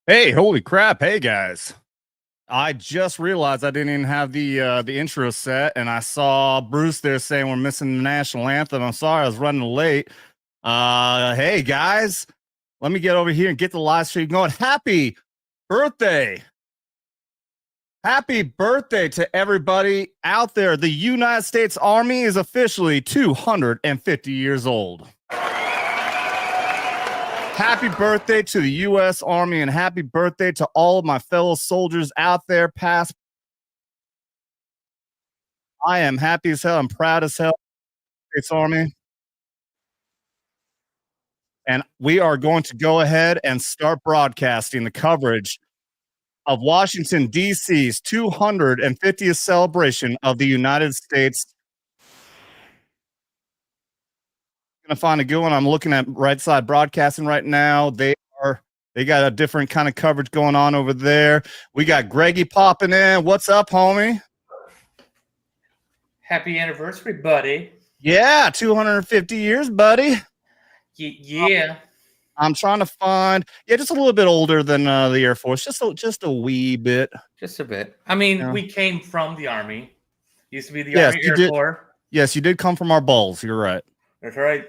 Hey, holy crap. Hey guys. I just realized I didn't even have the intro set, and I saw Bruce there saying we're missing the national anthem. I'm sorry, I was running late. Hey guys, let me get over here and get the live stream going. Happy birthday. Happy birthday to everybody out there. The United States Army is officially 250 years old. Happy birthday to the U.S. Army, and happy birthday to all of my fellow soldiers out there, past. I am happy as hell. I'm proud as hell. States Army. And we are going to go ahead and start broadcasting the coverage of Washington, D.C.'s 250th celebration of the United States. Going to find a good one. I'm looking at Right Side Broadcasting right now. They got a different kind of coverage going on over there. We got Greggy popping in. What's up, homie? Happy anniversary, buddy. Yeah, 250 years, buddy. Yeah. I'm trying to find, just a little bit older than the Air Force, just a wee bit. Just a bit. I mean, Yeah. we came from the Army. Used to be the Army Air Corps. Yes, you did come from our balls. You're right. That's right.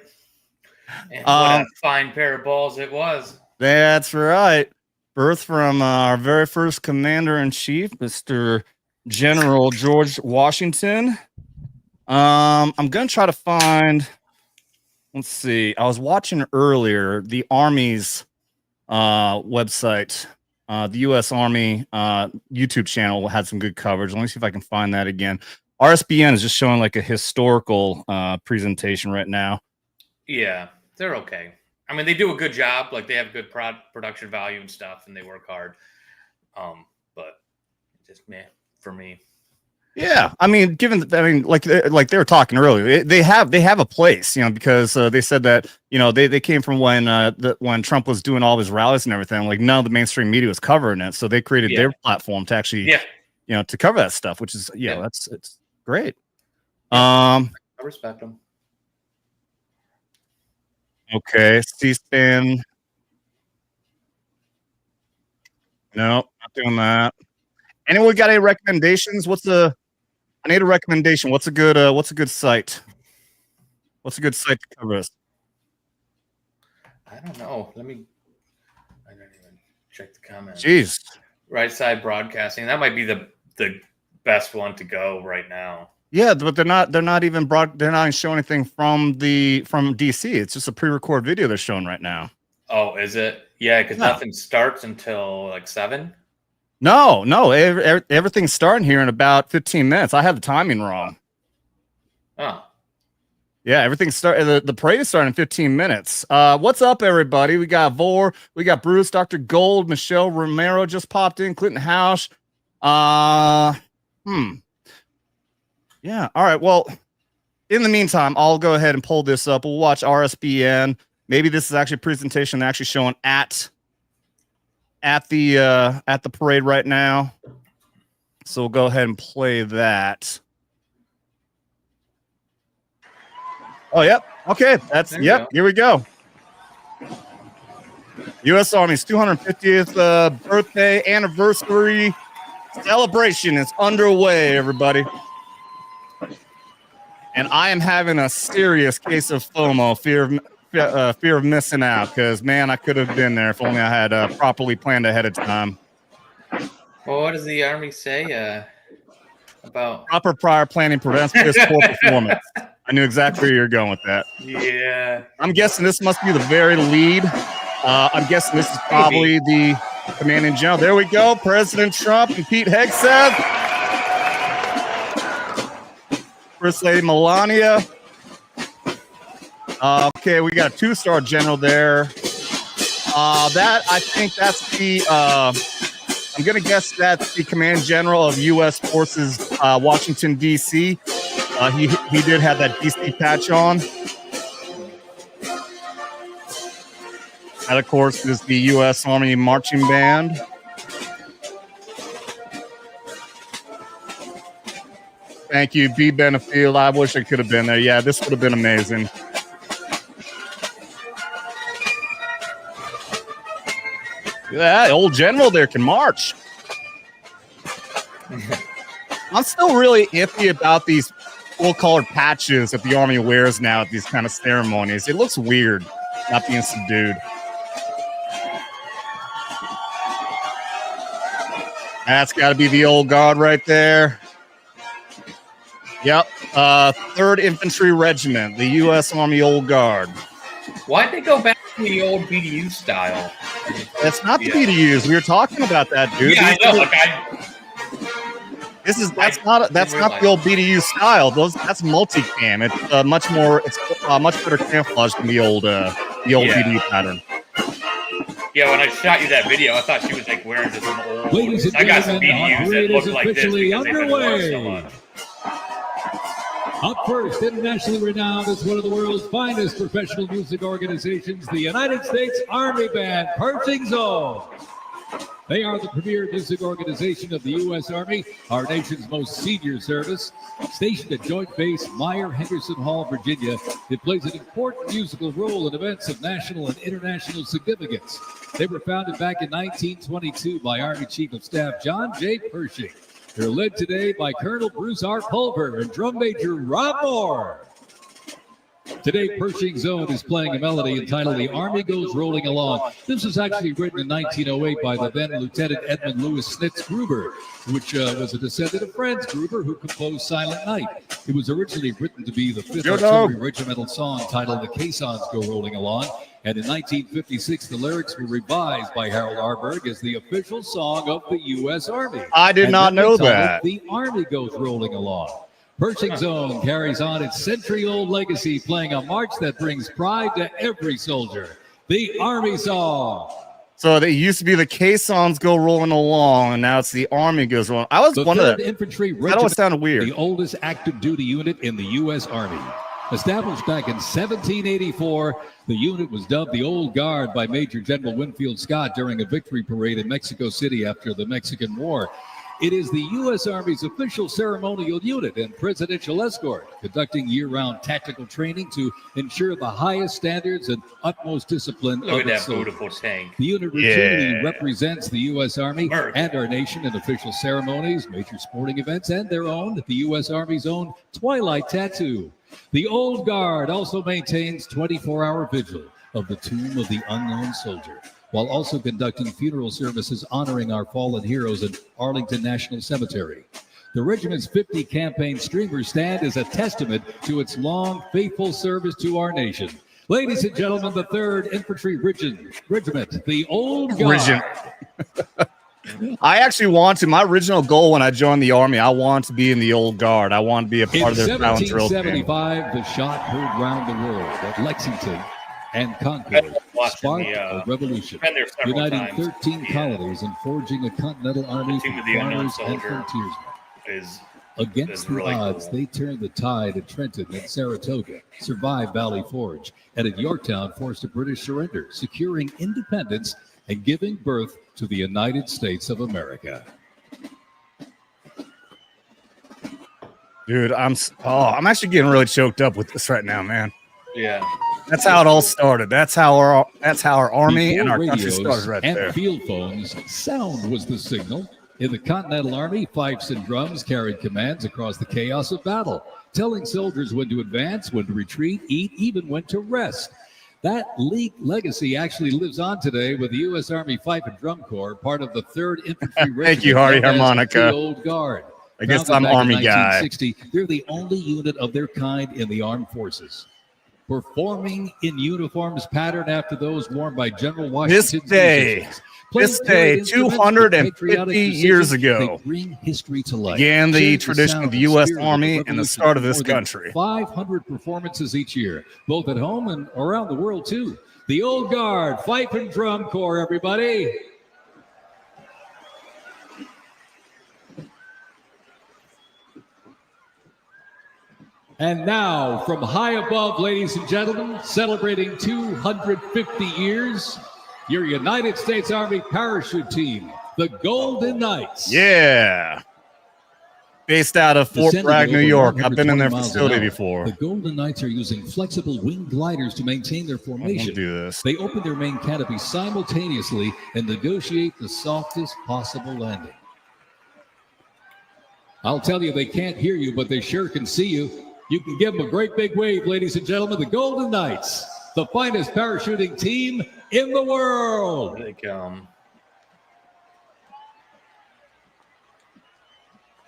And what a fine pair of balls it was. That's right. Birth from our very first Commander-in-Chief, Mr. General George Washington. I'm going to try to find, let's see. I was watching earlier the Army's website. The U.S. Army YouTube channel had some good coverage. Let me see if I can find that again. RSBN is just showing like a historical presentation right now. Yeah, they're okay. I mean, they do a good job. Like, they have good production value and stuff, and they work hard. But just meh for me. Yeah, I mean, like they were talking earlier, they have a place, because they said that they came from when Trump was doing all his rallies and everything. Like, none of the mainstream media was covering it, so they created their platform to actually, to cover that stuff, which is it's great. I respect them. Okay, C-SPAN. No, not doing that. Anyone got any recommendations? I need a recommendation. What's a good site? What's a good site to cover this? I don't know. I didn't even check the comments. Jeez. Right Side Broadcasting. That might be the best one to go right now. Yeah, but they're not even showing anything from DC. It's just a pre-record video they're showing right now. Oh, is it? Yeah, because nothing starts until like 7. No, everything's starting here in about 15 minutes. I have the timing wrong. Oh. Yeah, the parade is starting in 15 minutes. What's up, everybody? We got Vor, we got Bruce, Dr. Gold, Michelle Romero just popped in, Clinton House. Yeah, all right. Well, in the meantime, I'll go ahead and pull this up. We'll watch RSBN. Maybe this is actually a presentation they're actually showing at the parade right now. So we'll go ahead and play that. Oh, yep. Okay. Here we go. U.S. Army's 250th birthday anniversary celebration is underway, everybody. And I am having a serious case of FOMO, fear of missing out, because, man, I could have been there if only I had properly planned ahead of time. Well, what does the Army say about proper prior planning prevents piss poor performance? I knew exactly where you're going with that. Yeah. I'm guessing this must be the very lead. I'm guessing this is probably the commanding general. There we go. President Trump and Pete Hegseth. First Lady Melania. Okay, we got a 2-star general there. I think that's the. I'm gonna guess that's the command general of U.S. Forces, Washington D.C. He did have that D.C. patch on. That, of course, is the U.S. Army marching band. Thank you, B. Benefield. I wish I could have been there. Yeah, this would have been amazing. Yeah, old general there can march. I'm still really iffy about these full-colored patches that the Army wears now at these kind of ceremonies. It looks weird not being subdued. That's got to be the old guard right there. Yep. 3rd Infantry Regiment, the U.S. Army Old Guard. Why'd they go back to the old BDU style? That's not the BDUs. We were talking about that, dude. Yeah, I know. That's not the old BDU style. That's multicam. It's much better camouflage than the old BDU pattern. Yeah, when I shot you that video, I thought she was like wearing just some old. I got some BDUs that look like this because they've been worn so much. Up first, internationally renowned as one of the world's finest professional music organizations, the United States Army Band Marching Zone. They are the premier music organization of the U.S. Army, our nation's most senior service. Stationed at Joint Base Meyer-Henderson Hall, Virginia, it plays an important musical role in events of national and international significance. They were founded back in 1922 by Army Chief of Staff John J. Pershing. They're led today by Colonel Bruce R. Pulver and Drum Major Rob Moore. Today, Pershing Zone is playing a melody entitled The Army Goes Rolling Along. This was actually written in 1908 by the then Lieutenant Edmund Louis Snitz Gruber, which was a descendant of Franz Gruber, who composed Silent Night. It was originally written to be the 5th Artillery Regimental song titled The Caissons Go Rolling Along. And in 1956, the lyrics were revised by Harold Arberg as the official song of the U.S. Army. I did not know that. The Army Goes Rolling Along. Pershing Zone carries on its century-old legacy, playing a march that brings pride to every soldier. The Army Song. So they used to be the caissons go rolling along, and now it's the Army goes rolling. I was wondering. The 3rd Infantry Regiment, that always sounded weird. The oldest active duty unit in the U.S. Army. Established back in 1784, the unit was dubbed the Old Guard by Major General Winfield Scott during a victory parade in Mexico City after the Mexican War. It is the U.S. Army's official ceremonial unit and presidential escort, conducting year-round tactical training to ensure the highest standards and utmost discipline Look of at its that soldiers. beautiful tank. The unit routinely represents the U.S. Army and our nation in official ceremonies, major sporting events, and their own, the U.S. Army's own Twilight Tattoo. The Old Guard also maintains 24-hour vigil of the tomb of the unknown soldier, while also conducting funeral services honoring our fallen heroes at Arlington National Cemetery. The regiment's 50 campaign streamer stand is a testament to its long, faithful service to our nation. Ladies and gentlemen, the 3rd Infantry Regiment, the Old Guard. I actually want to. My original goal when I joined the Army, I want to be in the Old Guard. I want to be a part of their talent drill team. In 1775, the shot heard round the world at Lexington and Concord sparked a revolution, uniting 13 colonies and forging a continental army for farmers and frontiersmen. Against the odds, they turned the tide at Trenton and Saratoga, survived Valley Forge, and at Yorktown forced a British surrender, securing independence and giving birth to the United States of America. Dude, I'm actually getting really choked up with this right now, man. Yeah. That's how it all started. That's how our army and our country started right there. And field phones, sound was the signal. In the Continental Army, fifes and drums carried commands across the chaos of battle, telling soldiers when to advance, when to retreat, eat, even when to rest. That legacy actually lives on today with the U.S. Army Fife and Drum Corps, part of the 3rd Infantry Regiment. Thank you, Hardy Harmonica. The Old Guard. I guess I'm Army guy. They're the only unit of their kind in the armed forces, performing in uniforms patterned after those worn by General Washington. This day, 250 years ago, they bring history to life. Began the tradition of the U.S. Army and the start of this country. 500 performances each year, both at home and around the world, too. The Old Guard, Fife and Drum Corps, everybody. And now, from high above, ladies and gentlemen, celebrating 250 years, your United States Army parachute team, the Golden Knights. Yeah. based out of Fort Descending Bragg, at New over York. I've been in 120 their miles an facility hour, before. The Golden Knights are using flexible wing gliders to maintain their I'm formation. gonna do this. They open their main canopy simultaneously and negotiate the softest possible landing. I'll tell you, they can't hear you, but they sure can see you. You can give them a great big wave, ladies and gentlemen. The Golden Knights, the finest parachuting team in the world. Here they come.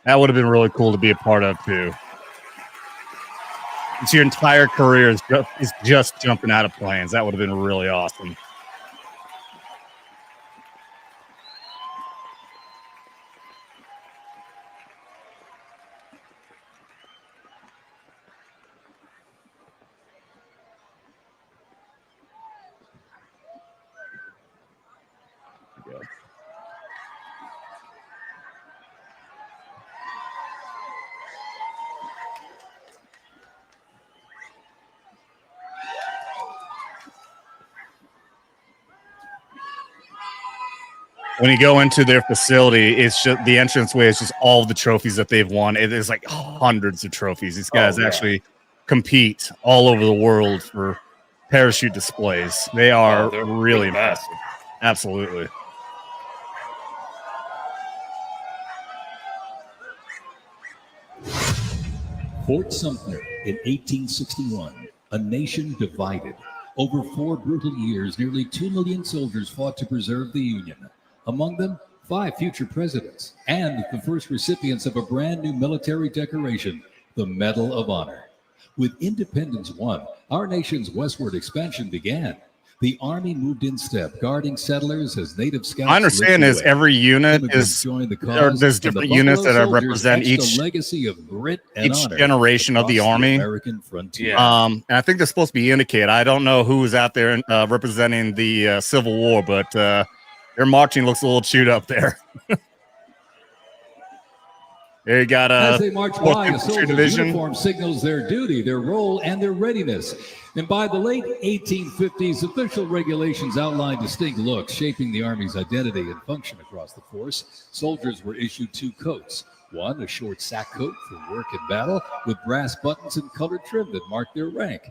That would have been really cool to be a part of too. It's your entire career is just jumping out of planes. That would have been really awesome. When you go into their facility, it's just the entranceway is just all of the trophies that they've won. It is like hundreds of trophies. These guys actually compete all over the world for parachute displays. They are really impressive. Absolutely. Fort Sumter in 1861, a nation divided. Over 4 brutal years, nearly 2 million soldiers fought to preserve the Union. Among them, 5 future presidents and the first recipients of a brand new military decoration, the Medal of Honor. With independence won, our nation's westward expansion began. The Army moved in step, guarding settlers as native scouts. I understand is every unit is there's different units that represent each legacy of grit and each generation of the Army. American frontier. And I think they're supposed to be indicated. I don't know who was out there representing the Civil War, but their marching looks a little chewed up there. There you got as they march by, the soldiers' division. Uniform signals their duty, their role, and their readiness. And by the late 1850s, official regulations outlined distinct looks, shaping the Army's identity and function across the force. Soldiers were issued 2 coats. One, a short sack coat for work in battle, with brass buttons and colored trim that marked their rank.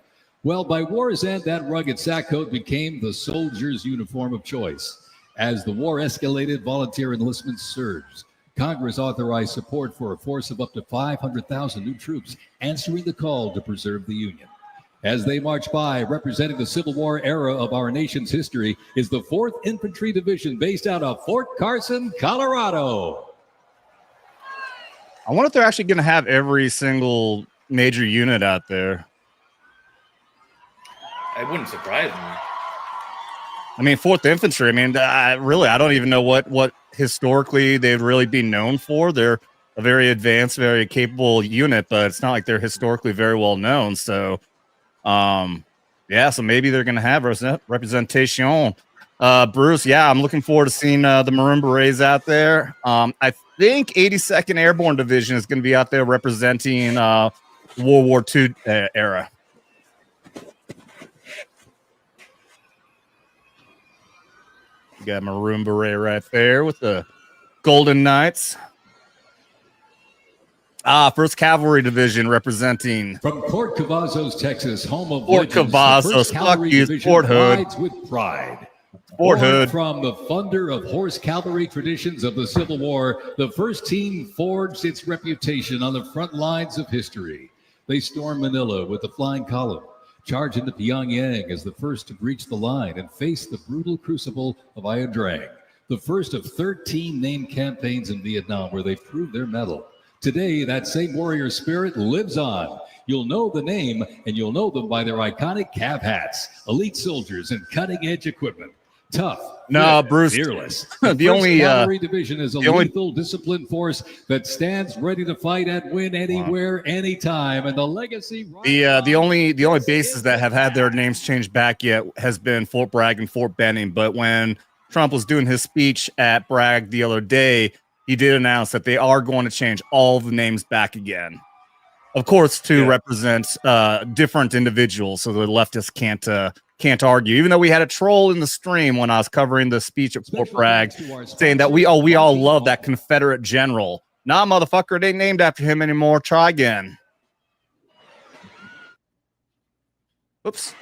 Well, by war's end, that rugged sack coat became the soldier's uniform of choice. As the war escalated, volunteer enlistment surged. Congress authorized support for a force of up to 500,000 new troops, answering the call to preserve the Union. As they march by, representing the Civil War era of our nation's history, is the 4th Infantry Division based out of Fort Carson, Colorado. I wonder if they're actually going to have every single major unit out there. It wouldn't surprise me. I mean, 4th Infantry, I mean, I don't even know what historically they'd really be known for. They're a very advanced, very capable unit, but it's not like they're historically very well known. So, so maybe they're going to have representation. Bruce, I'm looking forward to seeing the Maroon Berets out there. I think 82nd Airborne Division is going to be out there representing World War II era. You got Maroon Beret right there with the Golden Knights. 1st Cavalry Division representing from Fort Cavazos, Texas, home of Fort Cavazos. Fuck you, Fort Hood. With pride. Fort Hood. From the thunder of horse cavalry traditions of the Civil War, the 1st team forged its reputation on the front lines of history. They stormed Manila with the flying column, charged into Pyongyang as the first to breach the line and face the brutal crucible of Ia Drang, the first of 13 named campaigns in Vietnam where they proved their mettle. Today, that same warrior spirit lives on. You'll know the name, and you'll know them by their iconic cav hats, elite soldiers, and cutting-edge equipment. Tough, Bruce. fearless. The only Cavalry Division is a lethal, disciplined force that stands ready to fight and win anywhere, anytime. And the legacy. The only bases that have had their names changed back yet has been Fort Bragg and Fort Benning. But when Trump was doing his speech at Bragg the other day, he did announce that they are going to change all the names back again. Of course, to represent different individuals, so the leftists can't argue. Even though we had a troll in the stream when I was covering the speech at Fort Bragg, saying that we all love that Confederate general Nah, motherfucker, it ain't named after him anymore. Try again. Oops.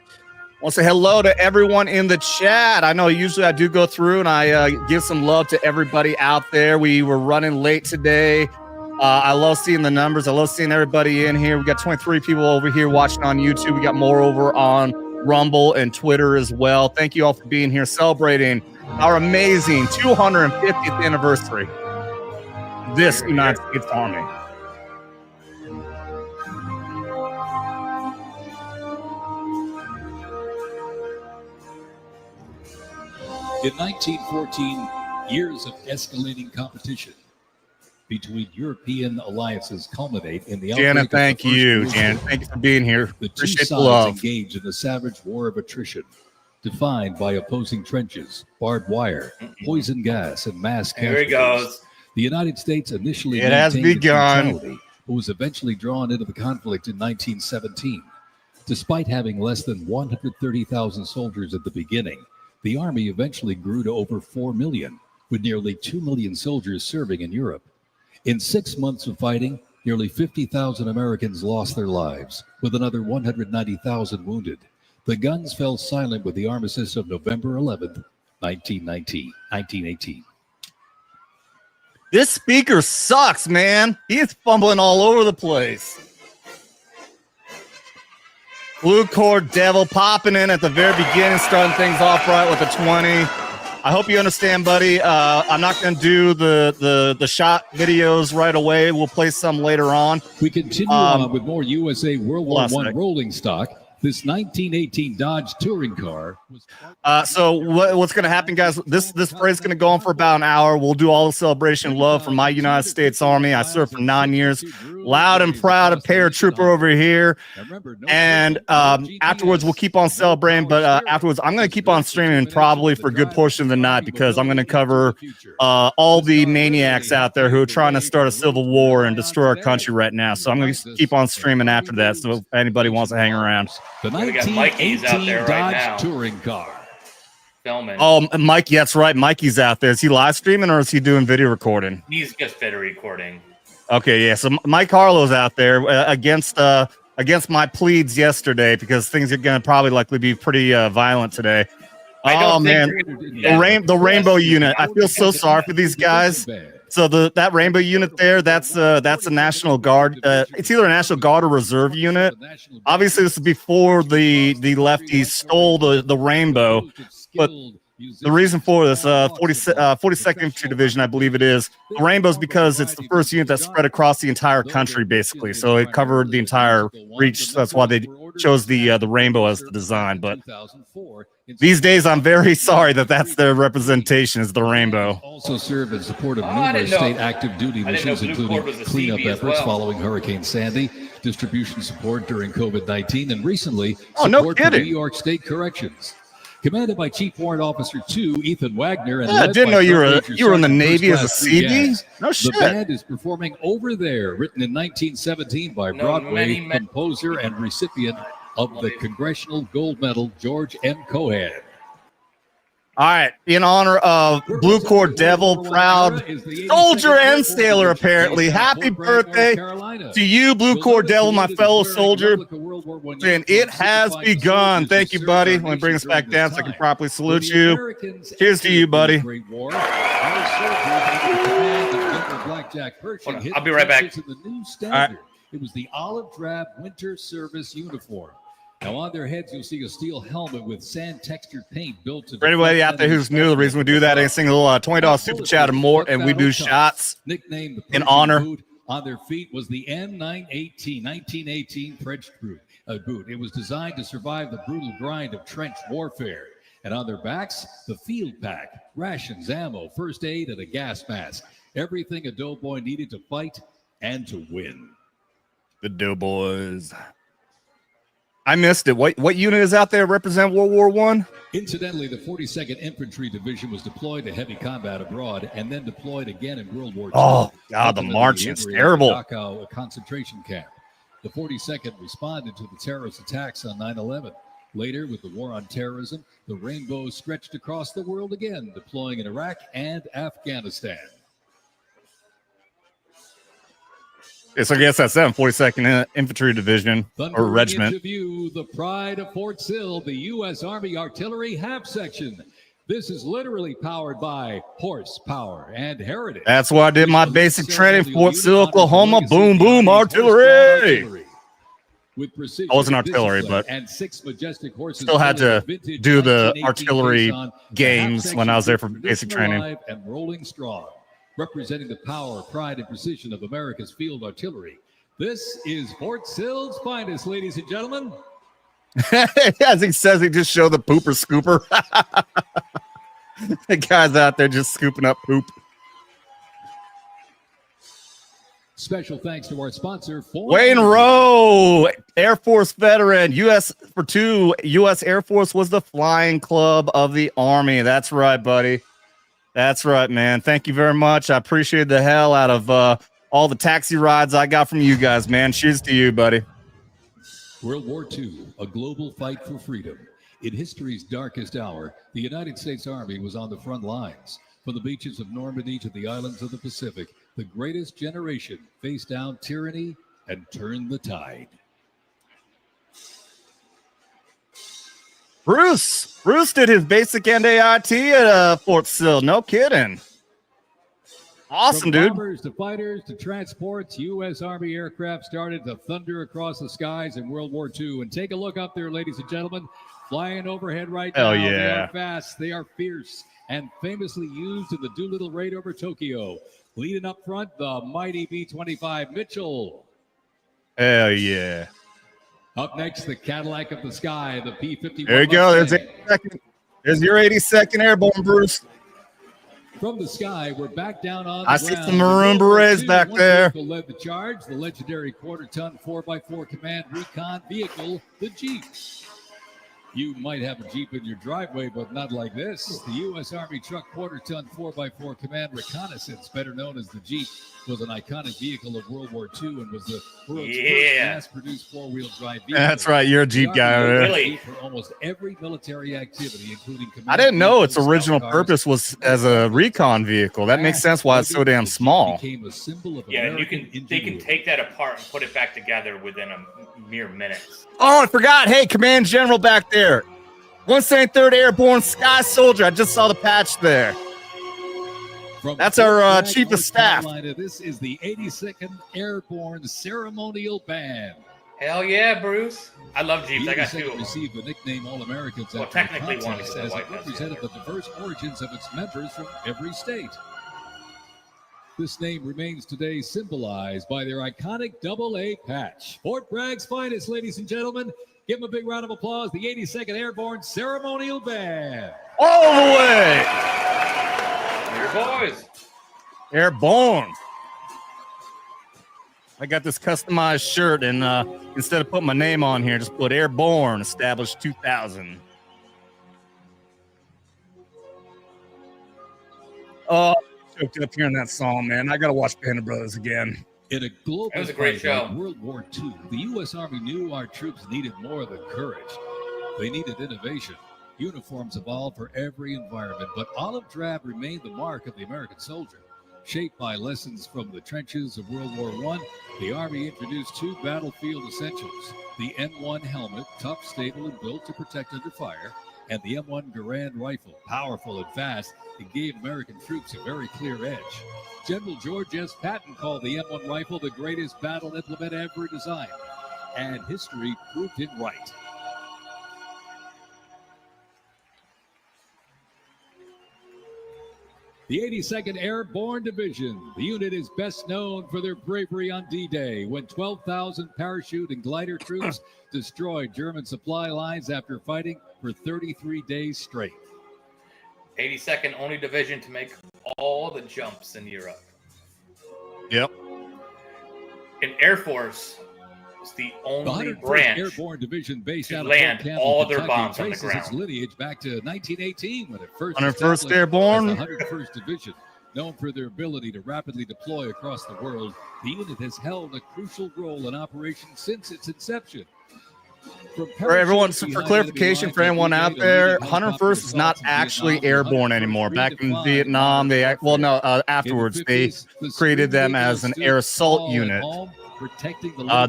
I want to say hello to everyone in the chat. I know usually I do go through and I give some love to everybody out there. We were running late today. I love seeing the numbers. I love seeing everybody in here. We got 23 people over here watching on YouTube. We got more over on Rumble and Twitter as well. Thank you all for being here, celebrating our amazing 250th anniversary. This United States Army. In 1914, years of escalating competition between European alliances culminate in the Janet, thank you. Janet, thank you for being here. The two Appreciate the sides love. engaged in a savage war of attrition, defined by opposing trenches, barbed wire, poison gas, and mass Here he casualties. goes. The United States initially It has maintained its begun. neutrality, but was eventually drawn into the conflict in 1917. Despite having less than 130,000 soldiers at the beginning, the Army eventually grew to over 4 million, with nearly 2 million soldiers serving in Europe. In 6 months of fighting, nearly 50,000 Americans lost their lives, with another 190,000 wounded. The guns fell silent with the armistice of November 11th, 1918. This speaker sucks, man. He is fumbling all over the place. Blue Cord Devil popping in at the very beginning, starting things off right with a 20. I hope you understand, buddy. I'm not going to do the shot videos right away. We'll play some later on. We continue on with more USA World War hold on a I sec. rolling stock. This 1918 Dodge touring car was So what's going to happen, guys? This parade is going to go on for about an hour. We'll do all the celebration love for my United States Army. I served for 9 years. Loud and proud, a paratrooper over here. And afterwards, we'll keep on celebrating. But afterwards, I'm going to keep on streaming probably for a good portion of the night because I'm going to cover all the maniacs out there who are trying to start a civil war and destroy our country right now. So I'm going to keep on streaming after that. So if anybody wants to hang around. the We got Mikey's out 1918 there right Dodge now. touring car. Filming. Oh, Mike, yeah, that's right. Mikey's out there. Is he live streaming or is he doing video recording? He's just video recording. Okay, yeah. So Mike Harlow's out there against my pleads yesterday because things are going to probably likely be pretty violent today. I Oh don't think man, you're gonna do that. the rainbow unit. I feel so sorry for these guys. So that rainbow unit there, that's a National Guard. It's either a National Guard or Reserve unit. Obviously, this is before the lefties stole the rainbow. But the reason for this, 42nd Infantry Division, I believe it is, the rainbow's because it's the first unit that spread across the entire country, basically. So it covered the entire reach. So that's why they chose the rainbow as the design. But these days, I'm very sorry that that's their representation is the rainbow. Also served in support of I numerous didn't know- state active duty I didn't know missions, Blue Cord including was a cleanup CB as efforts well. following Hurricane Sandy, distribution support during COVID-19, and recently Oh, no support for New kidding. York State Corrections. Commanded by Chief Warrant Officer 2 Ethan Wagner, and Yeah, I led didn't by know you were Sergeant in the Sergeant Navy as a First Class Lee CB. Gass. No The shit. band is performing Over There, written in 1917 by No, Broadway many- composer and recipient of the Congressional Gold Medal, George M. Cohan. All right, in honor of Blue Cord Devil, proud soldier and sailor, apparently. Happy birthday to you, Blue Cord Devil, my fellow soldier. And it has begun. Thank you, buddy. Let me bring this back down so I can properly salute you. Cheers to you, buddy. I'll be right back. right. It was the olive drab winter service uniform. Now on their heads, you'll see a steel helmet with sand-textured paint built to. For anybody out there who's new, the reason we do that is sing a little $20 super chat or more, and we do shots Nicknamed the in Persian honor. boot. On their feet was the M918 1918 French boot. It was designed to survive the brutal grind of trench warfare. And on their backs, the field pack, rations, ammo, first aid, and a gas mask. Everything a doughboy needed to fight and to win. The Doughboys. I missed it. What unit is out there represent World War I? Incidentally, the 42nd Infantry Division was deployed to heavy combat abroad and then deployed again in World War II. Oh, God, the ultimately marching is delivering terrible. Dachau, a concentration camp. The 42nd responded to the terrorist attacks on 9/11. Later, with the war on terrorism, the rainbow stretched across the world again, deploying in Iraq and Afghanistan. Yes, I guess that's 42nd Infantry Division or Thundering regiment. into view, the pride of Fort Sill, the U.S. Army Artillery Half Section. This is literally powered by horsepower and heritage. That's why I did my basic training, Fort Sill, Oklahoma. Boom, boom, artillery. With precision, I wasn't artillery, but and 6 majestic horses still had to vintage do the 1918 artillery Quezon, the games half when I was there for section basic traditional training. alive and rolling strong, representing the power, pride, and precision of America's field artillery. This is Fort Sill's finest, ladies and gentlemen. As he says, he just showed the pooper scooper. The guy's out there just scooping up poop. Special thanks to our sponsor, Wayne Rowe, Air Force veteran, U.S. Air Force was the flying club of the Army. That's right, buddy. That's right, man. Thank you very much. I appreciate the hell out of all the taxi rides I got from you guys, man. Cheers to you, buddy. World War II, a global fight for freedom. In history's darkest hour, the United States Army was on the front lines. From the beaches of Normandy to the islands of the Pacific, the greatest generation faced down tyranny and turned the tide. Bruce did his basic and AIT at Fort Sill. No kidding. Awesome, From dude. bombers to fighters to transports, U.S. Army aircraft started to thunder across the skies in World War II. And take a look up there, ladies and gentlemen. Flying overhead right Hell now. yeah. They are fast, they are fierce, and famously used in the Doolittle raid over Tokyo. Leading up front, the mighty B-25 Mitchell. Hell yeah. Up next, the Cadillac of the sky, the P-51. There you go. Mustang. There's your 82nd Airborne, Bruce. From the sky, we're back down on the I see ground. some maroon berets back One there. vehicle led the charge, the legendary quarter-ton 4x4 command recon vehicle, the Jeep. You might have a Jeep in your driveway, but not like this. The U.S. Army truck quarter-ton 4x4 command reconnaissance, better known as the Jeep, was an iconic vehicle of World War II and was the world's first mass-produced four-wheel drive vehicle. That's right. You're a Jeep guy. Really? For almost every military activity, including I didn't know its original purpose was as a recon vehicle. That makes sense why it's so damn small. Became a symbol of Yeah, and American they can take that apart and put it back together within a mere minutes. Oh, I forgot. Hey, Command General back there. 173rd Airborne Sky Soldier. I just saw the patch there. That's our Chief of Staff. This is the 82nd Airborne Ceremonial Band. Hell yeah, Bruce. I love Jeeps. The I got 2 of 82nd them. received the nickname All-Americans Well, after a technically one contest because of as the it White House, represented the diverse origins of its members from every state. This name remains today symbolized by their iconic AA patch. Fort Bragg's finest, ladies and gentlemen. Give them a big round of applause. The 82nd Airborne Ceremonial Band. All the way. Your boys. Airborne. I got this customized shirt, and instead of putting my name on here, just put Airborne, established 2000. Oh, choked up hearing that song, man. I got to watch Band of Brothers again. In a global It was a great fight show. like World War II, the U.S. Army knew our troops needed more than courage. They needed innovation. Uniforms evolved for every environment, but olive drab remained the mark of the American soldier. Shaped by lessons from the trenches of World War I, the Army introduced 2 battlefield essentials: the M1 helmet, tough, stable, and built to protect under fire, and the M1 Garand rifle, powerful and fast, and gave American troops a very clear edge. General George S. Patton called the M1 rifle the greatest battle implement ever designed, and history proved him right. The 82nd Airborne Division. The unit is best known for their bravery on D-Day, when 12,000 parachute and glider troops destroyed German supply lines after fighting for 33 days straight. 82nd only division to make all the jumps in Europe. Yep. In Air Force, It's the The only 101st branch Airborne Division based to out of land Fort Campbell, all their Kentucky, bombs on the traces its ground. lineage back to 1918 when it first 101st established Airborne. as the 101st Division. Known for their ability to rapidly deploy across the world, the unit has held a crucial role in operations since its inception. For everyone, for clarification, for anyone out there, 101st is not actually airborne anymore. Back in Vietnam, afterwards they created them as an air assault unit.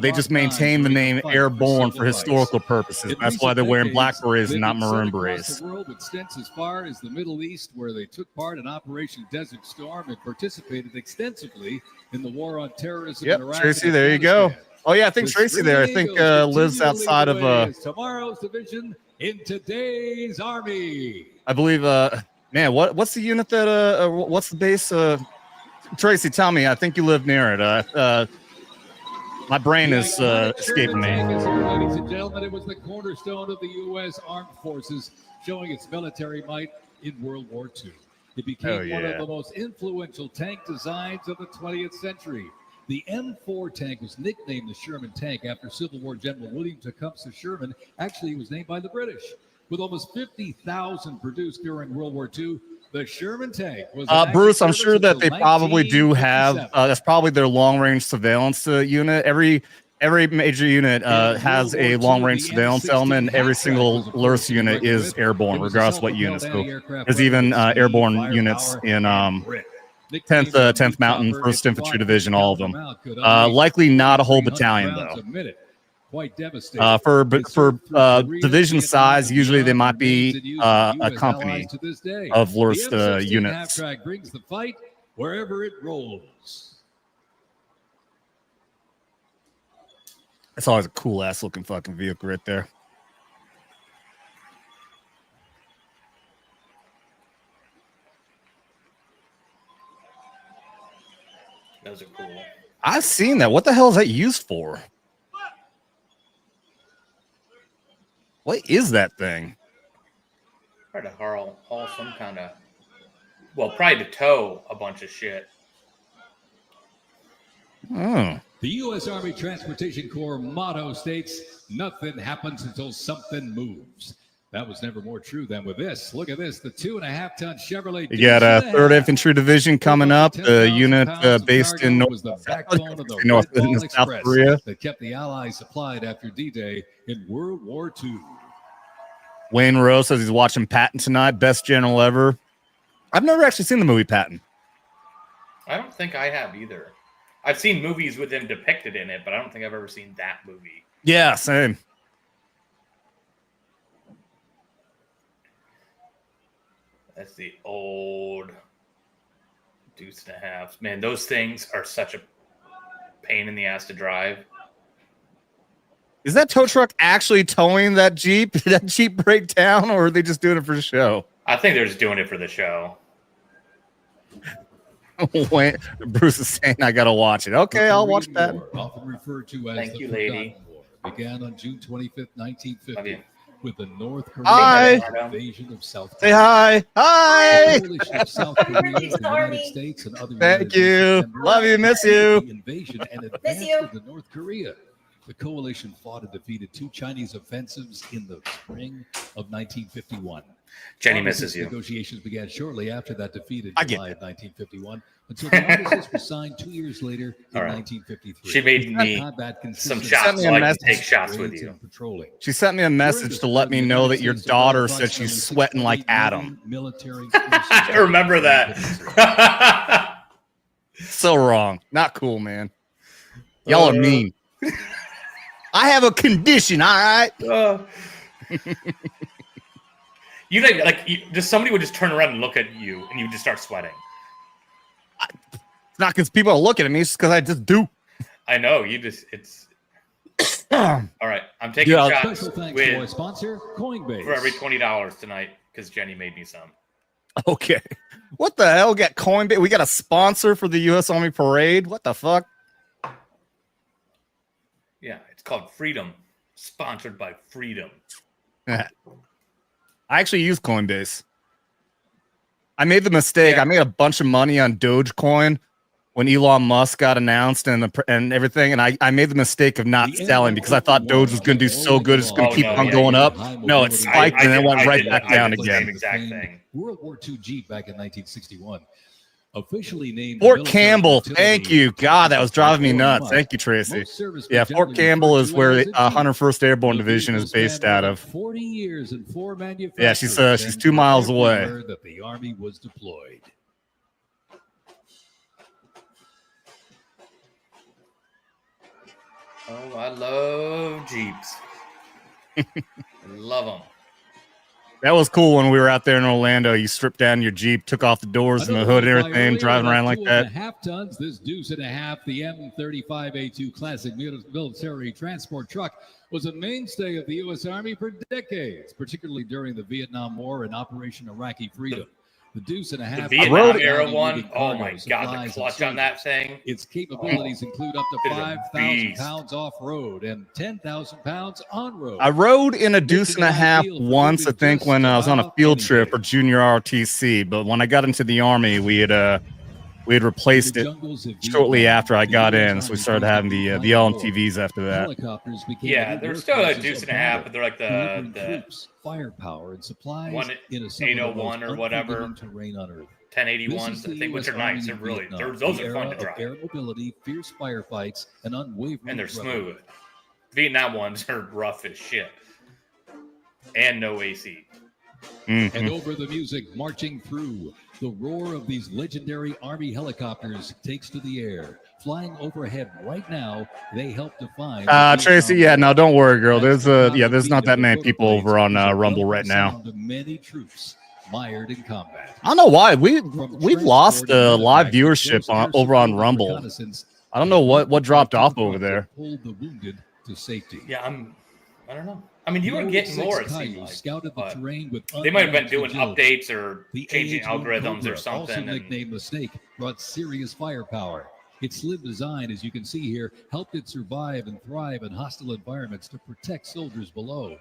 They just maintain the name airborne for historical purposes. That's why they're wearing black berets and not maroon berets. The world with stints as far as the Middle East, where they took part in Operation Desert Storm and participated extensively in the war on terrorism. Yep, Tracy, there you go. Oh yeah, I think Tracy there. I think lives outside of tomorrow's division in today's Army. I believe. Man, what's the unit that? What's the base? Tracy, tell me. I think you live near it. My brain is escaping me. Ladies and gentlemen, it was the cornerstone of the U.S. Armed Forces, showing its military might in World War II. It became one of the most influential tank designs of the 20th century. The M4 tank was nicknamed the Sherman tank after Civil War General William Tecumseh Sherman. Actually, it was named by the British. With almost 50,000 produced during World War II, the Sherman tank was Bruce, I'm sure that they probably do have, that's probably their long-range surveillance unit. Every major unit has a long-range surveillance element. Every single LRS unit is airborne, regardless of what unit. So there's even airborne units in 10th Mountain, 1st Infantry Division, all of them. Likely not a whole battalion, though. Quite devastating. For division size, usually they might be a company of LRS units. Brings the fight wherever it rolls. That's always a cool ass looking fucking vehicle right there. Those are cool. I've seen that. What the hell is that used for? What is that thing? Probably to haul some kind of, well, probably to tow a bunch of shit. Oh. The U.S. Army Transportation Corps motto states, "Nothing happens until something moves." That was never more true than with this. Look at this, the 2.5-ton Chevrolet. You got a 3rd Infantry Division coming up, the unit based in South Korea. That kept the Allies supplied after D-Day in World War II. Wayne Rose says he's watching Patton tonight. Best general ever. I've never actually seen the movie Patton. I don't think I have either. I've seen movies with him depicted in it, but I don't think I've ever seen that movie. Yeah, same. That's the old Deuce and a Half. Man, those things are such a pain in the ass to drive. Is that tow truck actually towing that Jeep? Did that Jeep break down, or are they just doing it for the show? I think they're just doing it for the show. Wait, Bruce is saying I gotta watch it. Okay, I'll watch that. Often referred to as Thank you, lady. War, began on June 25th, 1950. With the North Hi. Korean invasion of South Say Korea. hi. Hi. The coalition of South Korea, the United States, and other Thank United you. States Love you. Miss you. the invasion and advanced into North Korea. The coalition fought and defeated 2 Chinese offensives in the spring of 1951. Jenny misses you. Negotiations began shortly after that defeat in I get July of 1951, until the armistice was signed 2 years later in 1953. She made me some shots so I can take shots with you. She sent me a message to let me know that your daughter said she's sweating like Adam. I remember that. So wrong. Not cool, man. Y'all are mean. I have a condition, all right? You just somebody would just turn around and look at you, and you just start sweating. It's not because people are looking at me; it's just because I just do. I know you just. It's all right. I'm taking shots with our sponsor, Coinbase, for every $20 tonight because Jenny made me some. Okay. What the hell? Got Coinbase? We got a sponsor for the U.S. Army Parade. What the fuck? Yeah, it's called Freedom. Sponsored by Freedom. I actually use Coinbase. I made the mistake. Yeah. I made a bunch of money on Dogecoin, when Elon Musk got announced and everything, and I made the mistake of not selling because I thought Doge was going to do so good, it's going to keep on going up. No, it spiked and then went right back down again. Exact thing. World War II Jeep back in 1961. Officially named Fort Campbell, thank you. God, that was driving me nuts. Thank you, Tracy. Yeah, Fort Campbell is where the 101st Airborne Division is based out of. 40 years and 4 manufacturers. Yeah, she's 2 miles away. That the Army was deployed. Oh, I love Jeeps. I love them. That was cool when we were out there in Orlando. You stripped down your Jeep, took off the doors and the hood and everything, driving around like that. 2.5 tons, this Deuce and a half, the M35A2 classic military transport truck, was a mainstay of the U.S. Army for decades, particularly during the Vietnam War and Operation Iraqi Freedom. The Deuce and a half. The Vietnam era one. Oh my God, the clutch on that thing. Its capabilities include up to 5,000 pounds off-road and 10,000 pounds on-road. I rode in a Deuce and a half once, I think, when I was on a field trip for junior ROTC. But when I got into the Army, we had replaced it shortly after I got in, so we started having the LMTVs after that. Yeah, they're still a Deuce and a half, but they're like the firepower and supplies 801 or whatever, 1081s, I think, which are nice. They're really, those are fun to drive. Air mobility, fierce firefights, and unwavering. And they're smooth. Vietnam ones are rough as shit, and no AC. Mm-hmm. And over the music marching through, the roar of these legendary Army helicopters takes to the air. Flying overhead right now, they help define. Tracy, yeah, no, don't worry, girl. There's not that many people over on Rumble right now. Many troops mired in combat. I don't know why we've lost live viewership over on Rumble. I don't know what dropped off over there. Hold the wounded to safety. Yeah, I don't know. I mean, you were getting more, it seemed like. Scouted the terrain with they might have been doing updates or changing algorithms or something. Also nicknamed the Snake, brought serious firepower. Its slim design, as you can see here, helped it survive and thrive in hostile environments to protect soldiers below.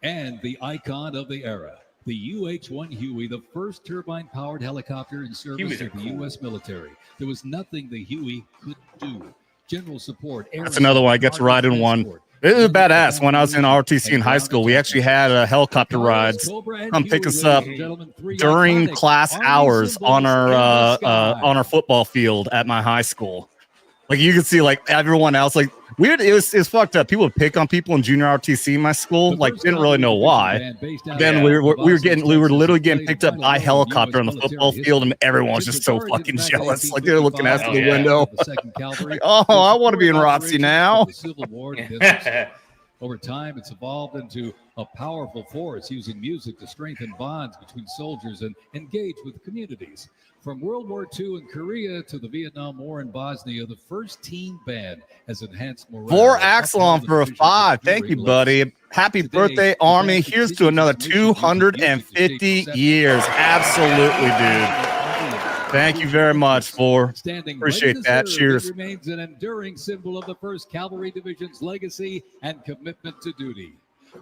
And the icon of the era, the UH-1 Huey, the first turbine-powered helicopter in service of the U.S. military. There was nothing the Huey could do. General support. That's another one I get to ride in one. It was badass. When I was in ROTC in high school, we actually had helicopter rides come pick us up during class hours on our football field at my high school. Like you could see, like everyone else, like weird. It was fucked up. People would pick on people in junior ROTC in my school. Like didn't really know why. Then we were literally getting picked up by helicopter on the football field, and everyone was just so fucking jealous. Like they were looking out the window. Like, oh, I want to be in ROTC now. Over time, it's evolved into a powerful force using music to strengthen bonds between soldiers and engage with communities. From World War II in Korea to the Vietnam War in Bosnia, the first teen band has enhanced morale. 4 Axelon for a 5. Thank you, buddy. Happy birthday, Army. Here's to another 250 years. Absolutely, dude. Thank you very much, for appreciate that. Cheers. It remains an enduring symbol of the 1st Cavalry Division's legacy and commitment to duty.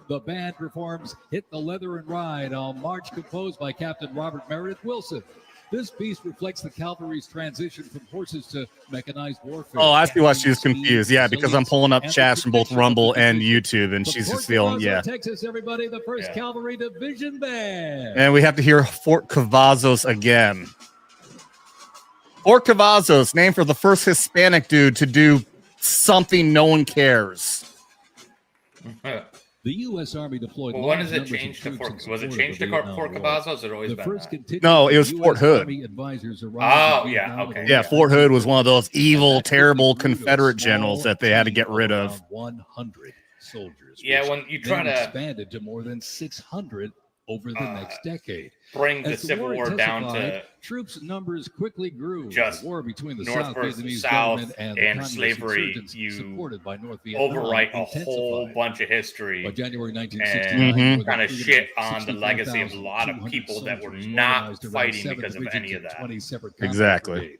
The band performs Hit the Leather and Ride on March, composed by Captain Robert Meredith Wilson. This piece reflects the cavalry's transition from horses to mechanized warfare. Oh, I see why she's confused. Yeah, because I'm pulling up chats from both Rumble and YouTube, and she's just feeling, yeah. Texas, everybody, the 1st Cavalry Division band. And we have to hear Fort Cavazos again. Fort Cavazos, named for the first Hispanic dude to do something no one cares. The U.S. Army deployed. Well, when is it changed to Fort? Was it changed to Fort Cavazos? Or always been no, it was Fort Hood. Oh, yeah, okay. Yeah, Fort Hood was one of those evil, terrible Confederate generals that they had to get rid of. 100 soldiers. Yeah, when you try to expanded to more than 600 over the next decade. Bring the Civil War down to troops numbers quickly grew. Just war between the North versus South and slavery. You overwrite a whole bunch of history. By January 1969, and kind of shit on the legacy of a lot of people that were not fighting because of any of that. Exactly.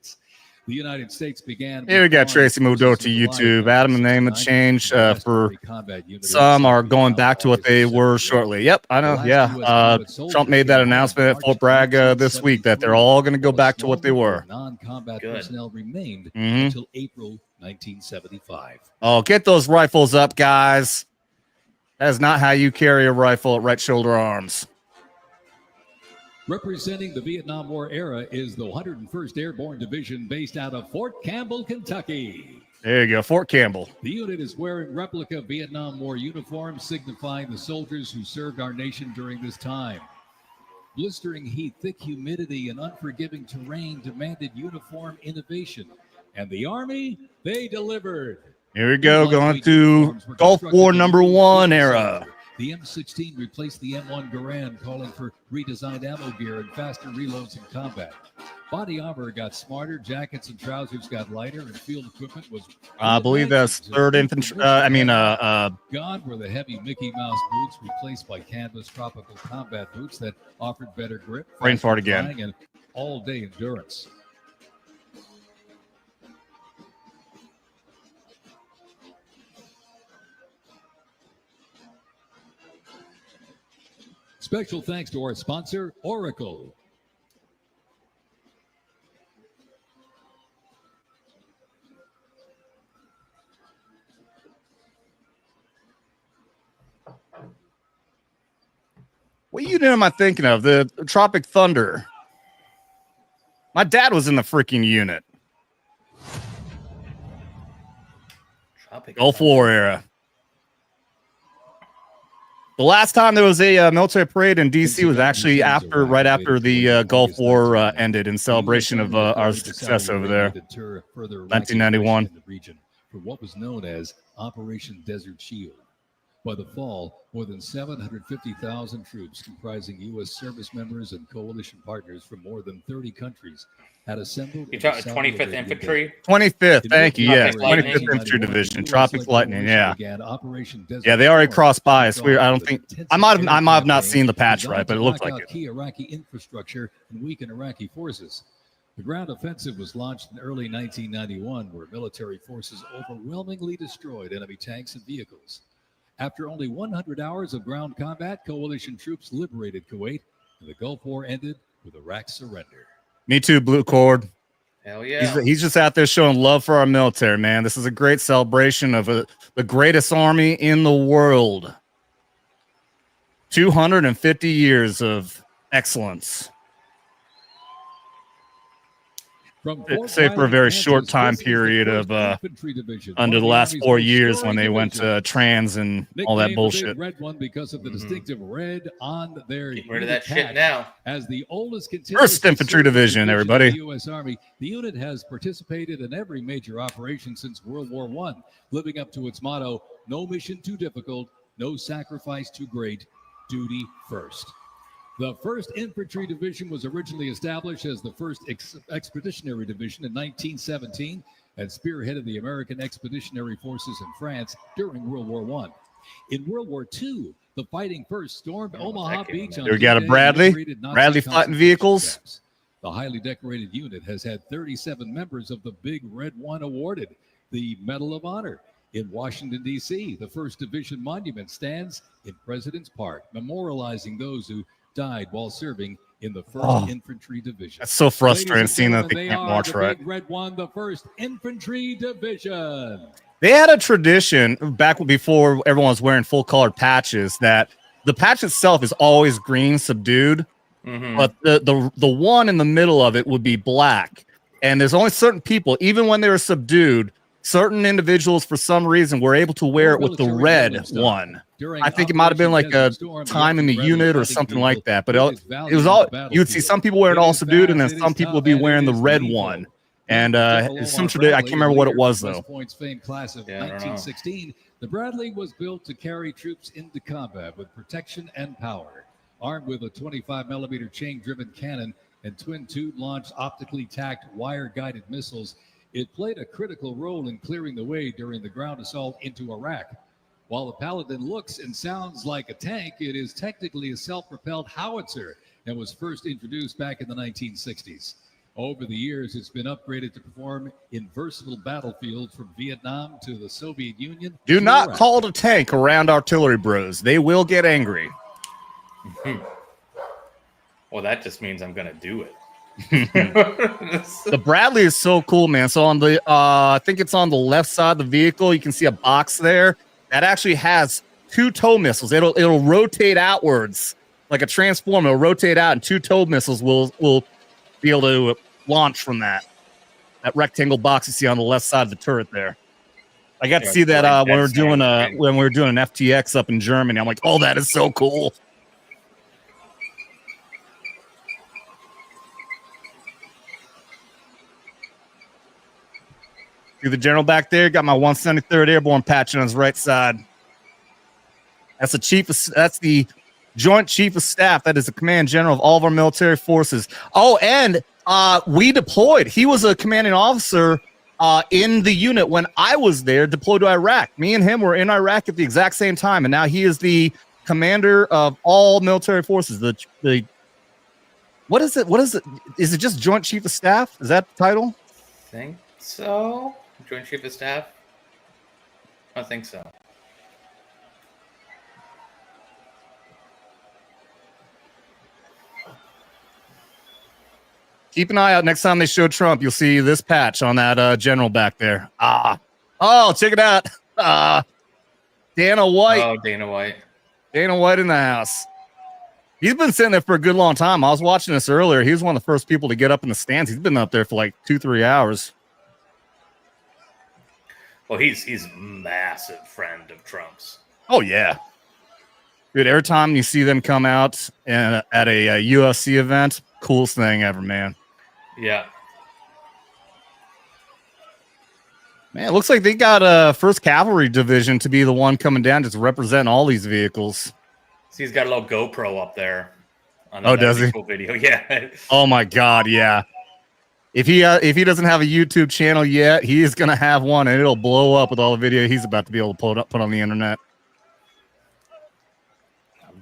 The United States began. Here we got Tracy moved over to YouTube. Adam, the name of change for some are going back to what they were shortly. Yep, I know. Yeah. Trump made that announcement at Fort Bragg this week that they're all going to go back to what they were. Non-combat personnel remained until April 1975. Oh, get those rifles up, guys. That is not how you carry a rifle at right shoulder arms. Representing the Vietnam War era is the 101st Airborne Division based out of Fort Campbell, Kentucky. There you go, Fort Campbell. The unit is wearing replica Vietnam War uniforms signifying the soldiers who served our nation during this time. Blistering heat, thick humidity, and unforgiving terrain demanded uniform innovation. And the Army, they delivered. Here we go, going to Gulf War #1 era. The M16 replaced the M1 Garand, calling for redesigned ammo gear and faster reloads in combat. Body armor got smarter, jackets and trousers got lighter, and field equipment was... I believe that's 3rd Infantry. Gone were the heavy Mickey Mouse boots, replaced by canvas tropical combat boots that offered better grip, brain fart again, and all-day endurance. Special thanks to our sponsor, Oracle. What unit am I thinking of? The Tropic Thunder. My dad was in the freaking unit. Gulf War era. The last time there was a military parade in D.C. was actually right after the Gulf War ended in celebration of our success over there. 1991. For what was known as Operation Desert Shield. By the fall, more than 750,000 troops comprising U.S. service members and coalition partners from more than 30 countries had assembled. You're talking 25th Infantry? 25th, thank you, yes. 25th Infantry Division, Tropic Lightning, yeah. Yeah, they already crossed by us. I don't think, I might have not seen the patch right, but it looked like it. Key Iraqi infrastructure and weaken Iraqi forces. The ground offensive was launched in early 1991, where military forces overwhelmingly destroyed enemy tanks and vehicles. After only 100 hours of ground combat, coalition troops liberated Kuwait, and the Gulf War ended with Iraq's surrender. Me too, Blue Cord. Hell yeah. He's just out there showing love for our military, man. This is a great celebration of the greatest army in the world. 250 years of excellence. Say for a very short time period of under the last 4 years when they went to trans and all that bullshit. Red one because of the distinctive red on their Get rid of that shit now. As the oldest 1st Infantry Division, everybody. The U.S. Army, the unit has participated in every major operation since World War I, living up to its motto: no mission too difficult, no sacrifice too great, duty first. The 1st Infantry Division was originally established as the 1st Expeditionary Division in 1917 and spearheaded the American Expeditionary Forces in France during World War I. In World War II, the Fighting First stormed Omaha Beach. We got a Bradley fighting vehicles. The highly decorated unit has had 37 members of the Big Red One awarded the Medal of Honor. In Washington, D.C., the 1st Division Monument stands in President's Park, memorializing those who died while serving in the 1st Infantry Division. That's so frustrating seeing that they can't march right. Big Red One, the 1st Infantry Division. They had a tradition back before everyone was wearing full colored patches that the patch itself is always green subdued, but the one in the middle of it would be black. And there's only certain people, even when they were subdued, certain individuals for some reason were able to wear it with the red one. I think it might have been like a time in the unit or something like that, but it was all, you would see some people wearing all subdued and then some people would be wearing the red one. And some tradition, I can't remember what it was though. Points famed class of 1916, the Bradley was built to carry troops into combat with protection and power. Armed with a 25mm chain-driven cannon and twin-tube launched optically tacked wire-guided missiles, it played a critical role in clearing the way during the ground assault into Iraq. While the Paladin looks and sounds like a tank, it is technically a self-propelled howitzer and was first introduced back in the 1960s. Over the years, it's been upgraded to perform in versatile battlefields from Vietnam to the Soviet Union. Do to not Iraq. call it a tank around artillery bros. They will get angry. Well, that just means I'm gonna do it. The Bradley is so cool, man. So on the I think it's on the left side of the vehicle, you can see a box there that actually has 2 tow missiles. It'll rotate outwards like a transformer. It'll rotate out, and 2 tow missiles will be able to launch from that rectangle box you see on the left side of the turret there. I got to see that when we were doing an FTX up in Germany. I'm like, oh, that is so cool. See the general back there? Got my 173rd Airborne patch on his right side. That's the chief. That's the Joint Chief of Staff. That is the command general of all of our military forces. Oh, and we deployed. He was a commanding officer in the unit when I was there, deployed to Iraq. Me and him were in Iraq at the exact same time, and now he is the commander of all military forces. The what is it? What is it? Is it just Joint Chief of Staff? Is that the title? I think so. Joint Chief of Staff? I think so. Keep an eye out. Next time they show Trump, you'll see this patch on that general back there. Oh, check it out. Dana White. Oh, Dana White. Dana White in the house. He's been sitting there for a good long time. I was watching this earlier. He was one of the first people to get up in the stands. He's been up there for like 2-3 hours. Well, he's a massive friend of Trump's. Oh, yeah. Dude, every time you see them come out at a UFC event, coolest thing ever, man. Yeah. Man, it looks like they got a 1st Cavalry Division to be the one coming down to represent all these vehicles. See, he's got a little GoPro up there. On Oh, does he? cool video, yeah. Oh my God, yeah. If he doesn't have a YouTube channel yet, he is gonna have one, and it'll blow up with all the video he's about to be able to put on the internet.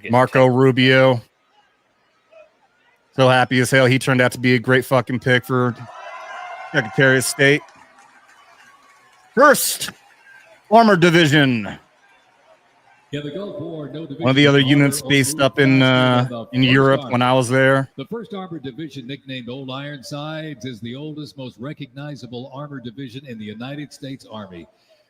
Marco Rubio, so happy as hell. He turned out to be a great fucking pick for Secretary of State. 1st Armored Division. Yeah, the Gulf War, no division. One of the other units based up in Europe when I was there. The 1st Armored Division, nicknamed Old Ironsides, is the oldest, most recognizable armored division in the United States Army.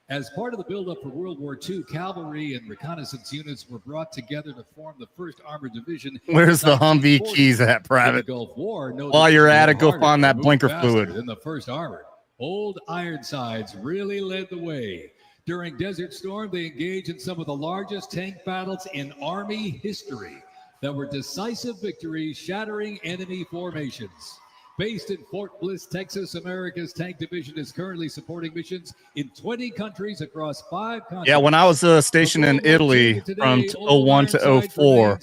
As part of the buildup for World War II, cavalry and reconnaissance units were brought together to form the 1st Armored Division. Where's the Humvee keys at, Private? The Gulf War, no While you're at it, go harder find that to move blinker faster fluid. than the 1st Armored. Old Ironsides really led the way. During Desert Storm, they engaged in some of the largest tank battles in Army history that were decisive victories, shattering enemy formations. Based in Fort Bliss, Texas, America's Tank Division is currently supporting missions in 20 countries across 5 continents. Yeah, when I was stationed in Italy from 01 to 04,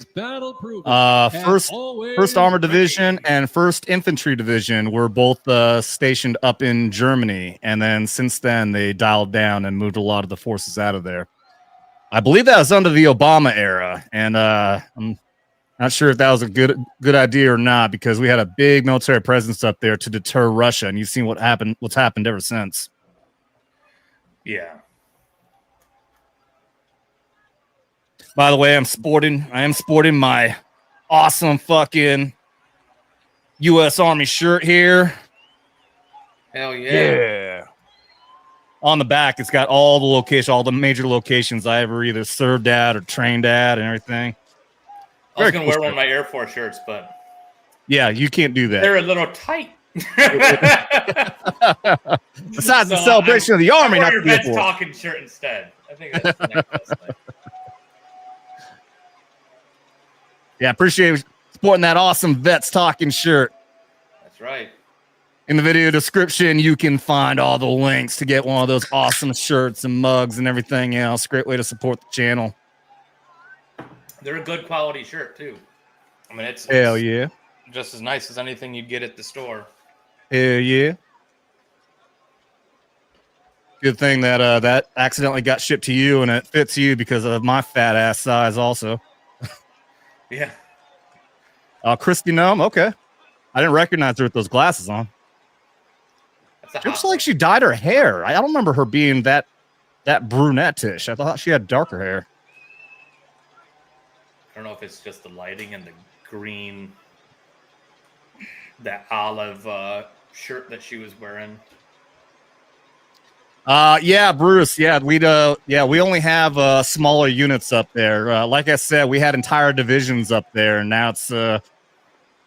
first Armored Division and 1st Infantry Division were both stationed up in Germany. And then since then, they dialed down and moved a lot of the forces out of there. I believe that was under the Obama era. And I'm not sure if that was a good idea or not, because we had a big military presence up there to deter Russia, and you've seen what's happened ever since. Yeah. By the way, I am sporting my awesome fucking U.S. Army shirt here. Hell yeah. Yeah. On the back, it's got all the locations, all the major locations I ever either served at or trained at and everything. I was going to wear one of my Air Force shirts, but yeah, you can't do that. They're a little tight. Besides the celebration of the Army, not your the Air Vets Force. Talkin shirt instead. I think that's the next best thing. Yeah, appreciate sporting that awesome Vets Talkin shirt. That's right. In the video description, you can find all the links to get one of those awesome shirts and mugs and everything else. Great way to support the channel. They're a good quality shirt too. I mean, it's Hell yeah. just as nice as anything you'd get at the store. Hell yeah. Good thing that that accidentally got shipped to you and it fits you because of my fat ass size also. Yeah. Christy Gnome, okay. I didn't recognize her with those glasses on. It looks like she dyed her hair. I don't remember her being that brunette-ish. I thought she had darker hair. I don't know if it's just the lighting and the green, that olive shirt that she was wearing. Yeah, Bruce. Yeah, we only have smaller units up there. Like I said, we had entire divisions up there, and now it's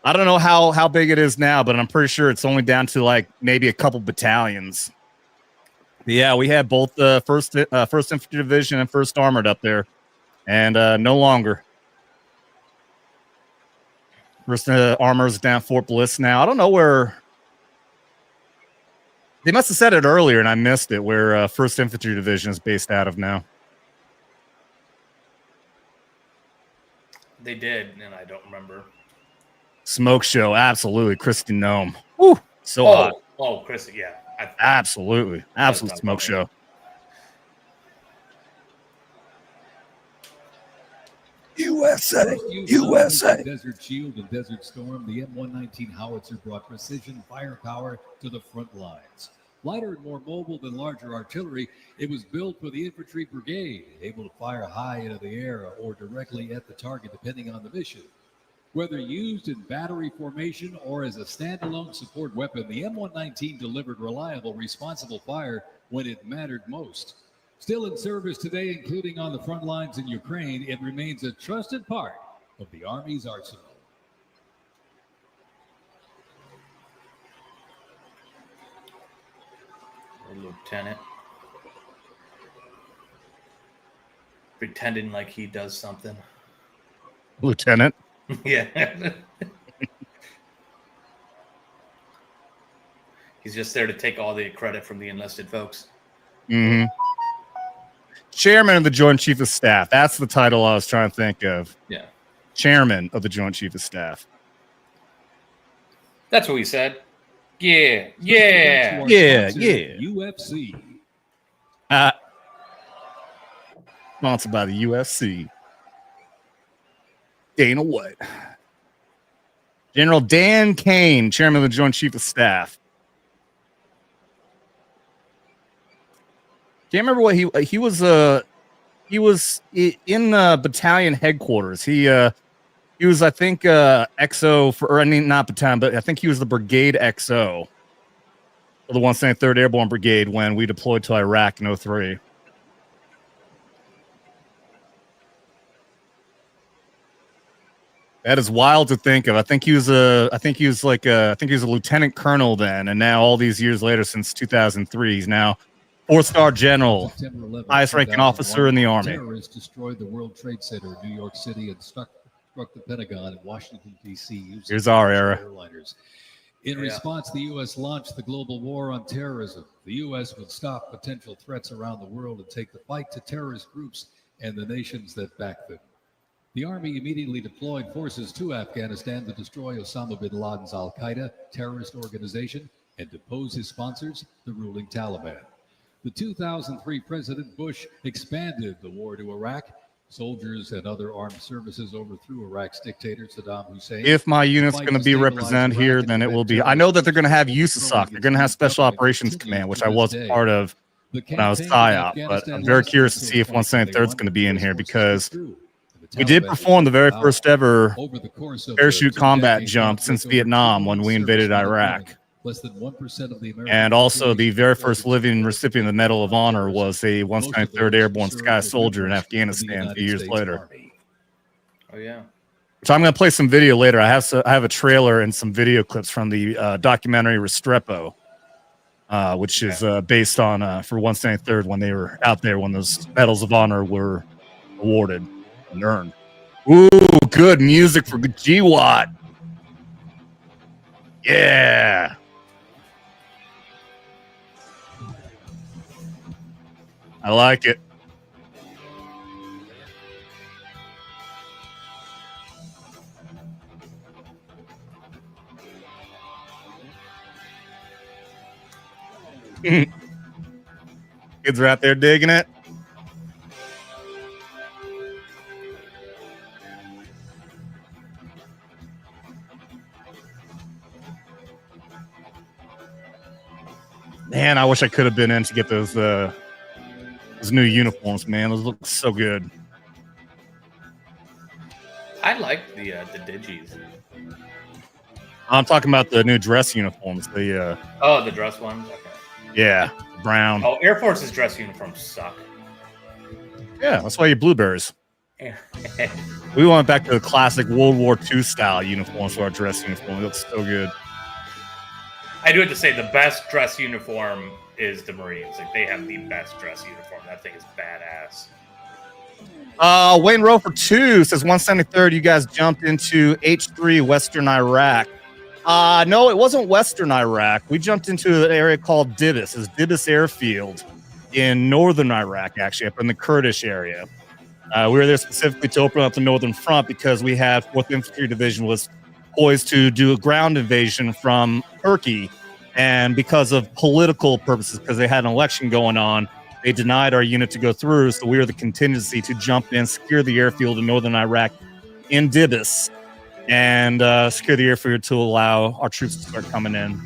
I don't know how big it is now, but I'm pretty sure it's only down to like maybe a couple battalions. But yeah, we had both the first Infantry Division and First Armored up there, and no longer. First Armor's down Fort Bliss now. I don't know where. They must have said it earlier, and I missed it. Where First Infantry Division is based out of now. They did, and I don't remember. Smoke show, absolutely. Christy Gnome. Woo, so hot. Oh, Christy, yeah. Absolute smoke show. USA. Desert Shield and Desert Storm, the M119 howitzer brought precision firepower to the front lines. Lighter and more mobile than larger artillery, it was built for the infantry brigade, able to fire high into the air or directly at the target depending on the mission. Whether used in battery formation or as a standalone support weapon, the M119 delivered reliable, responsible fire when it mattered most. Still in service today, including on the front lines in Ukraine, it remains a trusted part of the Army's arsenal. Lieutenant. Pretending like he does something. Lieutenant. Yeah. He's just there to take all the credit from the enlisted folks. Mm-hmm. Chairman of the Joint Chief of Staff. That's the title I was trying to think of. Yeah. Chairman of the Joint Chief of Staff. That's what he said. Yeah. UFC. Sponsored by the UFC. Dana White. General Dan Kane, Chairman of the Joint Chief of Staff. Can't remember what he was in battalion headquarters. He was, I think, XO for, not battalion, but I think he was the brigade XO for the 173rd Airborne Brigade when we deployed to Iraq in 2003. That is wild to think of. I think he was a lieutenant colonel then, and now all these years later, since 2003, he's now 4-star general, highest ranking officer in the Army. Terrorists destroyed the World Trade Center in New York City and struck the Pentagon in Washington, D.C. Here's our era. Airliners. In response, the U.S. launched the global war on terrorism. The U.S. would stop potential threats around the world and take the fight to terrorist groups and the nations that back them. The Army immediately deployed forces to Afghanistan to destroy Osama bin Laden's al-Qaeda terrorist organization and depose his sponsors, the ruling Taliban. The 2003 President Bush expanded the war to Iraq. Soldiers and other armed services overthrew Iraq's dictator Saddam Hussein. If my unit's going to be represented here, then it will be. I know that they're going to have USASOC. They're going to have Special Operations Command, which I wasn't part of when I was PSYOP. But I'm very curious to see if 173rd is going to be in here because we did perform the very first ever parachute combat jump since Vietnam when we invaded Iraq. Less than 1% of the American and also the very first living recipient of the Medal of Honor was a 193rd Airborne Sky Soldier in Afghanistan a few years later. Oh, yeah. So I'm going to play some video later. I have a trailer and some video clips from the documentary Restrepo, which is based on for 193rd when they were out there when those Medals of Honor were awarded and earned. Ooh, good music for GWAT. Yeah. I like it. Kids are out there digging it. Man, I wish I could have been in to get those new uniforms, man. Those look so good. I like the digis. I'm talking about the new dress uniforms. The the dress ones. Okay. yeah, brown. Oh, Air Force's dress uniforms suck. Yeah, that's why you blueberries. We went back to the classic World War II style uniforms for our dress uniform. It looks so good. I do have to say the best dress uniform is the Marines. Like they have the best dress uniform. That thing is badass. Wayne Roper 2 says 173rd. You guys jumped into H3 Western Iraq. No, it wasn't Western Iraq. We jumped into an area called Dibis. It's Dibis Airfield in northern Iraq, actually, up in the Kurdish area. We were there specifically to open up the northern front because we had 4th Infantry Division was poised to do a ground invasion from Turkey. And because of political purposes, because they had an election going on, they denied our unit to go through. So we were the contingency to jump in, secure the airfield in northern Iraq in Dibis, and secure the airfield to allow our troops to start coming in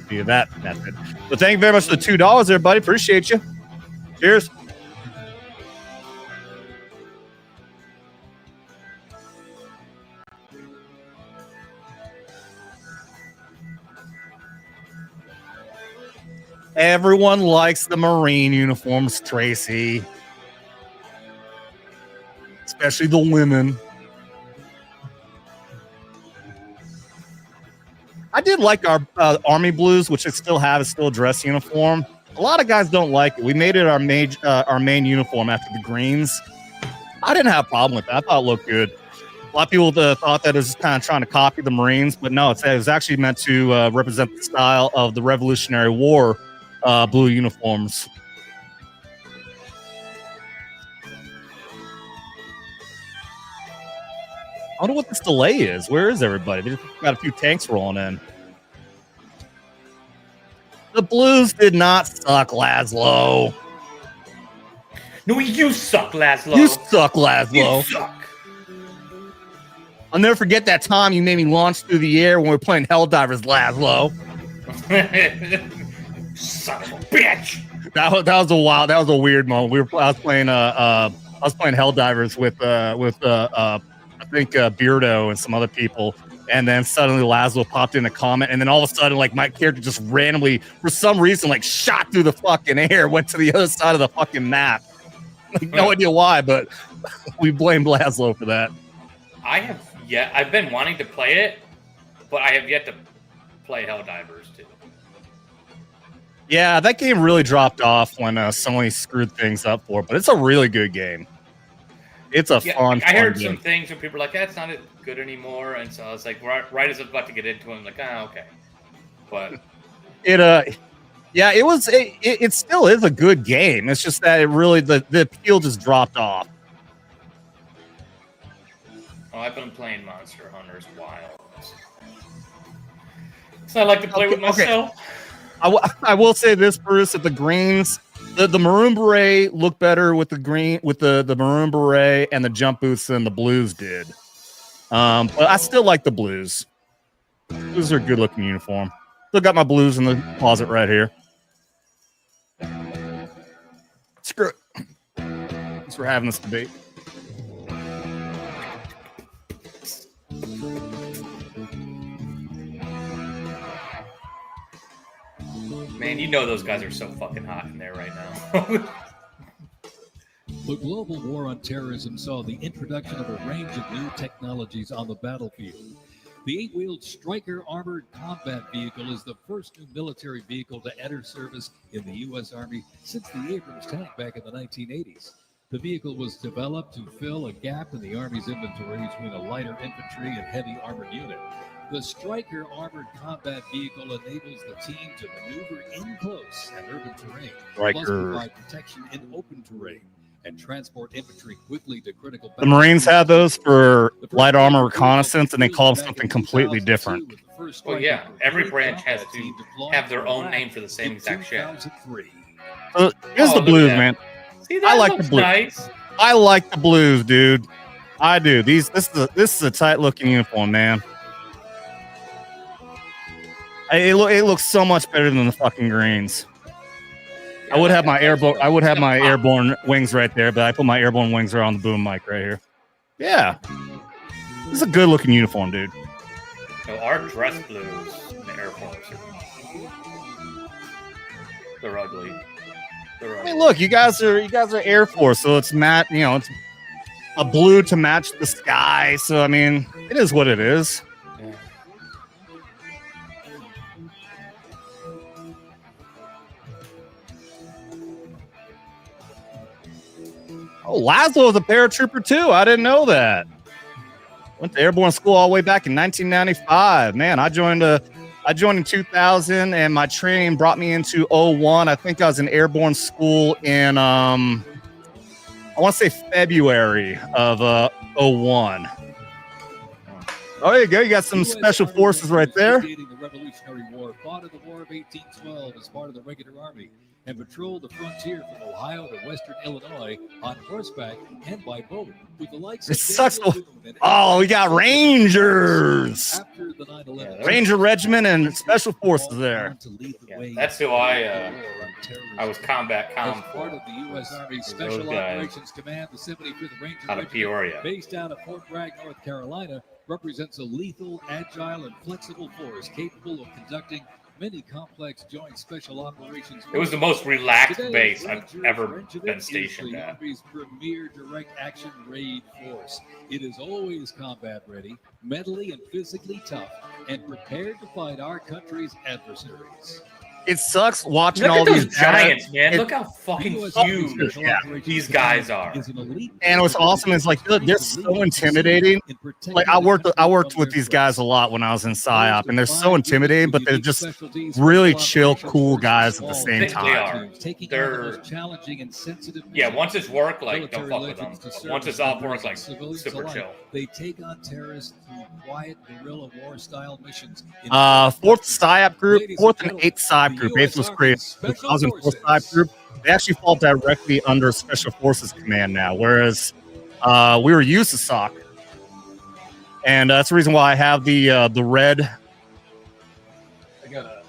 via that method. But thank you very much for the $2, everybody. Appreciate you. Cheers. Everyone likes the Marine uniforms, Tracy. Especially the women. I did like our Army blues, which I still have. It's still a dress uniform. A lot of guys don't like it. We made it our main uniform after the greens. I didn't have a problem with that. I thought it looked good. A lot of people thought that it was kind of trying to copy the Marines, but no, it was actually meant to represent the style of the Revolutionary War blue uniforms. I wonder what this delay is. Where is everybody? They just got a few tanks rolling in. The Blues did not suck, Laszlo. No, you suck, Laszlo. You suck, Laszlo. You suck. I'll never forget that time you made me launch through the air when we were playing Helldivers, Laszlo. Son of a bitch. That was a weird moment. I was playing Helldivers with I think Beardo and some other people, and then suddenly Laszlo popped in a comment, and then all of a sudden, like, my character just randomly, for some reason, like, shot through the fucking air, went to the other side of the fucking map. Like, no idea why, but we blamed Laszlo for that. I've been wanting to play it, but I have yet to play Helldivers too. Yeah, that game really dropped off when Sony screwed things up for it, but it's a really good game. It's a fun I heard game. some things where people were like, that's not good anymore, and so I was like, right as I was about to get into it, I'm like, okay. But it still is a good game. It's just that it really the appeal just dropped off. Oh, I've been playing Monster Hunters Wilds. So I like to play with myself. I will say this, Bruce, that the greens, the maroon beret looked better with the green, with the maroon beret and the jump boots than the blues did. But I still like the blues. Blues are a good looking uniform. Still got my blues in the closet right here. Screw it. Thanks for having this debate. Man, you know those guys are so fucking hot in there right now. The global war on terrorism saw the introduction of a range of new technologies on the battlefield. The 8-wheeled Stryker armored combat vehicle is the first new military vehicle to enter service in the U.S. Army since the Abrams tank back in the 1980s. The vehicle was developed to fill a gap in the Army's inventory between a lighter infantry and heavy armored unit. The Stryker armored combat vehicle enables the team to maneuver in close and urban terrain, plus provide protection in open terrain and transport infantry quickly to critical. The Marines had those for light armor reconnaissance, and they call them something completely different. Well, yeah, every branch has to have their own name for the same exact shit. So here's the blues, man. See, that I like the blues. Nice. I like the blues, dude. I do. This is a tight looking uniform, man. It looks so much better than the fucking greens. I would have my airborne wings right there, but I put my airborne wings right on the boom mic right here. Yeah. This is a good looking uniform, dude. So our dress blues in the Air Force they're ugly. I mean, look, you guys are Air Force, so it's it's a blue to match the sky. So I mean, it is what it is. Yeah. Oh, Laszlo was a paratrooper too. I didn't know that. Went to airborne school all the way back in 1995. Man, I joined in 2000, and my training brought me into 01. I think I was in airborne school in I want to say February of 01. Oh, there you go. You got some special forces right there. The Revolutionary War, fought in the War of 1812 as part of the regular army, and patrolled the frontier from Ohio to western Illinois on horseback and by boat. With the likes It of sucks. Daniel Boone and Oh, we got Rangers. after the 9/11 Ranger Regiment and Special Forces there. to lead the Yeah, way that's who in the I war on terrorism. was combat As comm part for of the U.S. Army Those Special guys. Operations Command, the 75th Ranger out of Regiment, Peoria. based out of Fort Bragg, North Carolina, represents a lethal, agile, and flexible force capable of conducting many complex joint special operations. It was the most relaxed Today, base I've Ranger ever Regiment been is stationed the at. Army's premier direct action raid force. It is always combat ready, mentally and physically tough, and prepared to fight our country's adversaries. It sucks watching Look all at those these giants, man. it- Look how fucking US Army huge Special yeah, Operations these Command guys are. is an elite And what's awesome is like they're so intimidating. Like I worked with these guys a lot when I was in PSYOP, and they're so intimidating, but they're just really chill, cool guys at the same They time. They're- challenging and sensitive. Yeah, once it's work, like, Military don't fuck with them. legends to serve Once it's as off members work, of like, civilians super alike. chill. They take on terrorists through quiet guerrilla war style missions. Fourth PSYOP group, fourth and eighth PSYOP group, basically was created. I was in fourth PSYOP group. They actually fall directly under Special Forces Command now, whereas we were used to SOC, and that's the reason why I have the red. I gotta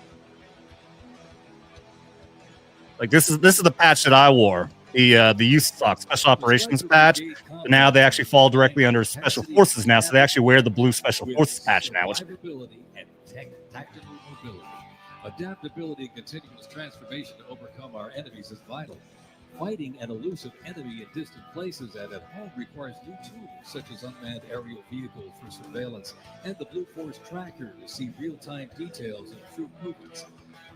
this is the patch that I wore, the youth SOC Special Operations patch. But now they actually fall directly under Special Forces now, so they actually wear the blue Special Forces patch now, which Survivability and tactical mobility. Adaptability and continuous transformation to overcome our enemies is vital. Fighting an elusive enemy in distant places and at home requires new tools such as unmanned aerial vehicles for surveillance and the Blue Force tracker to see real-time details and troop movements.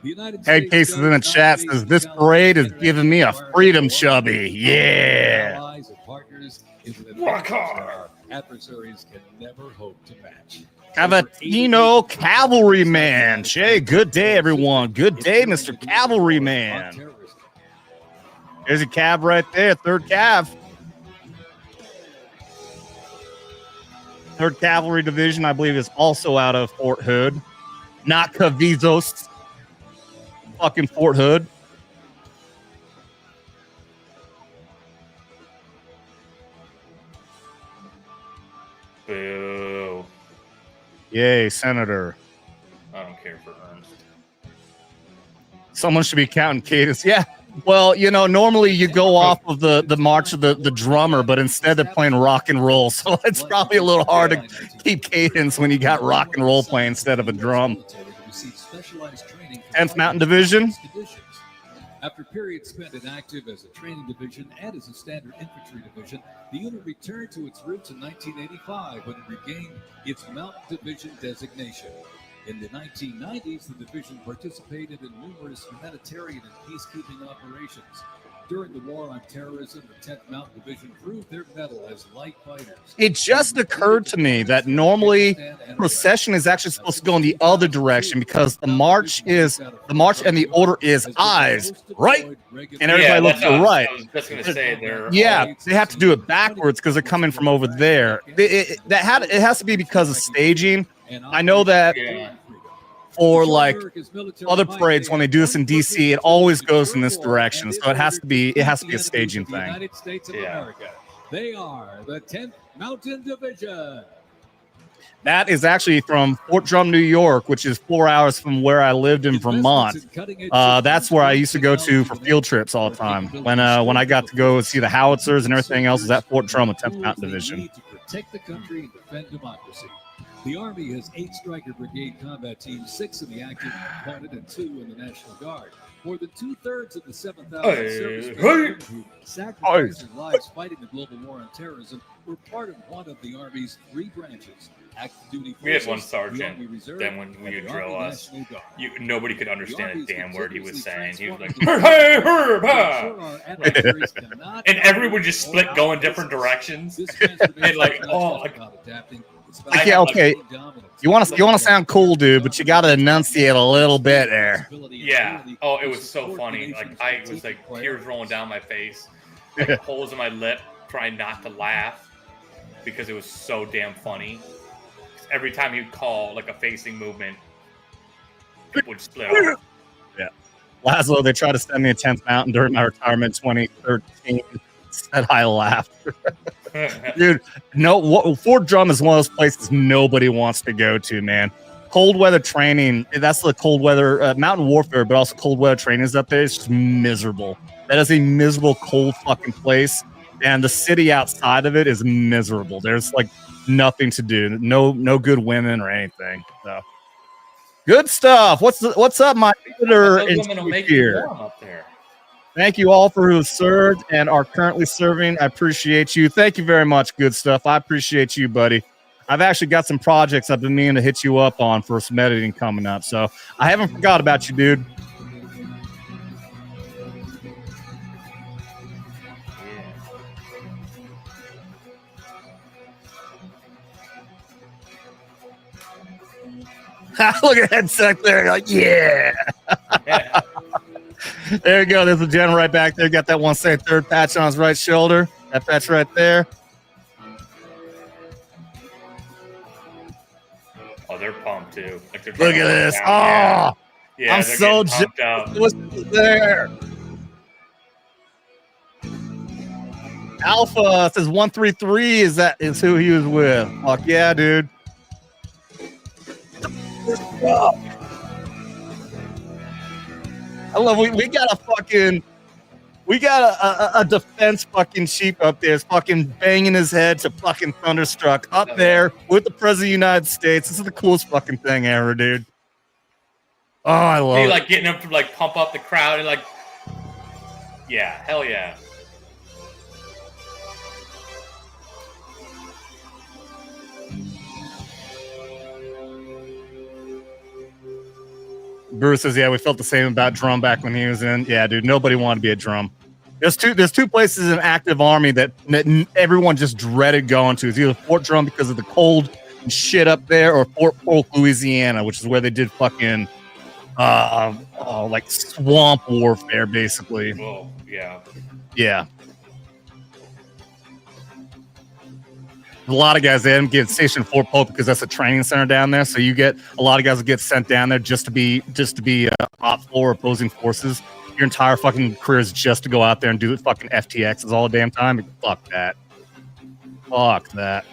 The United Head States Cases in the chat says this parade is giving me a freedom chubby. Yeah. Allies and partners is an Rock advantage hard. that our adversaries can never hope to match. Cavatino Cavalryman. Shay, good day, everyone. Good day, Mr. Cavalryman. There's a cab right there, third cav. Third Cavalry Division, I believe, is also out of Fort Hood. Not Cavizos. Fucking Fort Hood. Boo. Yay, Senator. I don't care for Ernst. Someone should be counting cadence. Yeah. Well, normally you go off of the march of the drummer, but instead they're playing rock and roll. So it's probably a little hard to keep cadence when you got rock and roll playing instead of a drum. 10th Mountain Division. After periods spent inactive as a training division and as a standard infantry division, the unit returned to its roots in 1985 when it regained its Mountain Division designation. In the 1990s, the division participated in numerous humanitarian and peacekeeping operations. During the war on terrorism, the 10th Mountain Division proved their mettle as light fighters. It just occurred to me that normally procession is actually supposed to go in the other direction because the march and the order is eyes, right? And everybody looks to the right. I was just going to say they're Yeah, they have to do it backwards because they're coming from over there. It has to be because of staging. I know that for like other parades, when they do this in DC, it always goes in this direction. So it has to be a staging thing. United States of America. They are the 10th Mountain Division. That is actually from Fort Drum, New York, which is 4 hours from where I lived in Vermont. That's where I used to go to for field trips all the time. When I got to go see the howitzers and everything else, was at Fort Drum, 10th Mountain Division. To protect the country and defend democracy. The Army has 8 Stryker Brigade combat teams, 6 in the active component and 2 in the National Guard. More than 2/3 of the 7,000 servicemen who sacrificed their lives fighting the global war on terrorism were part of one of the Army's 3 branches. Active duty forces, We had one sergeant. the Army Reserve, Then when we would and the drill Army us, National Guard. nobody could understand a damn word he was saying. He was like, To "Hey, her, ensure ha!" our adversaries cannot And everyone would just split, go in different directions. This transformation And like, is not oh, just like- about adapting, it's I about Yeah, have, okay. being dominant. You want to sound cool, dude, but you got to enunciate a little bit there. Yeah. Oh, it was so funny. Like I was like tears rolling down my face, like holes in my lip, trying not to laugh because it was so damn funny. Every time he'd call like a facing movement, people would split off. Laszlo, they tried to send me a 10th Mountain during my retirement in 2013. Said I laughed. Dude, no, Fort Drum is one of those places nobody wants to go to, man. Cold weather training, that's the cold weather, mountain warfare, but also cold weather training is up there. It's just miserable. That is a miserable, cold fucking place. And the city outside of it is miserable. There's like nothing to do. No good women or anything. So good stuff. What's up, my editor Those in women will chief make you here? warm up there. Thank you all for who have served and are currently serving. I appreciate you. Thank you very much. Good stuff. I appreciate you, buddy. I've actually got some projects I've been meaning to hit you up on for some editing coming up. So I haven't forgot about you, dude. Look at that suck there. Like, yeah. Yeah. There you go. There's a general right back there. Got that 173rd patch on his right shoulder. That patch right there. Oh, they're pumped too. Like they're Look trying at to this. work out. Oh, Yeah, I'm they're so getting pumped up. what's there? Alpha says 133 is who he was with. Fuck yeah, dude. I love we got a defense fucking sheep up there. It's fucking banging his head to fucking Thunderstruck up there with the President of the United States. This is the coolest fucking thing ever, dude. Oh, I love He it. like getting him to like pump up the crowd and like, yeah, hell yeah. Bruce says, yeah, we felt the same about Drum back when he was in. Yeah, dude, nobody wanted to be a Drum. There's two places in active army that everyone just dreaded going to. It's either Fort Drum because of the cold and shit up there, or Fort Polk, Louisiana, which is where they did fucking like swamp warfare, basically. Well, yeah. Yeah. A lot of guys, they didn't get stationed at Fort Polk because that's a training center down there. So you get a lot of guys that get sent down there just to be op for opposing forces. Your entire fucking career is just to go out there and do fucking FTXs all the damn time. Fuck that. Fuck that.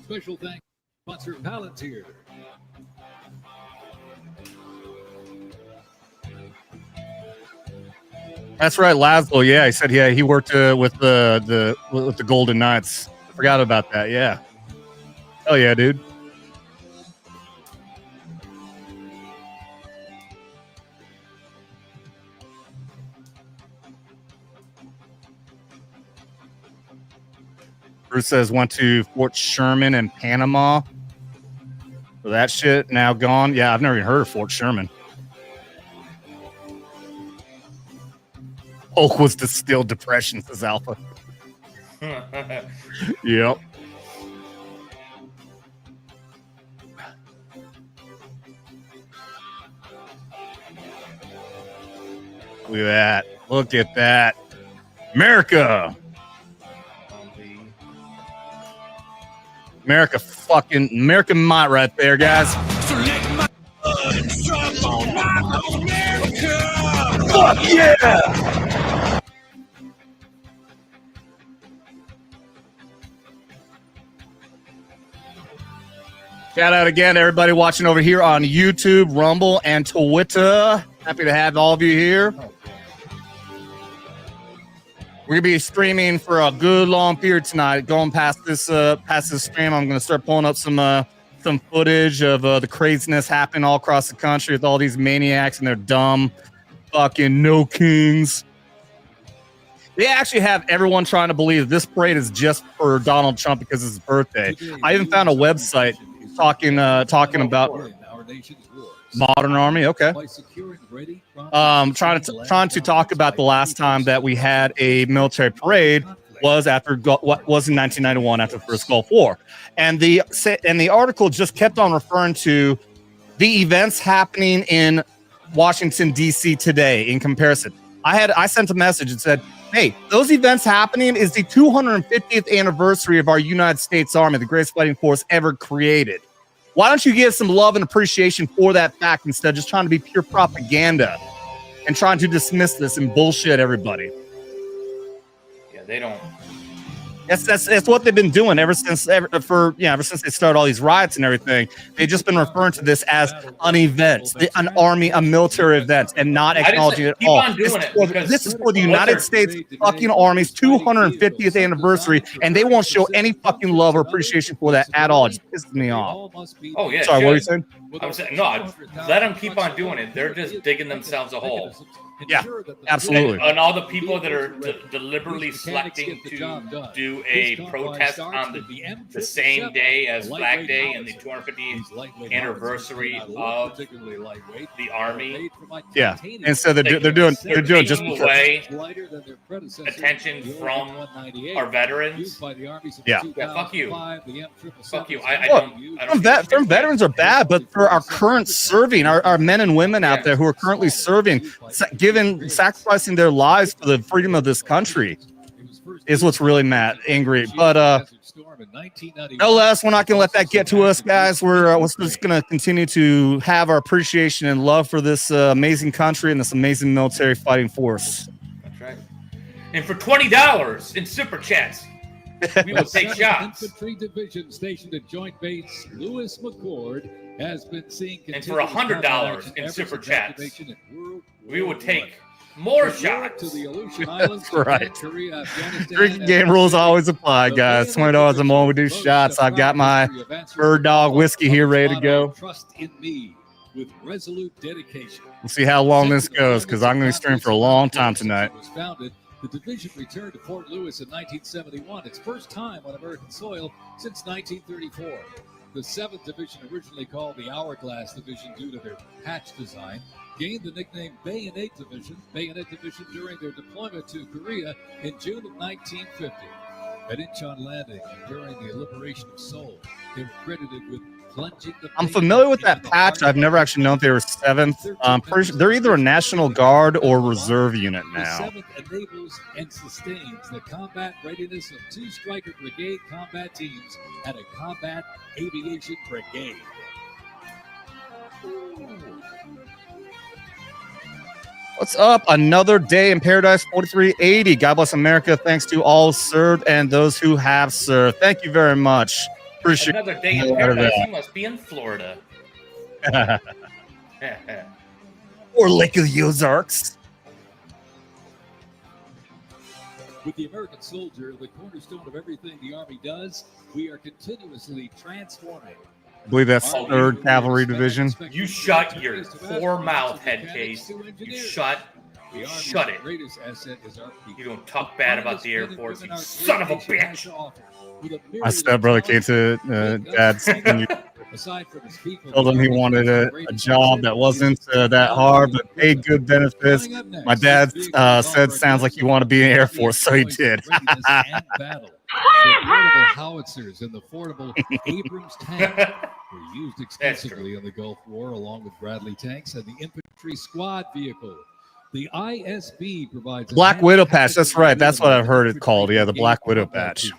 Special thanks, sponsor Palantir. That's right, Laszlo. Yeah, he said, yeah, he worked with the Golden Knights. Forgot about that. Yeah. Hell yeah, dude. Bruce says went to Fort Sherman in Panama. So that shit now gone. Yeah, I've never even heard of Fort Sherman. Polk was distilled depression, says Alpha. Yep. Look at that. Look at that. America. American might right there, guys. So let my blood drop on my America. Fuck yeah! Shout out again to everybody watching over here on YouTube, Rumble, and Twitter. Happy to have all of you here. We're gonna be streaming for a good long period tonight. Going past this stream, I'm gonna start pulling up some footage of the craziness happening all across the country with all these maniacs and their dumb fucking no kings. They actually have everyone trying to believe this parade is just for Donald Trump because it's his birthday. I even found a website talking about modern army. Okay. Trying to talk about the last time that we had a military parade was after what was in 1991 after the first Gulf War, and the article just kept on referring to the events happening in Washington D.C. today in comparison. I sent a message and said, hey, those events happening is the 250th anniversary of our United States Army, the greatest fighting force ever created. Why don't you give some love and appreciation for that fact instead of just trying to be pure propaganda and trying to dismiss this and bullshit everybody? Yeah, they don't. That's what they've been doing ever since they started all these riots and everything. They've just been referring to this as an event, a military event, and not acknowledging it at all. This is for the United States fucking Army's 250th anniversary, and they won't show any fucking love or appreciation for that at all. It just pisses me off. Oh yeah. Sorry, what were you saying? I'm saying no. Let them keep on doing it. They're just digging themselves a hole. Yeah, absolutely. And all the people that are deliberately selecting to do a protest on the same day as Flag Day and the 250th anniversary of the Army. Yeah, and so they're doing just away attention from our veterans. Yeah, fuck you. Fuck you. From veterans are bad, but for our current serving, our men and women out there who are currently serving, sacrificing their lives for the freedom of this country is what's really angry. But no less, we're not going to let that get to us, guys. We're just going to continue to have our appreciation and love for this amazing country and this amazing military fighting force. That's right. And for $20 in super chats, we will take shots. Infantry division stationed at Joint Base Lewis McChord has been seeing. And for $100 in super chats, we will take more shots. That's right. Drinking game rules always apply, guys. $20 a moment. We do shots. I've got my Bird Dog whiskey here ready to go. Trust in me with resolute dedication. We'll see how long this goes because I'm going to stream for a long time tonight. The division returned to Fort Lewis in 1971, its first time on American soil since 1934. The 7th Division, originally called the Hourglass Division due to their hatch design, gained the nickname Bayonet Division during their deployment to Korea in June of 1950. At Incheon Landing during the liberation of Seoul, they were credited with plunging the. I'm familiar with that patch. I've never actually known if they were 7th. They're either a National Guard or Reserve unit now. The 7th enables and sustains the combat readiness of 2 Stryker Brigade combat teams and a Combat Aviation Brigade. What's up? Another day in paradise, 4380. God bless America. Thanks to all served and those who have served. Thank you very much. Appreciate another day in paradise. You must be in Florida. Or Lake of the Ozarks. With the American soldier, the cornerstone of everything the Army does, we are continuously transforming. I believe that's 3rd Cavalry Division. You shut your poor mouth, head case. You shut it. You don't talk bad about the Air Force, you son of a bitch. My stepbrother came to Dad's and told him he wanted a job that wasn't that hard, but paid good benefits. My dad said, sounds like you want to be in the Air Force, so he did. The affordable howitzers and the affordable Abrams tank were used extensively in the Gulf War, along with Bradley tanks and the infantry squad vehicle. The ISB provides Black Widow patch. That's right. That's what I've heard it called. Yeah, the Black Widow patch.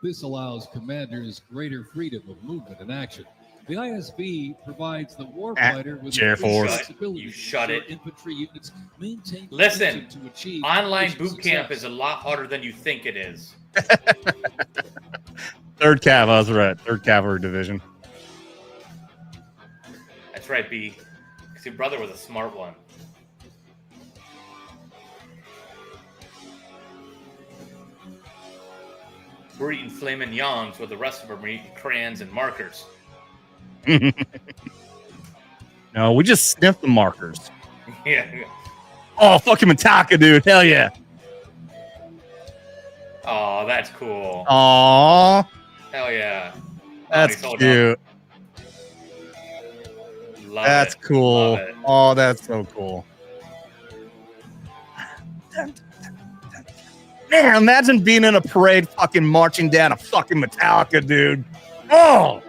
This allows commanders greater freedom of movement and action. The ISB provides the warfighter with Air Force. You shut it. Infantry units maintain. Listen, online boot camp is a lot harder than you think it is. 3rd Cav, I was right. 3rd Cavalry Division. That's right, B. Because your brother was a smart one. We're eating filet mignons with the rest of them are eating crayons and markers. No, we just sniffed the markers. Yeah. Oh, fucking Metallica, dude. Hell yeah. Oh, that's cool. Aw. Hell yeah. That's cute. That's cool. Love it. Oh, that's so cool. Man, imagine being in a parade fucking marching down a fucking Metallica, dude. Oh!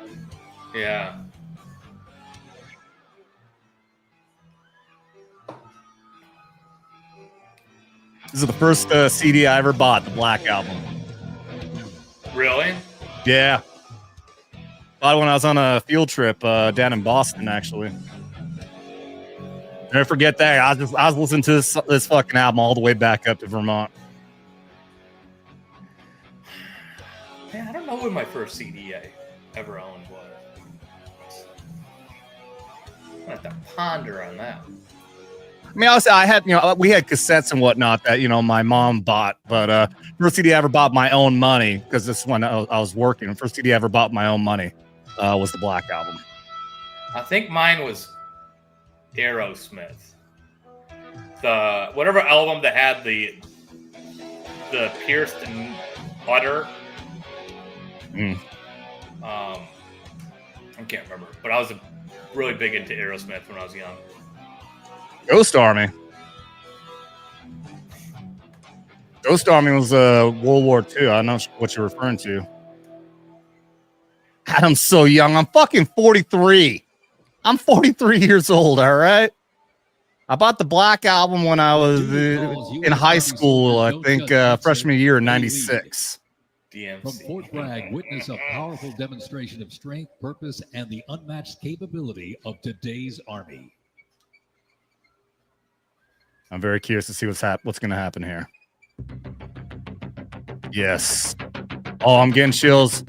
Yeah. This is the first CD I ever bought, the Black Album. Really? Yeah. Bought it when I was on a field trip down in Boston, actually. Never forget that. I was listening to this fucking album all the way back up to Vermont. Man, I don't know what my first CD I ever owned was. I'm gonna have to ponder on that. I mean, I had, we had cassettes and whatnot that, my mom bought, but first CD I ever bought my own money, because this is when I was working. First CD I ever bought my own money was the Black Album. I think mine was Aerosmith. The whatever album that had the pierced butter. I can't remember, but I was really big into Aerosmith when I was young. Ghost Army. Ghost Army was World War II. I don't know what you're referring to. God, I'm so young. I'm fucking 43. I'm 43 years old, all right? I bought the Black Album when I was in high school, I think freshman year in 96. DMC. From Fort Bragg, witness a powerful demonstration of strength, purpose, and the unmatched capability of today's Army. I'm very curious to see what's going to happen here. Yes. Oh, I'm getting chills.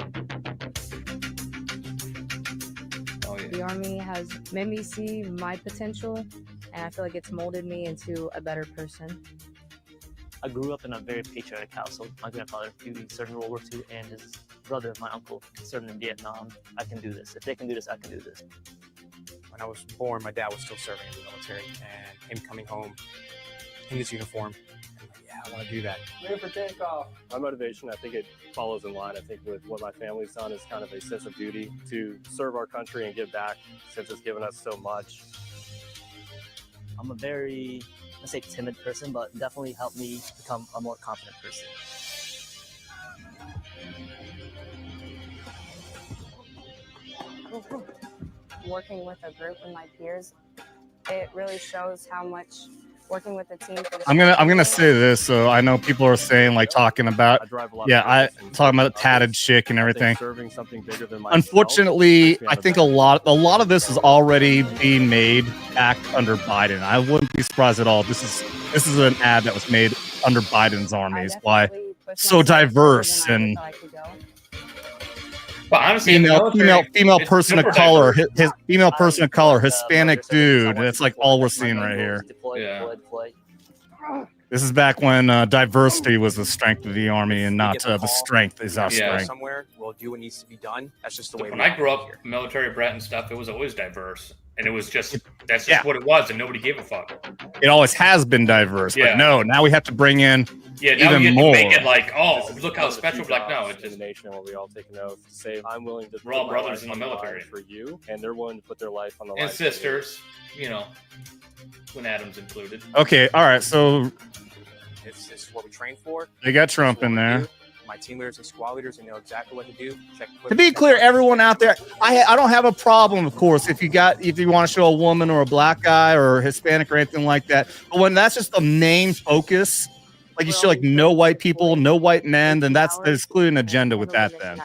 Oh, yeah. The Army has made me see my potential, and I feel like it's molded me into a better person. I grew up in a very patriotic household. My grandfather served in World War II, and his brother, my uncle, served in Vietnam. I can do this. If they can do this, I can do this. When I was born, my dad was still serving in the military, and him coming home in his uniform, I'm like, yeah, I want to do that. Ready for takeoff. My motivation, I think it follows in line. I think with what my family's done is kind of a sense of duty to serve our country and give back since it's given us so much. I'm a very, let's say, timid person, but definitely helped me become a more confident person. Working with a group of my peers, it really shows how much working with a team. I'm gonna say this, so I know people are saying talking about talking about a tatted chick and everything. Unfortunately, I think a lot of this is already being made back under Biden. I wouldn't be surprised at all. This is an ad that was made under Biden's army. Is why so diverse and Well, honestly, female person of color, his female person of color, Hispanic dude. That's like all we're seeing right here. Yeah. This is back when diversity was the strength of the army, and not the strength is our strength. Somewhere, we'll do what needs to be done. That's just the way. When I grew up, military brat and stuff, it was always diverse, and it was just that's just what it was, and nobody gave a fuck. It always has been diverse, but no, now we have to bring in now even you more. Make it like, oh, look how special. Like, no, it's just the nation where we all take an oath to say, I'm willing to. We're all brothers in the military for you, and they're willing to put their life on the line. And sisters, when Adam's included. Okay, all right, so This is what we train for. they got Trump in there. My team leaders and squad leaders, they know exactly what to do. To be clear, everyone out there, I don't have a problem, of course, if you want to show a woman or a black guy or Hispanic or anything like that. But when that's just the main focus, like you show no white people, no white men, then there's clearly an agenda with that then.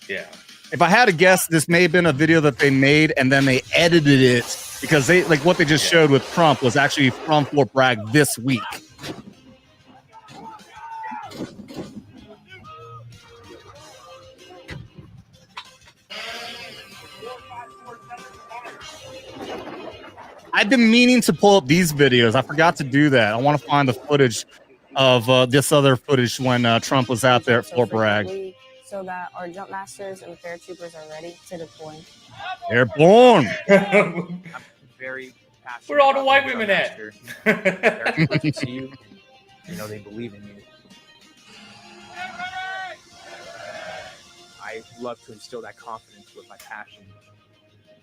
Yeah. If I had to guess, this may have been a video that they made and then they edited it because they what they just showed with Trump was actually from Fort Bragg this week. I've been meaning to pull up these videos. I forgot to do that. I want to find the footage of this other footage when Trump was out there at Fort Bragg. So that our jump masters and paratroopers are ready to deploy. Airborne. I'm very passionate. Where all the about white being a women at? master. They're to see you. You know, they believe in you. I love to instill that confidence with my passion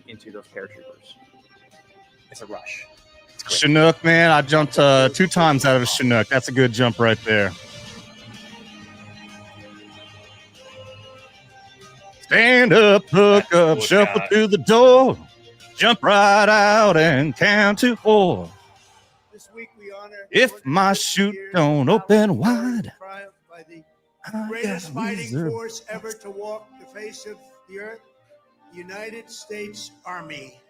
into those paratroopers. It's a rush. It's great. Chinook, man. I jumped 2 times out of a Chinook. That's a good jump right there. Stand up, hook up, shuffle to the door, jump right out and count to 4. This week we honor If my chute don't open wide, by the greatest fighting force ever to walk the face of the earth, the United States Army.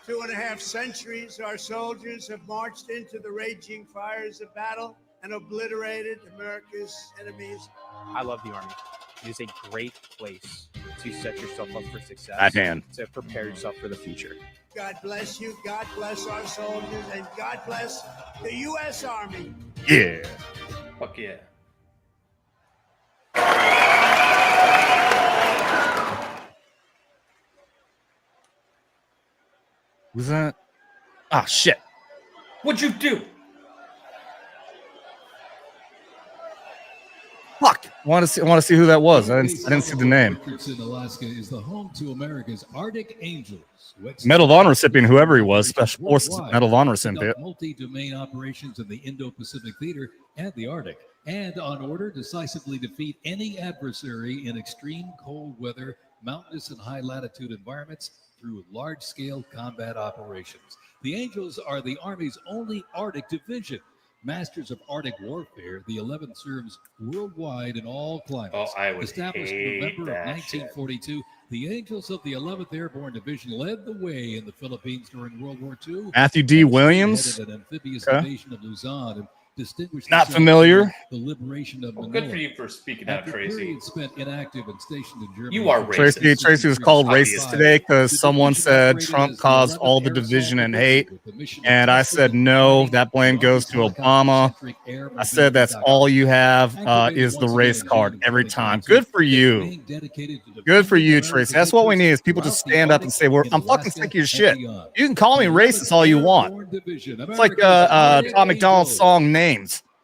For 2.5 centuries, our soldiers have marched into the raging fires of battle and obliterated America's enemies. I love the Army. It is a great place to set yourself up for success. Backhand. To prepare yourself for the future. God bless you. God bless our soldiers. And God bless the U.S. Army. Yeah. Fuck yeah. Who's that? Ah, shit. What'd you do? Fuck. I want to see who that was. I didn't see the name. Richardson, Alaska is the home to America's Arctic Angels. Medal of Honor recipient, whoever he was, Special Forces Medal of Honor recipient. Multi-domain operations in the Indo-Pacific Theater and the Arctic, and on order decisively defeat any adversary in extreme cold weather, mountainous and high latitude environments through large-scale combat operations. The Angels are the Army's only Arctic division. Masters of Arctic warfare, the 11th serves worldwide in all climates. Oh, I would Established hate November of that 1942, the Angels of the 11th Airborne Division led the way in the Philippines during World War II. Matthew D. Williams. Headed an amphibious Okay. invasion of Luzon and distinguished Not themselves familiar. in the liberation of Well, Manila. good for you for speaking out, After Tracy. periods spent inactive and stationed in Germany. You are racist. Tracy was called racist today because someone said Trump caused all the division and hate. And I said, no, that blame goes to Obama. I said that's all you have is the race card every time. Good for you. Good for you, Tracy. That's what we need is people to stand up and say, I'm fucking sick of your shit. You can call me racist all you want. It's like Tom McDonald's song Names.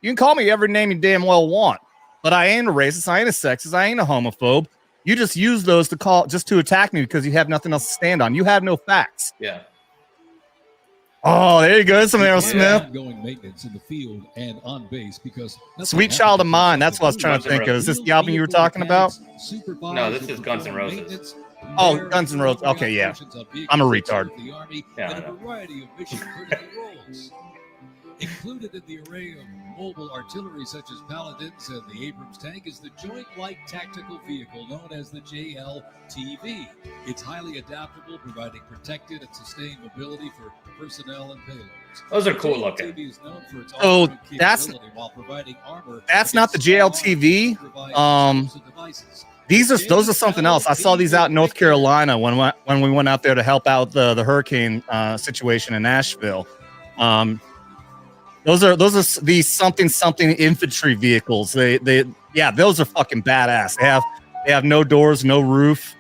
You can call me every name you damn well want, but I ain't a racist. I ain't a sexist. I ain't a homophobe. You just use those to call just to attack me because you have nothing else to stand on. You have no facts. Yeah. Oh, there you go. Some Aerosmith. Ongoing maintenance in the field and on base because Sweet Child of Mine. That's what I was trying to think of. Is this the album you were talking about? No, this is Guns N' Roses. Oh, Guns N' Roses. Okay, yeah. I'm a retard. Yeah, I in a know. variety of mission-critical roles. Included in the array of mobile artillery such as Paladins and the Abrams tank is the Joint Light Tactical Vehicle known as the JLTV. It's highly adaptable, providing protected and sustained mobility for personnel and payloads. Those are cool looking. JLTV is known for its Oh, off-road that's- capability while providing armor That's not the against JLTV. small devices. Those are something else. I saw these out in North Carolina when we went out there to help out the hurricane situation in Nashville. Those are the something infantry vehicles. Yeah, those are fucking badass. They have no doors, no roof.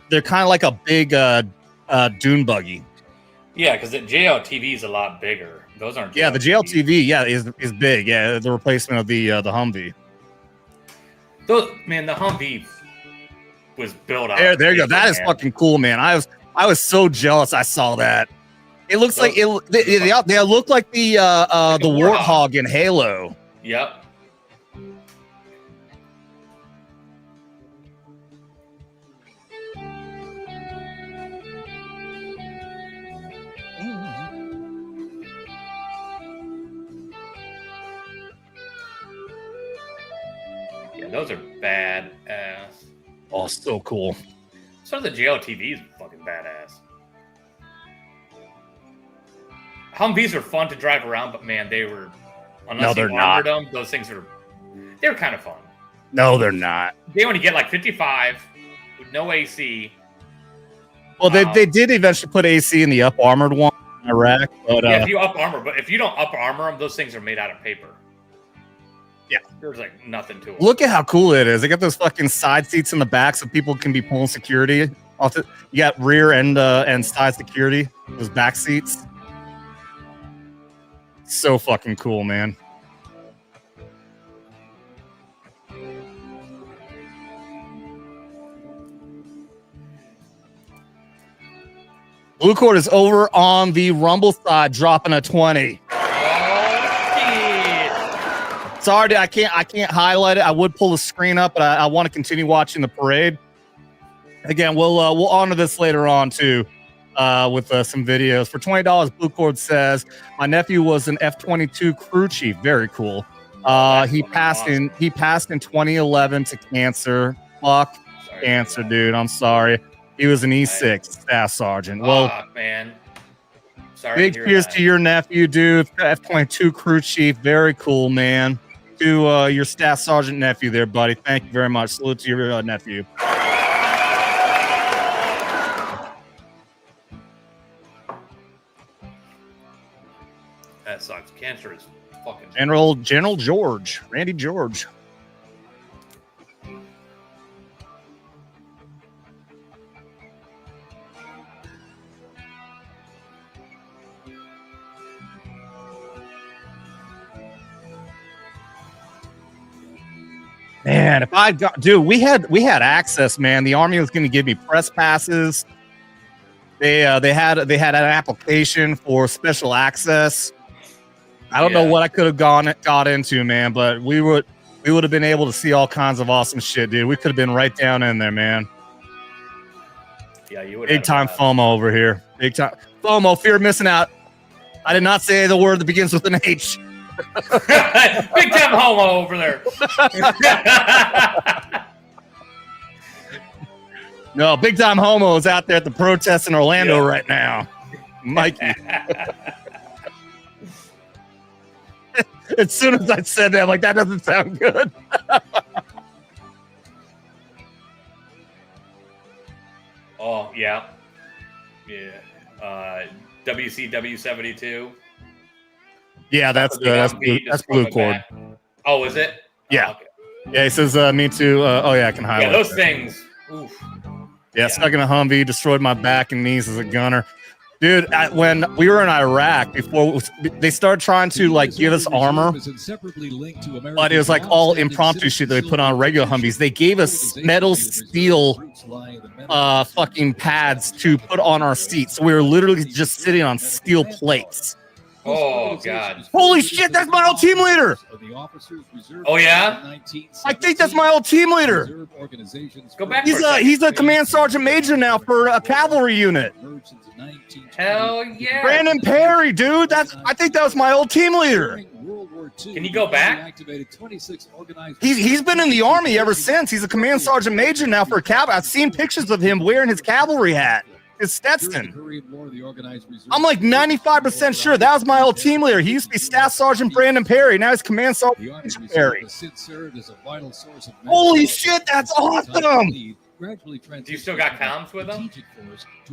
They're kind of like a big dune buggy. Yeah, because the JLTV is a lot bigger. Those aren't. Yeah, the JLTV, yeah, is big. Yeah, the replacement of the Humvee. Those, man, the Humvee was built out. There you go. That is fucking cool, man. I was so jealous. I saw that. It looks like they look like the Warthog in Halo. Yep. Yeah, those are badass. Oh, so cool. So the JLTV is fucking badass. Humvees are fun to drive around, but man, they were unless they're you armored not. them, those things they're kind of fun. No, they're not. They only get like 55 no AC. Well, they did eventually put AC in the up armored one in Iraq, but yeah, if you up armor, but if you don't up armor them, those things are made out of paper. Yeah, there's like nothing to it. Look at how cool it is. They got those fucking side seats in the back so people can be pulling security. Also, you got rear and side security. Those back seats. So fucking cool, man. Blue Cord is over on the Rumble side, dropping a 20. Sorry, I can't highlight it. I would pull the screen up, but I want to continue watching the parade. Again, we'll honor this later on too, with some videos. For $20, Blue Cord says my nephew was an F-22 crew chief. Very cool. He passed in 2011 to cancer. Fuck cancer, dude. I'm sorry. He was an E6 staff sergeant. Well, man. Sorry. Big cheers to your nephew, dude. F-22 crew chief. Very cool, man. To your staff sergeant nephew there, buddy. Thank you very much. Salute to your nephew. That sucks. Cancer is fucking... General George. Randy George. Man, if I got, dude, we had access, man. The Army was going to give me press passes. They had an application for special access. I don't know what I could have got into, man, but we would have been able to see all kinds of awesome shit, dude. We could have been right down in there, man. Yeah, you would. Big time FOMO over here. Big time FOMO, fear of missing out. I did not say the word that begins with an H. Big time homo over there. No, big time homo is out there at the protest in Orlando right now. Mikey. As soon as I said that, I'm like, that doesn't sound good. Oh, yeah. WCW 72. Yeah, that's Blue Cord. Oh, is it? Yeah. Oh, okay. Yeah, he says, me too. Oh, yeah, I can highlight. Yeah, those that. things. Oof. Yeah, stuck in a Humvee, destroyed my back and knees as a gunner. Dude, when we were in Iraq, before they started trying to like give us armor, but it was like all impromptu shit that they put on regular Humvees. They gave us metal steel fucking pads to put on our seats. So we were literally just sitting on steel plates. Oh, God. Holy shit, that's my old team leader. Oh, yeah? I think that's my old team leader. Go back. He's a command sergeant major now for a cavalry unit. Hell yeah. Brandon Perry, dude. I think that was my old team leader. Can you go back? He's been in the Army ever since. He's a command sergeant major now for a cavalry. I've seen pictures of him wearing his cavalry hat. His Stetson. I'm like 95% sure that was my old team leader. He used to be Staff Sergeant Brandon Perry. Now he's Command Sergeant Perry. Holy shit, that's awesome! Do you still got comms with him?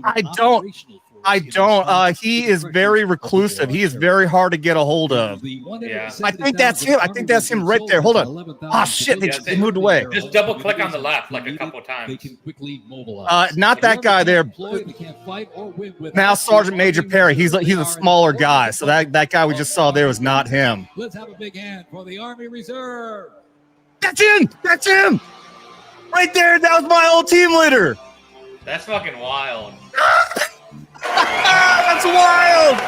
I don't. He is very reclusive. He is very hard to get a hold of. Yeah. I think that's him. I think that's him right there. Hold on. Oh shit, they moved away. Just double click on the left like a couple times. Not that guy there. Now Sergeant Major Perry. He's a smaller guy. So that guy we just saw there was not him. Let's have a big hand for the Army Reserve. That's him. That's him. Right there. That was my old team leader. That's fucking wild. That's wild.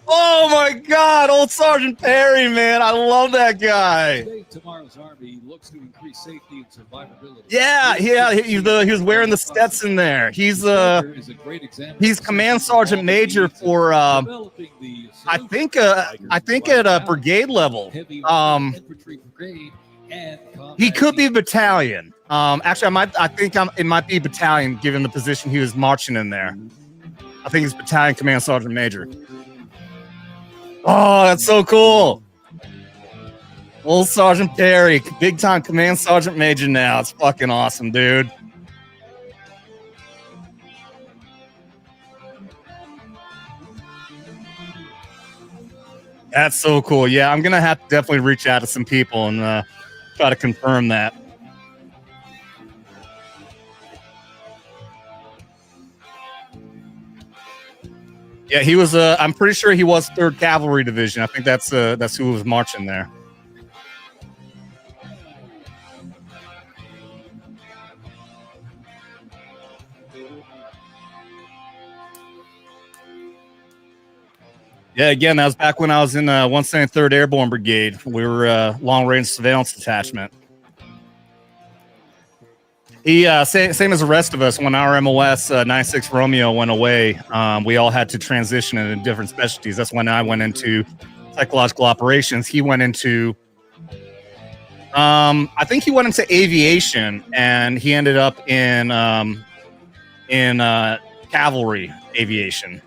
Oh my God, old Sergeant Perry, man. I love that guy. Tomorrow's Army looks to increase safety and survivability. Yeah. He was wearing the Stetson there. He's command sergeant major for I think at brigade level. He could be battalion. Actually, it might be battalion given the position he was marching in there. I think he's battalion command sergeant major. Oh, that's so cool. Old Sergeant Perry, big time command sergeant major now. It's fucking awesome, dude. That's so cool. Yeah, I'm gonna have to definitely reach out to some people and try to confirm that. Yeah, he was. I'm pretty sure he was 3rd Cavalry Division. I think that's who was marching there. Yeah, again, that was back when I was in 173rd Airborne Brigade. We were long range surveillance detachment. He same as the rest of us. When our MOS 96 Romeo went away, we all had to transition into different specialties. That's when I went into psychological operations. He went into, I think he went into aviation, and he ended up in cavalry aviation.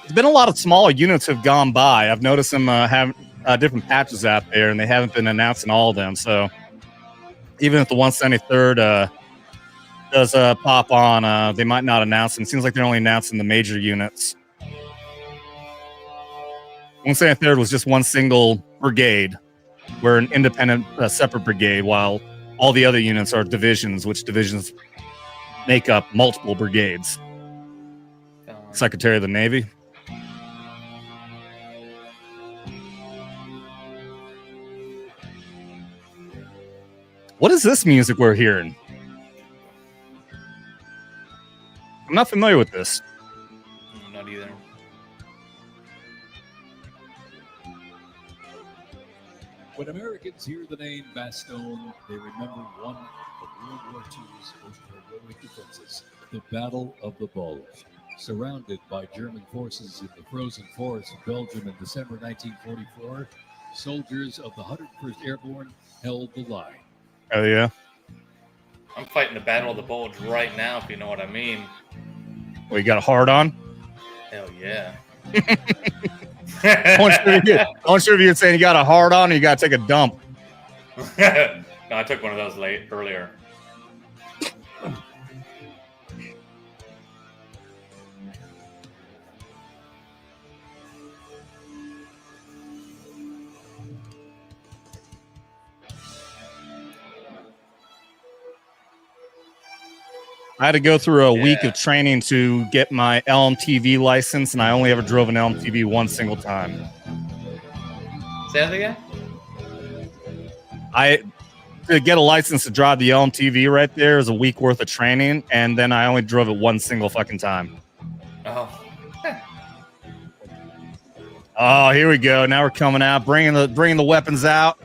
There's been a lot of smaller units have gone by. I've noticed them have different patches out there, and they haven't been announcing all of them. So even if the 173rd does pop on, they might not announce them. It seems like they're only announcing the major units. 173rd was just one single brigade. We're an independent, separate brigade, while all the other units are divisions, which divisions make up multiple brigades. Secretary of the Navy. What is this music we're hearing? I'm not familiar with this. Not either. When Americans hear the name Bastogne, they remember one of World War II's most heroic defenses, the Battle of the Bulge. Surrounded by German forces in the frozen forests of Belgium in December 1944, soldiers of the 101st Airborne held the line. Oh, yeah. I'm fighting the Battle of the Bulge right now, if you know what I mean. Well, you got a hard on? Hell yeah. I wasn't sure if you were saying you got a hard on or you got to take a dump. No, I took one of those earlier. I had to go through a week of training to get my LMTV license, and I only ever drove an LMTV one single time. Say that again? To get a license to drive the LMTV right there is a week worth of training, and then I only drove it one single fucking time. Oh. Oh, here we go. Now we're coming out, bringing the weapons out.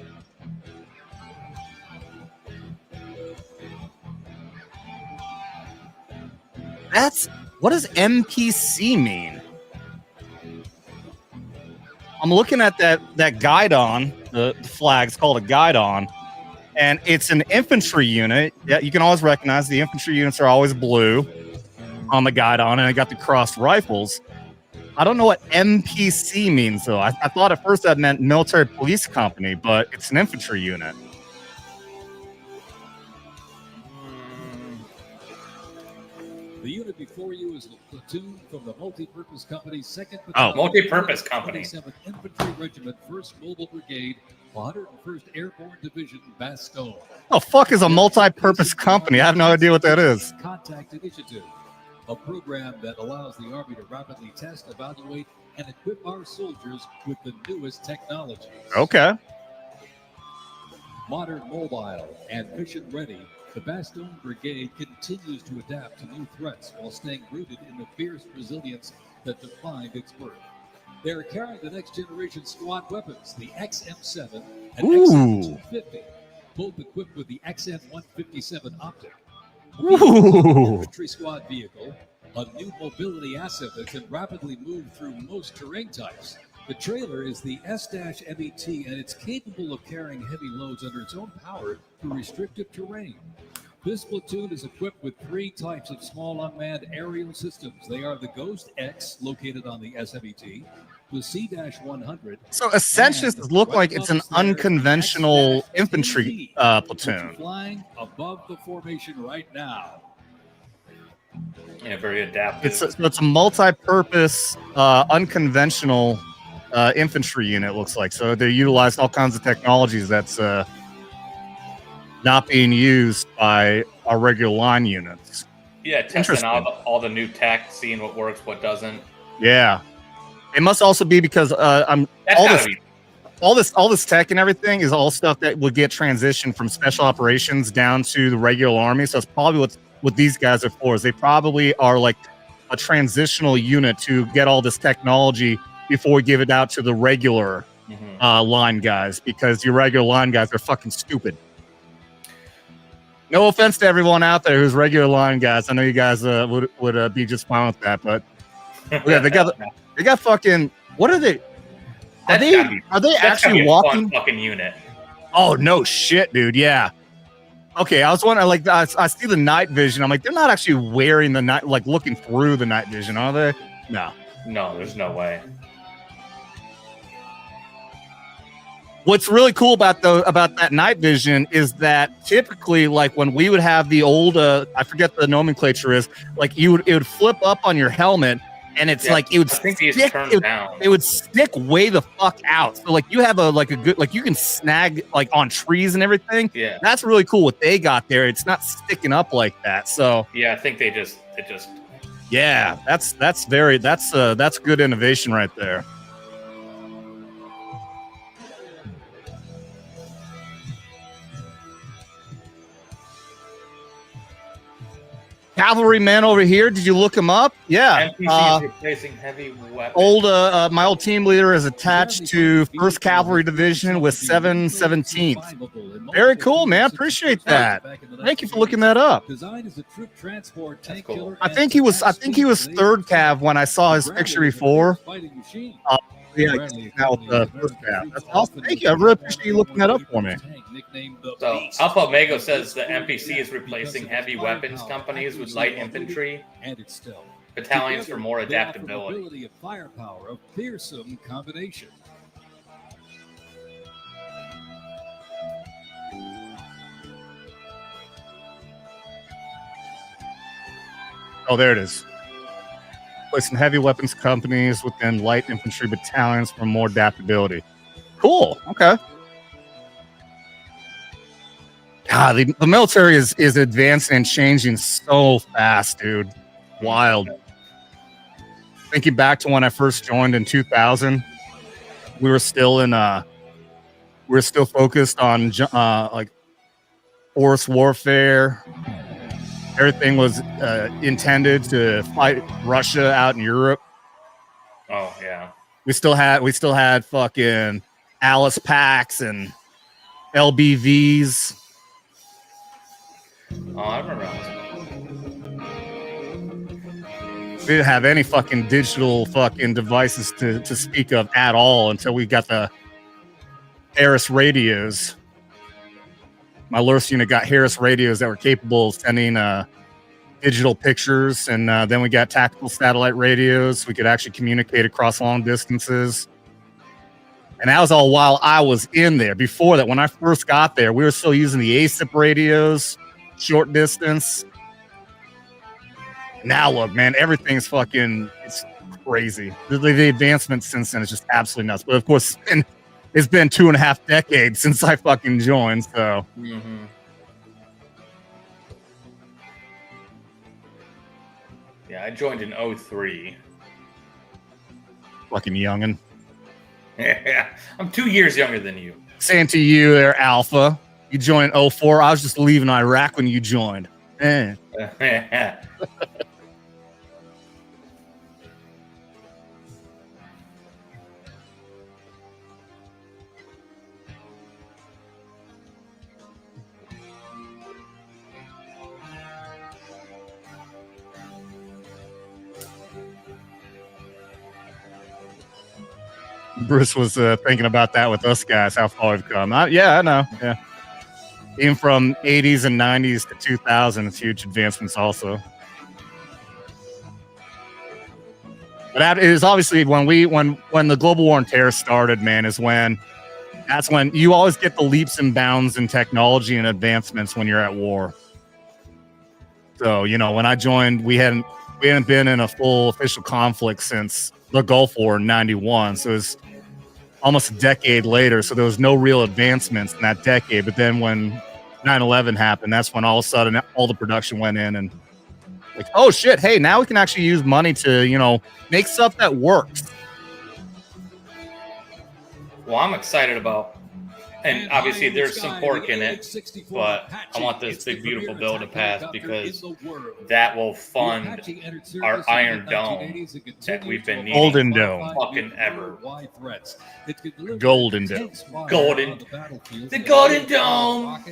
What does MPC mean? I'm looking at that guidon, the flag's called a guidon, and it's an infantry unit. Yeah, you can always recognize the infantry units are always blue on the guidon, and I got the crossed rifles. I don't know what MPC means, though. I thought at first that meant military police company, but it's an infantry unit. The unit before you is the platoon from the multi-purpose company's 2nd Battalion, multi-purpose company, 27th Infantry Regiment, 1st Mobile Brigade, 101st Airborne Division, Bastogne. The fuck is a multi-purpose company? I have no idea what that is. Contact Initiative, a program that allows the Army to rapidly test, evaluate, and equip our soldiers with the newest technologies. Okay. Modern, mobile, and mission-ready, the Bastogne Brigade continues to adapt to new threats while staying rooted in the fierce resilience that defined its birth. They're carrying the next-generation squad weapons, the XM7 and XM250, both equipped with the XM157 optic. Ooh. Infantry squad vehicle, a new mobility asset that can rapidly move through most terrain types. The trailer is the S-MET, and it's capable of carrying heavy loads under its own power through restrictive terrain. This platoon is equipped with 3 types of small unmanned aerial systems. They are the Ghost X, located on the S-MET, the C-100. So essentially, it looks like it's an unconventional infantry platoon. Flying above the formation right now. Yeah, very adaptive. It's a multi-purpose, unconventional infantry unit. Looks like so they utilize all kinds of technologies that's not being used by our regular line units. Yeah, testing out all the new tech, seeing what works, what doesn't. Yeah, it must also be because all this tech and everything is all stuff that would get transitioned from special operations down to the regular army. So it's probably what these guys are for. Is they probably are like a transitional unit to get all this technology before we give it out to the regular line guys, because your regular line guys are fucking stupid. No offense to everyone out there who's regular line guys. I know you guys would be just fine with that, but yeah, they got fucking. What are they? Are they actually walking? Fun fucking unit. Oh no shit, dude. Yeah. Okay, I was wondering. Like, I see the night vision. I'm like, they're not actually wearing the night, like looking through the night vision, are they? No. No, there's no way. What's really cool about that night vision is that typically, like when we would have the old, I forget the nomenclature is, like it would flip up on your helmet, and it's like it would stick way the fuck out. So like you have a good, like you can snag like on trees and everything. Yeah, that's really cool. What they got there, it's not sticking up like that. So yeah, I think they just. Yeah, that's good innovation right there. Cavalryman over here. Did you look him up? Yeah. NPC is replacing heavy weapons. My old team leader is attached to 1st Cavalry Division with 717th. Very cool, man. Appreciate that. Thank you for looking that up. Cool. I think he was 3rd Cav when I saw his picture before. Yeah, now with the 1st Cav. That's awesome. Thank you. I really appreciate you looking that up for me. So Alpha Omega says the NPC is replacing heavy weapons companies with light infantry battalions for more adaptability. Firepower, a fearsome combination. Oh, there it is. Placing heavy weapons companies within light infantry battalions for more adaptability. Cool. Okay. God, the military is advancing and changing so fast, dude. Wild. Thinking back to when I first joined in 2000, we were still focused on like force warfare. Everything was intended to fight Russia out in Europe. Oh yeah. We still had fucking Alice packs and LBVs. Oh, I remember. We didn't have any fucking digital fucking devices to speak of at all until we got the Harris radios. My Lurse unit got Harris radios that were capable of sending digital pictures, and then we got tactical satellite radios. We could actually communicate across long distances. And that was all while I was in there. Before that, when I first got there, we were still using the ASIP radios, short distance. Now look, man, everything's fucking, it's crazy. The advancement since then is just absolutely nuts. But of course, it's been 2.5 decades since I fucking joined, so. Mm-hmm. Yeah, I joined in 03. Fucking youngin'. Yeah, I'm 2 years younger than you. Saying to you there, Alpha, you joined 04. I was just leaving Iraq when you joined. Eh. Bruce was thinking about that with us guys, how far we've come. Yeah, I know. Yeah. Even from 80s and 90s to 2000, it's huge advancements also. But it is obviously when the global war on terror started, man, that's when you always get the leaps and bounds in technology and advancements when you're at war. So, when I joined, we hadn't been in a full official conflict since the Gulf War in 91. So it was almost a decade later. So there was no real advancements in that decade. But then when 9/11 happened, that's when all of a sudden all the production went in and like, oh shit, hey, now we can actually use money to, make stuff that works. Well, I'm excited about, and obviously there's some pork in it, but I want this big beautiful bill to pass because that will fund our Iron Dome that we've been needing. Golden Dome. Fucking ever. Golden Dome. The Golden Dome.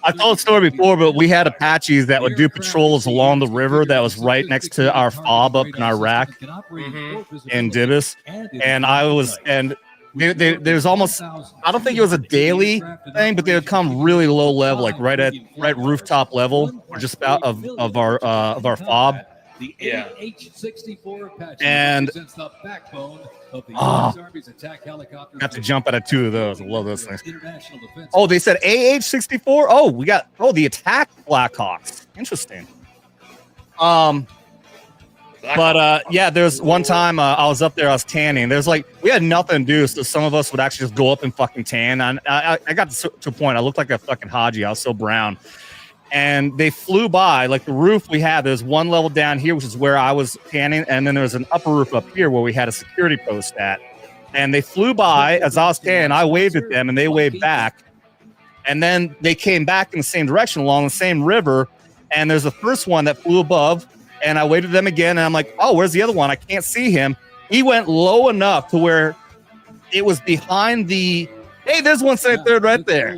I've told the story before, but we had Apaches that would do patrols along the river that was right next to our FOB up in Iraq in Dibis. And there's almost, I don't think it was a daily thing, but they would come really low level, like right rooftop level, or just about of our FOB. Yeah. And got to jump out of two of those. I love those things. Oh, they said AH-64. Oh, we got the attack Blackhawks. Interesting. But yeah, there's one time I was up there, I was tanning. There's we had nothing to do, so some of us would actually just go up and fucking tan. And I got to a point, I looked like a fucking Haji. I was so brown. And they flew by, the roof we had, there's one level down here, which is where I was tanning, and then there's an upper roof up here where we had a security post at. And they flew by as I was tanning. I waved at them, and they waved back. And then they came back in the same direction along the same river. And there's the first one that flew above, and I waved at them again, and I'm like, oh, where's the other one? I can't see him. He went low enough to where it was behind the... Hey, there's one set third right there.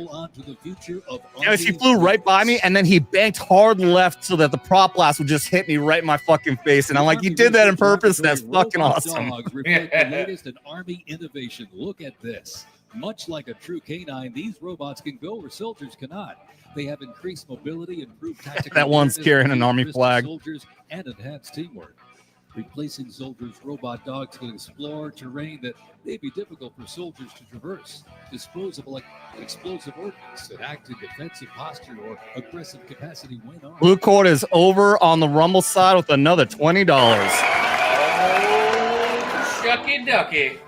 And he flew right by me, and then he banked hard left so that the prop blast would just hit me right in my fucking face. And I'm like, you did that on purpose? That's fucking awesome. The latest in Army innovation. Look at this. Much like a true canine, these robots can go where soldiers cannot. They have increased mobility, improved tactical that one's carrying an Army flag. Soldiers and enhanced teamwork. Replacing soldiers, robot dogs can explore terrain that may be difficult for soldiers to traverse. Disposable explosive ordnance that act in defensive posture or aggressive capacity when armed. Blue Cord is over on the Rumble side with another $20. Oh, shucky ducky.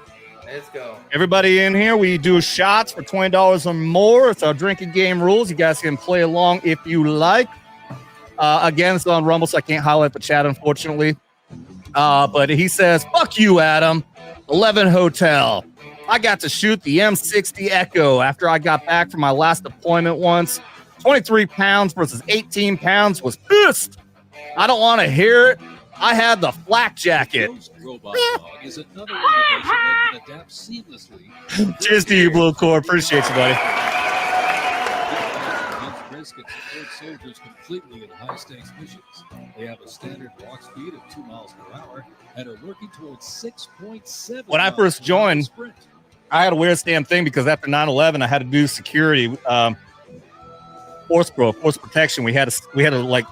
Let's go. Everybody in here, we do shots for $20 or more. It's our drinking game rules. You guys can play along if you like. Again, it's on Rumble, so I can't highlight the chat, unfortunately. But he says, fuck you, Adam. 11 Hotel. I got to shoot the M60 Echo after I got back from my last deployment once. 23 pounds versus 18 pounds, was pissed. I don't want to hear it. I had the flak jacket. Is another innovation that can adapt seamlessly. Cheers to you, Blue Cord. Appreciate you, buddy. Can support soldiers completely in high-stakes missions. They have a standard walk speed of 2 miles per hour and are working towards 6.7. When I first joined, I had a weird damn thing because after 9/11, I had to do security, force protection. We had to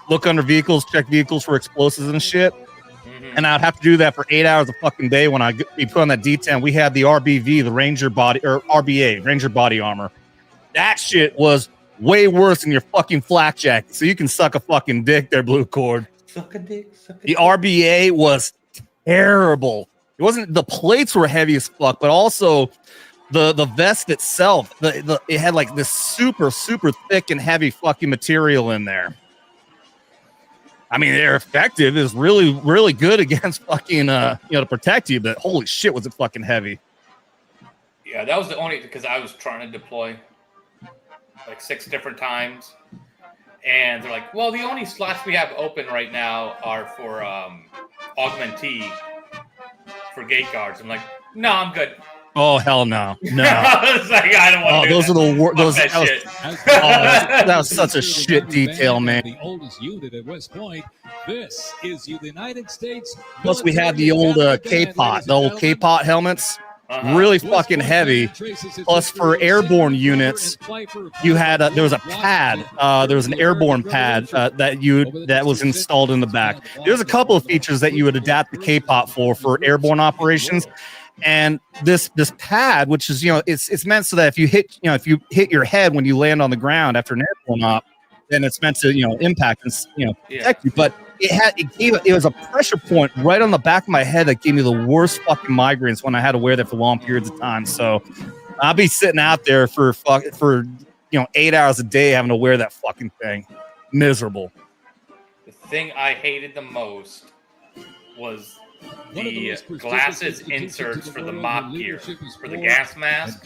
look under vehicles, check vehicles for explosives and shit. Mm-hmm. And I'd have to do that for 8 hours a fucking day. When we put on that D10, we had the RBV, the Ranger body, or RBA, Ranger body armor. That shit was way worse than your fucking flak jacket. So you can suck a fucking dick there, Blue Cord. Suck a dick. The RBA was terrible. It wasn't, the plates were heavy as fuck, but also the vest itself, it had this super, super thick and heavy fucking material in there. I mean, they're effective. It's really, really good against fucking, to protect you, but holy shit, was it fucking heavy. Yeah, that was the only, because I was trying to deploy 6 different times, and they're like, well, the only slots we have open right now are for augmentee for gate guards. I'm like, no, I'm good. Oh hell no, no. It's like, I don't want Oh, to do those that. are the worst. Fuck Those that was such a shit detail, man. The oldest unit at West Point. This is the United States. Plus, we had the old K-pot, the old K-pot helmets, really fucking heavy. Plus, for airborne units, you had there was a pad, there was an airborne pad that was installed in the back. There's a couple of features that you would adapt the K-pot for airborne operations. And this pad, which is it's meant so that if you hit your head when you land on the ground after an airborne op, then it's meant to impact and protect you. But it was a pressure point right on the back of my head that gave me the worst fucking migraines when I had to wear that for long periods of time. So I'll be sitting out there for 8 hours a day having to wear that fucking thing. Miserable. The thing I hated the most was the glasses inserts for the mop gear, for the gas mask.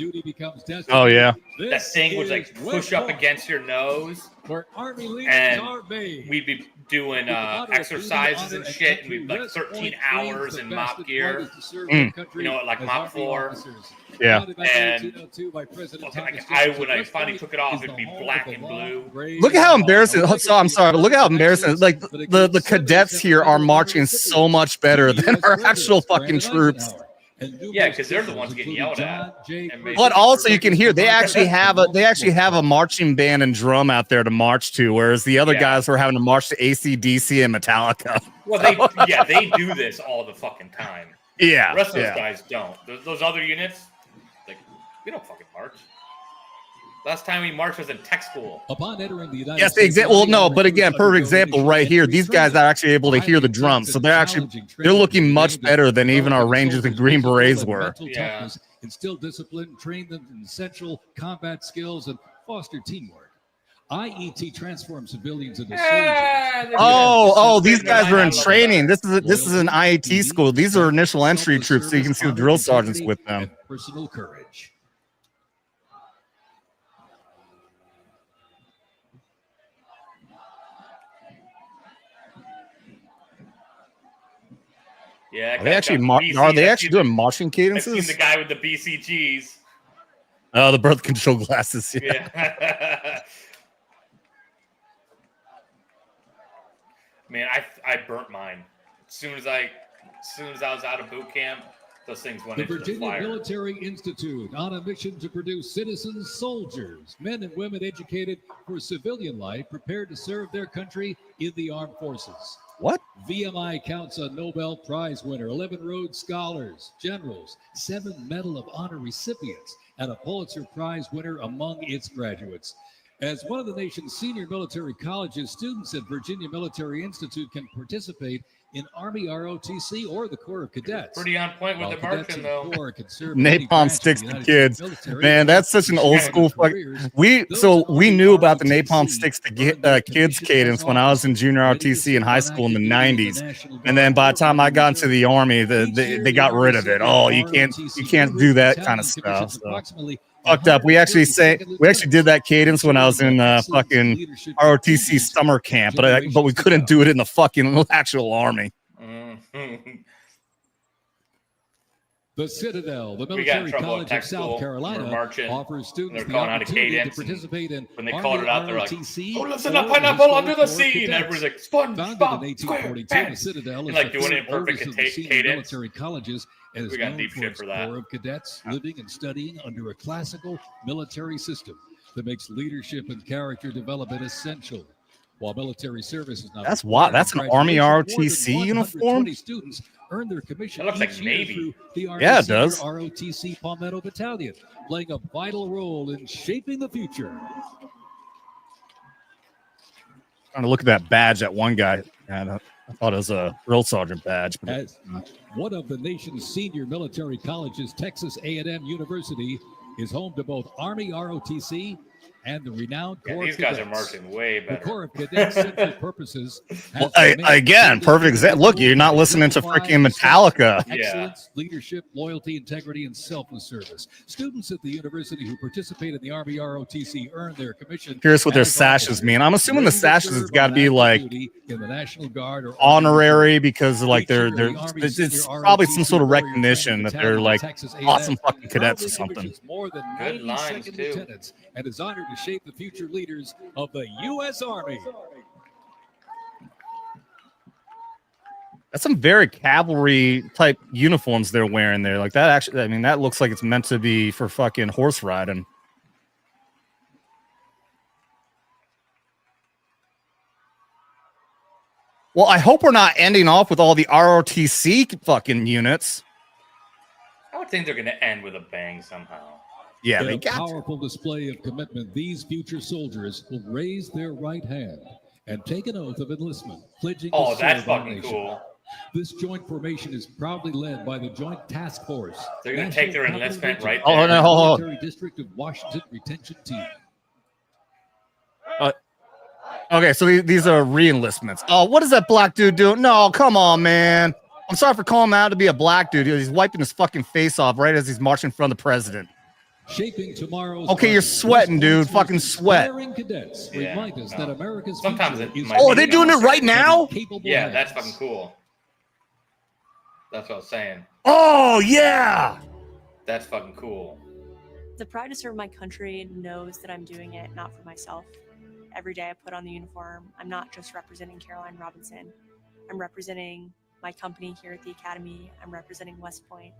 Oh yeah, that thing was like push up against your nose, and we'd be doing exercises and shit, and we'd be like 13 hours in mop gear, like mop floor. Yeah. And when I finally took it off, it'd be black and blue. Look at how embarrassing. So I'm sorry, but look at how embarrassing. Like the cadets here are marching so much better than our actual fucking troops. Yeah, because they're the ones getting yelled at. But also, you can hear they actually have a marching band and drum out there to march to, whereas the other guys were having to march to AC/DC and Metallica. Well, they do this all the fucking time. Yeah, the rest of those guys don't. Those other units, like, we don't fucking march. Last time we marched was in tech school. Upon entering the United Yes, States, well, no, but again, perfect example right here. These guys are actually able to hear the drums, so they're looking much better than even our Rangers and Green Berets were. Yeah. Instill discipline, train them in essential combat skills, and foster teamwork. IET transforms civilians into soldiers. Oh, these guys were in training. This is an IET school. These are initial entry troops, so you can see the drill sergeants with them. Personal courage. Yeah, are they actually doing marching cadences? I've seen the guy with the BCGs. Oh, the birth control glasses. Yeah. Man, I burnt mine as soon as I was out of boot camp. Those things went into the Virginia fire. Military Institute on a mission to produce citizen soldiers, men and women educated for civilian life, prepared to serve their country in the armed forces. What? VMI counts a Nobel Prize winner, 11 Rhodes Scholars, generals, 7 Medal of Honor recipients, and a Pulitzer Prize winner among its graduates. As one of the nation's senior military colleges, students at Virginia Military Institute can participate in Army ROTC or the Corps of Cadets. Pretty on point with the marching, though. Napalm sticks to kids. Man, that's such an old school. We knew about the napalm sticks to kids cadence when I was in junior ROTC in high school in the 90s. And then by the time I got into the Army, they got rid of it. Oh, you can't do that kind of stuff. So. Fucked up. We actually did that cadence when I was in fucking ROTC summer camp, but we couldn't do it in the fucking actual Army. The Citadel, the military college of South Carolina, offers students the opportunity to participate in when they called it out, they're like, "Oh, listen to pineapple under the sea," and everyone's like, "SpongeBob SquarePants." The Citadel is like doing it in perfect cadence. Military colleges, and we got deep shit for that. Corps of cadets living and studying under a classical military system that makes leadership and character development essential. While military service is not that's an Army ROTC uniform. Students earn their commission. It looks like Navy. Yeah, it does. ROTC Palmetto Battalion, playing a vital role in shaping the future. Trying to look at that badge that one guy had. I thought it was a drill sergeant badge. But as one of the nation's senior military colleges, Texas A&M University is home to both Army ROTC and the renowned Yeah, Corps these of guys are Cadets. marching way The better. Corps of Cadets, simple purposes. Well, again, perfect example. Look, you're not listening to freaking Metallica. Excellence, leadership, loyalty, integrity, and selfless service. Students at the university who participate in the Army ROTC earn their commission. Curious what their as sashes officers, mean. I'm assuming the ready to sashes has serve got to on be active like duty in the National Guard or honorary because like Each year, they're the Army's it's senior probably some ROTC sort of warrior recognition training that they're battalion, like Texas A&M, awesome fucking cadets proudly or something. commissions more than Good 90 lines, second too. lieutenants and is honored to shape the future leaders of the U.S. Army. That's some very cavalry type uniforms they're wearing there. Like that actually, I mean, that looks like it's meant to be for fucking horse riding. Well, I hope we're not ending off with all the ROTC fucking units. I would think they're going to end with a bang somehow. Yeah, In they a got to. powerful display of commitment, these future soldiers will raise their right hand and take an oath of enlistment, pledging Oh, to that's serve our fucking nation. cool. This joint formation is proudly led by the Joint Task Force. They're going to National take their Capital enlistment Region, right Oh, there. no, hold on. Military District of Washington Retention Team. Okay, so these are re-enlistments. Oh, what is that black dude doing? No, come on, man. I'm sorry for calling him out to be a black dude. He's wiping his fucking face off right as he's marching in front of the president. Shaping tomorrow's Okay, you're Army. sweating, West dude. Point's Fucking most sweat. inspiring cadets Yeah, remind us no. that America's Sometimes future it is might Oh, be are they in doing it hands right now? of capable Yeah, hands. that's fucking cool. That's what I was saying. Oh, yeah. That's fucking cool. The pride to serve my country knows that I'm doing it not for myself. Every day I put on the uniform, I'm not just representing Caroline Robinson. I'm representing my company here at the Academy. I'm representing West Point.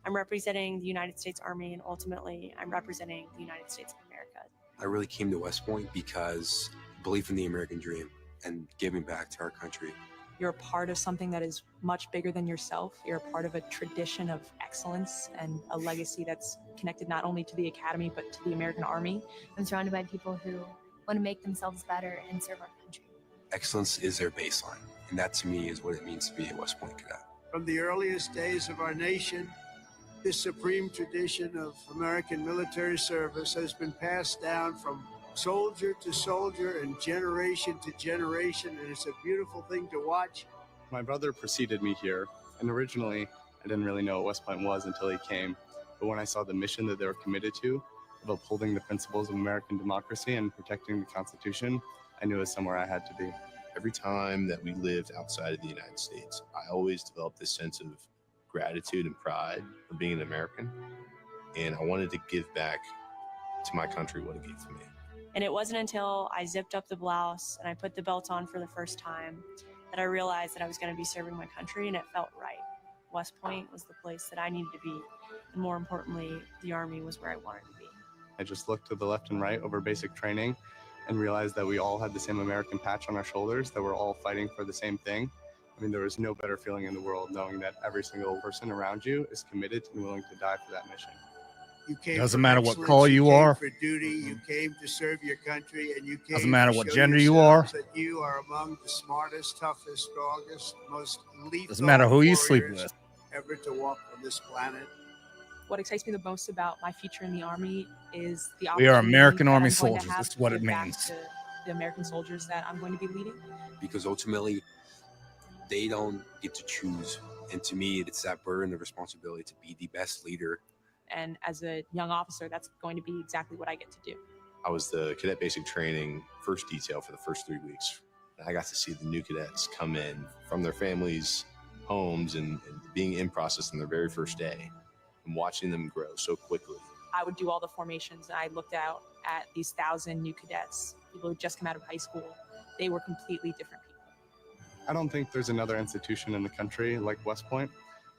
I'm representing the United States Army, and ultimately, I'm representing the United States of America. I really came to West Point because belief in the American dream and giving back to our country. You're a part of something that is much bigger than yourself. You're a part of a tradition of excellence and a legacy that's connected not only to the Academy, but to the American Army. I'm surrounded by people who want to make themselves better and serve our country. Excellence is their baseline, and that to me is what it means to be a West Point cadet. From the earliest days of our nation, this supreme tradition of American military service has been passed down from soldier to soldier and generation to generation, and it's a beautiful thing to watch. My brother preceded me here, and originally I didn't really know what West Point was until he came. But when I saw the mission that they were committed to, of upholding the principles of American democracy and protecting the Constitution, I knew it was somewhere I had to be. Every time that we lived outside of the United States, I always developed this sense of gratitude and pride of being an American. And I wanted to give back to my country what it gave to me. And it wasn't until I zipped up the blouse and I put the belt on for the first time that I realized that I was going to be serving my country, and it felt right. West Point was the place that I needed to be, and more importantly, the Army was where I wanted to be. I just looked to the left and right over basic training and realized that we all had the same American patch on our shoulders, that we're all fighting for the same thing. I mean, there was no better feeling in the world knowing that every single person around you is committed and willing to die for that mission. You came Doesn't for matter what excellence, color you came are. for duty, you came to serve your country, and you came Doesn't matter to what show gender you are. yourselves that you are among the smartest, toughest, strongest, most lethal Doesn't matter who you sleep warriors with. ever to walk on this planet. What excites me the most about my future in the Army is the We are opportunity American that Army I'm going to soldiers. have That's to what it give back means. to the American soldiers that I'm going to be leading. Because ultimately, they don't get to choose. And to me, it's that burden of responsibility to be the best leader. And as a young officer, that's going to be exactly what I get to do. I was the cadet basic training first detail for the first 3 weeks. I got to see the new cadets come in from their families' homes and being in process on their very first day and watching them grow so quickly. I would do all the formations, and I looked out at these 1,000 new cadets, people who just come out of high school. They were completely different people. I don't think there's another institution in the country like West Point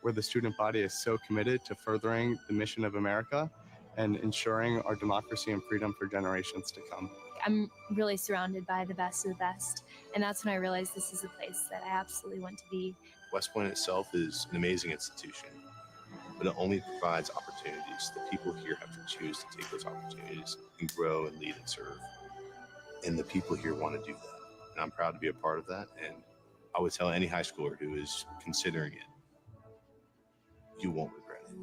where the student body is so committed to furthering the mission of America and ensuring our democracy and freedom for generations to come. I'm really surrounded by the best of the best, and that's when I realized this is a place that I absolutely want to be. West Point itself is an amazing institution, but it only provides opportunities. The people here have to choose to take those opportunities and grow and lead and serve. And the people here want to do that. And I'm proud to be a part of that. And I would tell any high schooler who is considering it, you won't regret it.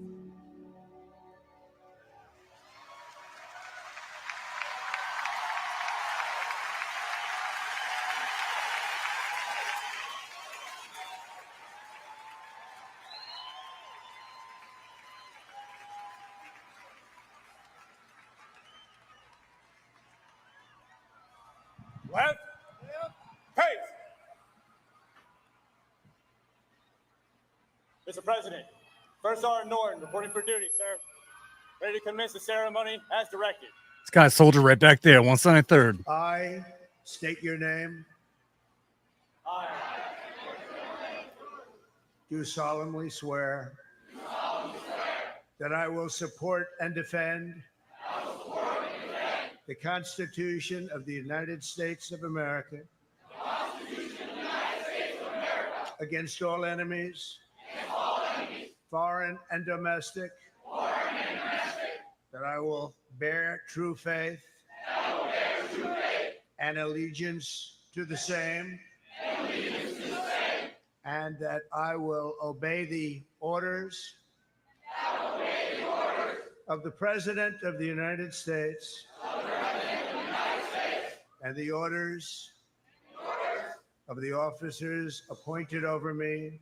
Left. Pace. Mr. President, First Sergeant Norton reporting for duty, sir. Ready to commence the ceremony as directed. This guy's soldier right back there, 173rd. I state your name. I Do solemnly swear that I will support and defend the Constitution of the United States of America against all enemies, foreign and domestic, that I will bear true faith and allegiance to the same, and that I will obey the orders of the President of the United States and the orders of the officers appointed over me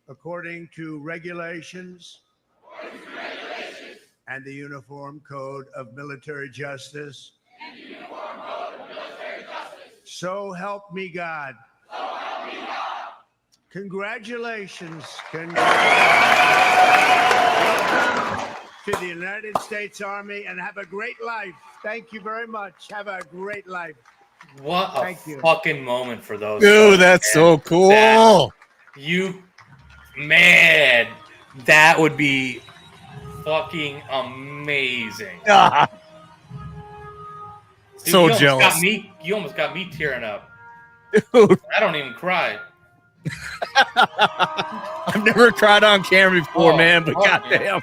according to regulations and the Uniform Code of Military Justice. So help me God. Congratulations. To the United States Army, and have a great life. Thank you very much. Have a great life. What a Thank you. fucking moment for those. Dude, folks, that's man. so cool. Man, that would be fucking amazing. Ah. Dude, So you jealous. You almost got me tearing up. Dude. I don't even cry. I've never cried on camera before, Oh, man, but fuck, goddamn.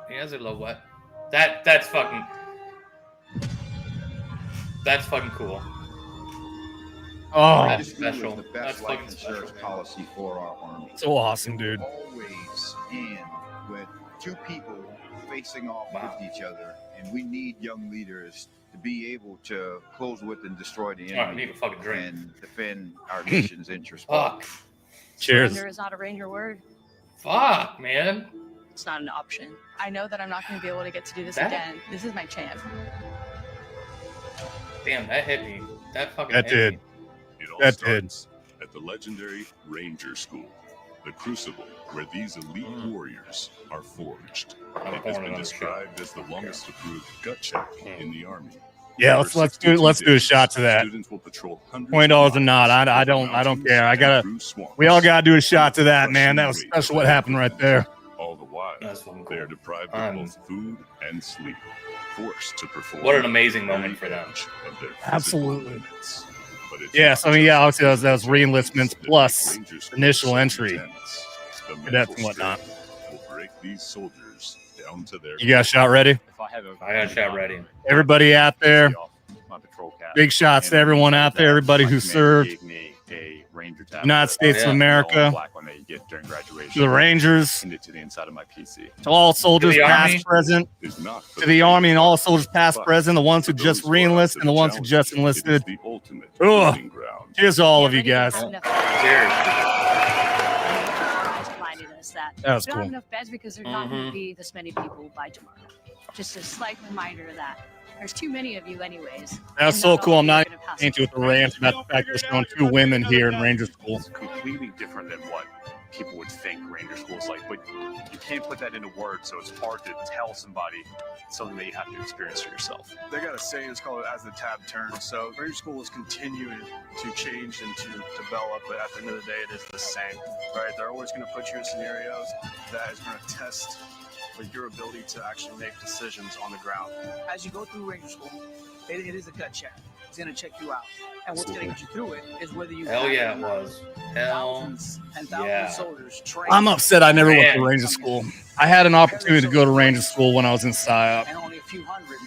He has a little wet. That's fucking cool. Oh, That's This school is special. the That's best life fucking insurance special. policy for our Army. so awesome, dude. Always end with two people facing off with each other, and we need young leaders to be able to close with and destroy the All right, I enemy need a fucking drink. and defend our nation's interests. Fuck. Cheers. Surrender is not a Ranger word. Fuck, man. It's not an option. I know that I'm not going to be able to get to do this That- again. This is my chance. Damn, that hit me. That fucking That hit did. me. It all That did. starts at the legendary Ranger School, the crucible where these elite warriors are forged. I'm It has pouring been another described as the longest approved gut check in the Army. Yeah, Over let's do 62 a shot to that. Students will patrol hundreds $20 of a knot. miles I over don't mountains care. I gotta. and through swamps. We all gotta do a shot to that, man. That was Crushing special. weight What happened right there? All the while, That's fucking they are cool. deprived of both food and sleep, forced to perform. What an amazing every moment for them. inch of their physical Absolutely. limits. But it's Yeah. not So I mean, yeah, just obviously that was the re-enlistments that plus make Ranger School initial so entry. intense. The Cadets mental and whatnot. strength will break these soldiers down to their You got a shot ready? If I have a I got a shot ready. Everybody out there, my patrol cap. big shots to And everyone out there, everybody my who commander served gave me a Ranger tab. United States of yeah. America, Black one that you get during graduation. to the Rangers, Pinned it to the inside of my PC. to all soldiers, To the past, Army. present, is not for to the Army and all soldiers, past, but present, the ones who for just those who are up re-enlisted to and the ones who challenge. just It is enlisted. the ultimate Ugh. proving ground. Cheers to all of you guys. Cheers. Reminded us that That was we don't cool. have enough beds because there's not going Mhm. to be this many people by tomorrow. Just a slight reminder of that. There's too many of you, anyways. That's and so not cool. all I'm of you are not gonna pass into away. with the rant about the fact they're showing 2 women here in Ranger School. It's completely different than what people would think Ranger School is like, but you can't put that into words, so it's hard to tell somebody something that you have to experience for yourself. They got a saying, it's called as the tab turns. So Ranger School is continuing to change and to develop, but at the end of the day, it is the same, right? They're always going to put you in scenarios that is going to test your ability to actually make decisions on the ground. As you go through Ranger School, it is a gut check. It's going to check you out. And what's going to get you through it is whether you Hell have yeah, it was. Hell thousands and thousands yeah. of soldiers trained. I'm upset I never went Man. to Ranger School. I had an opportunity to go to Ranger School when I was in PSYOP. And only a few hundred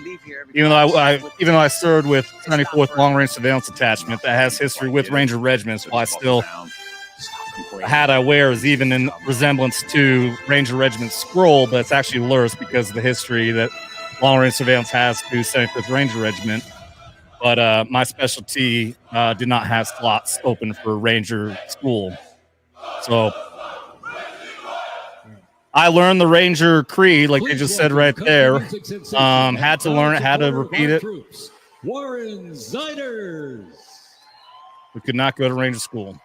leave here. Even though I served with 94th Long Range Surveillance Detachment that has history with Ranger regiments, while I still the hat I wear is even in resemblance to Ranger Regiment scroll, but it's actually Lurs because of the history that Long Range Surveillance has to 75th Ranger Regiment. But my specialty did not have slots open for Ranger School. So I learned the Ranger Creed, like they Please just said welcome right country there. music sensation Had to and learn it, proud had to supporter of repeat our it. troops, Warren Ziders. We could not go to Ranger school.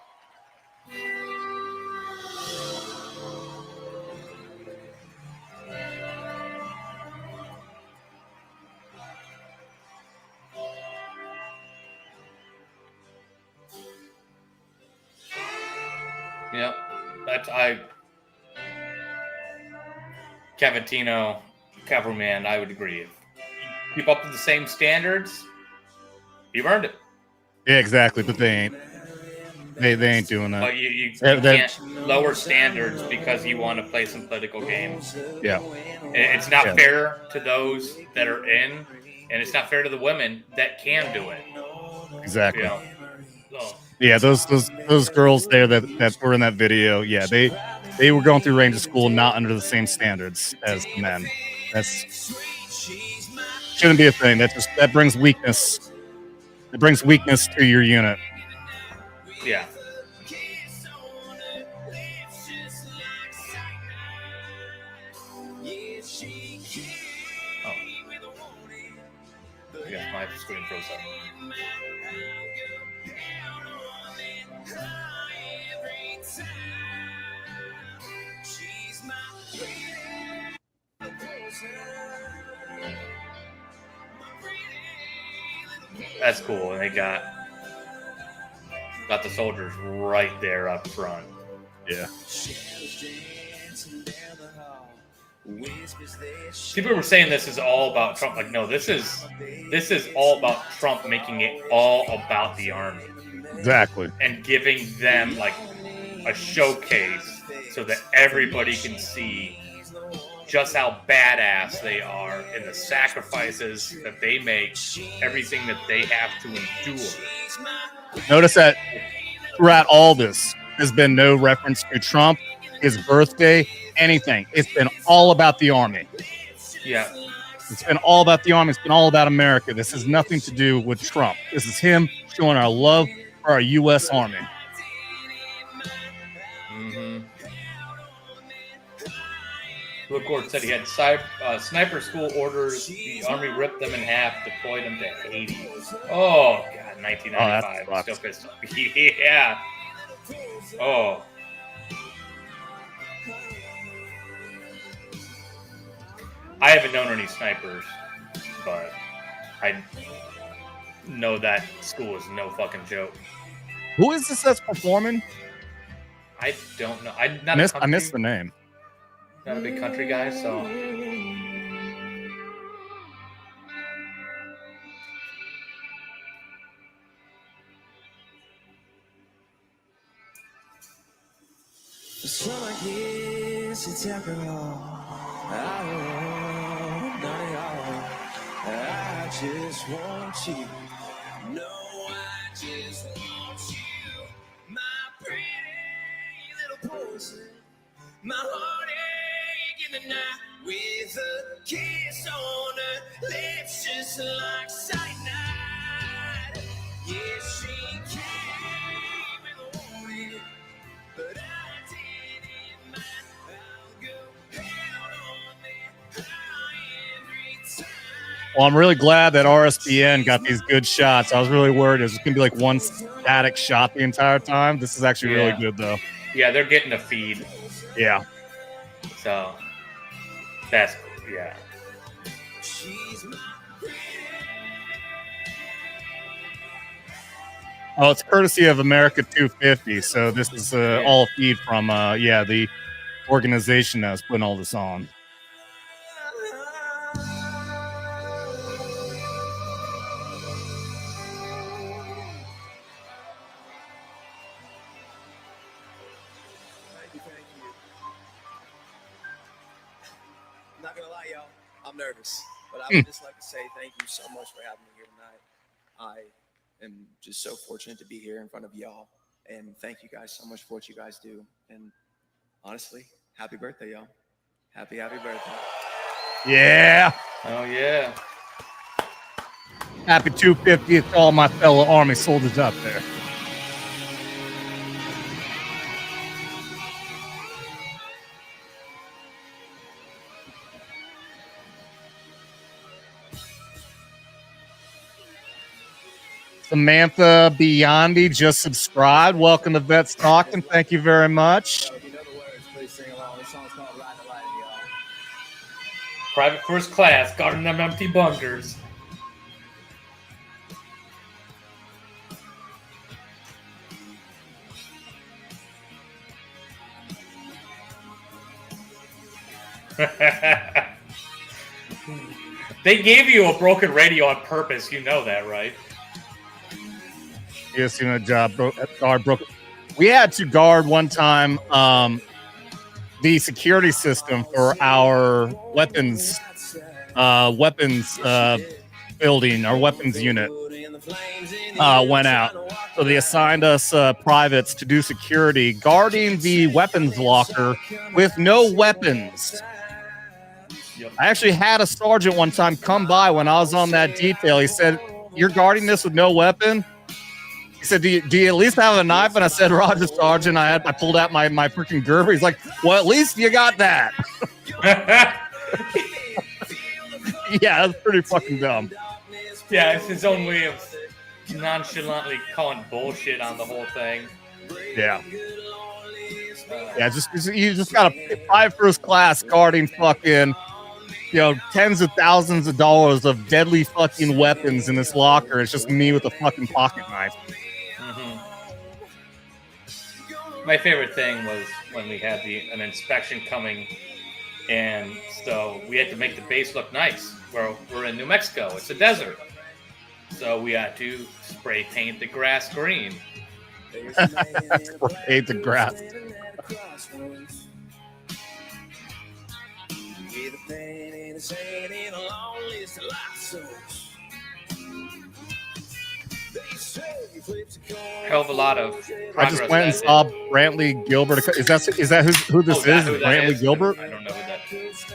Yeah, that's Cavatino, Cavalryman, I would agree. If you keep up to the same standards, you've earned it. Yeah, exactly. But they ain't. They ain't doing that. But you They're- can't lower standards because you want to play some political games. Yeah. It's not Yeah. fair to those that are in, and it's not fair to the women that can do it. Exactly. You know? So, Yeah, those girls there that were in that video, yeah, they were going through Ranger school not under the same standards as the men. That's shouldn't be a thing. That brings weakness. It brings weakness to your unit. yeah. Oh. I guess my screen froze up. That's cool. And they got the soldiers right there up front. Yeah. People were saying this is all about Trump. Like, no, this is all about Trump making it all about the army. Exactly. And giving them like a showcase so that everybody can see just how badass they are and the sacrifices that they make, everything that they have to endure. Notice that throughout all this, there's been no reference to Trump, his birthday, anything. It's been all about the army. Yeah. It's been all about the army. It's been all about America. This has nothing to do with Trump. This is him showing our love for our U.S. Army. Mm-hmm. Woodcourt said he had sniper school orders. The Army ripped them in half, deployed them to Haiti. Oh, God, 1995. Oh, Still pissed off. Yeah. Oh. I haven't known any snipers, but I know that school is no fucking joke. Who is this that's performing? I don't know. I missed the name. Not a big country guy, so. Summer kiss, it's alcohol. I don't want none of y'all. I just want you. No, I just want you. My pretty little poison. My heartache in the night with a kiss on her lips just like cyanide. Yeah, she came with a warning, but I didn't mind. I'll go out on that high every time. Well, I'm really glad that RSBN got these good shots. I was really worried it was going to be like one static shot the entire time. This is actually really good, though. Yeah, they're getting a feed. Yeah. So, that's, yeah. Oh, it's courtesy of America 250. So this is all a feed from, the organization that was putting all this on. I'm not gonna lie, y'all. I'm nervous, but I would just like to say thank you so much for having me here tonight. I am just so fortunate to be here in front of y'all, and thank you guys so much for what you guys do. And honestly, happy birthday, y'all. Happy birthday. Yeah. Oh, yeah. Happy 250th to all my fellow Army soldiers out there. Samantha Biondi just subscribed. Welcome to Vets Talkin. Thank you very much. Private first class, guarding them empty bunkers. They gave you a broken radio on purpose. You know that, right? Yes, you know, guard broke. We had to guard one time the security system for our weapons building. Our weapons unit went out, so they assigned us privates to do security, guarding the weapons locker with no weapons. I actually had a sergeant one time come by when I was on that detail. He said, "You're guarding this with no weapon?" He said, do you at least have a knife? And I said, "Roger, Sergeant." I pulled out my freaking Gerber. He's like, "Well, at least you got that." Yeah, that's pretty fucking dumb. Yeah, it's his own way of nonchalantly calling bullshit on the whole thing. Yeah. Yeah, you just got a private first class guarding fucking, tens of thousands of dollars of deadly fucking weapons in this locker. It's just me with a fucking pocket knife. My favorite thing was when we had an inspection coming, and so we had to make the base look nice. We're in New Mexico. It's a desert. So we had to spray paint the grass green. Spray paint the grass. Hell of a lot of I just went and saw Brantley Gilbert. Is that who this is? Brantley Gilbert? I don't know who that is.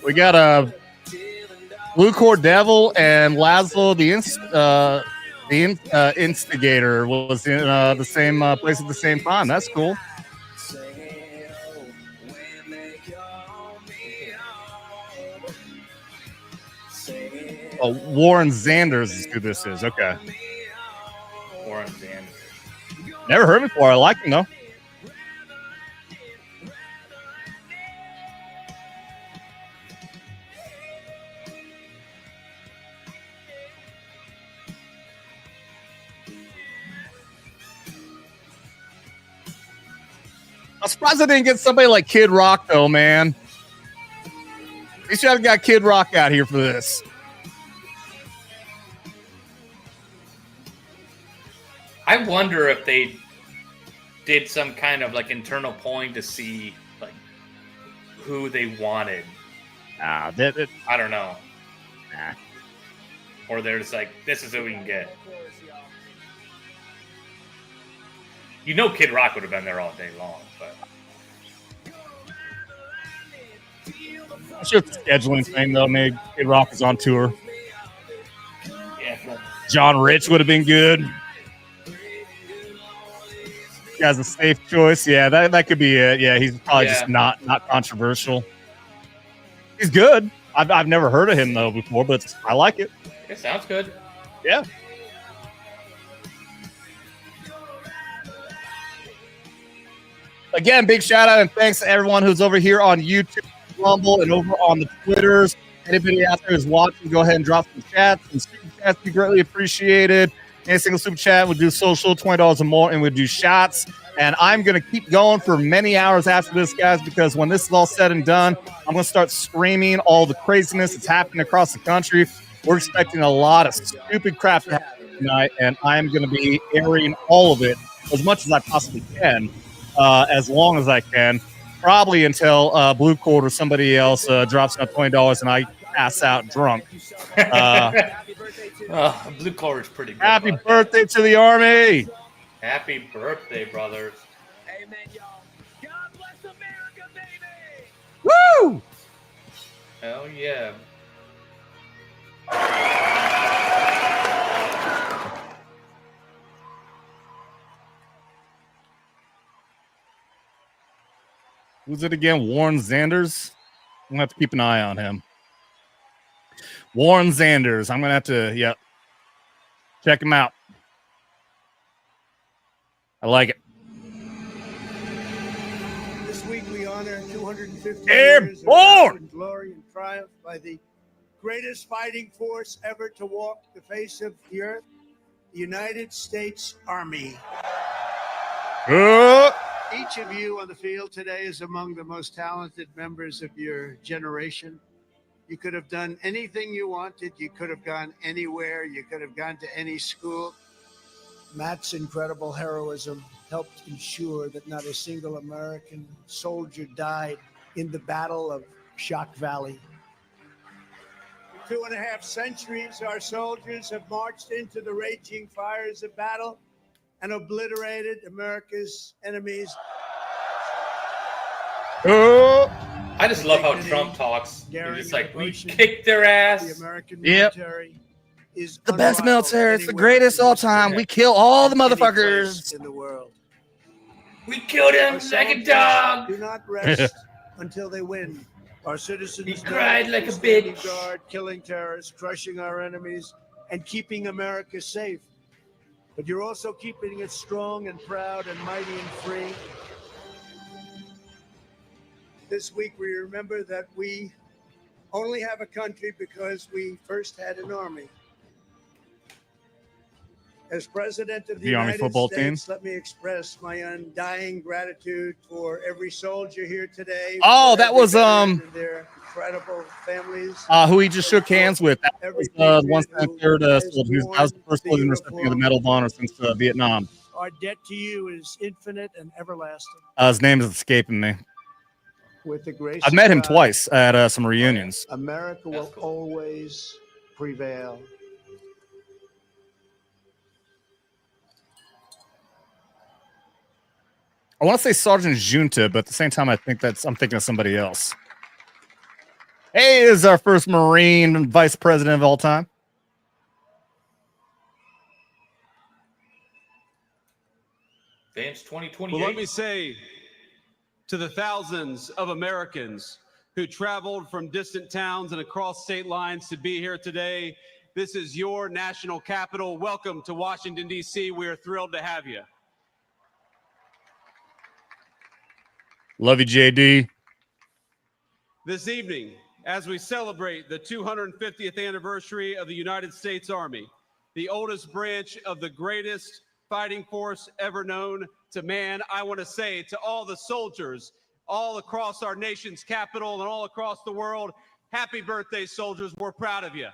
We got a Blue Core Devil and Laszlo the Instigator was in the same place at the same time. That's cool. Oh, Warren Zanders is who this is. Okay. Warren Zanders. Never heard before. I like him though. I'm surprised I didn't get somebody like Kid Rock though, man. At least you haven't got Kid Rock out here for this. I wonder if they did some kind of like internal polling to see like who they wanted. I don't know. Or they're just like, this is who we can get. You know, Kid Rock would have been there all day long, but I'm sure it's a scheduling thing though. Maybe Kid Rock is on tour. yeah. John Rich would have been good. As a safe choice, yeah, that could be it. Yeah, he's probably just not controversial. He's good. I've never heard of him though before, but I like it. It sounds good. Yeah. Again, big shout out and thanks to everyone who's over here on YouTube, Rumble, and over on the Twitters. Anybody out there who's watching, go ahead and drop some chats. And super chats be greatly appreciated. Any single super chat, we'll do social, $20 or more, and we'll do shots. And I'm going to keep going for many hours after this, guys, because when this is all said and done, I'm going to start screaming all the craziness that's happening across the country. We're expecting a lot of stupid crap to happen tonight, and I'm going to be airing all of it as much as I possibly can, as long as I can, probably until Blue Cord or somebody else drops out $20 and I pass out drunk. Blue Cord is pretty good. Happy birthday to the Army! Happy birthday, brothers. Amen, y'all. God bless America, baby! Woo! Hell yeah. Who's it again? Warren Zanders. I'm gonna have to keep an eye on him. Warren Zanders. I'm gonna have to, check him out. I like it. This week we honor 250 Airborne! years of power and glory and triumph by the greatest fighting force ever to walk the face of the earth, the United States Army. Each of you on the field today is among the most talented members of your generation. You could have done anything you wanted. You could have gone anywhere. You could have gone to any school. Matt's incredible heroism helped ensure that not a single American soldier died in the Battle of Shock Valley. For 2.5 centuries, our soldiers have marched into the raging fires of battle and obliterated America's enemies. I just love how Trump talks. He's just like, we kicked their ass. The American military is The best military. It's the greatest all time. We kill all the motherfuckers in the world. We killed him like a dog. Do not rest until they win. Our citizens He cried like a standing bitch. guard, killing terrorists, crushing our enemies, and keeping America safe. But you're also keeping it strong and proud and mighty and free. This week we remember that we only have a country because we first had an army. As president of the Army United football team. States, let me express my undying gratitude for every soldier here today. Oh, for that every was veteran and their incredible families. who he just shook hands with. That was the one third soldier. That was the first soldier recipient of the Medal of Honor since Vietnam. Our debt to you is infinite and everlasting. His name is escaping me. With the grace I've met of him God, twice at some reunions. America will always prevail. I want to say Sergeant Junta, but at the same time, I'm thinking of somebody else. Hey, is our first Marine vice president of all time. Vance 2028. Well, let me say to the thousands of Americans who traveled from distant towns and across state lines to be here today, this is your national capital. Welcome to Washington, D.C. We are thrilled to have you. Love you, JD. This evening, as we celebrate the 250th anniversary of the United States Army, the oldest branch of the greatest fighting force ever known to man, I want to say to all the soldiers all across our nation's capital and all across the world, happy birthday, soldiers. We're proud of you.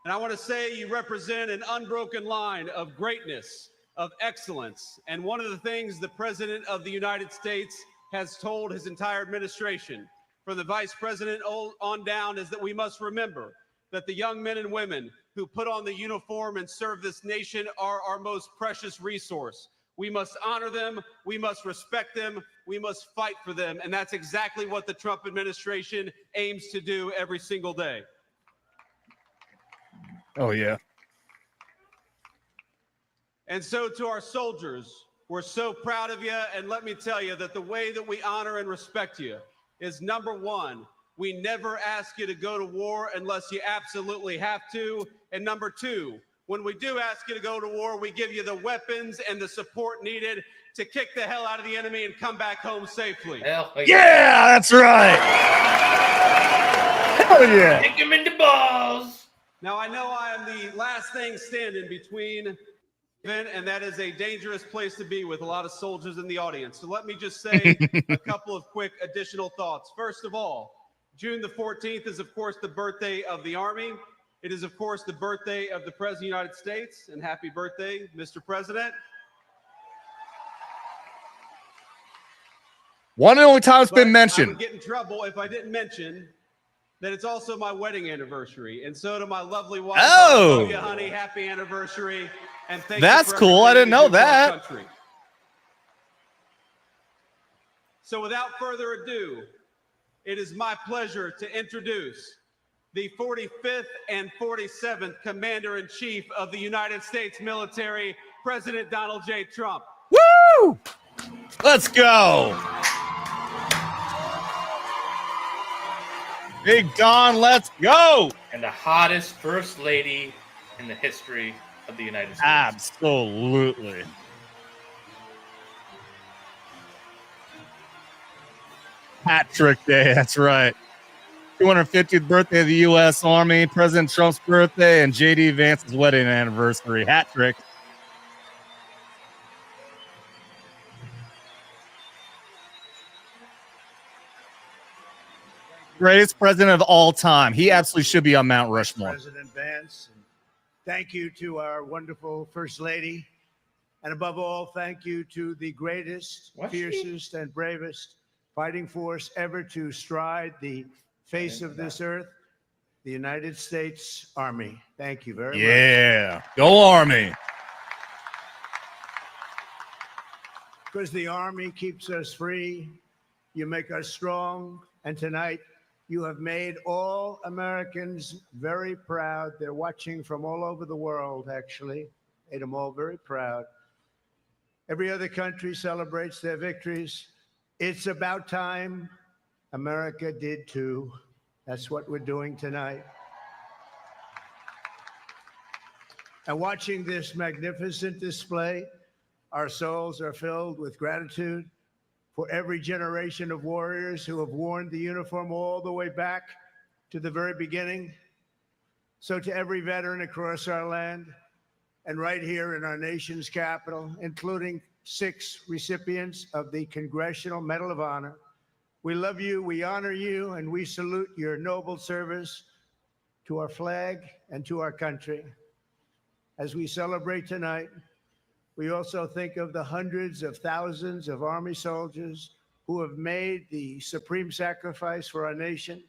And I want to say you represent an unbroken line of greatness, of excellence. And one of the things the President of the United States has told his entire administration, from the Vice President on down, is that we must remember that the young men and women who put on the uniform and serve this nation are our most precious resource. We must honor them. We must respect them. We must fight for them. And that's exactly what the Trump administration aims to do every single day. Oh, yeah. And so to our soldiers, we're so proud of you. And let me tell you that the way that we honor and respect you is, number one, we never ask you to go to war unless you absolutely have to. And number two, when we do ask you to go to war, we give you the weapons and the support needed to kick the hell out of the enemy and come back home safely. Yeah, that's right. Hell yeah. Kick him in the balls. Now, I know I am the last thing standing between event, and that is a dangerous place to be with a lot of soldiers in the audience. So let me just say a couple of quick additional thoughts. First of all, June the 14th is, of course, the birthday of the Army. It is, of course, the birthday of the President of the United States. And happy birthday, Mr. President. One and only time it's been I mentioned. would get in trouble if I didn't mention that it's also my wedding anniversary. And so to my lovely wife, Oh. I love you, honey. Happy anniversary. And thank That's you for cool. I everything didn't you know do for our that. country. So without further ado, it is my pleasure to introduce the 45th and 47th Commander-in-Chief of the United States Military, President Donald J. Trump. Woo! Let's go. Big Don, let's go. And the hottest first lady in the history of the United States. Absolutely. Hat trick day, that's right. 250th birthday of the U.S. Army, President Trump's birthday, and J.D. Vance's wedding anniversary. Hat trick. Greatest president of all time. He absolutely should be on Mount Rushmore. President Vance. And thank you to our wonderful First Lady. And above all, thank you to the greatest, fiercest, and bravest fighting force ever to stride the face of this earth, the United States Army. Thank you very much. Yeah. Go Army. Because the Army keeps us free, you make us strong, and tonight you have made all Americans very proud. They're watching from all over the world, actually. Made them all very proud. Every other country celebrates their victories. It's about time America did too. That's what we're doing tonight. And watching this magnificent display, our souls are filled with gratitude for every generation of warriors who have worn the uniform all the way back to the very beginning. So to every veteran across our land and right here in our nation's capital, including 6 recipients of the Congressional Medal of Honor, we love you, we honor you, and we salute your noble service to our flag and to our country. As we celebrate tonight, we also think of the hundreds of thousands of Army soldiers who have made the supreme sacrifice for our nation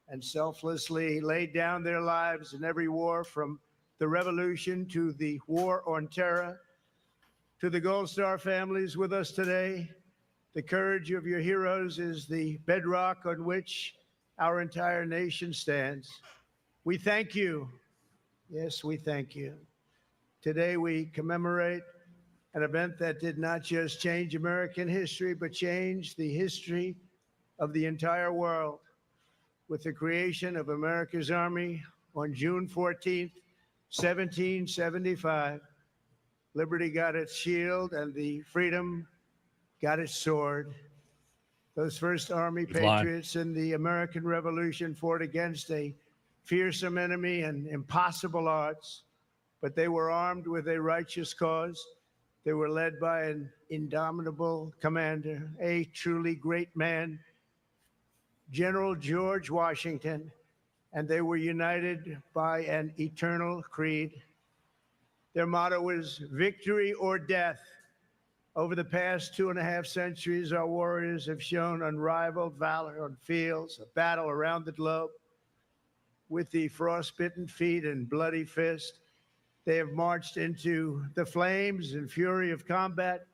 and selflessly laid down their lives in every war, from the Revolution to the War on Terror. To the Gold Star families with us today, the courage of your heroes is the bedrock on which our entire nation stands. We thank you. Yes, we thank you. Today we commemorate an event that did not just change American history, but changed the history of the entire world. With the creation of America's Army on June 14th, 1775, liberty got its shield and the freedom got its sword. Those first Army patriots in the American Revolution fought against a fearsome enemy and impossible odds, but they were armed with a righteous cause. They were led by an indomitable commander, a truly great man, General George Washington, and they were united by an eternal creed. Their motto was victory or death. Over the past 2.5 centuries, our warriors have shown unrivaled valor on fields of battle around the globe. With the frostbitten feet and bloody fist, they have marched into the flames and fury of combat,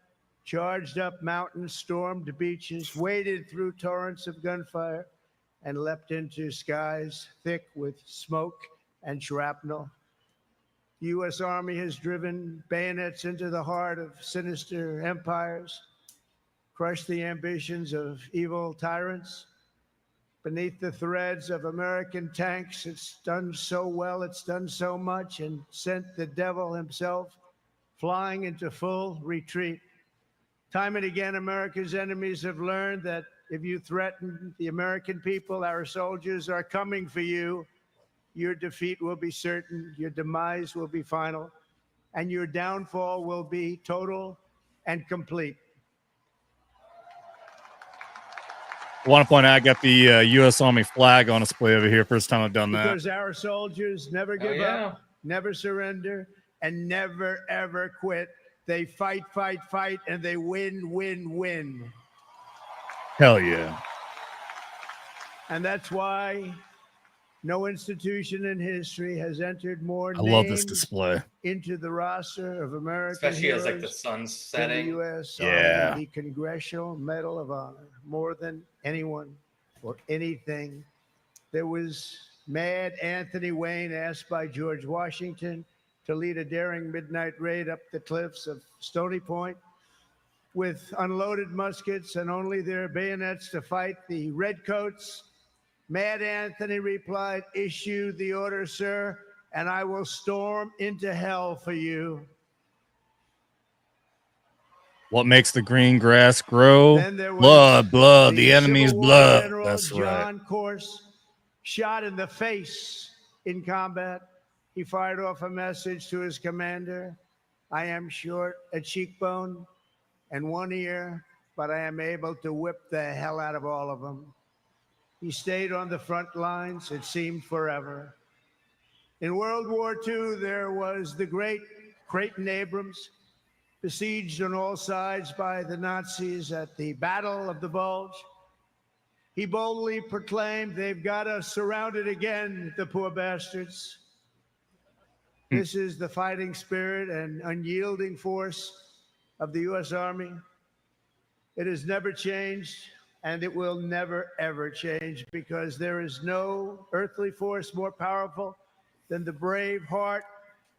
charged up mountains, stormed beaches, waded through torrents of gunfire, and leapt into skies thick with smoke and shrapnel. The U.S. Army has driven bayonets into the heart of sinister empires, crushed the ambitions of evil tyrants. Beneath the threads of American tanks, it's done so well, it's done so much, and sent the devil himself flying into full retreat. Time and again, America's enemies have learned that if you threaten the American people, our soldiers are coming for you. Your defeat will be certain, your demise will be final, and your downfall will be total and complete. I want to point out I got the U.S. Army flag on display over here. First time I've done that. Because our soldiers never give up, never surrender, and never, ever quit. They fight, fight, fight, and they win, win, win. Hell yeah. And that's why no institution in history has entered more I love this names display. into the roster of American Especially as like the heroes sun's in the setting. U.S. Yeah. Army, the Congressional Medal of Honor, more than anyone or anything. There was Mad Anthony Wayne, asked by George Washington to lead a daring midnight raid up the cliffs of Stony Point with unloaded muskets and only their bayonets to fight the redcoats. Mad Anthony replied, "Issue the order, sir, and I will storm into hell for you." What makes the green grass grow? Then there was Blood, blood, the Civil enemy's War blood. General That's right. John Corse, shot in the face in combat. He fired off a message to his commander: "I am short a cheekbone and one ear, but I am able to whip the hell out of all of them." He stayed on the front lines, it seemed forever. In World War II, there was the great Creighton Abrams, besieged on all sides by the Nazis at the Battle of the Bulge. He boldly proclaimed, "They've got us surrounded again, the poor bastards." This is the fighting spirit and unyielding force of the U.S. Army. It has never changed, and it will never, ever change, because there is no earthly force more powerful than the brave heart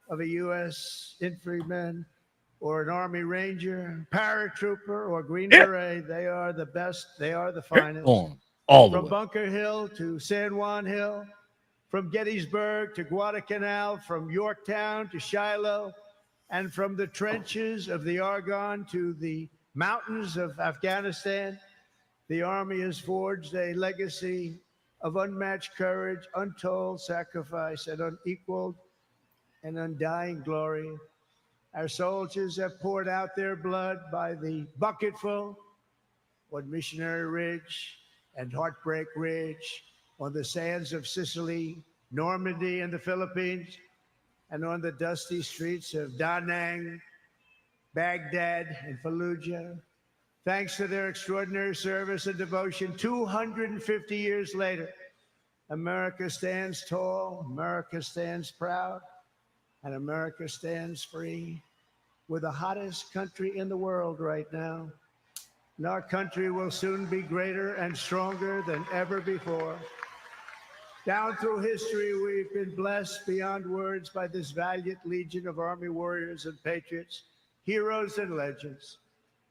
of a U.S. infantryman or an Army Ranger, paratrooper, or Green Beret. They are the best. They are the finest. All the From way. Bunker Hill to San Juan Hill, from Gettysburg to Guadalcanal, from Yorktown to Shiloh, and from the trenches of the Argonne to the mountains of Afghanistan, the Army has forged a legacy of unmatched courage, untold sacrifice, and unequaled and undying glory. Our soldiers have poured out their blood by the bucketful on Missionary Ridge and Heartbreak Ridge, on the sands of Sicily, Normandy, and the Philippines, and on the dusty streets of Da Nang, Baghdad, and Fallujah. Thanks to their extraordinary service and devotion, 250 years later, America stands tall, America stands proud, and America stands free. We're the hottest country in the world right now, and our country will soon be greater and stronger than ever before. Down through history, we've been blessed beyond words by this valiant legion of Army warriors and patriots, heroes and legends.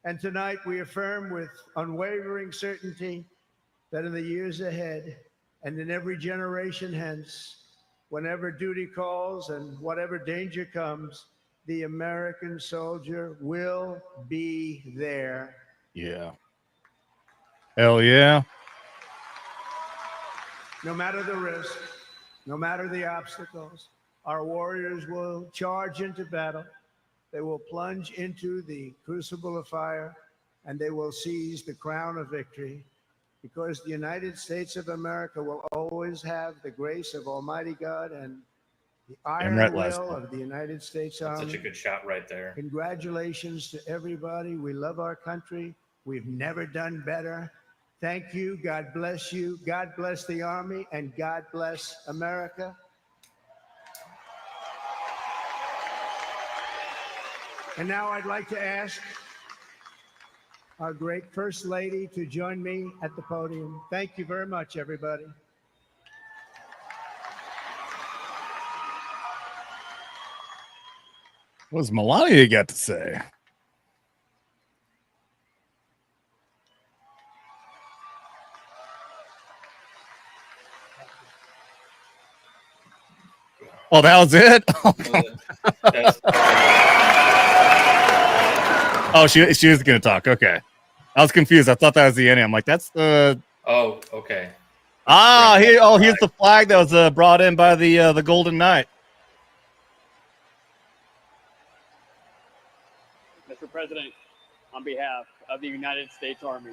And tonight we affirm with unwavering certainty that in the years ahead and in every generation hence, whenever duty calls and whatever danger comes, the American soldier will be there. Yeah. Hell yeah. No matter the risk, no matter the obstacles, our warriors will charge into battle. They will plunge into the crucible of fire, and they will seize the crown of victory, because the United States of America will always have the grace of Almighty God and the iron right, will Laszlo. of the United States That's Army. such a good shot right there. Congratulations to everybody. We love our country. We've never done better. Thank you. God bless you. God bless the Army, and God bless America. And now I'd like to ask our great First Lady to join me at the podium. Thank you very much, everybody. What's Melania got to say? Oh, that was it? Oh, she was going to talk. Okay. I was confused. I thought that was the ending. I'm like, that's the... Oh, okay. Here's the flag that was brought in by the Golden Knight. Mr. President, on behalf of the United States Army,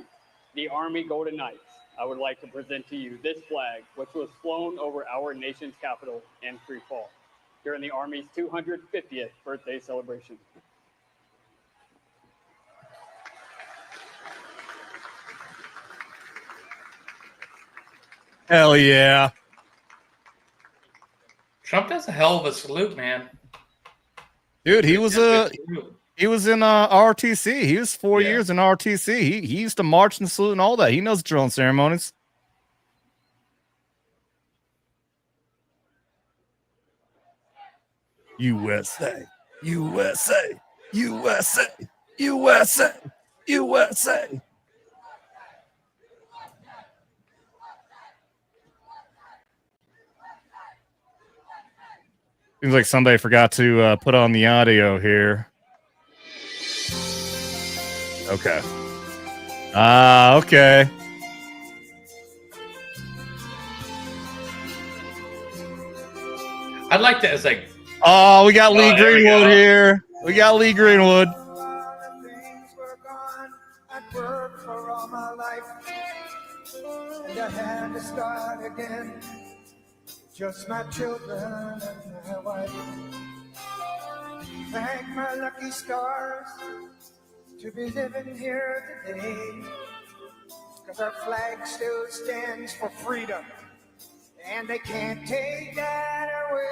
the Army Golden Knights, I would like to present to you this flag, which was flown over our nation's capital in free fall during the Army's 250th birthday celebration. Hell yeah. Trump does a hell of a salute, man. Dude, he was in RTC. He was 4 years in RTC. He used to march and salute and all that. He knows drill and ceremonies. USA, USA, USA, USA, USA. Seems like somebody forgot to put on the audio here. Okay. Okay. I'd like to, as like, oh, we got Lee there we Greenwood go. here. We got Lee Greenwood. I'd worked for all my life, and I had to start again. Just my children and my wife. Thank my lucky stars to be living here today, 'cause our flag still stands for freedom, and they can't take that away.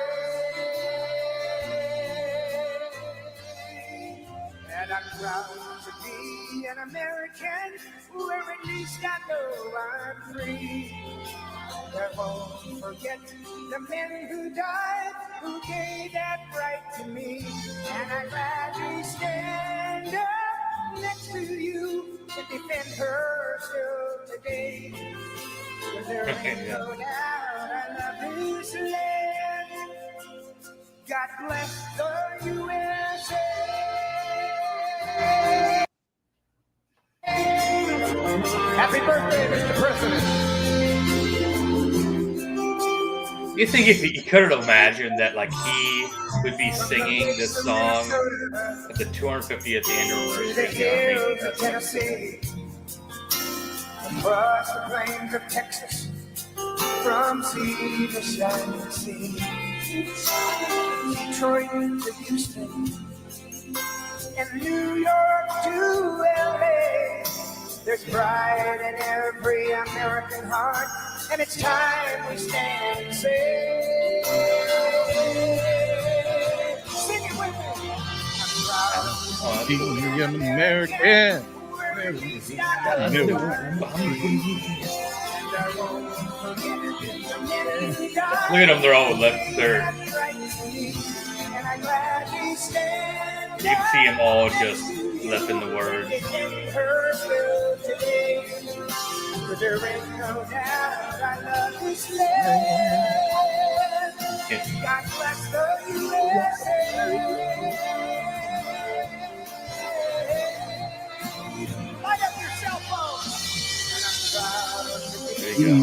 And I'm proud to be an American, where at least I know I'm free. I won't forget the men who died, who gave that right to me. And I'd gladly stand up next to you to defend her still today. 'Cause there ain't no doubt I love this land. God bless the USA. Happy birthday, Mr. President. You think if you could have imagined that, like, he would be singing this song at the 250th anniversary of the Army? That's Tennessee, across the plains of Texas, from sea to shining sea, Detroit to Houston, and New York to LA. There's pride in every American heart, and it's time we stand and say, sing it with me. I'm proud to be an American. Look at them, they're all left there. You can see them all just left in the words. There ain't no doubt I love this land. God bless the USA. Light up your cell phone.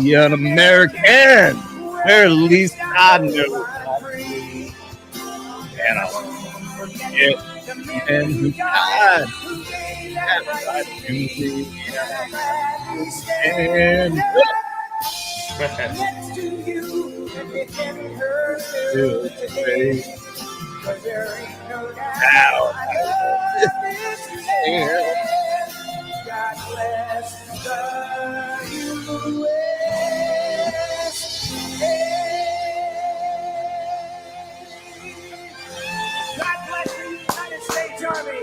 Be an American. Or at least I know. And I won't forget and who died. And next to you and defend her still today. 'Cause there ain't no doubt I love this land. God bless the USA. God bless the United States Army.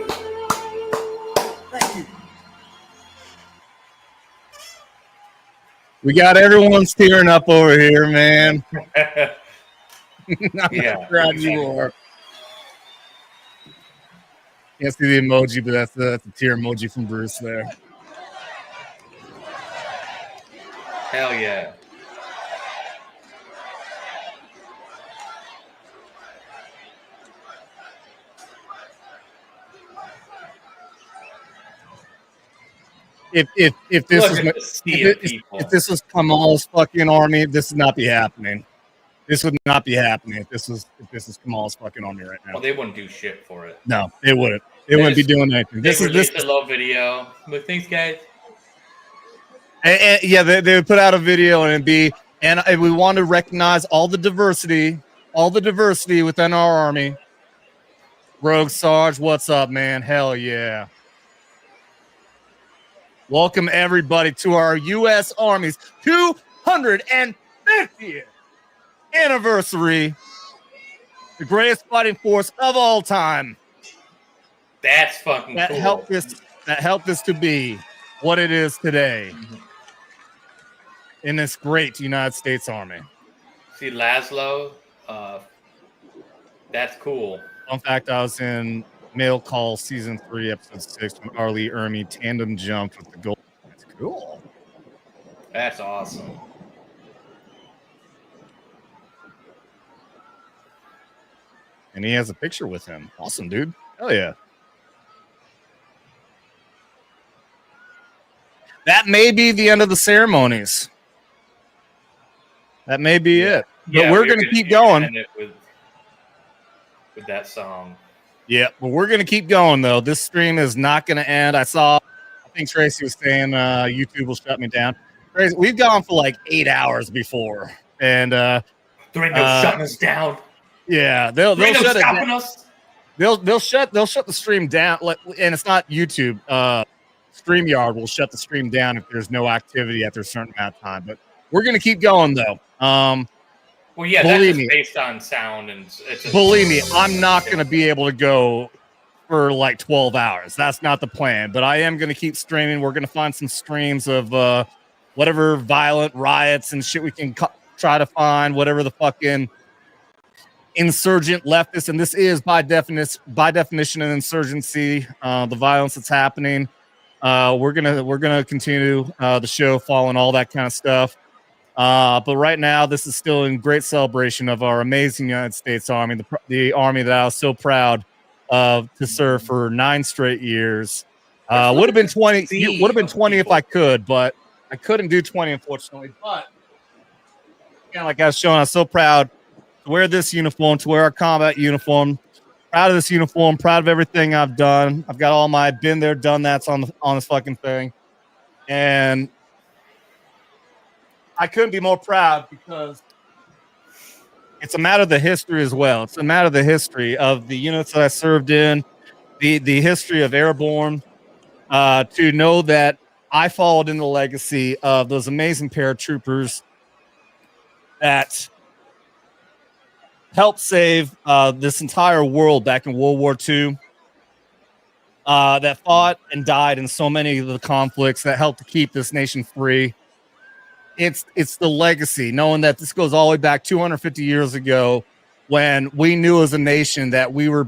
Thank you. we got everyone tearing up over here, man. I'm Yeah, proud you are. Can't see the emoji, but that's the tear emoji from Bruce there. Hell yeah. If this Look was at the sea of people. if this was Kamal's fucking army, this would not be happening. This would not be happening if this was Kamal's fucking army right now. Well, they wouldn't do shit for it. No, they wouldn't. They wouldn't be doing anything. They This is released a little video. But thanks, guys. and yeah, they would put out a video and it'd be, and we want to recognize all the diversity within our army. Rogue Sarge, what's up, man? Hell yeah. Welcome everybody to our U.S. Army's 250th anniversary. The greatest fighting force of all time. That's fucking cool. That helped us to be what it is today in this great United States Army. See Laszlo, That's cool. Fun fact, I was in Mail Call Season 3, Episode 6 when Arlie Ermy tandem jumped with the gold. That's cool. That's awesome. And he has a picture with him. Awesome, dude. Hell yeah. That may be the end of the ceremonies. That may be it. But we're going to keep going. End it with that song. Yeah, but we're going to keep going, though. This stream is not going to end. I think Tracy was saying YouTube will shut me down. Tracy, we've gone for like 8 hours before. And there ain't no shutting us down. Yeah, they'll There ain't no shut it stopping down. us. They'll shut the stream down. And it's not YouTube. StreamYard will shut the stream down if there's no activity after a certain amount of time. But we're going to keep going, though. Well, yeah, that's just based on sound. And believe me, I'm not going to be able to go for like 12 hours. That's not the plan. But I am going to keep streaming. We're going to find some streams of whatever violent riots and shit we can try to find, whatever the fucking insurgent leftists, and this is by definition an insurgency, the violence that's happening. We're gonna continue the show, following all that kind of stuff. But right now, this is still in great celebration of our amazing United States Army, the Army that I was so proud of to serve for 9 straight years. Would have been 20. Would have been 20 if I could, but I couldn't do 20, unfortunately. But again, like I was showing, I was so proud to wear this uniform, to wear our combat uniform. Proud of this uniform. Proud of everything I've done. I've got all my been there, done that's on this fucking thing, and I couldn't be more proud because it's a matter of the history as well. It's a matter of the history of the units that I served in, the history of airborne, to know that I followed in the legacy of those amazing paratroopers that helped save this entire world back in World War II, that fought and died in so many of the conflicts that helped to keep this nation free. It's the legacy, knowing that this goes all the way back 250 years ago when we knew as a nation that we were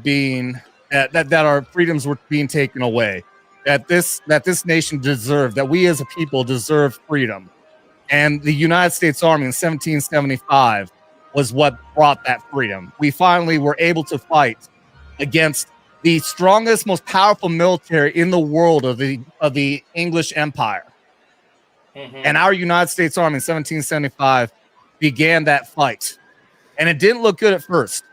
that our freedoms were being taken away, that this nation deserved, that we as a people deserve freedom. And the United States Army in 1775 was what brought that freedom. We finally were able to fight against the strongest, most powerful military in the world of the English Empire. And our United States Army in 1775 began that fight. And it didn't look good at first,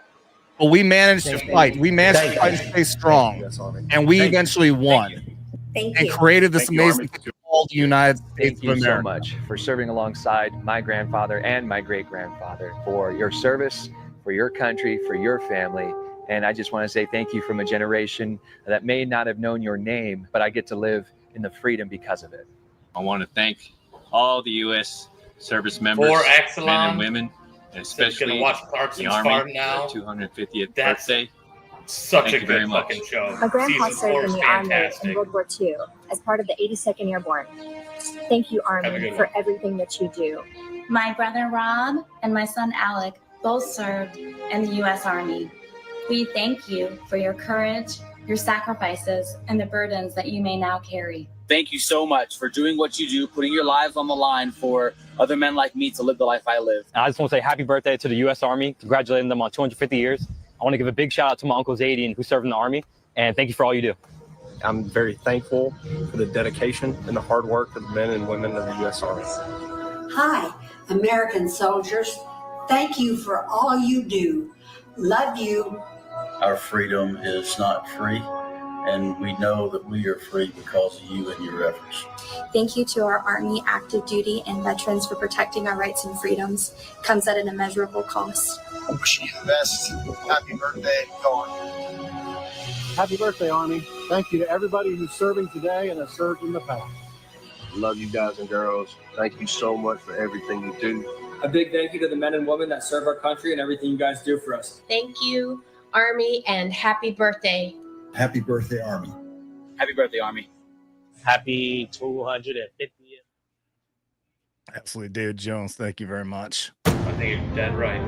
but we managed to fight. We managed to fight and stay strong. And we eventually won. And created this amazing thing called the United States of America. Thank you so much for serving alongside my grandfather and my great-grandfather, for your service, for your country, for your family. And I just want to say thank you from a generation that may not have known your name, but I get to live in the freedom because of it. I want to thank all the U.S. service members, men and women, and especially watch Clarkson's the Army Farm now. for their 250th birthday. Such Thank a you very good much. fucking show. My grandpa Season 4 served is in the Army fantastic. in World War II as part of the 82nd Airborne. Thank you, Have a Army, good for one. everything that you do. My brother Rob and my son Alec both served in the U.S. Army. We thank you for your courage, your sacrifices, and the burdens that you may now carry. Thank you so much for doing what you do, putting your lives on the line for other men like me to live the life I live. And I just want to say happy birthday to the U.S. Army, congratulating them on 250 years. I want to give a big shout out to my Uncle Zadien, who served in the Army, and thank you for all you do. I'm very thankful for the dedication and the hard work of the men and women of the U.S. Army. Hi, American soldiers. Thank you for all you do. Love you. Our freedom is not free, and we know that we are free because of you and your efforts. Thank you to our Army active duty and veterans for protecting our rights and freedoms. Comes at an immeasurable cost. Wishing you the best. Happy birthday, Dawn. Happy birthday, Army. Thank you to everybody who's serving today and has served in the past. Love you guys and girls. Thank you so much for everything you do. A big thank you to the men and women that serve our country and everything you guys do for us. Thank you, Army, and happy birthday. Happy birthday, Army. Happy birthday, Army. Happy 250th. Absolutely, David Jones. Thank you very much. I think you're dead right.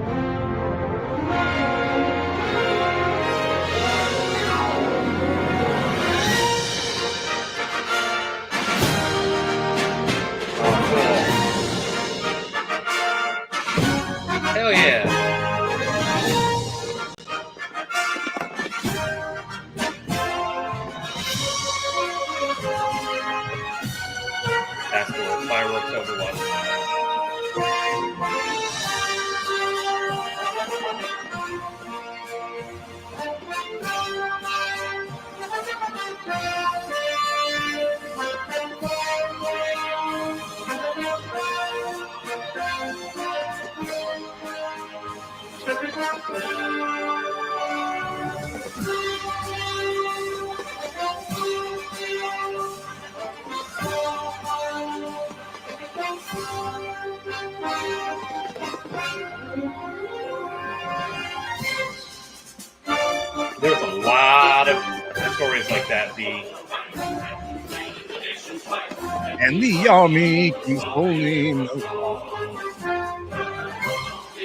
fireworks over what? There's a lot of stories like that, B. And the army keeps rolling along.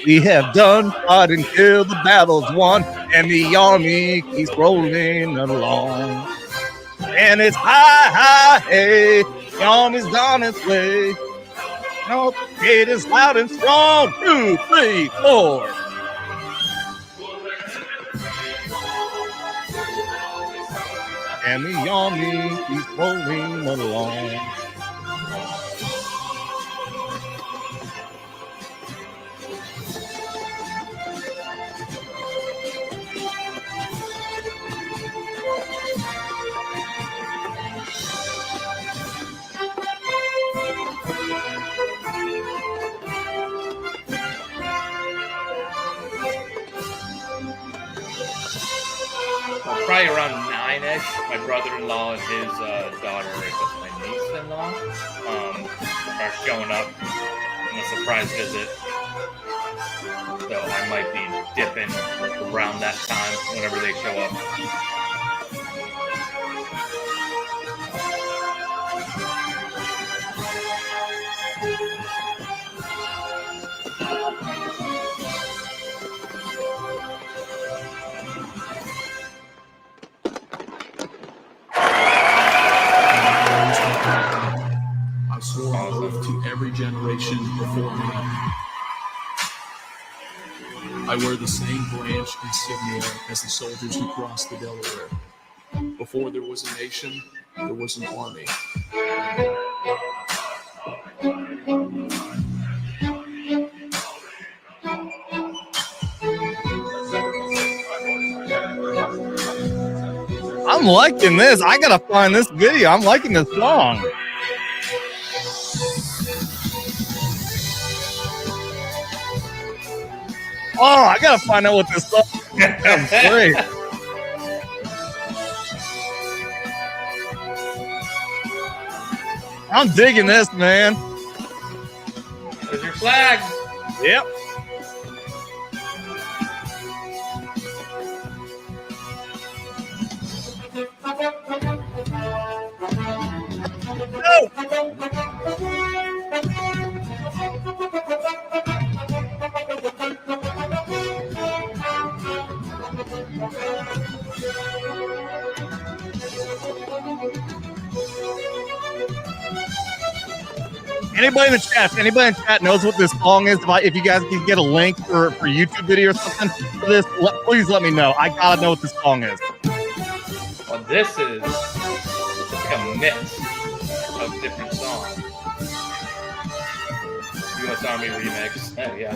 We have done fought and killed, the battles won, and the army keeps rolling along. And it's high, hey, the army's on its way. No, it is loud and strong. 2, 3, 4. And the army keeps rolling along. Probably around 9-ish, my brother-in-law and his daughter, I guess my niece-in-law, are showing up on a surprise visit. So I might be dipping around that time whenever they show up. I swore an oath to every generation before me. I wear the same branch insignia as the soldiers who crossed the Delaware. Before there was a nation, there was an army. I'm liking this. I gotta find this video. I'm liking this song. Oh, I gotta find out what this song is. That's great. I'm digging this, man. There's your flag. Yep. Anybody in the chat, if anybody in the chat knows what this song is, if you guys can get a link for YouTube video or something for this, please let me know. I gotta know what this song is. Well, this is like a mix of different songs. U.S. Army remix. Oh, yeah.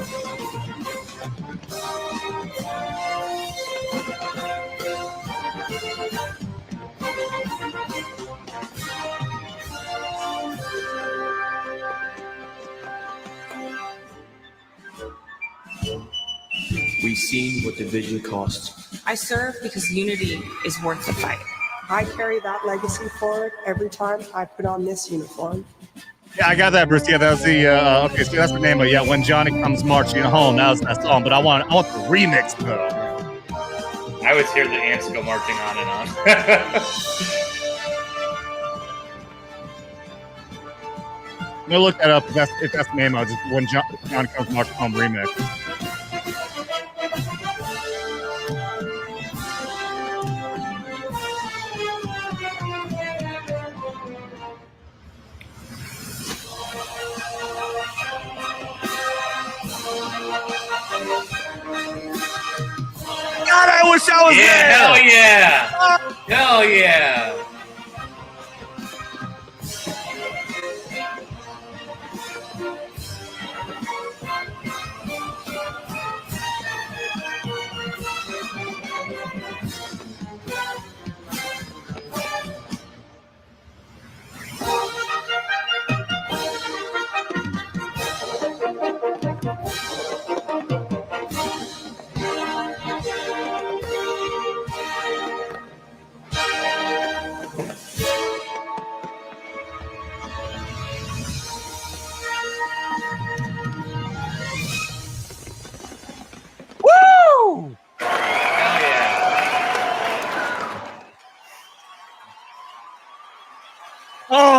We've seen what division costs. I serve because unity is worth the fight. I carry that legacy forward every time I put on this uniform. Yeah, I got that, Bruce. Yeah, that was the okay. So that's the name of it. Yeah, When Johnny Comes Marching Home. That was that song. But I want the remix though. I always hear the ants go marching on and on. I'm gonna look that up. If that's the name of it, just When Johnny Comes Marching Home remix. God, I wish I was there. Hell yeah! Hell yeah!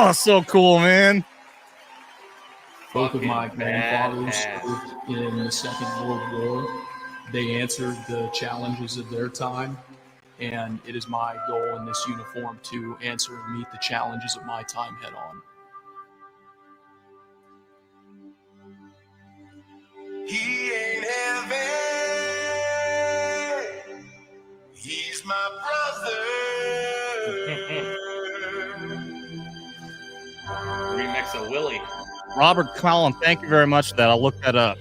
Oh, so cool, man. Both of my grandfathers served in the Second World War. They answered the challenges of their time, and it is my goal in this uniform to answer and meet the challenges of my time head on. He ain't heaven. He's my brother. Remix of Willie. Robert Collin, thank you very much for that. I'll look that up.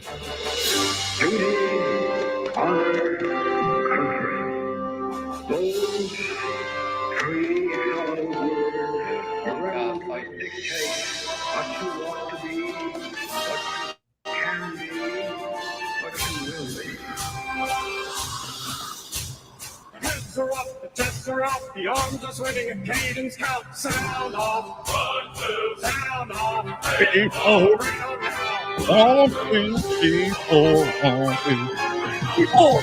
Heads are up, the chests are out, the arms are swinging, and cadence count. Sound off. 1, 2. Sound off. 3, 4. 1, 2, 3, 4. 1, 2, 3, 4.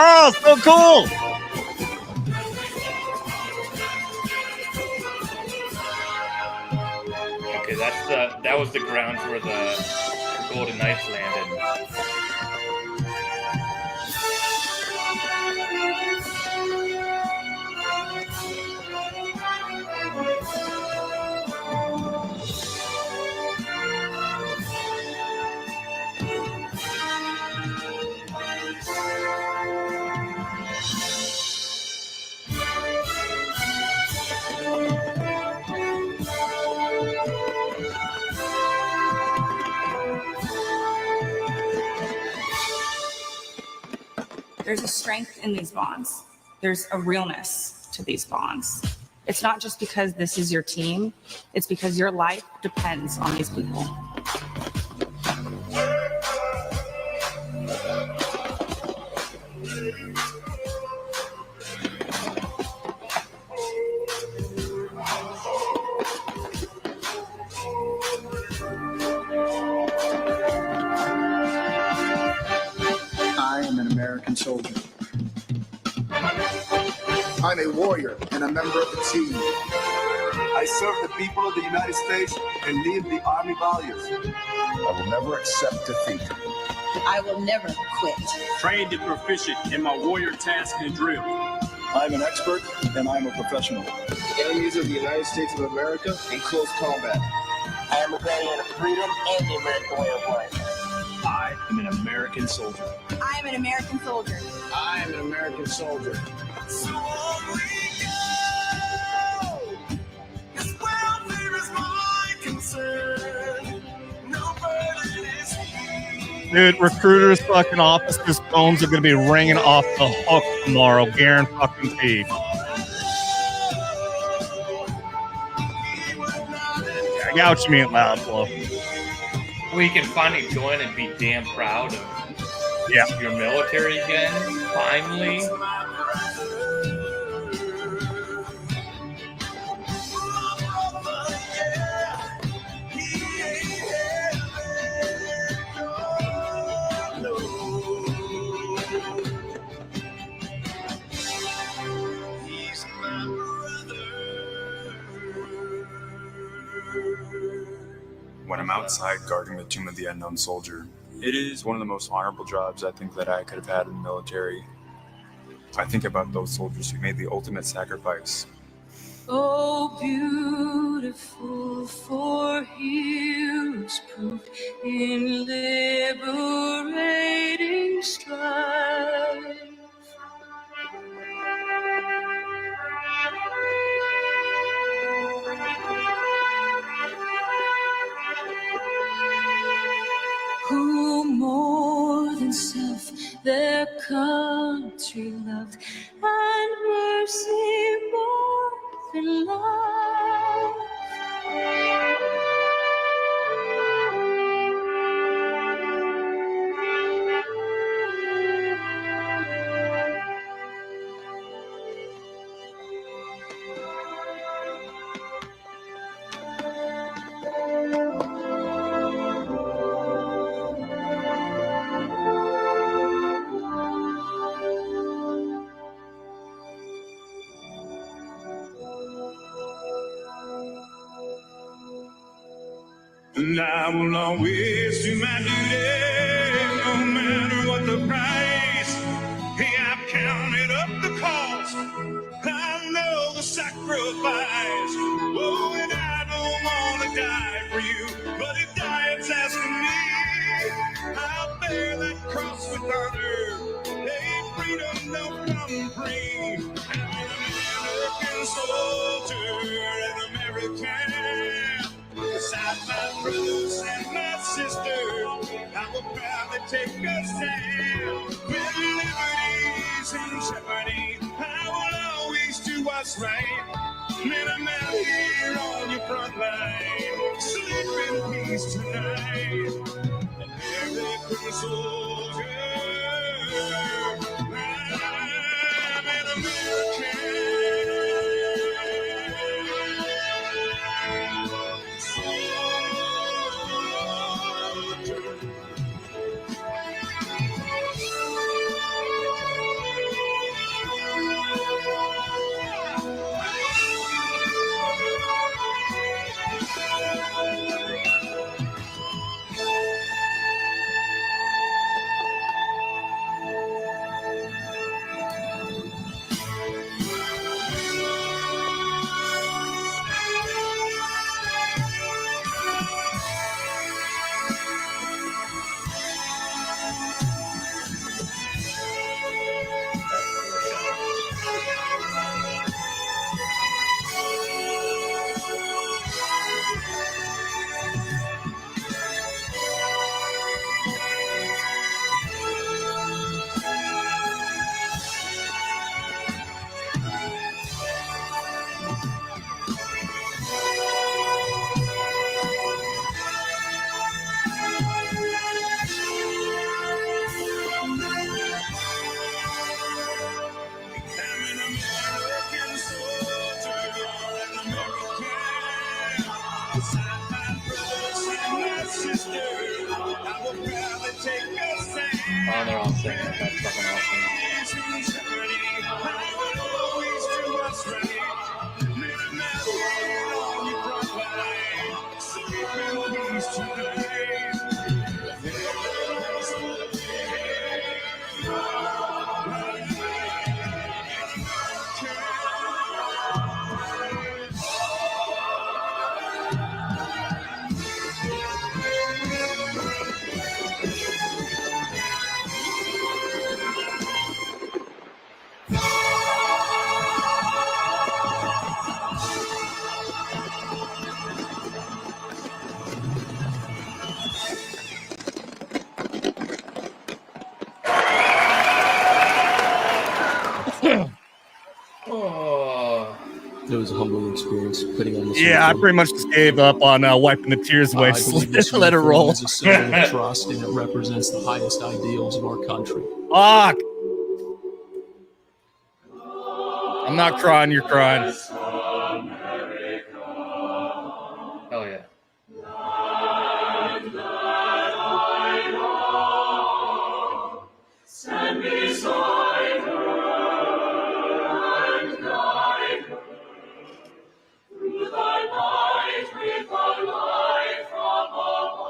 Oh, so cool! Okay, that was the grounds where the Golden Knights landed. There's a strength in these bonds. There's a realness to these bonds. It's not just because this is your team, it's because your life depends on these people. I am an American soldier. I'm a warrior and a member of the team. I serve the people of the United States and live the Army values. I will never accept defeat. I will never quit. Trained and proficient in my warrior task and drill. I'm an expert and I'm a professional. Enemies of the United States of America in close combat. I am a guardian of freedom and the American way of life. I am an American soldier. I am an American soldier. I am an American soldier. So on we go. His welfare is my concern. No burden is he. Dude, recruiters, fucking officers' phones are going to be ringing off the hook tomorrow. Guarantee. I got what you mean, loud blow. We can finally join and be damn proud of your military again, finally. When I'm outside guarding the Tomb of the Unknown Soldier, it is one of the most honorable jobs I think that I could have had in the military. I think about those soldiers who made the ultimate sacrifice. Oh, beautiful for heroes proof in liberating strife. Who more than self their country loved, and mercy more than love. And I will always do my duty, no matter what the price. Hey, I've counted up the cost. I know the sacrifice. Oh, and I don't want to die for you, but if diet's asking me, I'll bear that cross with honor. Hey, freedom don't come free. I'm an American soldier, an American. Beside my brothers and my sisters, I will proudly take a stand. With liberties in jeopardy, I will always do what's right. Man, I'm out here on your front line. Sleep in peace tonight. American soldier, I'm an American. Oh, they're all singing. That's fucking awesome. Oh. It was a humbling experience putting on this. Yeah, I pretty much just gave up on wiping the tears away. I Just believe this let it uniform roll. is a symbol of trust, and it represents the highest ideals of our country. Fuck. I'm not crying. You're crying. Hell yeah. Stand beside her and guide her through thy night with thy light from above.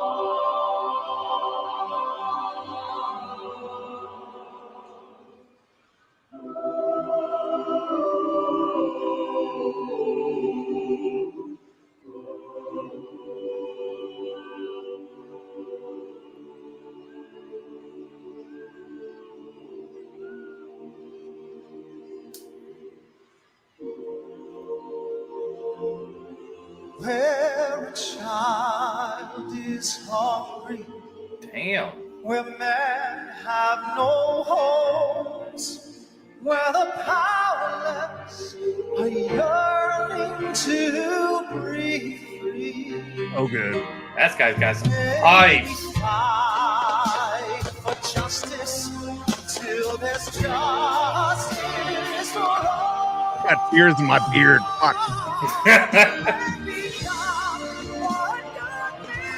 Where a child is hungry, damn, where men have no homes, where the powerless are yearning to breathe free. Oh, good. That guy's got some pipes. Fight for justice till there's justice for all. I got tears in my beard. Fuck.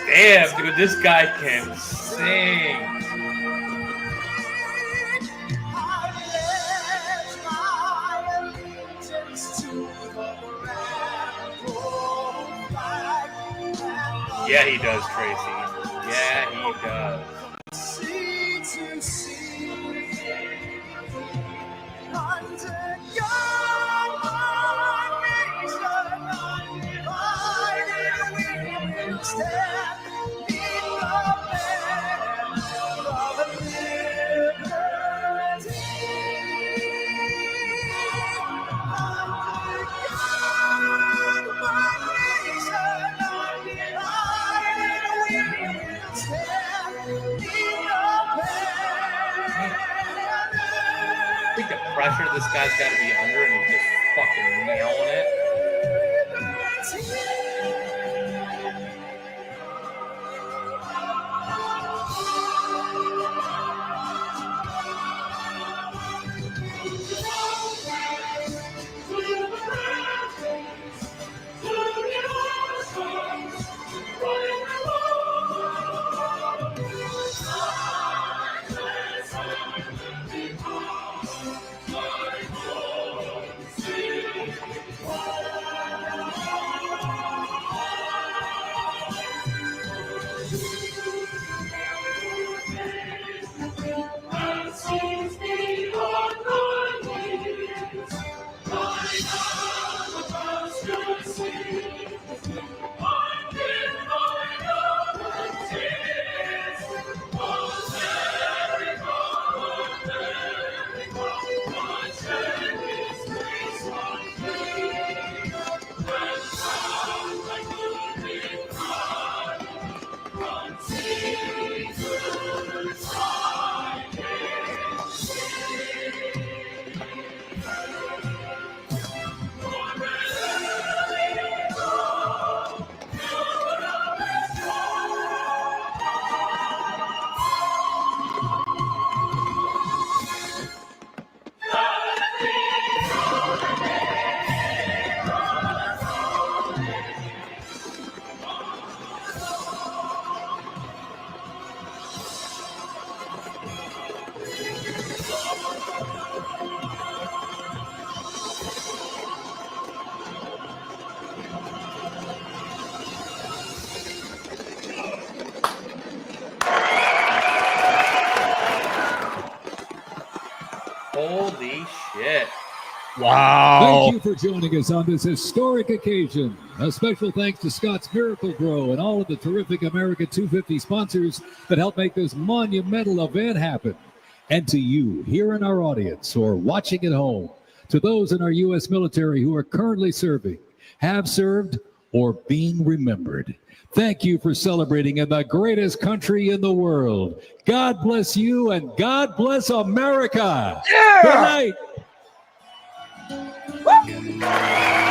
Damn, dude, this guy can sing. Yeah, he does, Tracy. Yeah, he does. I think the pressure this guy's got to be under, and he's just fucking nailing it. Holy shit. Wow. Thank you for joining us on this historic occasion. A special thanks to Scott's Miracle Grow and all of the terrific America 250 sponsors that helped make this monumental event happen. And to you here in our audience or watching at home, to those in our U.S. military who are currently serving, have served, or being remembered. Thank you for celebrating in the greatest country in the world. God bless you and God bless America. Yeah! Good night.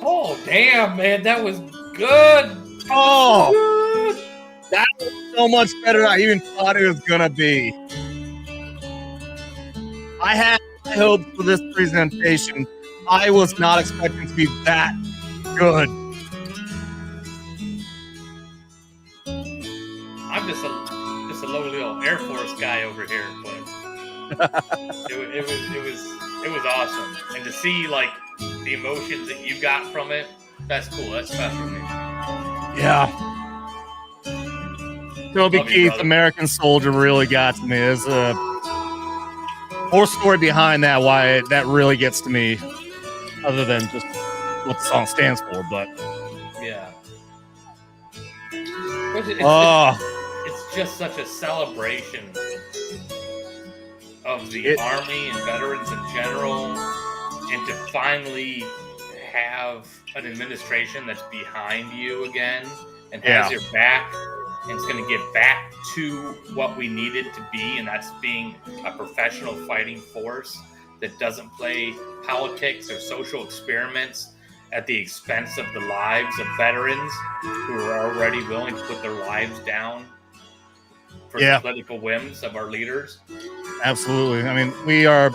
Oh, damn, man. That was good. Oh, that was so much better than I even thought it was going to be. I had high hopes for this presentation. I was not expecting to be that good. I'm just a lowly little Air Force guy over here, but it was awesome. And to see like the emotions that you got from it, that's cool. That's special to me. Yeah. Toby Love you, Keith, brother. American Soldier, really got to me. There's a more story behind that, why that really gets to me, other than just what the song stands for. But Yeah. It's just such a celebration of the Army and veterans in general, and to finally have an administration that's behind you again and has your back, and it's going to get back to what we needed to be, and that's being a professional fighting force that doesn't play politics or social experiments at the expense of the lives of veterans who are already willing to put their lives down for the political whims of our leaders. absolutely. I mean, we are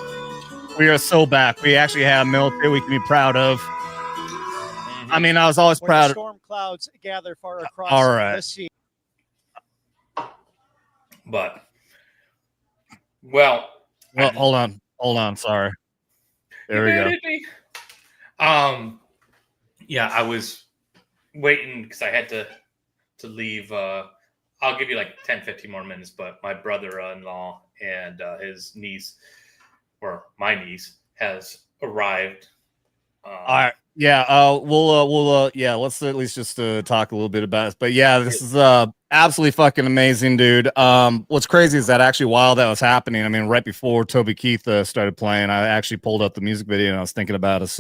so back. We actually have a military we can be proud of. I mean, I was always When proud. the storm clouds gather far across All right. the sea. But, well, Hold on. Sorry. There we go. Yeah, I was waiting because I had to leave. I'll give you like 10, 15 more minutes, but my brother-in-law and his niece, or my niece, has arrived. All right. Yeah. Yeah. Let's at least just talk a little bit about it. But yeah, this is absolutely fucking amazing, dude. What's crazy is that actually while that was happening, I mean, right before Toby Keith started playing, I actually pulled up the music video and I was thinking about us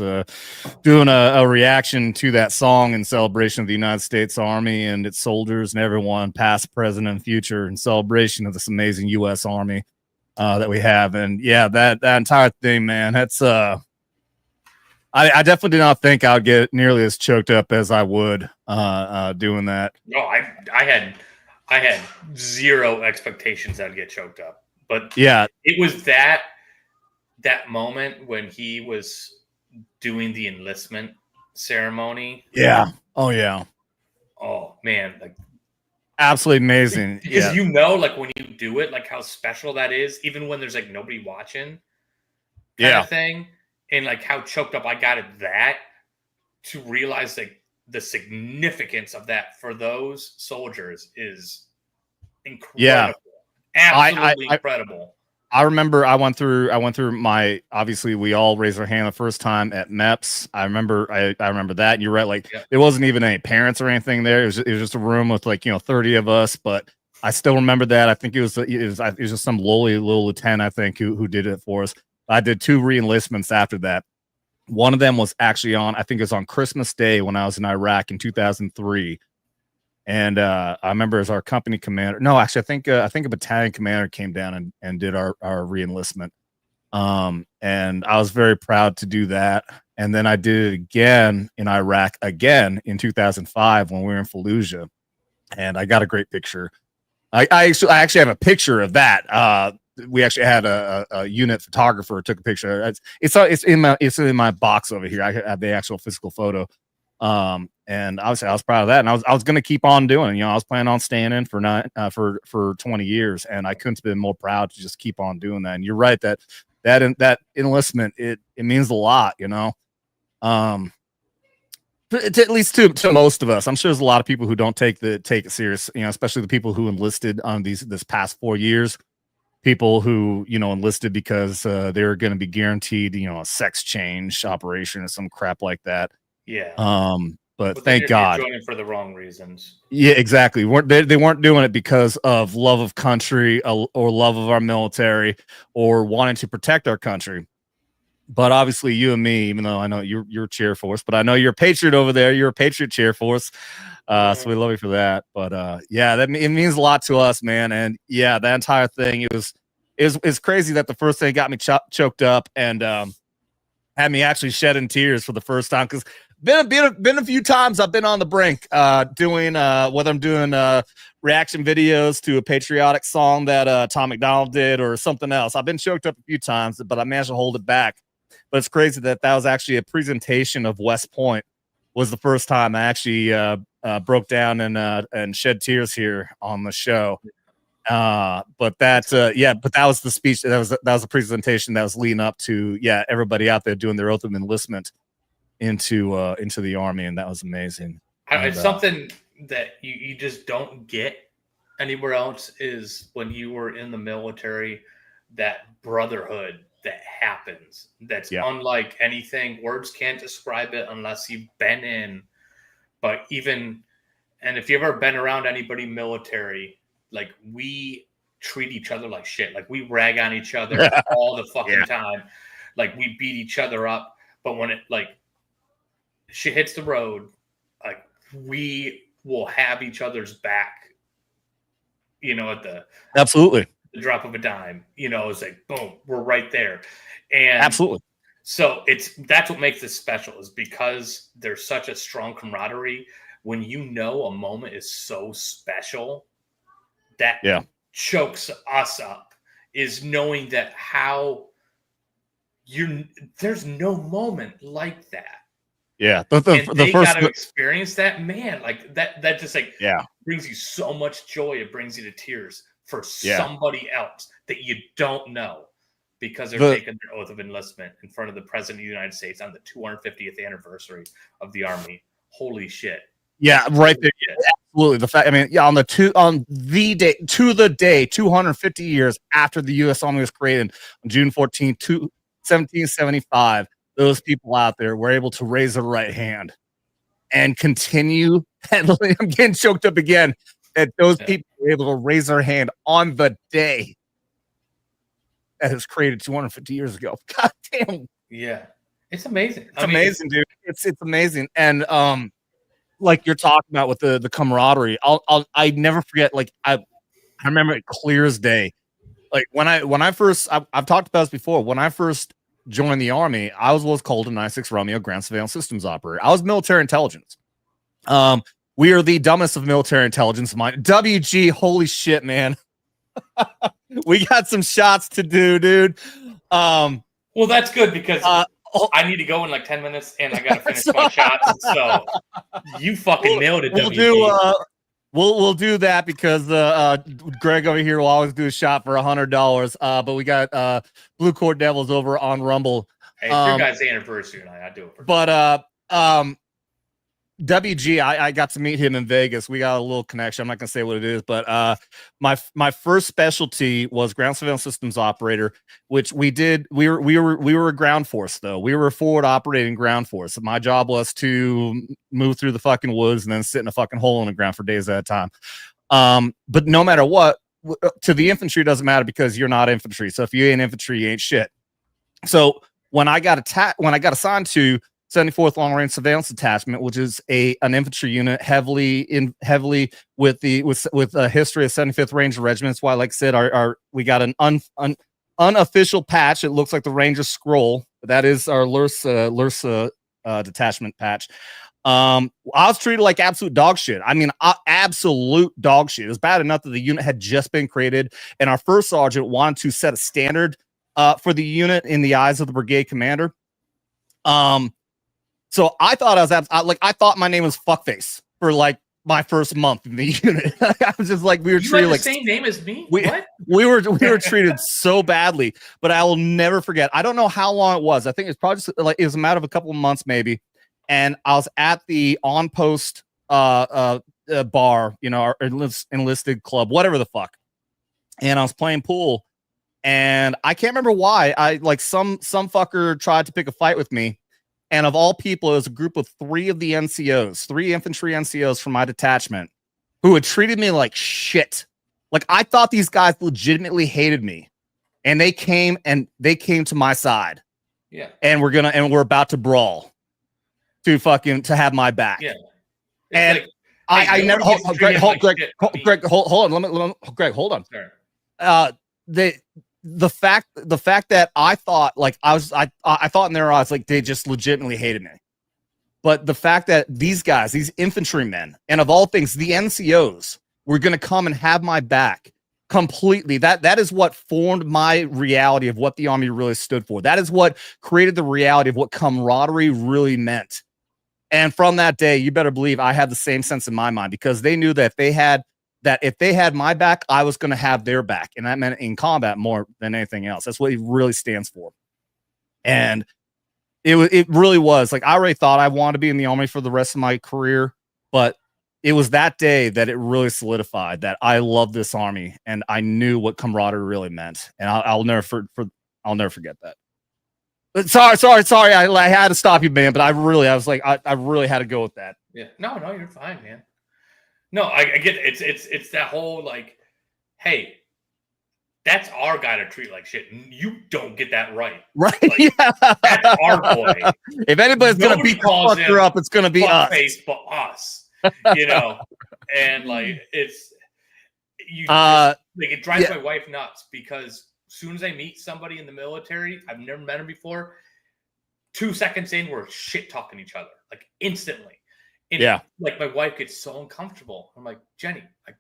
doing a reaction to that song in celebration of the United States Army and its soldiers and everyone, past, present, and future, in celebration of this amazing U.S. Army that we have. And yeah, that entire thing, man, that's I definitely did not think I'd get nearly as choked up as I would doing that. No, I had zero expectations I'd get choked up, but yeah, it was that moment when he was doing the enlistment ceremony. Yeah. Oh yeah. Oh man, like absolutely amazing. Because yeah. like when you do it, like how special that is, even when there's like nobody watching, yeah, of thing, and like how choked up I got at that to realize like the significance of that for those soldiers is incredible. Yeah, absolutely incredible. I remember I went through my, obviously we all raised our hand the first time at MEPS. I remember that. And you're right, like there wasn't even any parents or anything there. It was just a room with like 30 of us, but I still remember that. I think it was just some lowly little lieutenant, I think, who did it for us. I did 2 re-enlistments after that. One of them was actually I think it was on Christmas Day when I was in Iraq in 2003. And I remember as our company commander, no, actually, I think a battalion commander came down and did our re-enlistment. And I was very proud to do that. And then I did it again in Iraq again in 2005 when we were in Fallujah. And I got a great picture. I actually have a picture of that. We actually had a unit photographer took a picture. It's in my box over here. I have the actual physical photo. And obviously I was proud of that, and I was going to keep on doing it. I was planning on staying in for 20 years, and I couldn't have been more proud to just keep on doing that. And you're right that enlistment, it means a lot, at least to most of us. I'm sure there's a lot of people who don't take it serious, especially the people who enlisted on this past 4 years. People who enlisted because they were going to be guaranteed a sex change operation or some crap like that. Yeah. But thank God. Joining for the wrong reasons. Yeah, exactly. They weren't doing it because of love of country or love of our military or wanting to protect our country. But obviously, you and me, even though I know you're cheer force, but I know you're a patriot over there. You're a patriot cheer force. So we love you for that. But yeah, it means a lot to us, man. And yeah, that entire thing, it's crazy that the first thing got me choked up and had me actually shedding tears for the first time, because been a few times I've been on the brink doing whether I'm doing reaction videos to a patriotic song that Tom McDonald did or something else. I've been choked up a few times, but I managed to hold it back. But it's crazy that was actually a presentation of West Point was the first time I actually broke down and shed tears here on the show. But that was the speech. That was a presentation that was leading up to everybody out there doing their oath of enlistment into the Army, and that was amazing. It's something that you just don't get anywhere else, is when you were in the military, that brotherhood that happens. That's unlike anything. Words can't describe it unless you've been in. But and if you've ever been around anybody military, like, we treat each other like shit. Like, we rag on each other all the fucking time. Like, we beat each other up. But when it shit hits the road, like, we will have each other's back, at the absolutely the drop of a dime. It's like, boom, we're right there. And absolutely. So that's what makes this special, is because there's such a strong camaraderie. When a moment is so special, that chokes us up, is knowing that there's no moment like that. Yeah, they got to experience that, man. Like that just brings you so much joy. It brings you to tears for somebody else that you don't know, because they're taking their oath of enlistment in front of the President of the United States on the 250th anniversary of the Army. Holy shit! Yeah, right there. Absolutely. The fact, I mean, yeah, on the day, 250 years after the U.S. Army was created on June 14th, 1775, those people out there were able to raise their right hand and continue peddling. I'm getting choked up again. That those people were able to raise their hand on the day that was created 250 years ago. God damn. Yeah. It's amazing. It's amazing, dude. It's amazing. And like you're talking about with the camaraderie, I never forget. Like I remember it clear as day. Like when I first, I've talked about this before. When I first joined the Army, I was what's called a 96 Romeo Ground Surveillance Systems Operator. I was military intelligence. We are the dumbest of military intelligence. WG, holy shit, man. We got some shots to do, dude. Well, that's good because I need to go in like 10 minutes and I got to finish my shots. So you fucking nailed it, WG. We'll do that because Greg over here will always do a shot for $100. But we got Blue Court Devils over on Rumble. Hey, it's your guys' anniversary tonight. I do it for But WG, I got to meet him in Vegas. We got a little connection. I'm not gonna say what it is, but my first specialty was ground surveillance systems operator, which we did. We were a ground force though. We were a forward operating ground force. My job was to move through the fucking woods and then sit in a fucking hole in the ground for days at a time. But no matter what, to the infantry it doesn't matter because you're not infantry. So if you ain't infantry, you ain't shit. So when I got assigned to 74th Long Range Surveillance Detachment, which is an infantry unit heavily with a history of 75th Ranger Regiment. That's why, like I said, we got an unofficial patch. It looks like the Ranger scroll. That is our LURSA detachment patch. I was treated like absolute dog shit. I mean, absolute dog shit. It was bad enough that the unit had just been created, and our first sergeant wanted to set a standard for the unit in the eyes of the brigade commander. So I thought I thought my name was Fuckface for like my first month in the unit. I was just like, we were treated like the same name as me. What? We were treated so badly, but I will never forget. I don't know how long it was. I think it's probably just like it was a matter of a couple of months maybe. And I was at the on post bar, you know, our enlisted club, whatever the fuck. And I was playing pool, and I can't remember why. I like some fucker tried to pick a fight with me. And of all people, it was a group of three infantry NCOs from my detachment who had treated me like shit. Like I thought these guys legitimately hated me, and they came to my side. Yeah. And we're about to brawl to have my back. Yeah. And like, I never Greg, hold on. Greg, hold on. Sure. The fact that I thought like I thought in their eyes like they just legitimately hated me, but the fact that these guys, these infantrymen, and of all things, the NCOs were going to come and have my back completely. That is what formed my reality of what the Army really stood for. That is what created the reality of what camaraderie really meant. And from that day, you better believe I had the same sense in my mind because they knew that if they had my back, I was going to have their back. And that meant in combat more than anything else. That's what it really stands for. And it really was like, I already thought I wanted to be in the Army for the rest of my career, but it was that day that it really solidified that I love this Army and I knew what camaraderie really meant. And I'll never forget that. But sorry. I had to stop you, man. But I really had to go with that. Yeah. No, you're fine, man. No, I get it. It's that whole like, hey, that's our guy to treat like shit. You don't get that right. Right. Like, yeah. That's our boy. If anybody's going to beat the fucker up, it's going to be us. Face but us. You know? And like, it drives my wife nuts because as soon as I meet somebody in the military, I've never met him before, 2 seconds in, we're shit talking each other. Like instantly. And like my wife gets so uncomfortable. I'm like, Jenny, like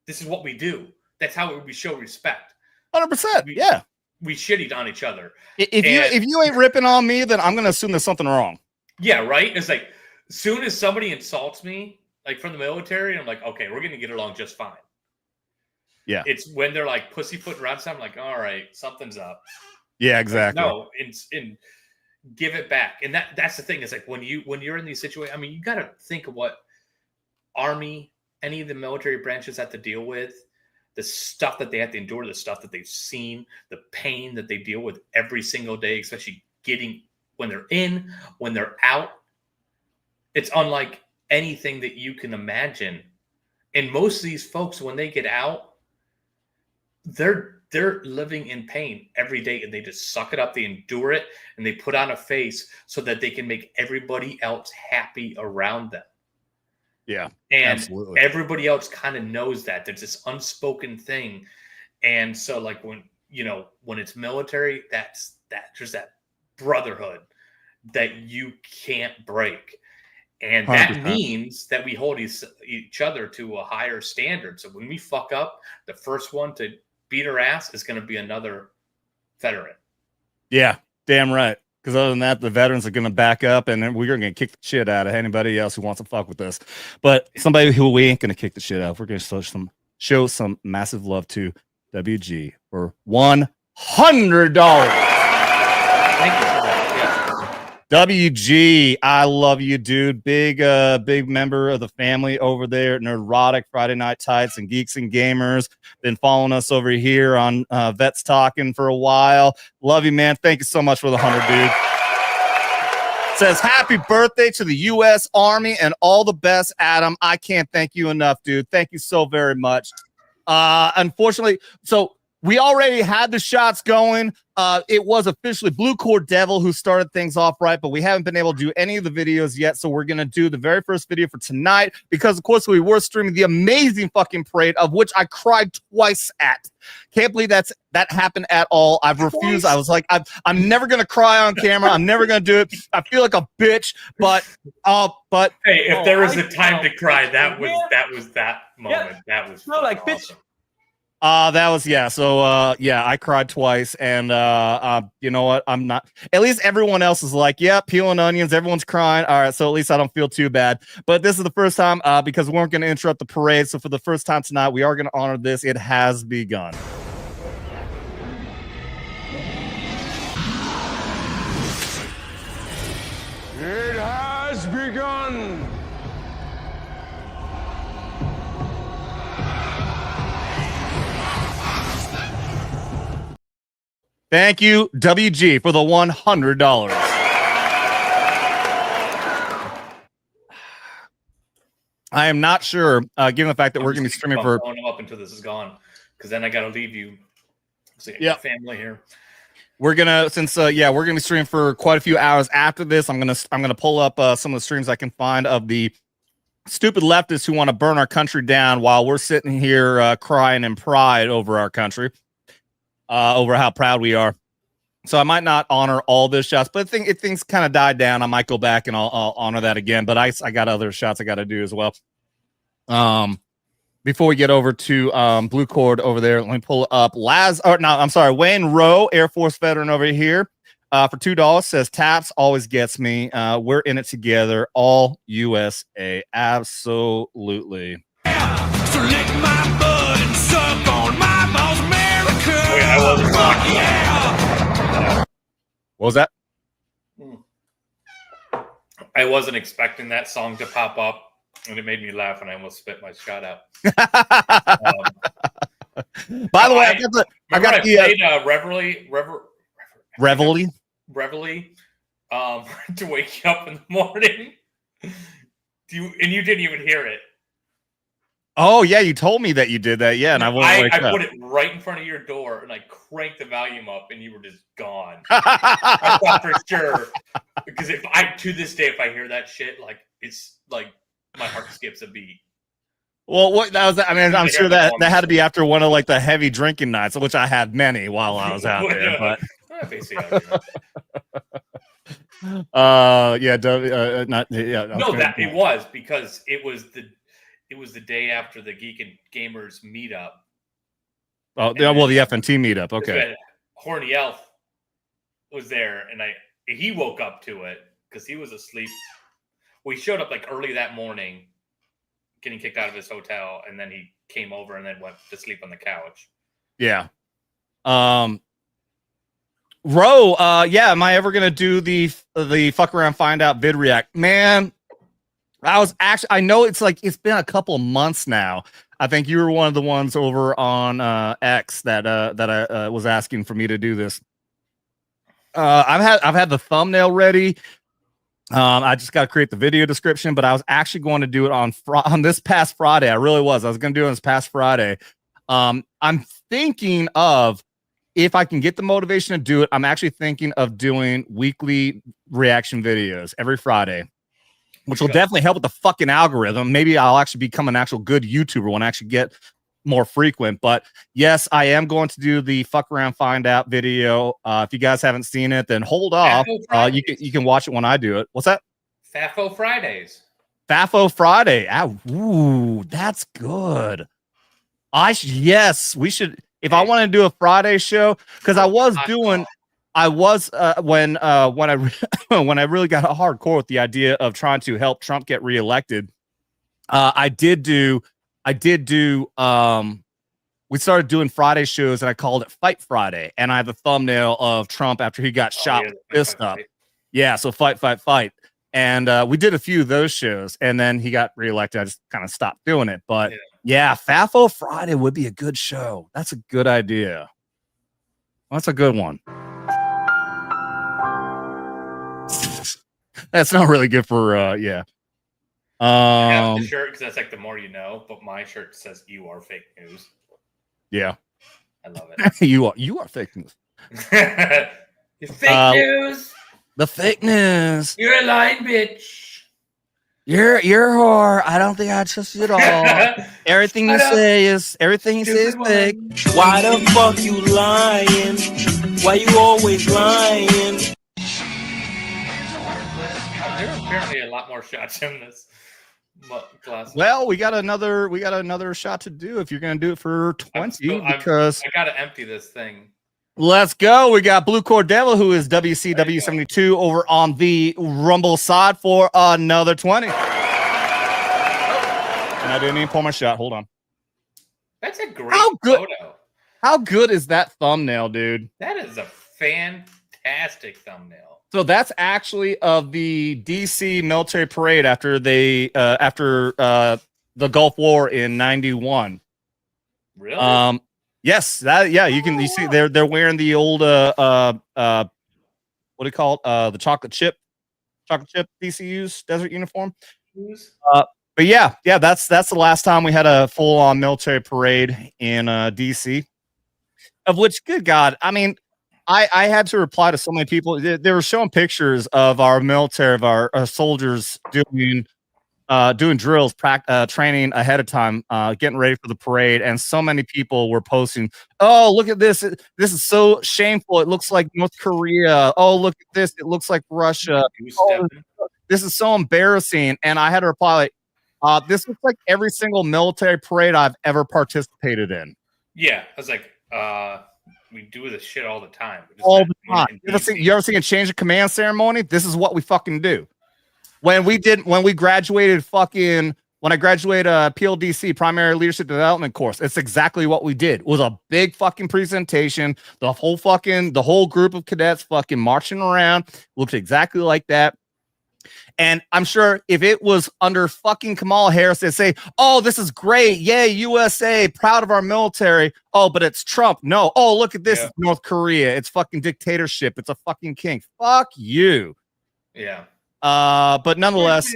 this is what we do. That's how we show respect. 100%. Yeah. We shitty on each other. If you ain't ripping on me, then I'm gonna assume there's something wrong. Yeah, right. It's like as soon as somebody insults me, like from the military, I'm like, okay, we're gonna get along just fine. Yeah. It's when they're like pussyfooting around something, like, all right, something's up. Yeah, exactly. Like, no, in give it back. And that's the thing. Is like when you're in these situations, I mean, you got to think of what Army, any of the military branches have to deal with, the stuff that they have to endure, the stuff that they've seen, the pain that they deal with every single day, especially getting when they're in, when they're out, it's unlike anything that you can imagine. And most of these folks, when they get out, they're living in pain every day, and they just suck it up, they endure it, and they put on a face so that they can make everybody else happy around them. Yeah, and absolutely. Everybody else kind of knows that there's this unspoken thing. And so like when it's military, there's that brotherhood that you can't break. And that 100%. means that we hold each other to a higher standard. So when we fuck up, the first one to beat our ass is going to be another veteran. Yeah, damn right. Because other than that, the veterans are going to back up, and then we're going to kick the shit out of anybody else who wants to fuck with us. But somebody who we ain't going to kick the shit out of, we're going to show some massive love to WG for $100. Thank you for that. WG, I love you, dude. Big member of the family over there at Neurotic Friday Night Tights and Geeks and Gamers. Been following us over here on Vets Talkin for a while. Love you, man. Thank you so much for the 100, dude. Says happy birthday to the U.S. Army and all the best, Adam. I can't thank you enough, dude. Thank you so very much. Unfortunately, so we already had the shots going. It was officially Blue Cord Devil who started things off right, but we haven't been able to do any of the videos yet. So we're going to do the very first video for tonight because, of course, we were streaming the amazing fucking parade of which I cried twice at. Can't believe that happened at all. I've refused. I was like, I'm never going to cry on camera. I'm never going to do it. I feel like a bitch, but hey, if there was a time to cry, that was that moment. Yeah. That was like awesome. bitch. That was, yeah. So, yeah, I cried twice, and you know what? I'm not. At least everyone else is like, yeah, peeling onions. Everyone's crying. All right, so at least I don't feel too bad. But this is the first time because we weren't going to interrupt the parade. So for the first time tonight, we are going to honor this. It has begun. It has begun. Thank you, WG, for the $100. I am not sure, given the fact that we're going to be streaming for. Going up until this is gone, because then I got to leave you. See, yeah, family here. We're gonna we're gonna stream for quite a few hours after this. I'm gonna pull up some of the streams I can find of the stupid leftists who want to burn our country down while we're sitting here crying in pride over our country. Over how proud we are. So I might not honor all those shots, but if things kind of died down, I might go back and I'll honor that again. But I got other shots I got to do as well. Before we get over to Blue Cord over there, let me pull up Wayne Rowe, Air Force veteran over here. For $2 says Taps always gets me. We're in it together, all USA. Absolutely. So lick my butt and suck on my balls, America. I wasn't talking. What was that? I wasn't expecting that song to pop up, and it made me laugh, and I almost spit my shot out. By the way, I got played Reveille. To wake you up in the morning. You didn't even hear it. Oh yeah, you told me that you did that. Yeah, and I put it right in front of your door, and I cranked the volume up, and you were just gone. I thought for sure, because to this day, if I hear that shit, like it's like my heart skips a beat. Well, what that was? I mean, I'm sure that had to be after one of like the heavy drinking nights, which I had many while I was out there. But it was because it was the day after the Geek and Gamers meetup. Oh, the FNT meetup. Okay. Horny Elf was there, and he woke up to it because he was asleep. We showed up like early that morning, getting kicked out of his hotel, and then he came over and then went to sleep on the couch. Yeah. Ro, am I ever gonna do the fuck around find out vid react? Man, I know it's been a couple of months now. I think you were one of the ones over on X that I was asking for me to do this. I've had the thumbnail ready. I just got to create the video description, but I was actually going to do it on this past Friday. I really was. I was going to do it on this past Friday. I'm thinking of, if I can get the motivation to do it, I'm actually thinking of doing weekly reaction videos every Friday, which will definitely help with the fucking algorithm. Maybe I'll actually become an actual good YouTuber when I actually get more frequent. But yes, I am going to do the fuck around find out video. If you guys haven't seen it, then hold off. You can watch it when I do it. What's that? FAFO Fridays. FAFO Friday. Ooh, that's good. Yes, we should. If I want to do a Friday show, because I was when I when I really got hardcore with the idea of trying to help Trump get reelected. I did do we started doing Friday shows, and I called it Fight Friday, and I have a thumbnail of Trump after he got shot with fist up. Yeah, so fight. And we did a few of those shows, and then he got reelected. I just kind of stopped doing it. But yeah, FAFO Friday would be a good show. That's a good idea. That's a good one. That's not really good for I have the shirt because that's like the more you know, but my shirt says "You are fake news." Yeah, I love it. you are fake news. You're fake news. The fake news. You're a lying bitch. You're a whore. I don't think I trust you at all. Everything you say is fake. Why the fuck you lying? Why you always lying? There are apparently a lot more shots in this class. Well, we got another shot to do if you're gonna do it for 20 because I gotta empty this thing. Let's go. We got Blue Core Devil, who is WCW72 over on the Rumble side for another 20. And I didn't even pull my shot. Hold on. That's a great photo. How good is that thumbnail, dude? That is a fantastic thumbnail. So that's actually of the DC military parade after the Gulf War in '91. Really? Yes, you see they're wearing the old what do you call it? The chocolate chip DCU's desert uniform. But yeah, that's the last time we had a full on military parade in DC. Of which, good God, I mean, I had to reply to so many people. They were showing pictures of our military, of our soldiers doing drills, training ahead of time, getting ready for the parade, and so many people were posting, "Oh, look at this! This is so shameful. It looks like North Korea. Oh, look at this! It looks like Russia. Oh, this is so embarrassing." And I had to reply, like, "This looks like every single military parade I've ever participated in." Yeah, I was like, we do this shit all the time. All the time. You ever seen a change of command ceremony? This is what we fucking do. When I graduated PLDC, Primary Leadership Development course, it's exactly what we did. It was a big fucking presentation. The whole group of cadets fucking marching around looked exactly like that. And I'm sure if it was under fucking Kamala Harris, they'd say, "Oh, this is great. Yay, USA, proud of our military." Oh, but it's Trump. No. Oh, look at this. It's North Korea. It's fucking dictatorship. It's a fucking king. Fuck you. Yeah. But nonetheless,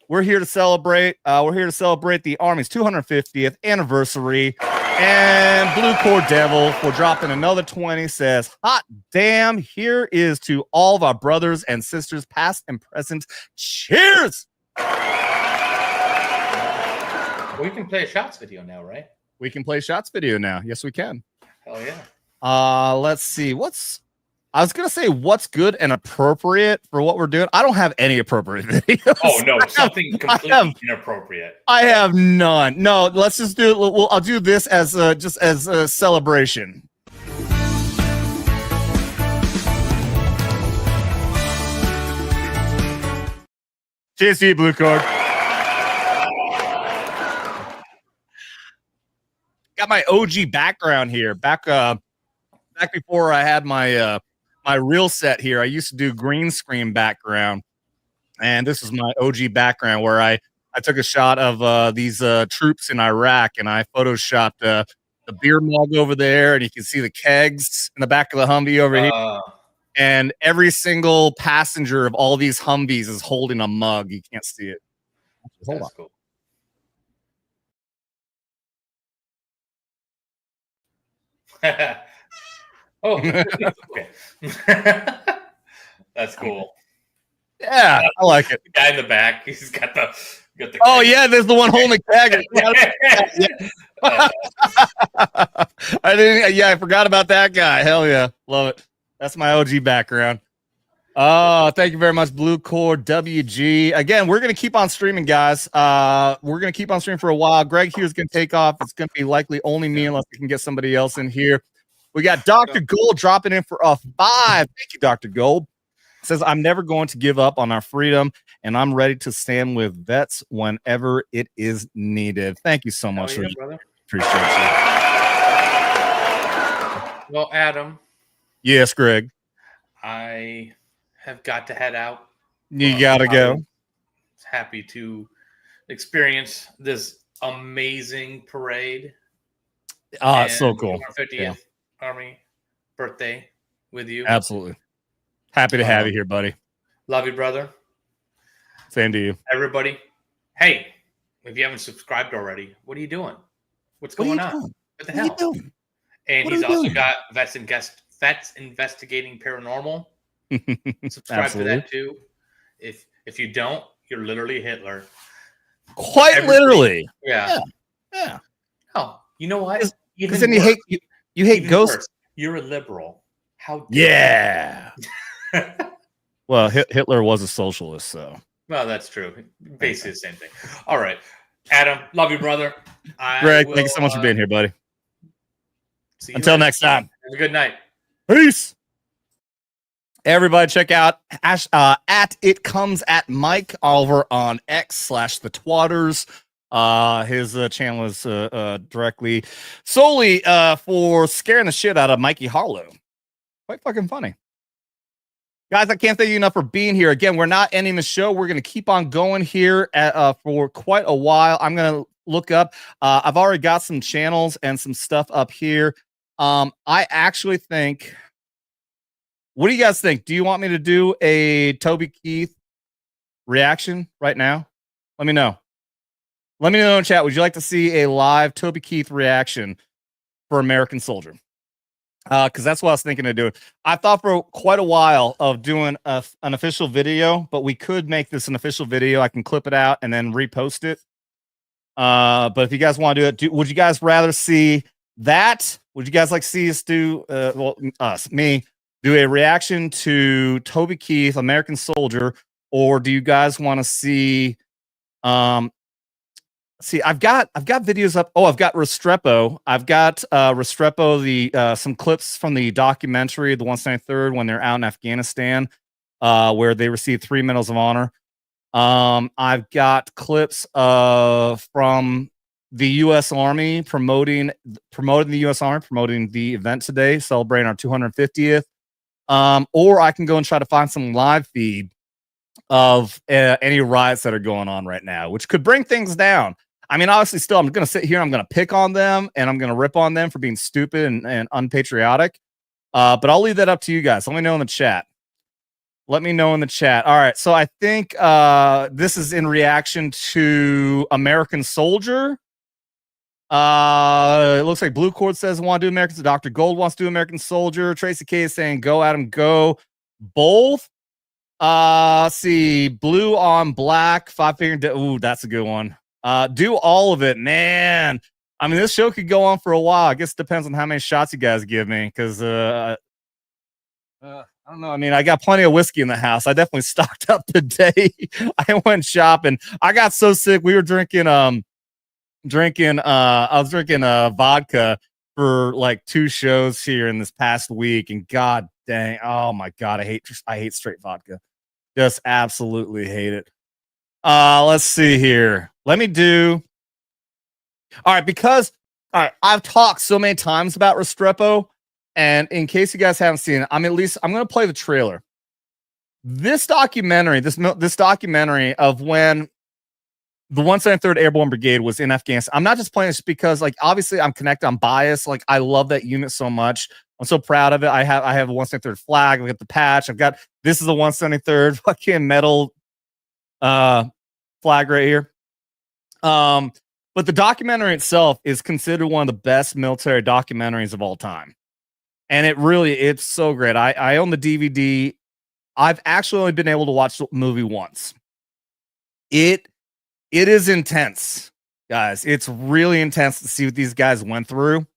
we're here to celebrate. We're here to celebrate the Army's 250th anniversary. And Blue Core Devil, for dropping another 20, says, "Hot damn, here is to all of our brothers and sisters, past and present. Cheers!" We can play a shots video now, right? We can play shots video now. Yes, we can. Hell yeah. Let's see. I was gonna say what's good and appropriate for what we're doing. I don't have any appropriate videos. Oh no, something completely inappropriate. I have none. No, let's just do it. I'll do this as just as a celebration. Cheers to you, Blue Card. Got my OG background here. Back before I had my my real set here, I used to do green screen background. And this is my OG background where I took a shot of these troops in Iraq, and I photoshopped the beer mug over there, and you can see the kegs in the back of the Humvee over here. And every single passenger of all these Humvees is holding a mug. You can't see it. Hold on. Cool. Oh, okay. That's cool. Yeah, I like it. The guy in the back, he's got the. Oh yeah, there's the one holding the keg. I didn't. Yeah, I forgot about that guy. Hell yeah, love it. That's my OG background. Oh, thank you very much, Blue Core WG. Again, we're gonna keep on streaming, guys. We're gonna keep on streaming for a while. Greg here's gonna take off. It's gonna be likely only me unless we can get somebody else in here. We got Dr. Gold dropping in for a 5. Thank you, Dr. Gold. Says, I'm never going to give up on our freedom, and I'm ready to stand with vets whenever it is needed. Thank you so much, brother. Appreciate you. Well, Adam. Yes, Greg. I have got to head out. You gotta go. Happy to experience this amazing parade. It's so cool. Our 50th Army birthday with you. Absolutely. Happy to have you here, buddy. Love you, brother. Same to you. Everybody. Hey, if you haven't subscribed already, what are you doing? What's going on? What the hell? And he's also got Vets Investigating Paranormal. Subscribe to that too. If you don't, you're literally Hitler. Quite literally. Yeah. Oh, you know what? Because then you hate ghosts. Worse, you're a liberal. How? Yeah. Well, Hitler was a socialist, so. Well, that's true. Basically the same thing. All right, Adam, love you, brother. Greg, thank you so much for being here, buddy. Until next time. Have a good night. Peace. Everybody, check out at It Comes at Mike over on X/the Twatters. His channel is directly solely for scaring the shit out of Mikey Harlow. Quite fucking funny. Guys, I can't thank you enough for being here. Again, we're not ending the show. We're going to keep on going here for quite a while. I'm going to look up. I've already got some channels and some stuff up here. I actually think, what do you guys think? Do you want me to do a Toby Keith reaction right now? Let me know. Let me know in chat. Would you like to see a live Toby Keith reaction for American Soldier? Because that's what I was thinking of doing. I thought for quite a while of doing an official video, but we could make this an official video. I can clip it out and then repost it. But if you guys want to do it, would you guys rather see that? Would you guys like to see us do, me, do a reaction to Toby Keith, American Soldier, or do you guys want to see, I've got videos up. Oh, I've got Restrepo. I've got Restrepo, some clips from the documentary, the 193rd, when they're out in Afghanistan, where they received 3 medals of honor. I've got clips from the U.S. Army promoting the U.S. Army, promoting the event today, celebrating our 250th. Or I can go and try to find some live feed of any riots that are going on right now, which could bring things down. I mean, obviously, still, I'm going to sit here. I'm going to pick on them, and I'm going to rip on them for being stupid and unpatriotic. But I'll leave that up to you guys. Let me know in the chat. Let me know in the chat. All right. So I think this is in reaction to American Soldier. It looks like Blue Cord says want to do American. Dr. Gold wants to do American Soldier. Tracy K is saying go, Adam, go. Both. See, blue on black. 5-finger. Ooh, that's a good one. Do all of it, man. I mean, this show could go on for a while. I guess it depends on how many shots you guys give me, because I don't know. I mean, I got plenty of whiskey in the house. I definitely stocked up today. I went shopping. I got so sick. We were drinking I was drinking vodka for like 2 shows here in this past week, and god dang, oh my god, I hate straight vodka. Just absolutely hate it. Let's see here. Let me do. All right, because I've talked so many times about Restrepo, and in case you guys haven't seen it, I'm going to play the trailer. this documentary of when the 173rd Airborne Brigade was in Afghanistan. I'm not just playing this because, like, obviously I'm connected, I'm biased. Like, I love that unit so much. I'm so proud of it. I have a 173rd flag. I've got the patch. This is the 173rd fucking metal flag right here. But the documentary itself is considered one of the best military documentaries of all time. And it's so great. I own the DVD. I've actually only been able to watch the movie once. It is intense, guys. It's really intense to see what these guys went through.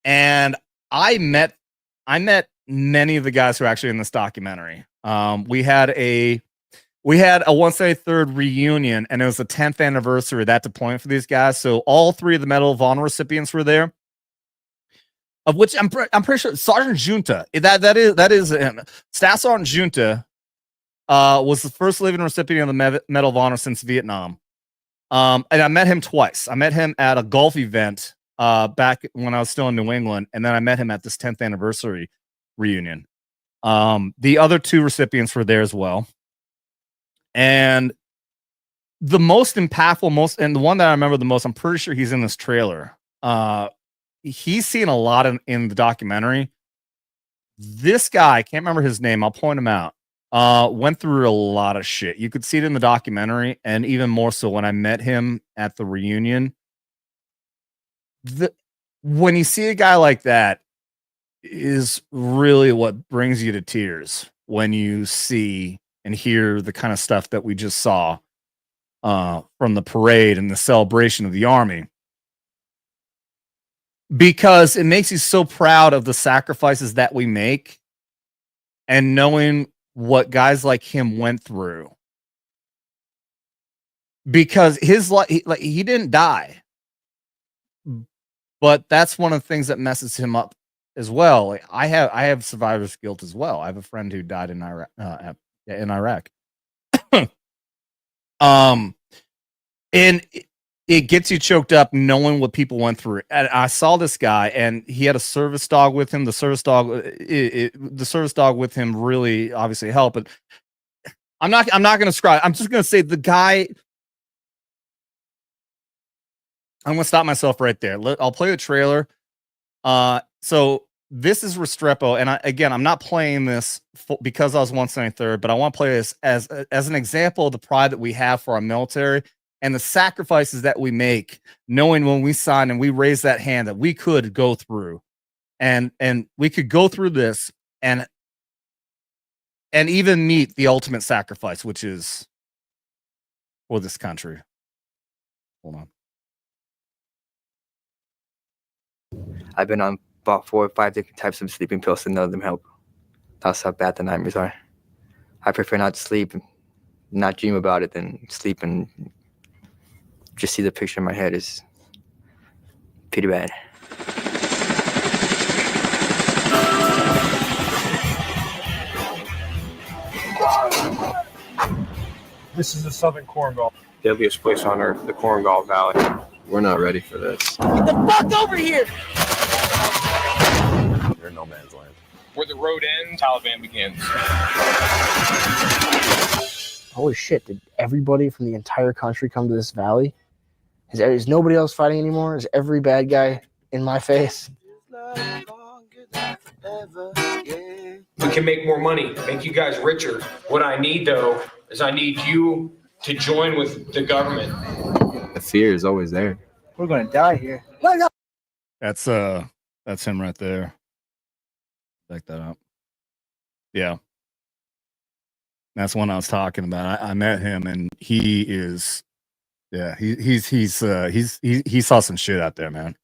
And I met many of the guys who are actually in this documentary. We had a 173rd reunion, and it was the 10th anniversary of that deployment for these guys. So all three of the Medal of Honor recipients were there, of which I'm pretty sure Sergeant Junta, that is him. Staff Sergeant Junta was the first living recipient of the Medal of Honor since Vietnam. And I met him twice. I met him at a golf event back when I was still in New England, and then I met him at this 10th anniversary reunion. The other two recipients were there as well. And the most impactful, and the one that I remember the most, I'm pretty sure he's in this trailer. He's seen a lot in the documentary. This guy, I can't remember his name. I'll point him out. Went through a lot of shit. You could see it in the documentary, and even more so when I met him at the reunion. When you see a guy like that, is really what brings you to tears when you see and hear the kind of stuff that we just saw from the parade and the celebration of the Army. Because it makes you so proud of the sacrifices that we make, and knowing what guys like him went through. Because his life, he didn't die, but that's one of the things that messes him up as well. Like, I have survivor's guilt as well. I have a friend who died in Iraq. And it gets you choked up knowing what people went through. And I saw this guy, and he had a service dog with him. The service dog with him really obviously helped. But I'm not going to describe. I'm just going to say the guy. I'm going to stop myself right there. I'll play the trailer. So this is Restrepo, and I'm not playing this because I was 173rd, but I want to play this as an example of the pride that we have for our military and the sacrifices that we make, knowing when we sign and we raise that hand that we could go through, and we could go through this and even meet the ultimate sacrifice, which is for this country. Hold on. I've been on about 4 or 5 different types of sleeping pills, and none of them help. That's how bad the nightmares are. I prefer not to sleep, not dream about it, than sleep and just see the picture in my head is pretty bad. This is the Southern Korengal. Deadliest place on earth, the Korengal Valley. We're not ready for this. Get the fuck over here! You're no man's land. Where the road ends, Taliban begins. Holy shit, did everybody from the entire country come to this valley? Is nobody else fighting anymore? Is every bad guy in my face? We can make more money, make you guys richer. What I need, though, is I need you to join with the government. The fear is always there. We're gonna die here. That's him right there. Back that up. Yeah. That's one I was talking about. I met him, and he is, yeah, he saw some shit out there, man.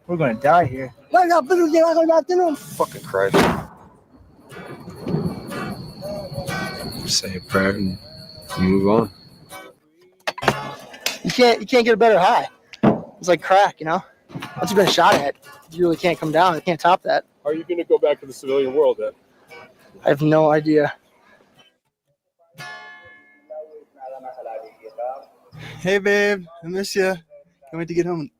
We're gonna die here. Fucking Christ. Say a prayer and move on. You can't get a better high. It's like crack, you know? Once you've been shot at, you really can't come down. You can't top that. Are you going to go back to the civilian world then? I have no idea. Hey, babe. I miss you. Can't wait to get home.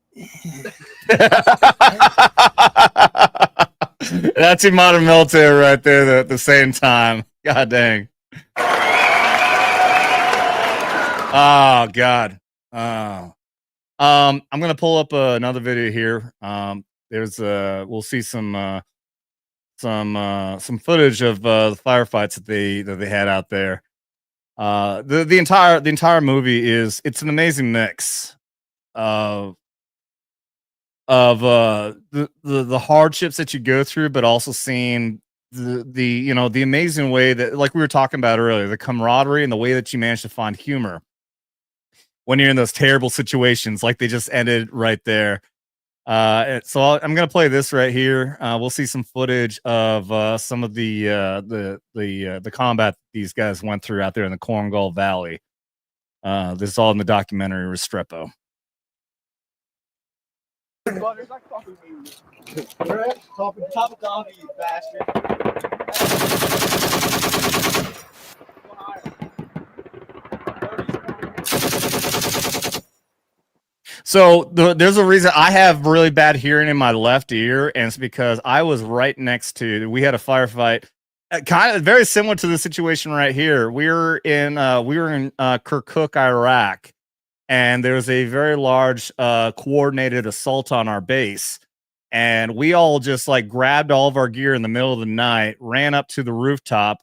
That's your modern military right there at the same time. God dang. Oh God. I'm gonna pull up another video here. There's we'll see some footage of the firefights that they had out there. The entire movie it's an amazing mix of the hardships that you go through, but also seeing the amazing way that, like we were talking about earlier, the camaraderie and the way that you manage to find humor when you're in those terrible situations like they just ended right there. So I'm gonna play this right here. We'll see some footage of some of the combat these guys went through out there in the Korengal Valley. This is all in the documentary Restrepo. Top of coffee, you bastard. So there's a reason I have really bad hearing in my left ear, and it's because I was right next to. We had a firefight, kind of very similar to the situation right here. We were in Kirkuk, Iraq, and there was a very large coordinated assault on our base, and we all just like grabbed all of our gear in the middle of the night, ran up to the rooftop.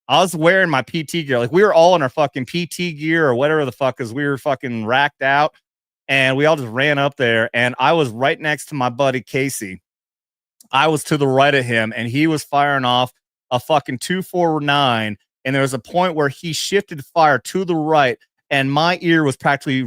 I was wearing my PT gear, like we were all in our fucking PT gear or whatever the fuck, because we were fucking racked out. And we all just ran up there, and I was right next to my buddy Casey. I was to the right of him, and he was firing off a fucking 249. And there was a point where he shifted fire to the right, and my ear was practically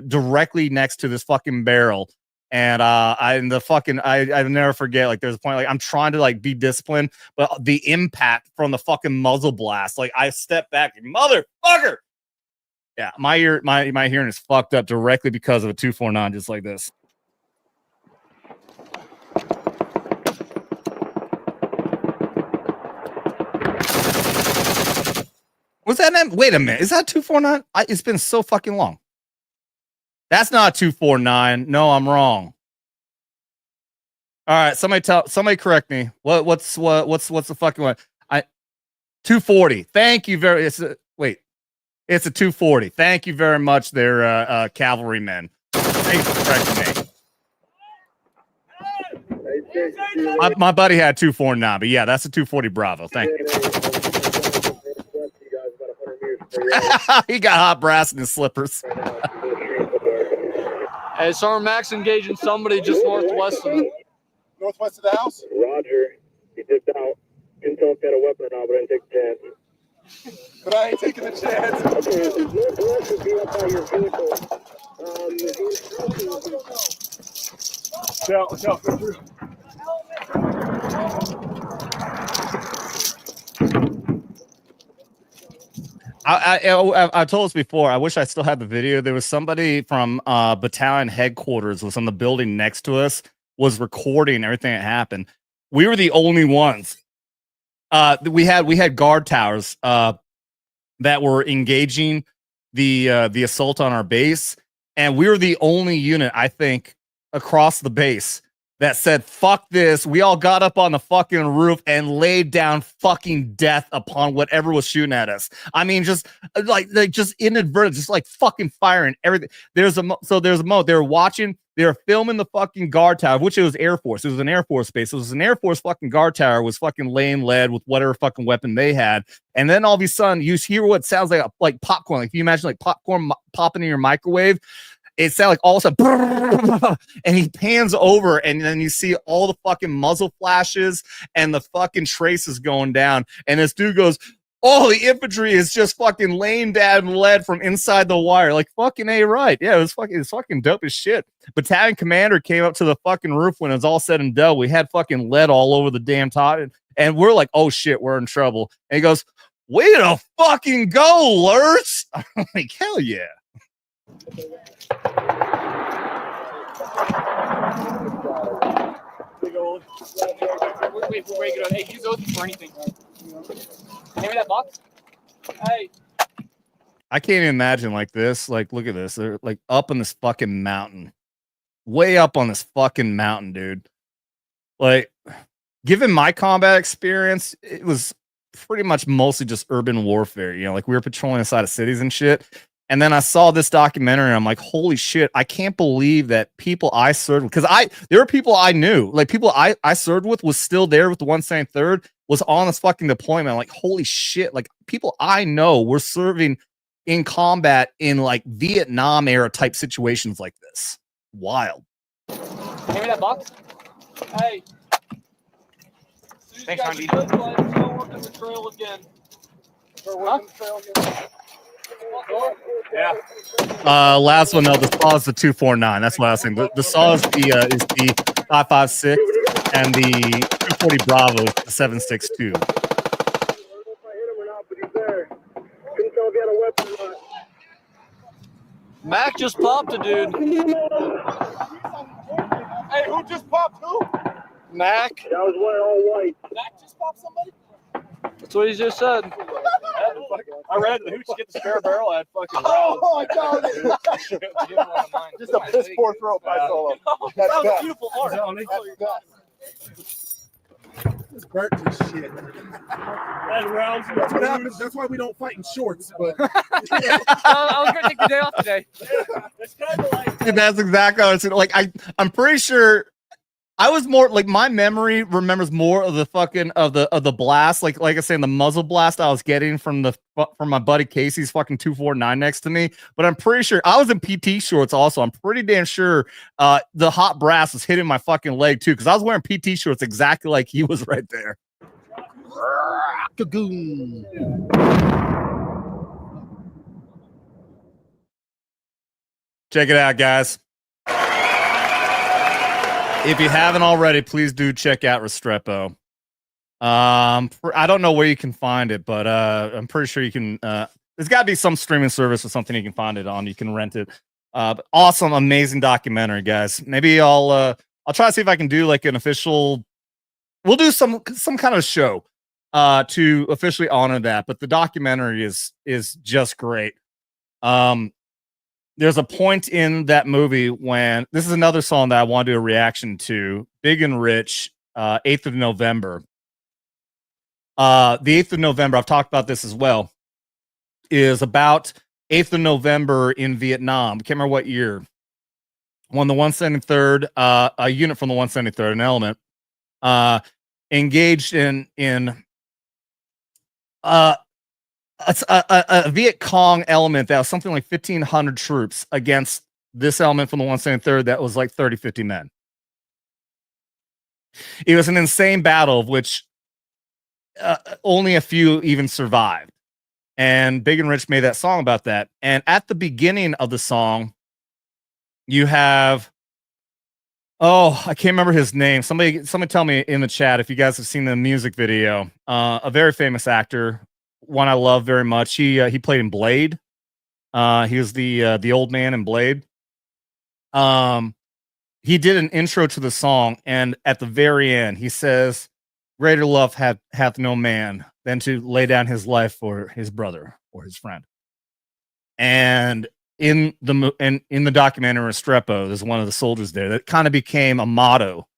directly next to this fucking barrel. And I'll never forget. Like, there's a point, like I'm trying to like be disciplined, but the impact from the fucking muzzle blast, like I stepped back, motherfucker. Yeah, my hearing is fucked up directly because of a 249, just like this. Was that name? Wait a minute, is that 249? It's been so fucking long. That's not 249. No, I'm wrong. All right, somebody correct me. What's the fucking one? 240. Thank you very. It's a 240. Thank you very much, there, cavalrymen. Thanks for correcting me. My buddy had 249, but yeah, that's a 240 Bravo. Thank you. He got hot brass in his slippers. Hey, Sergeant Max engaging somebody just northwest of it. Northwest of the house? Roger. He dipped out. Couldn't tell if he had a weapon or not, but I didn't take the chance. But I ain't taking the chance. Okay, northwest would be up by your vehicle. I told us before. I wish I still had the video. There was somebody from battalion headquarters was on the building next to us, was recording everything that happened. We were the only ones. We had guard towers that were engaging the assault on our base, and we were the only unit, I think, across the base that said, fuck this. We all got up on the fucking roof and laid down fucking death upon whatever was shooting at us. I mean, just like just inadvertent, just like fucking firing everything. There's a moment they were watching, they were filming the fucking guard tower, which it was Air Force. It was an Air Force base. It was an Air Force fucking guard tower, was fucking laying lead with whatever fucking weapon they had. And then all of a sudden you hear what sounds like popcorn. Like, if you imagine like popcorn popping in your microwave, it sounded like all of a sudden, and he pans over, and then you see all the fucking muzzle flashes and the fucking traces going down. And this dude goes, "Oh, the infantry is just fucking laying down lead from inside the wire." Like, fucking A, right. Yeah, it's fucking dope as shit. Battalion commander came up to the fucking roof when it was all said and done. We had fucking lead all over the damn top, and we're like, "Oh shit, we're in trouble." And he goes, "Way to fucking go, Lurch." I'm like, hell yeah. Wait, hey, you go for anything. Hand me that box. Hey. I can't even imagine like this. Like, look at this. They're like up on this fucking mountain, way up on this fucking mountain, dude. Like, given my combat experience, it was pretty much mostly just urban warfare. You know, like we were patrolling inside of cities and shit. And then I saw this documentary and I'm like, holy shit, I can't believe that people I served with, because there were people I knew, like people I served with was still there with the 173rd, was on this fucking deployment. I'm like, holy shit, like people I know were serving in combat in like Vietnam era type situations like this. Wild. Hand me that box. Hey. Thanks, Randy. Let's go working the trail again. Yeah. Last one, no, the saw is the 249. That's what I was saying. The saw is the 556 and the 240 Bravo is the 762. Mac just popped a dude. Hey, who just popped who? Mac. That was one all white. Mac just popped somebody? That's what he just said. I read the hooch get the spare barrel at fucking. Oh my god! Just a piss poor throat by solo. That was a beautiful art. It's burnt to shit. That's what happens. That's why we don't fight in shorts. But I was gonna take the day off today. It's kind of like. Dude, that's exactly what I said. Like I'm pretty sure I was more like my memory remembers more of the fucking of the blast, like I said, the muzzle blast I was getting from my buddy Casey's fucking 249 next to me. But I'm pretty sure I was in PT shorts also. I'm pretty damn sure the hot brass was hitting my fucking leg too, because I was wearing PT shorts exactly like he was right there. Check it out, guys. If you haven't already, please do check out Restrepo. I don't know where you can find it, but I'm pretty sure you can. There's got to be some streaming service or something you can find it on. You can rent it. But awesome, amazing documentary, guys. Maybe I'll try to see if I can do like an official. We'll do some kind of show to officially honor that. But the documentary is just great. There's a point in that movie when this is another song that I want to do a reaction to. Big and Rich, 8th of November. The 8th of November, I've talked about this as well, is about 8th of November in Vietnam. I can't remember what year. When the 173rd, a unit from the 173rd, an element, engaged in a Viet Cong element that was something like 1,500 troops against this element from the 173rd that was like 30, 50 men. It was an insane battle of which only a few even survived. And Big and Rich made that song about that. And at the beginning of the song, you have, I can't remember his name. Somebody tell me in the chat if you guys have seen the music video. A very famous actor, one I love very much. He played in Blade. He was the old man in Blade. He did an intro to the song, and at the very end, he says, "Greater love hath no man than to lay down his life for his brother or his friend." And in the documentary Restrepo, there's one of the soldiers there that kind of became a motto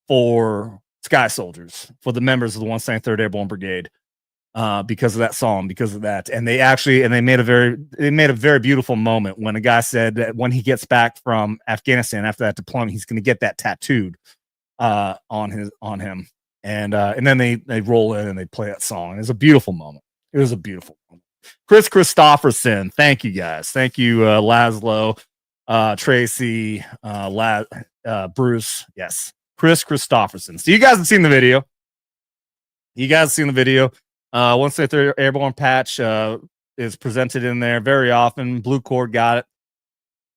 for Sky Soldiers, for the members of the 173rd Airborne Brigade. Because of that song, because of that, and they made a very beautiful moment when a guy said that when he gets back from Afghanistan after that deployment, he's going to get that tattooed on him, and then they roll in and they play that song, and it's a beautiful moment. It was a beautiful moment. Chris Christopherson, thank you guys, thank you Laszlo, Tracy, Bruce, yes, Chris Christopherson. So you guys have seen the video. Once the airborne patch is presented in there very often. Blue Cord got it.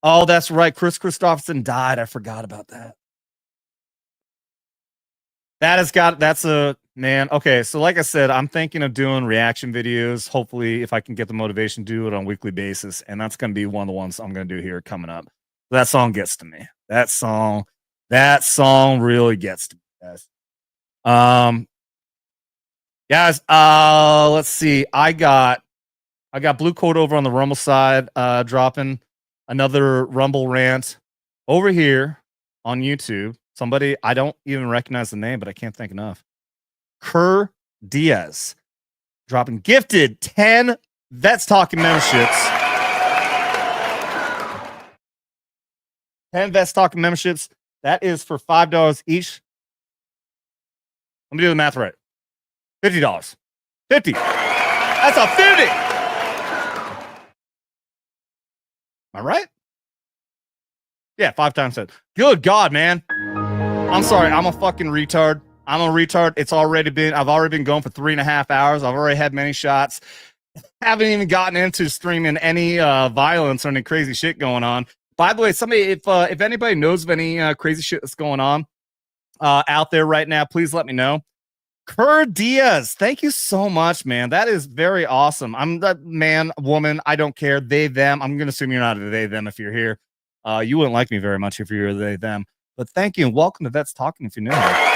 Oh, that's right. Chris Christopherson died. I forgot about that. That's a man. Okay, so like I said, I'm thinking of doing reaction videos. Hopefully, if I can get the motivation to do it on a weekly basis, and that's going to be one of the ones I'm going to do here coming up. That song gets to me. That song really gets to me, guys. Guys, let's see. I got Blue Coat over on the Rumble side, dropping another Rumble rant over here on YouTube. Somebody I don't even recognize the name, but I can't think enough. Kerr Diaz. dropping gifted 10 Vets Talkin memberships. 10 Vets Talkin memberships. That is for $5 each. Let me do the math right. $50. 50. That's a 50. Am I right? Yeah, 5 times 10. Good God, man. I'm sorry. I'm a fucking retard. I'm a retard. I've already been going for 3.5 hours. I've already had many shots. Haven't even gotten into streaming any violence or any crazy shit going on. By the way, if anybody knows of any crazy shit that's going on out there right now, please let me know. Kerr Diaz, thank you so much, man. That is very awesome. I'm that man, woman, I don't care. They, them. I'm going to assume you're not a they, them if you're here. You wouldn't like me very much if you're a they, them. But thank you and welcome to Vets Talkin if you're new here.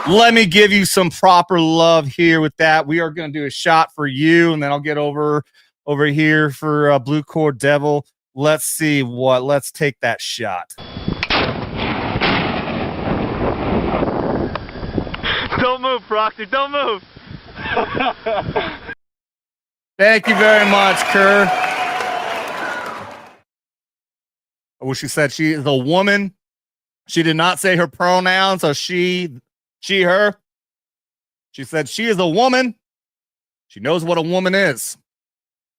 Let me give you some proper love here with that. We are going to do a shot for you, and then I'll get over here for Blue Core Devil. Let's see what. Let's take that shot. Don't move, Proxy. Don't move. Thank you very much, Kerr. Well, she said she is a woman. She did not say her pronouns or she, her. She said she is a woman. She knows what a woman is.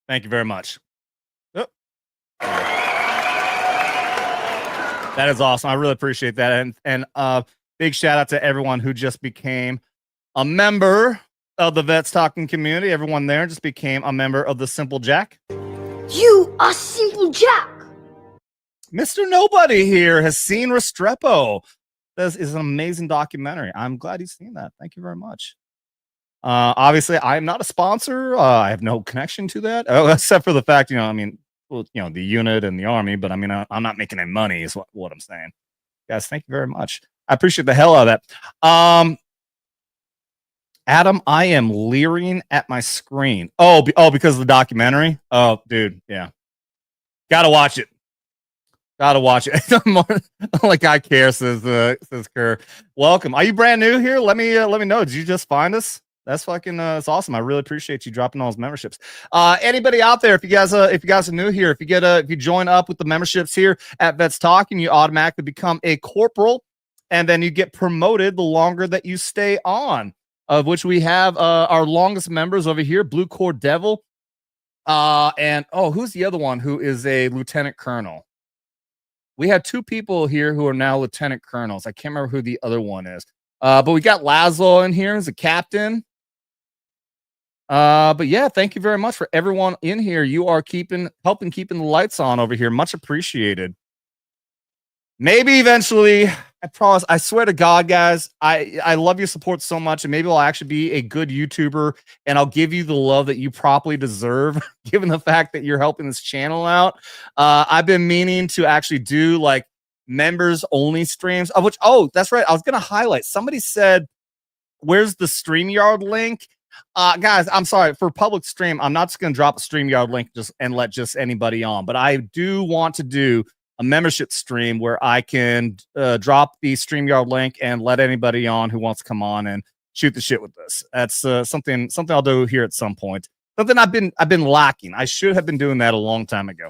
Thank you very much. Oh. That is awesome. I really appreciate that. And big shout out to everyone who just became a member of the Vets Talkin community. Everyone there just became a member of the Simple Jack. You are Simple Jack. Mr. Nobody here has seen Restrepo. This is an amazing documentary. I'm glad he's seen that. Thank you very much. Obviously, I'm not a sponsor. I have no connection to that, except for the fact, the unit and the army. But I mean, I'm not making any money, is what I'm saying. Guys, thank you very much. I appreciate the hell out of that. Adam, I am leering at my screen. Oh, because of the documentary. Oh, dude, yeah, gotta watch it. Gotta watch it. Like I care, says Kerr. Welcome. Are you brand new here? Let me know. Did you just find us? That's fucking it's awesome. I really appreciate you dropping all those memberships. Anybody out there, if you guys are new here, if you join up with the memberships here at Vets Talkin, you automatically become a corporal, and then you get promoted the longer that you stay on. Of which we have our longest members over here, Blue Core Devil, and who's the other one who is a lieutenant colonel? We have 2 people here who are now lieutenant colonels. I can't remember who the other one is. But we got Laszlo in here as a captain. But yeah, thank you very much for everyone in here. You are helping keeping the lights on over here. Much appreciated. Maybe eventually, I promise, I swear to God, guys, I love your support so much, and maybe I'll actually be a good YouTuber, and I'll give you the love that you properly deserve, given the fact that you're helping this channel out. I've been meaning to actually do like members only streams, of which, that's right, I was gonna highlight. Somebody said, "Where's the StreamYard link?" Guys, I'm sorry, for public stream, I'm not just gonna drop a StreamYard link and let anybody on, but I do want to do a membership stream where I can drop the StreamYard link and let anybody on who wants to come on and shoot the shit with us. That's something I'll do here at some point. Something I've been lacking. I should have been doing that a long time ago.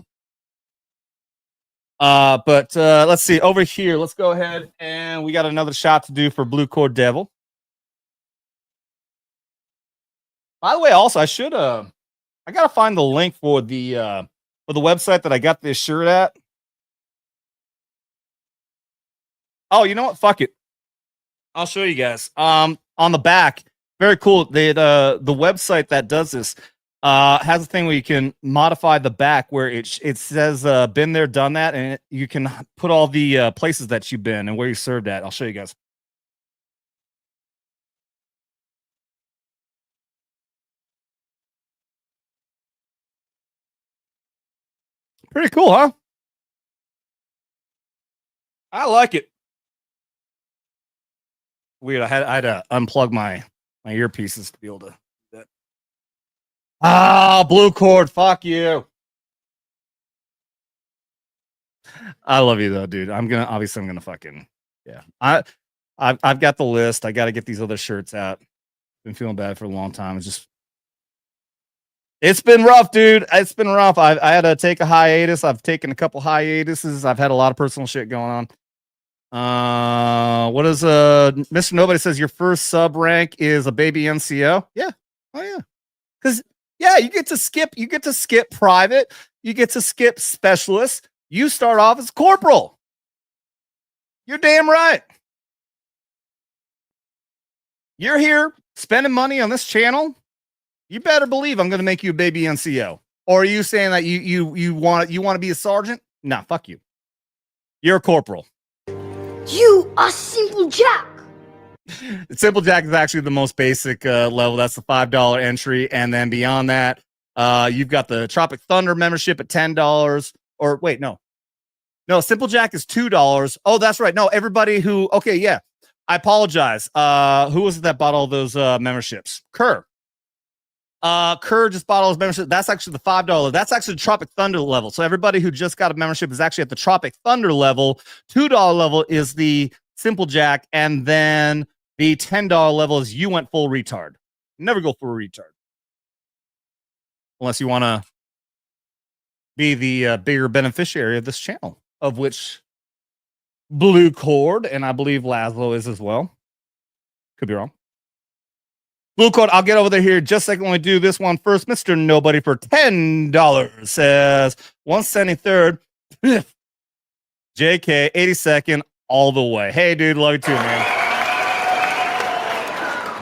But let's see over here. Let's go ahead, and we got another shot to do for Blue Core Devil. By the way, also I should I gotta find the link for the website that I got this shirt at. Oh, you know what? Fuck it. I'll show you guys. On the back, very cool. The website that does this has a thing where you can modify the back where it says been there, done that, and you can put all the places that you've been and where you served at. I'll show you guys. Pretty cool, huh? I like it. Weird. I had to unplug my earpieces to be able to do that. Blue cord. Fuck you. I love you though, dude. I'm gonna fucking, yeah. I've got the list. I got to get these other shirts out. Been feeling bad for a long time. It's been rough, dude. It's been rough. I had to take a hiatus. I've taken a couple hiatuses. I've had a lot of personal shit going on. What is Mr. Nobody says your first sub rank is a baby NCO? Yeah. Oh yeah. Because yeah, you get to skip private, you get to skip specialist. You start off as corporal. You're damn right. You're here spending money on this channel. You better believe I'm going to make you a baby NCO. Or are you saying that you want to be a sergeant? Nah, fuck you. You're a corporal. You are simple Jack. Simple Jack is actually the most basic level. That's the $5 entry, and then beyond that, you've got the Tropic Thunder membership at $10. Or wait, no, Simple Jack is $2. Oh, that's right. No, everybody who yeah. I apologize. Who was it that bought all those memberships? Kerr. Kerr just bought all his membership. That's actually the $5. That's actually the Tropic Thunder level. So everybody who just got a membership is actually at the Tropic Thunder level. $2 level is the Simple Jack, and then the $10 level is you went full retard. Never go full retard unless you want to be the bigger beneficiary of this channel, of which Blue Cord and I believe Laszlo is as well. Could be wrong. Blue Cord, I'll get over there here just a second. When we do this one first, Mr. Nobody for $10 says 173rd. JK 82nd all the way. Hey, dude, love you too, man.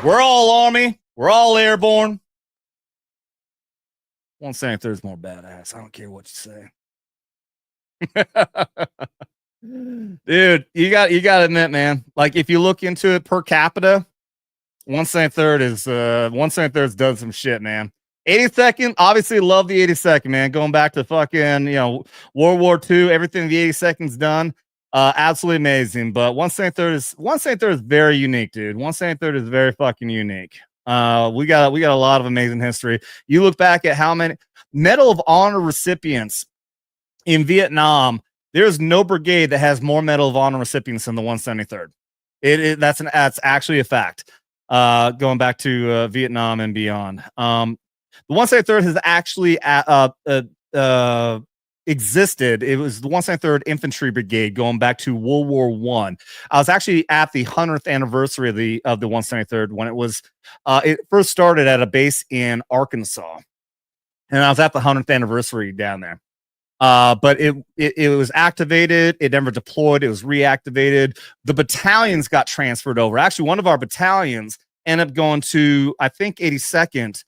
We're all Army. We're all airborne. 173rd is more badass. I don't care what you say. Dude, you got to admit, man. Like if you look into it per capita, 173rd is 173rd's done some shit, man. 82nd, obviously love the 82nd, man. Going back to fucking World War II, everything the 82nd's done, absolutely amazing. But 173rd is very unique, dude. 173rd is very fucking unique. We got a lot of amazing history. You look back at how many Medal of Honor recipients in Vietnam. There's no brigade that has more Medal of Honor recipients than the 173rd. That's actually a fact. Going back to Vietnam and beyond. The 173rd has actually existed. It was the 173rd Infantry Brigade going back to World War I. I was actually at the 100th anniversary of the 173rd when it first started at a base in Arkansas, and I was at the 100th anniversary down there. But it was activated. It never deployed. It was reactivated. The battalions got transferred over. Actually, one of our battalions ended up going to, I think, 82nd.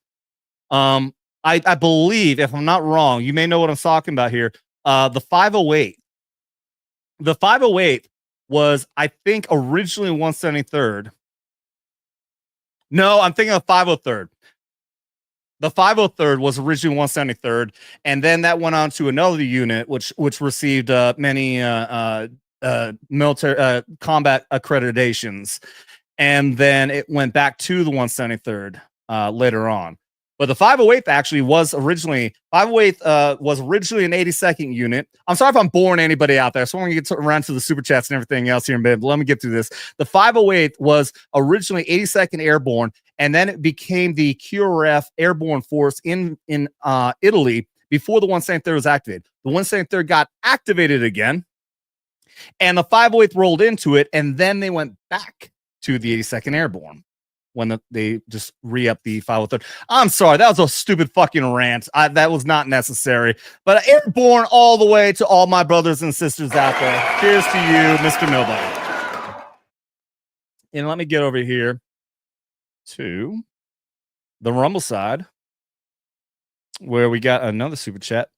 I believe, if I'm not wrong, you may know what I'm talking about here. The 508. The 508 was, I think, originally 173rd. No, I'm thinking of 503rd. The 503rd was originally 173rd, and then that went on to another unit, which received many military combat accreditations, and then it went back to the 173rd later on. But the 508th actually was originally 508th was originally an 82nd unit. I'm sorry if I'm boring anybody out there. So I'm going to get around to the super chats and everything else here in a minute. But let me get through this. The 508th was originally 82nd Airborne, and then it became the QRF Airborne Force in Italy before the 173rd was activated. The 173rd got activated again, and the 508th rolled into it, and then they went back to the 82nd Airborne when they just re-upped the 503rd. I'm sorry, that was a stupid fucking rant. That was not necessary. But airborne all the way to all my brothers and sisters out there. Cheers to you, Mr. Nobody. And let me get over here to the Rumble side, where we got another super chat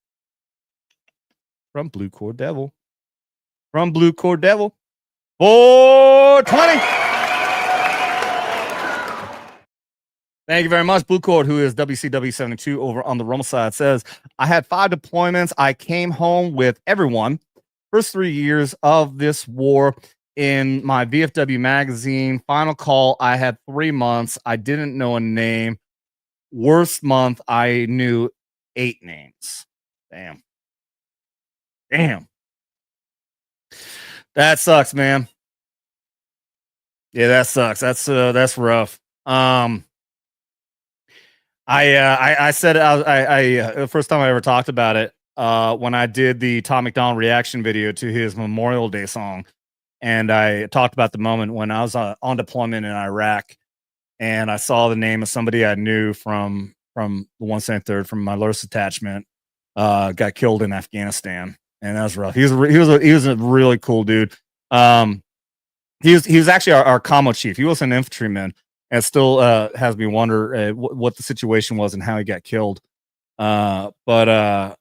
from Blue Cord Devil. From Blue Cord Devil. 420. Thank you very much. Blue Cord, who is WCW72 over on the Rumble side, says, I had 5 deployments. I came home with everyone. First 3 years of this war in my VFW magazine. Final call, I had 3 months. I didn't know a name. Worst month, I knew 8 names. Damn. That sucks, man. Yeah, that sucks. That's rough. I said the first time I ever talked about it when I did the Tom McDonald reaction video to his Memorial Day song, and I talked about the moment when I was on deployment in Iraq, and I saw the name of somebody I knew from the 173rd from my Lurse detachment got killed in Afghanistan, and that was rough. He was a really cool dude. He was actually our commo chief. He was an infantryman. And it still has me wonder what the situation was and how he got killed. But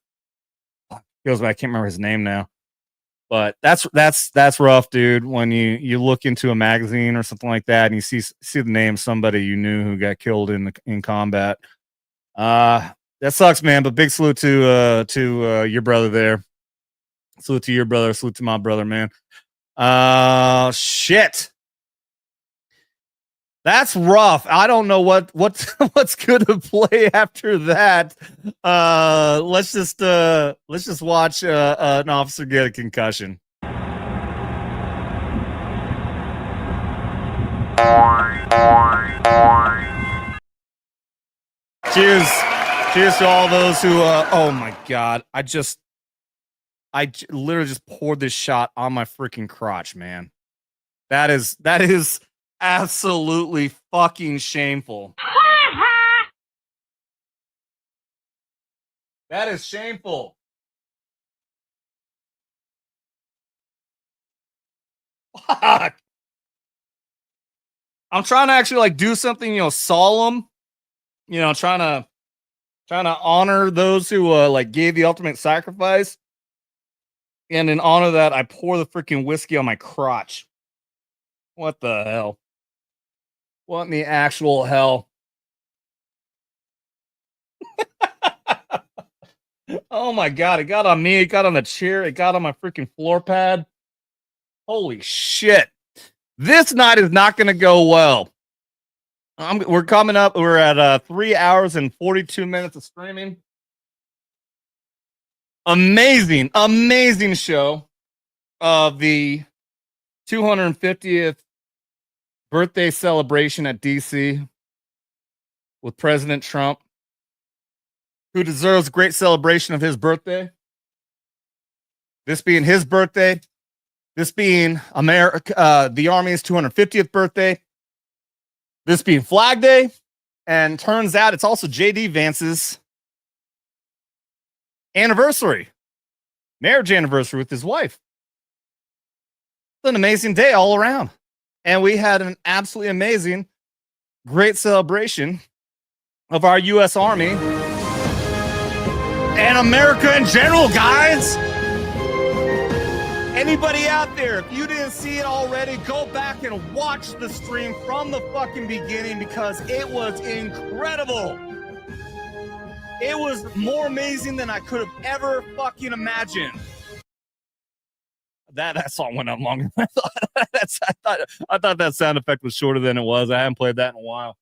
he goes back. I can't remember his name now. But that's rough, dude. When you look into a magazine or something like that, and you see the name of somebody you knew who got killed in combat. That sucks, man. But big salute to your brother there. Salute to your brother. Salute to my brother, man. Shit. That's rough. I don't know what's good to play after that. Let's just watch an officer get a concussion. Cheers to all those who oh my god. I literally just poured this shot on my freaking crotch, man. That is absolutely fucking shameful. That is shameful. Fuck. I'm trying to actually like do something, solemn. Trying to honor those who like gave the ultimate sacrifice. And in honor of that, I pour the freaking whiskey on my crotch. What the hell? What in the actual hell? Oh my god, it got on me, it got on the chair, it got on my freaking floor pad. Holy shit. This night is not going to go well. We're coming up, we're at 3 hours and 42 minutes of streaming. Amazing show of the 250th birthday celebration at DC with President Trump, who deserves great celebration of his birthday. This being his birthday, this being America, the Army's 250th birthday, this being Flag Day, and turns out it's also JD Vance's anniversary, marriage anniversary with his wife. It's an amazing day all around. And we had an absolutely amazing, great celebration of our U.S. Army and America in general, guys. Anybody out there, if you didn't see it already, go back and watch the stream from the fucking beginning because it was incredible. It was more amazing than I could have ever fucking imagined. That song went on longer than I thought. I thought that sound effect was shorter than it was. I haven't played that in a while.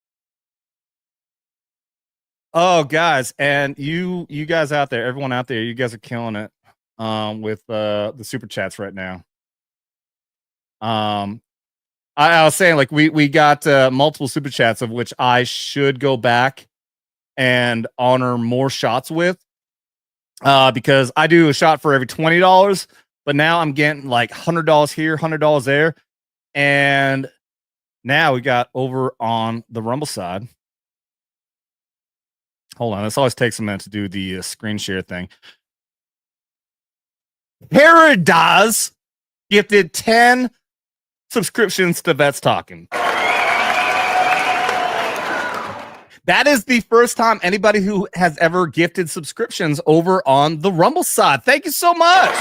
Oh, guys, and you guys out there, everyone out there, you guys are killing it with the super chats right now. I was saying, like, we got multiple super chats of which I should go back and honor more shots with because I do a shot for every $20, but now I'm getting like $100 here, $100 there, and now we got over on the Rumble side. Hold on, this always takes a minute to do the screen share thing. Paradise gifted 10 subscriptions to Vets Talkin. That is the first time anybody who has ever gifted subscriptions over on the Rumble side. Thank you so much.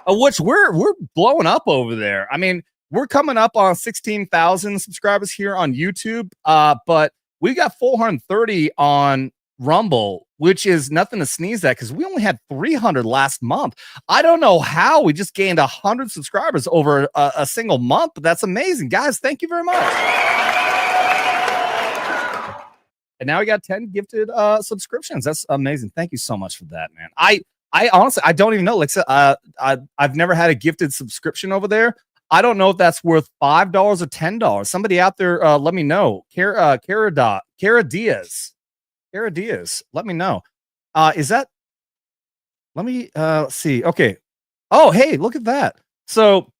Which we're blowing up over there. I mean, we're coming up on 16,000 subscribers here on YouTube, but we got 430 on Rumble, which is nothing to sneeze at because we only had 300 last month. I don't know how we just gained 100 subscribers over a single month, but that's amazing. Guys, thank you very much. And now we got 10 gifted subscriptions. That's amazing. Thank you so much for that, man. I honestly, I don't even know. Like, I've never had a gifted subscription over there. I don't know if that's worth $5 or $10. Somebody out there, let me know. Cara Diaz. Cara Diaz, let me know. Is that? Let me see. Okay. Oh, hey, look at that. So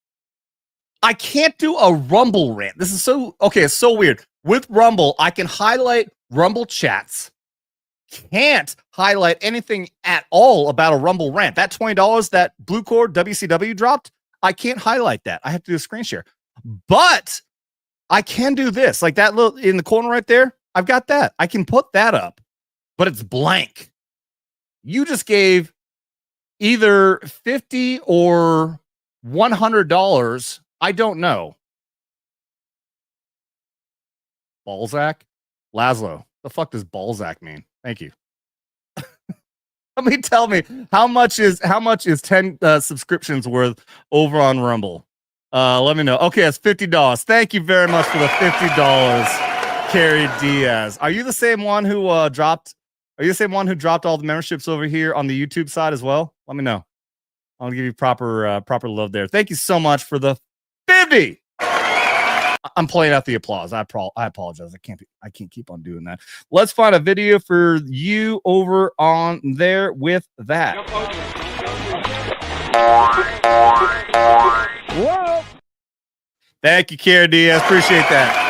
I can't do a Rumble rant. This is so okay. It's so weird. With Rumble, I can highlight Rumble chats. Can't highlight anything at all about a Rumble rant. That $20 that Blue Cord WCW dropped, I can't highlight that. I have to do a screen share. But I can do this, like that little in the corner right there. I've got that. I can put that up, but it's blank. You just gave either $50 or $100. I don't know. Balzac? Laszlo. The fuck does Balzac mean? Thank you. Tell me how much is 10 subscriptions worth over on Rumble? Let me know. Okay, it's $50. Thank you very much for the $50, Carrie Diaz. Are you the same one who dropped? Are you the same one who dropped all the memberships over here on the YouTube side as well? Let me know. I'll give you proper love there. Thank you so much for the 50. I'm playing out the applause. I apologize. I can't keep on doing that. Let's find a video for you over on there with that. Whoa. Thank you, Cara Diaz. Appreciate that.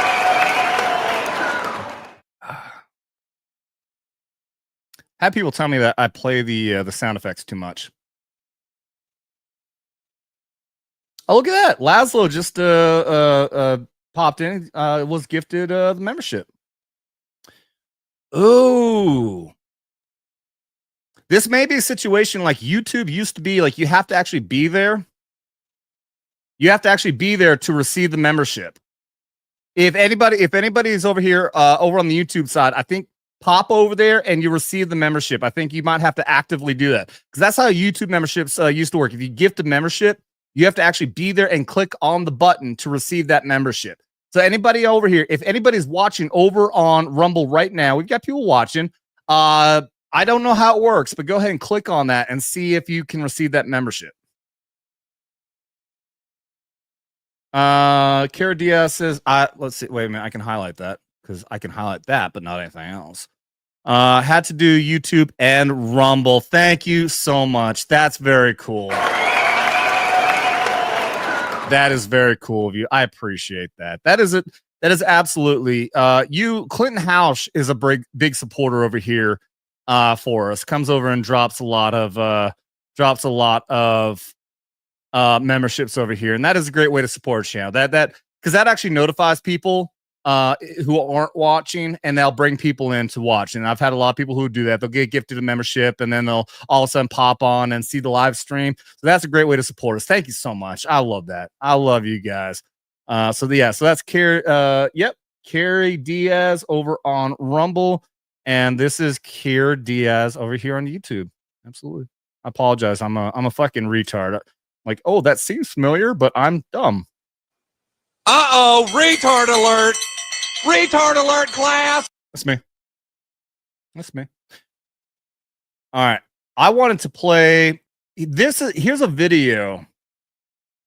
Have people tell me that I play the sound effects too much. Oh, look at that. Laszlo just popped in, was gifted the membership. Ooh. This may be a situation like YouTube used to be, like you have to actually be there. You have to actually be there to receive the membership. If anybody is over here, over on the YouTube side, I think pop over there and you receive the membership. I think you might have to actively do that because that's how YouTube memberships used to work. If you gift a membership, you have to actually be there and click on the button to receive that membership. So anybody over here, if anybody's watching over on Rumble right now, we've got people watching. I don't know how it works, but go ahead and click on that and see if you can receive that membership. Cara Diaz says, let's see. Wait a minute. I can highlight that because I can highlight that, but not anything else. Had to do YouTube and Rumble. Thank you so much. That's very cool. That is very cool of you. I appreciate that. That is it. That is absolutely Clinton Housh is a big supporter over here for us. Comes over and drops a lot of memberships over here, and that is a great way to support the channel. That because that actually notifies people who aren't watching, and they'll bring people in to watch. And I've had a lot of people who do that. They'll get gifted a membership, and then they'll all of a sudden pop on and see the live stream. So that's a great way to support us. Thank you so much. I love that. I love you guys. So that's Carrie Diaz over on Rumble, and this is Cara Diaz over here on YouTube. Absolutely. I apologize. I'm a fucking retard. Like, oh, that seems familiar, but I'm dumb. Uh-oh, retard alert. Retard alert, class. That's me. All right. I wanted to play this. Here's a video.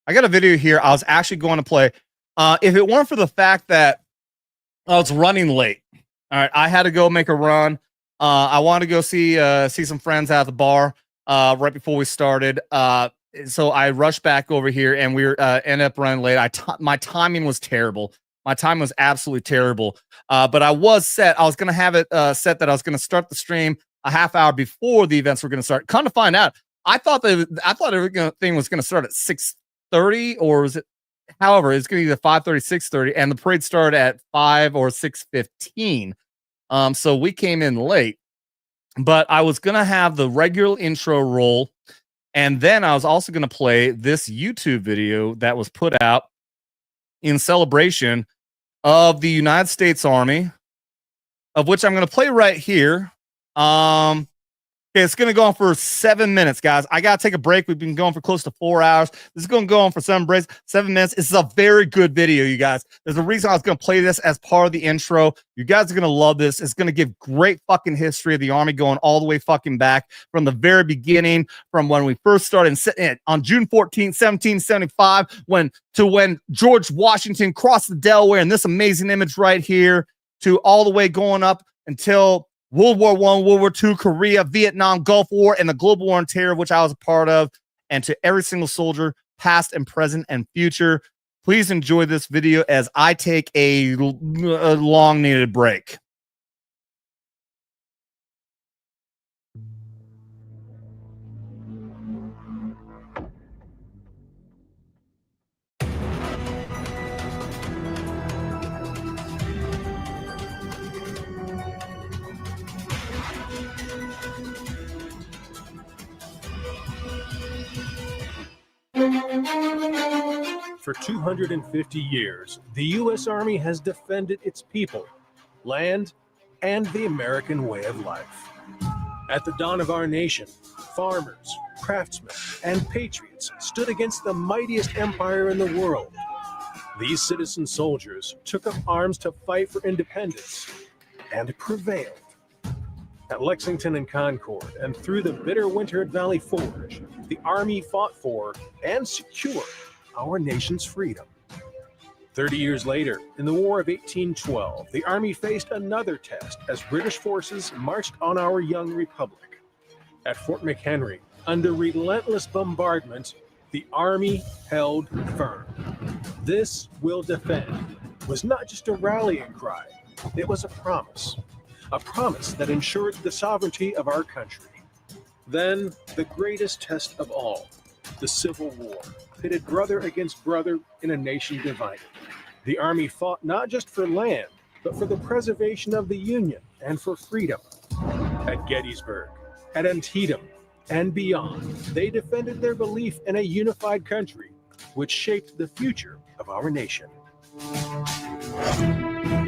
I got a video here. I was actually going to play. If it weren't for the fact that I was running late. All right. I had to go make a run. I wanted to go see some friends at the bar right before we started. So I rushed back over here and we ended up running late. My timing was terrible. My time was absolutely terrible. But I was set. I was going to have it set that I was going to start the stream a half hour before the events were going to start. Come to find out, I thought everything was going to start at 6:30, or was it? However, it's going to be either 5:30, 6:30, and the parade started at 5 or 6:15. So we came in late. But I was going to have the regular intro roll. And then I was also going to play this YouTube video that was put out in celebration of the United States Army, of which I'm going to play right here. Okay, it's going to go on for 7 minutes, guys. I got to take a break. We've been going for close to 4 hours. This is going to go on for 7 minutes. This is a very good video, you guys. There's a reason I was going to play this as part of the intro. You guys are going to love this. It's going to give great fucking history of the Army going all the way fucking back from the very beginning, from when we first started on June 14th, 1775, when George Washington crossed the Delaware, and this amazing image right here, to all the way going up until World War I, World War II, Korea, Vietnam, Gulf War, and the global war on terror, which I was a part of, and to every single soldier, past and present and future. Please enjoy this video as I take a long-needed break. For 250 years, the U.S. Army has defended its people, land, and the American way of life. At the dawn of our nation, farmers, craftsmen, and patriots stood against the mightiest empire in the world. These citizen soldiers took up arms to fight for independence and prevailed. At Lexington and Concord, and through the bitter winter at Valley Forge, the Army fought for and secured our nation's freedom. 30 years later, in the War of 1812, the Army faced another test as British forces marched on our young republic. At Fort McHenry, under relentless bombardment, the Army held firm. "This will defend" was not just a rallying cry, it was a promise that ensured the sovereignty of our country. Then, the greatest test of all, the Civil War, pitted brother against brother in a nation divided. The Army fought not just for land, but for the preservation of the Union and for freedom. At Gettysburg, at Antietam, and beyond, they defended their belief in a unified country, which shaped the future of our nation.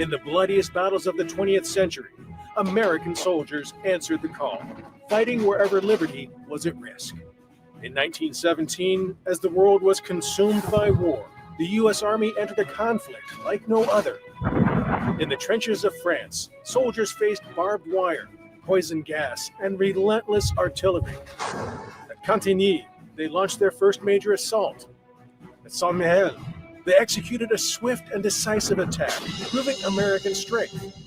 In the bloodiest battles of the 20th century, American soldiers answered the call, fighting wherever liberty was at risk. In 1917, as the world was consumed by war, the U.S. Army entered a conflict like no other. In the trenches of France, soldiers faced barbed wire, poison gas, and relentless artillery. At Cantigny, they launched their first major assault. At Saint-Mihiel, they executed a swift and decisive attack, proving American strength.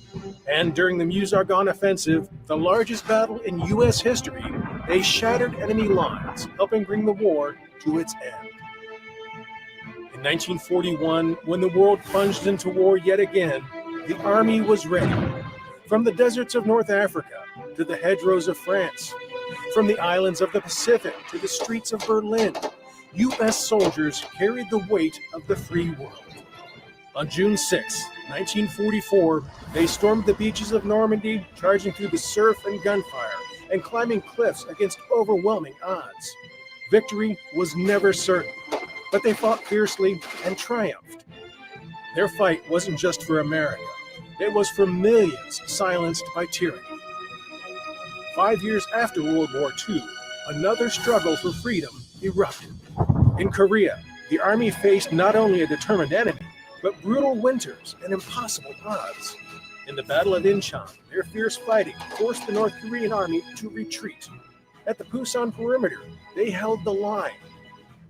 And during the Meuse-Argonne Offensive, the largest battle in U.S. history, they shattered enemy lines, helping bring the war to its end. In 1941, when the world plunged into war yet again, the Army was ready. From the deserts of North Africa to the hedgerows of France, from the islands of the Pacific to the streets of Berlin, U.S. soldiers carried the weight of the free world. On June 6, 1944, they stormed the beaches of Normandy, charging through the surf and gunfire, and climbing cliffs against overwhelming odds. Victory was never certain, but they fought fiercely and triumphed. Their fight wasn't just for America. It was for millions silenced by tyranny. 5 years after World War II, another struggle for freedom erupted. In Korea, the Army faced not only a determined enemy, but brutal winters and impossible odds. In the Battle of Incheon, their fierce fighting forced the North Korean Army to retreat. At the Pusan perimeter, they held the line.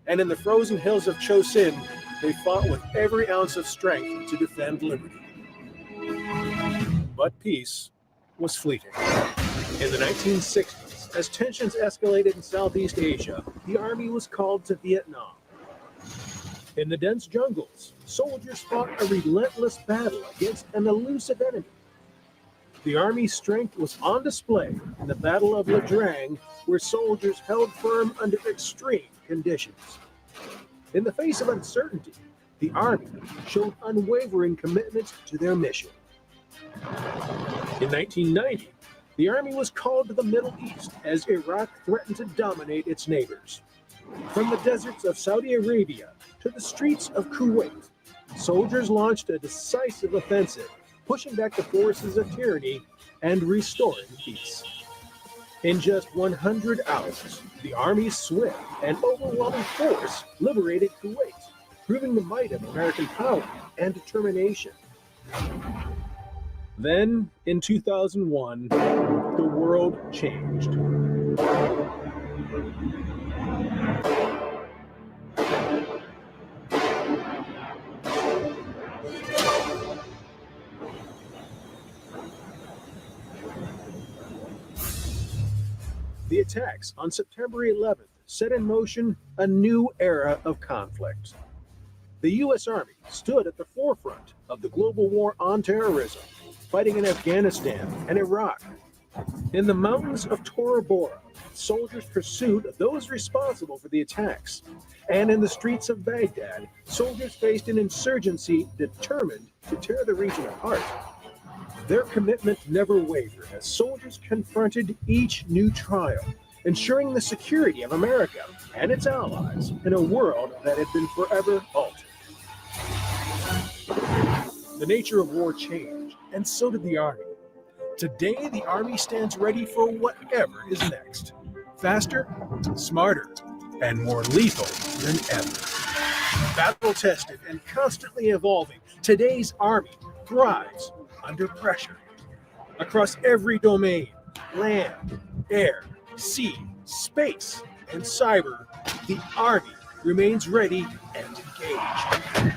And in the frozen hills of Chosin, they fought with every ounce of strength to defend liberty. But peace was fleeting. In the 1960s, as tensions escalated in Southeast Asia, the Army was called to Vietnam. In the dense jungles, soldiers fought a relentless battle against an elusive enemy. The Army's strength was on display in the Battle of Le Drang, where soldiers held firm under extreme conditions. In the face of uncertainty, the Army showed unwavering commitment to their mission. In 1990, the Army was called to the Middle East as Iraq threatened to dominate its neighbors. From the deserts of Saudi Arabia to the streets of Kuwait, soldiers launched a decisive offensive, pushing back the forces of tyranny and restoring peace. In just 100 hours, the Army's swift and overwhelming force liberated Kuwait, proving the might of American power and determination. Then, in 2001, the world changed. The attacks on September 11th set in motion a new era of conflict. The U.S. Army stood at the forefront of the global war on terrorism, fighting in Afghanistan and Iraq. In the mountains of Tora Bora, soldiers pursued those responsible for the attacks. And in the streets of Baghdad, soldiers faced an insurgency determined to tear the region apart. Their commitment never wavered as soldiers confronted each new trial, ensuring the security of America and its allies in a world that had been forever altered. The nature of war changed, and so did the Army. Today, the Army stands ready for whatever is next. Faster, smarter, and more lethal than ever. Battle-tested and constantly evolving, today's Army thrives under pressure. Across every domain, land, air, sea, space, and cyber, the Army remains ready and engaged.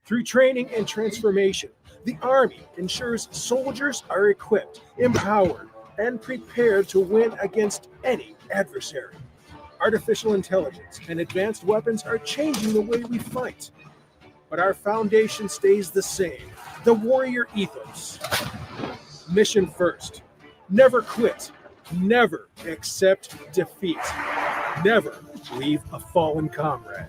Through training and transformation, the Army ensures soldiers are equipped, empowered, and prepared to win against any adversary. Artificial intelligence and advanced weapons are changing the way we fight. But our foundation stays the same, the warrior ethos. Mission first. Never quit. Never accept defeat. Never leave a fallen comrade.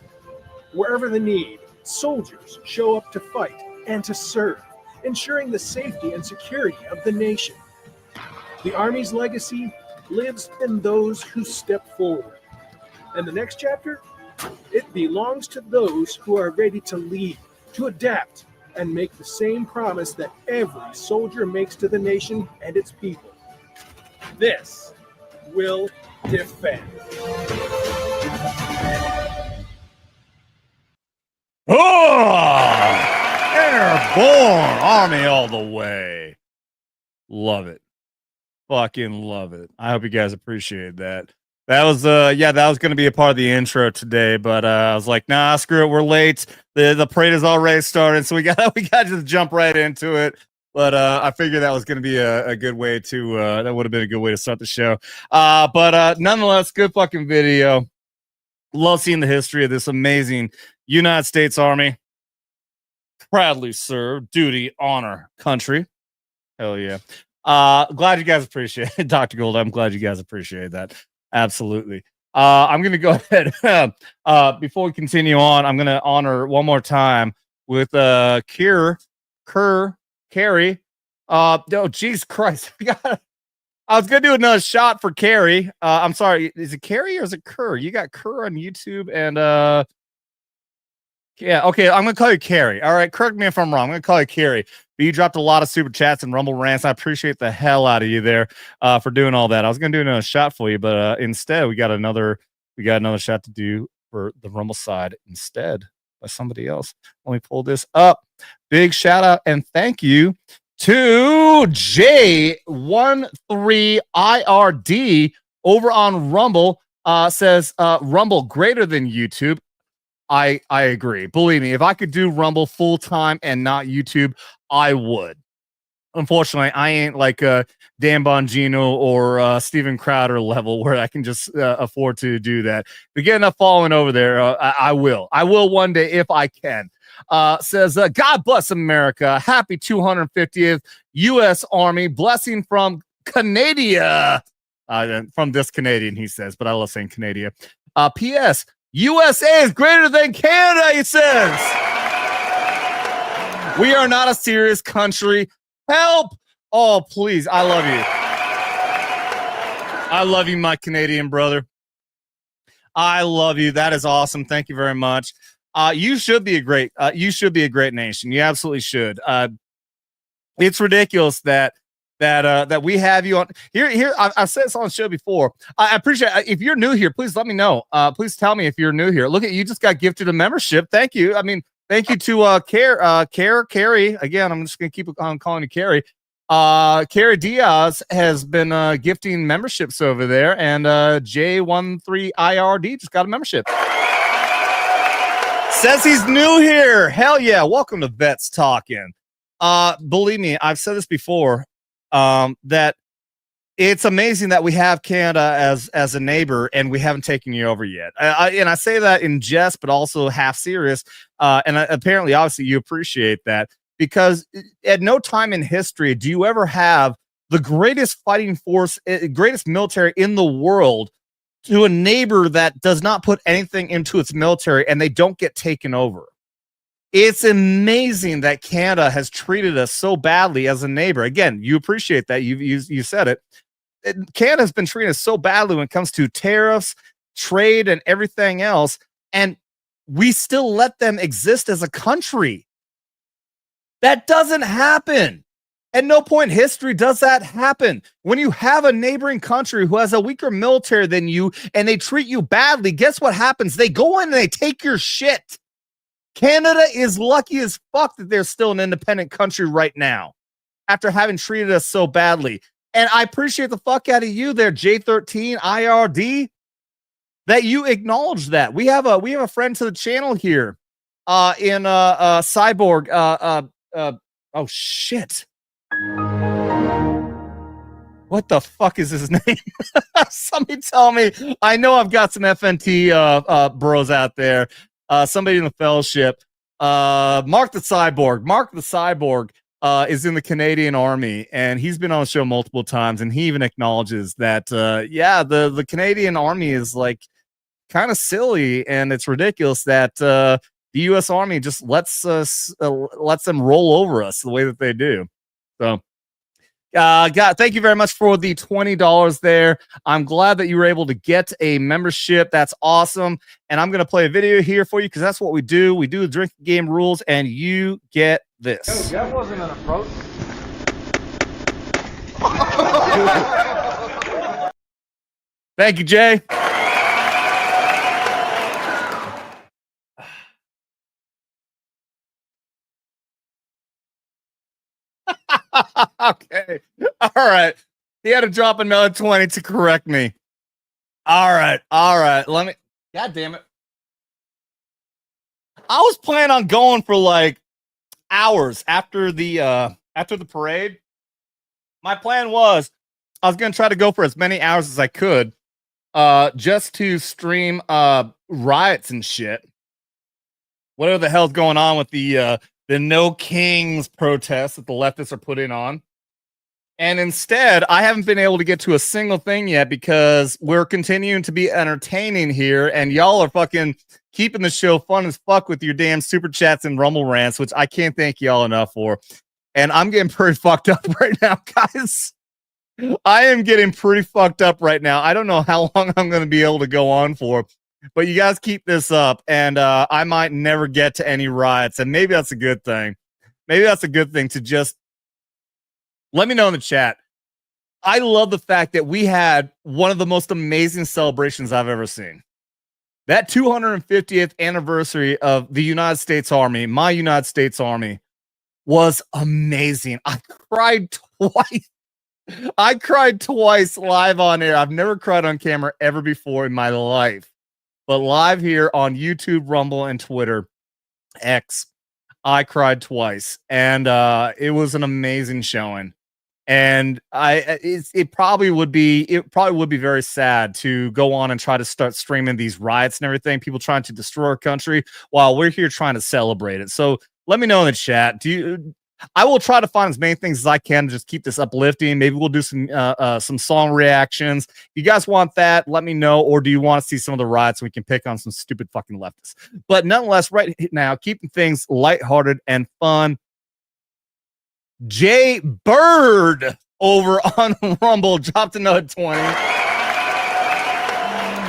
Wherever the need, soldiers show up to fight and to serve, ensuring the safety and security of the nation. The Army's legacy lives in those who step forward. And the next chapter? It belongs to those who are ready to lead, to adapt, and make the same promise that every soldier makes to the nation and its people. This will defend. Oh! Airborne Army all the way. Love it. Fucking love it. I hope you guys appreciate that. That was that was gonna be a part of the intro today, but I was like, nah, screw it, we're late. The parade is already started, so we got to just jump right into it. But I figured that was gonna be a good way to that would have been a good way to start the show. But nonetheless, good fucking video. Love seeing the history of this amazing United States Army. Proudly serve, duty, honor, country. Hell yeah. Glad you guys appreciate it. Dr. Gold, I'm glad you guys appreciate that. Absolutely. I'm going to go ahead. Before we continue on, I'm going to honor one more time with Carrie. Oh, Jesus Christ. I was going to do another shot for Carrie. I'm sorry. Is it Carrie or is it Kerr? You got Kerr on YouTube and yeah, okay, I'm going to call you Carrie. All right, correct me if I'm wrong. I'm going to call you Carrie. But you dropped a lot of super chats and Rumble rants. I appreciate the hell out of you there for doing all that. I was going to do another shot for you, but instead we got another shot to do for the Rumble side instead by somebody else. Let me pull this up. Big shout out and thank you to J13IRD over on Rumble. Says Rumble greater than YouTube. I agree. Believe me, if I could do Rumble full time and not YouTube, I would. Unfortunately, I ain't like Dan Bongino or Steven Crowder level where I can just afford to do that. But get enough following over there, I will. I will one day if I can. Says, God bless America. Happy 250th U.S. Army. Blessing from Canada. From this Canadian, he says, but I love saying Canada. P.S. USA is greater than Canada, he says. We are not a serious country. Help! Oh, please. I love you. I love you, my Canadian brother. I love you. That is awesome. Thank you very much. You should be a great nation. You absolutely should. It's ridiculous that that we have you on here. I've said this on the show before. I appreciate if you're new here, please let me know. Please tell me if you're new here. Look at you, just got gifted a membership. Thank you. I mean, thank you to Carrie. Again, I'm just gonna keep on calling you Carrie. Carrie Diaz has been gifting memberships over there, and J13IRD just got a membership. Says he's new here. Hell yeah! Welcome to Vets Talkin. Believe me, I've said this before. That it's amazing that we have Canada as a neighbor and we haven't taken you over yet. And I say that in jest, but also half serious. Apparently, obviously, you appreciate that, because at no time in history do you ever have the greatest fighting force, greatest military in the world to a neighbor that does not put anything into its military and they don't get taken over. It's amazing that Canada has treated us so badly as a neighbor. Again, you appreciate that. You said it. Canada has been treating us so badly when it comes to tariffs, trade, and everything else, and we still let them exist as a country. That doesn't happen. At no point in history does that happen. When you have a neighboring country who has a weaker military than you and they treat you badly, guess what happens? They go in and they take your shit. Canada is lucky as fuck that they're still an independent country right now after having treated us so badly. And I appreciate the fuck out of you there, J13IRD, that you acknowledge that. We have a friend to the channel here in Cyborg. Oh shit. What the fuck is his name? Somebody tell me. I know I've got some FNT bros out there. Somebody in the fellowship. Mark the Cyborg. Mark the Cyborg is in the Canadian Army, and he's been on the show multiple times, and he even acknowledges that the Canadian Army is like kind of silly, and it's ridiculous that the U.S. Army just lets them roll over us the way that they do. So God, thank you very much for the $20 there. I'm glad that you were able to get a membership. That's awesome. And I'm going to play a video here for you because that's what we do. We do the drinking game rules, and you get this. Yo, that wasn't an approach. Thank you, Jay. Okay. All right. He had to drop another 20 to correct me. All right. Let me. God damn it. I was planning on going for like hours after the parade. My plan was I was going to try to go for as many hours as I could just to stream riots and shit. Whatever the hell's going on with the No Kings protests that the leftists are putting on. And instead, I haven't been able to get to a single thing yet because we're continuing to be entertaining here, and y'all are fucking keeping the show fun as fuck with your damn super chats and rumble rants, which I can't thank y'all enough for. And I'm getting pretty fucked up right now, guys. I am getting pretty fucked up right now. I don't know how long I'm going to be able to go on for, but you guys keep this up, and I might never get to any riots, and maybe that's a good thing. Maybe that's a good thing to just let me know in the chat. I love the fact that we had one of the most amazing celebrations I've ever seen. That 250th anniversary of the United States Army, my United States Army, was amazing. I cried twice. I cried twice live on air. I've never cried on camera ever before in my life. But live here on YouTube, Rumble, and Twitter, X, I cried twice. And it was an amazing showing. And it probably would be very sad to go on and try to start streaming these riots and everything, people trying to destroy our country while we're here trying to celebrate it. So let me know in the chat. I will try to find as many things as I can to just keep this uplifting. Maybe we'll do some song reactions. If you guys want that, let me know. Or do you want to see some of the riots? We can pick on some stupid fucking leftists. But nonetheless, right now, keeping things lighthearted and fun. Jay Bird over on Rumble dropped another 20.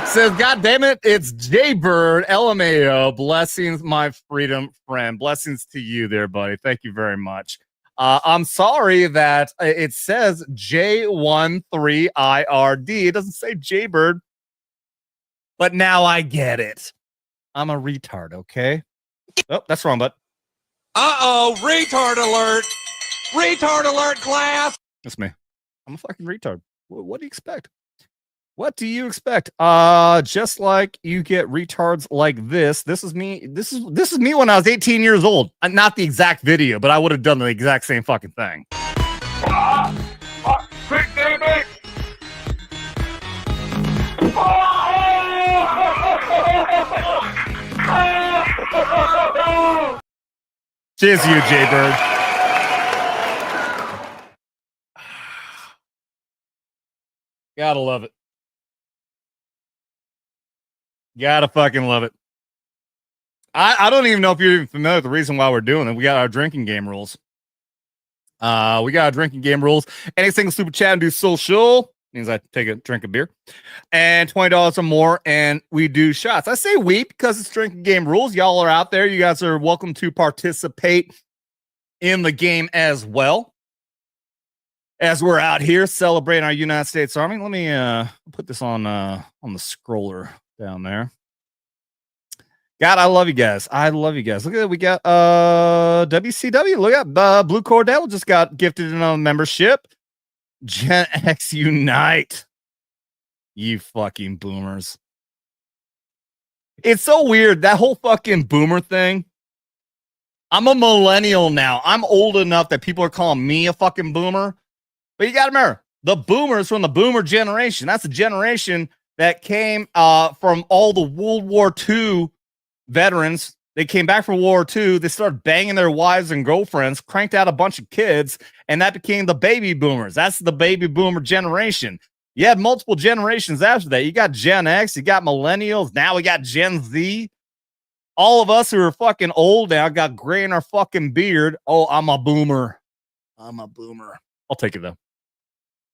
Says, God damn it, it's Jay Bird, LMAO. Blessings, my freedom friend. Blessings to you there, buddy. Thank you very much. I'm sorry that it says J13IRD. It doesn't say Jaybird, but now I get it. I'm a retard, okay? Oh, that's wrong, bud. Uh-oh, retard alert. Retard alert, class. That's me. I'm a fucking retard. What do you expect? What do you expect? Just like you get retards like this. This is me. This is me when I was 18 years old. Not the exact video, but I would have done the exact same fucking thing. Quick, baby. Cheers, you, Jaybird. Gotta love it. Gotta fucking love it. I don't even know if you're even familiar with the reason why we're doing it. We got our drinking game rules. We got our drinking game rules. Any single super chat and do social means I take a drink of beer. And $20 or more, and we do shots. I say we because it's drinking game rules. Y'all are out there. You guys are welcome to participate in the game as well. As we're out here celebrating our United States Army. Let me put this on the scroller down there. God, I love you guys. I love you guys. Look at that. We got WCW. Look at Blue Cordell just got gifted another membership. Gen X Unite. You fucking boomers. It's so weird. That whole fucking boomer thing. I'm a millennial now. I'm old enough that people are calling me a fucking boomer. But you got to remember, the boomers from the boomer generation. That's the generation that came from all the World War II veterans. They came back from World War II. They started banging their wives and girlfriends, cranked out a bunch of kids, and that became the baby boomers. That's the baby boomer generation. You had multiple generations after that. You got Gen X, you got millennials. Now we got Gen Z. All of us who are fucking old now got gray in our fucking beard. Oh, I'm a boomer. I'm a boomer. I'll take it, though.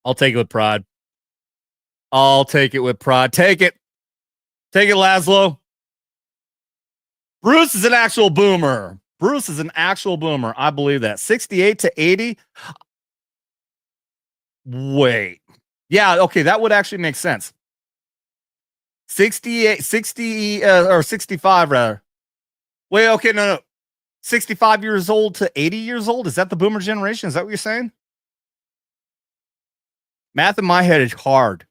I'll take it with pride. I'll take it with pride. Take it. Take it, Laszlo. Bruce is an actual boomer. Bruce is an actual boomer. I believe that. 68 to 80. Wait. Yeah, okay, that would actually make sense. 60 or 65 rather. Wait, okay, no. 65 years old to 80 years old? Is that the boomer generation? Is that what you're saying? Math in my head is hard.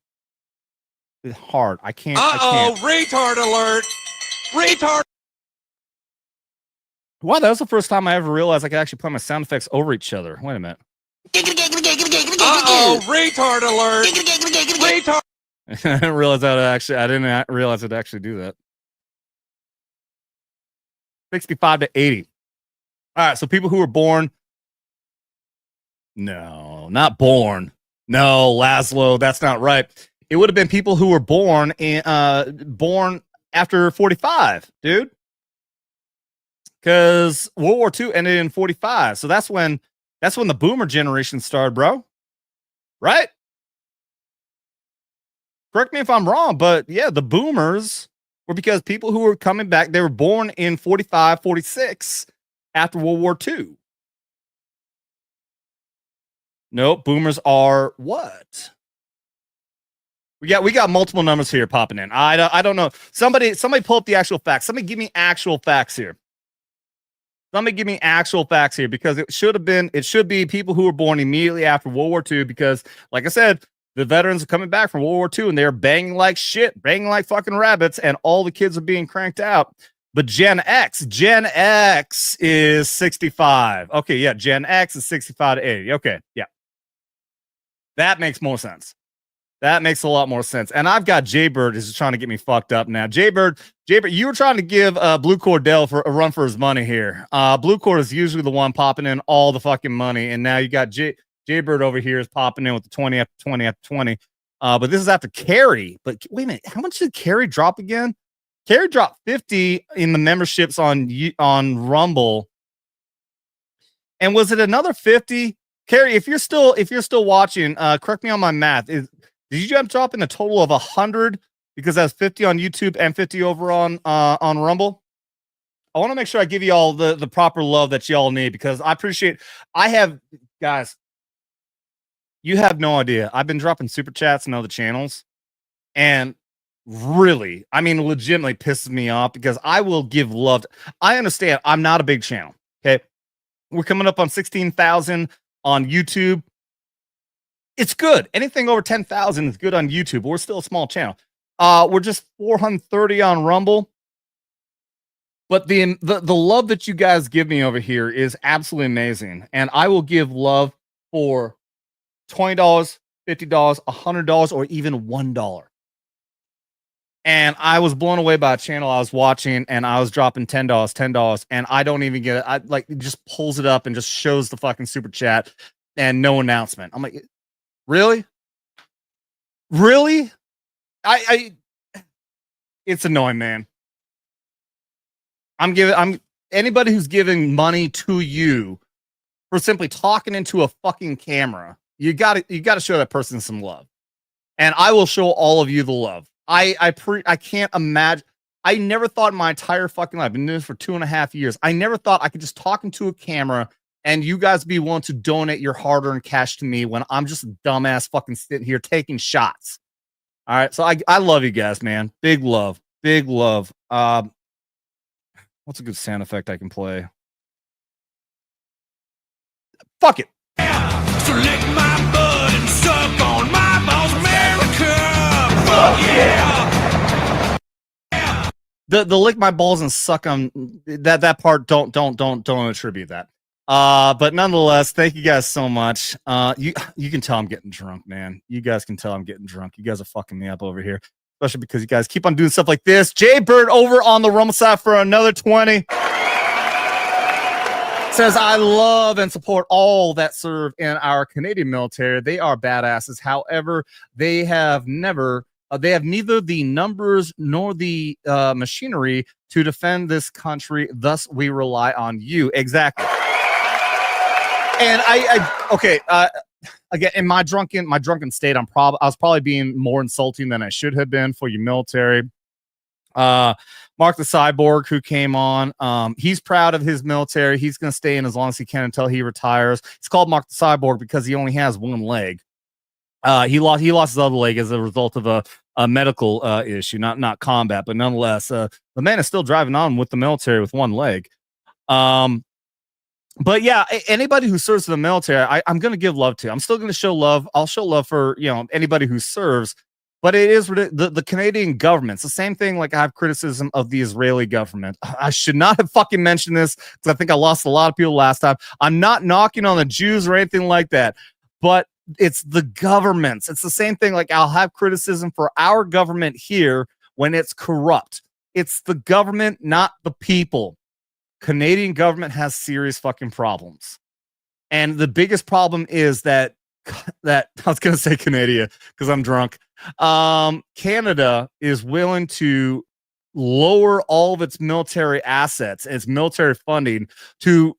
It's hard. I can't. Retard alert. Retard. Wow, that was the first time I ever realized I could actually play my sound effects over each other. Wait a minute. Retard alert. Retard. I didn't realize I didn't realize I'd actually do that. 65 to 80. All right, so people who were born. No, not born. No, Laszlo, that's not right. It would have been people who were born after 45, dude. Because World War II ended in 45. So that's when the boomer generation started, bro. Right? Correct me if I'm wrong, but yeah, the boomers were because people who were coming back, they were born in 45, 46 after World War II. Nope, boomers are what? We got multiple numbers here popping in. I don't know. Somebody pull up the actual facts. Somebody give me actual facts here. Somebody give me actual facts here because it should be people who were born immediately after World War II because, like I said, the veterans are coming back from World War II and they're banging like shit, banging like fucking rabbits, and all the kids are being cranked out. But Gen X is 65. Okay, yeah, Gen X is 65 to 80. Okay, yeah. That makes more sense. That makes a lot more sense. And I've got Jaybird is trying to get me fucked up now. Jaybird, you were trying to give Blue Cordell for a run for his money here. Blue Cord is usually the one popping in all the fucking money, and now you got Jaybird over here is popping in with the 20 after 20 after 20. But this is after Carrie. But wait a minute, how much did Carrie drop again? Carrie dropped 50 in the memberships on Rumble. And was it another 50? Carrie, if you're still watching, correct me on my math. Did you drop in a total of 100 because that's 50 on YouTube and 50 over on Rumble? I want to make sure I give you all the proper love that y'all need, because I appreciate. Guys, you have no idea. I've been dropping super chats and other channels, and really, I mean, legitimately pisses me off, because I will give love. I understand I'm not a big channel. Okay, we're coming up on 16,000 on YouTube. It's good. Anything over 10,000 is good on YouTube. We're still a small channel. We're just 430 on Rumble. But the love that you guys give me over here is absolutely amazing. And I will give love for $20, $50, $100, or even $1. And I was blown away by a channel I was watching, and I was dropping $10, and I don't even get it. I like, it just pulls it up and just shows the fucking super chat and no announcement. I'm like, really? Really? It's annoying, man. I'm anybody who's giving money to you for simply talking into a fucking camera, you gotta show that person some love. And I will show all of you the love. I can't imagine. I never thought in my entire fucking life, I've been doing this for 2.5 years, I never thought I could just talk into a camera and you guys be willing to donate your hard-earned cash to me when I'm just a dumbass fucking sitting here taking shots. All right, so I love you guys, man. Big love. Big love. What's a good sound effect I can play? Fuck it. So lick my butt and suck on my balls, America. Fuck yeah. The lick my balls and suck on that part. Don't attribute that. But nonetheless, thank you guys so much. You can tell I'm getting drunk, man. You guys can tell I'm getting drunk. You guys are fucking me up over here, especially because you guys keep on doing stuff like this. Jay Bird over on the Rumble side for another 20. Says, I love and support all that serve in our Canadian military. They are badasses. However, they have neither the numbers nor the machinery to defend this country. Thus, we rely on you. Exactly. And again, in my drunken state, I was probably being more insulting than I should have been for your military. Mark the Cyborg, who came on, he's proud of his military. He's going to stay in as long as he can until he retires. It's called Mark the Cyborg because he only has one leg. He lost his other leg as a result of a medical issue, not combat, but nonetheless, the man is still driving on with the military with one leg. But yeah, anybody who serves in the military, I'm going to give love to. I'm still going to show love. I'll show love for anybody who serves. But it is the Canadian government. It's the same thing. Like, I have criticism of the Israeli government. I should not have fucking mentioned this because I think I lost a lot of people last time. I'm not knocking on the Jews or anything like that, but it's the governments. It's the same thing. Like, I'll have criticism for our government here when it's corrupt. It's the government, not the people. Canadian government has serious fucking problems. And the biggest problem is that I was going to say Canada because I'm drunk. Canada is willing to lower all of its military assets, its military funding, to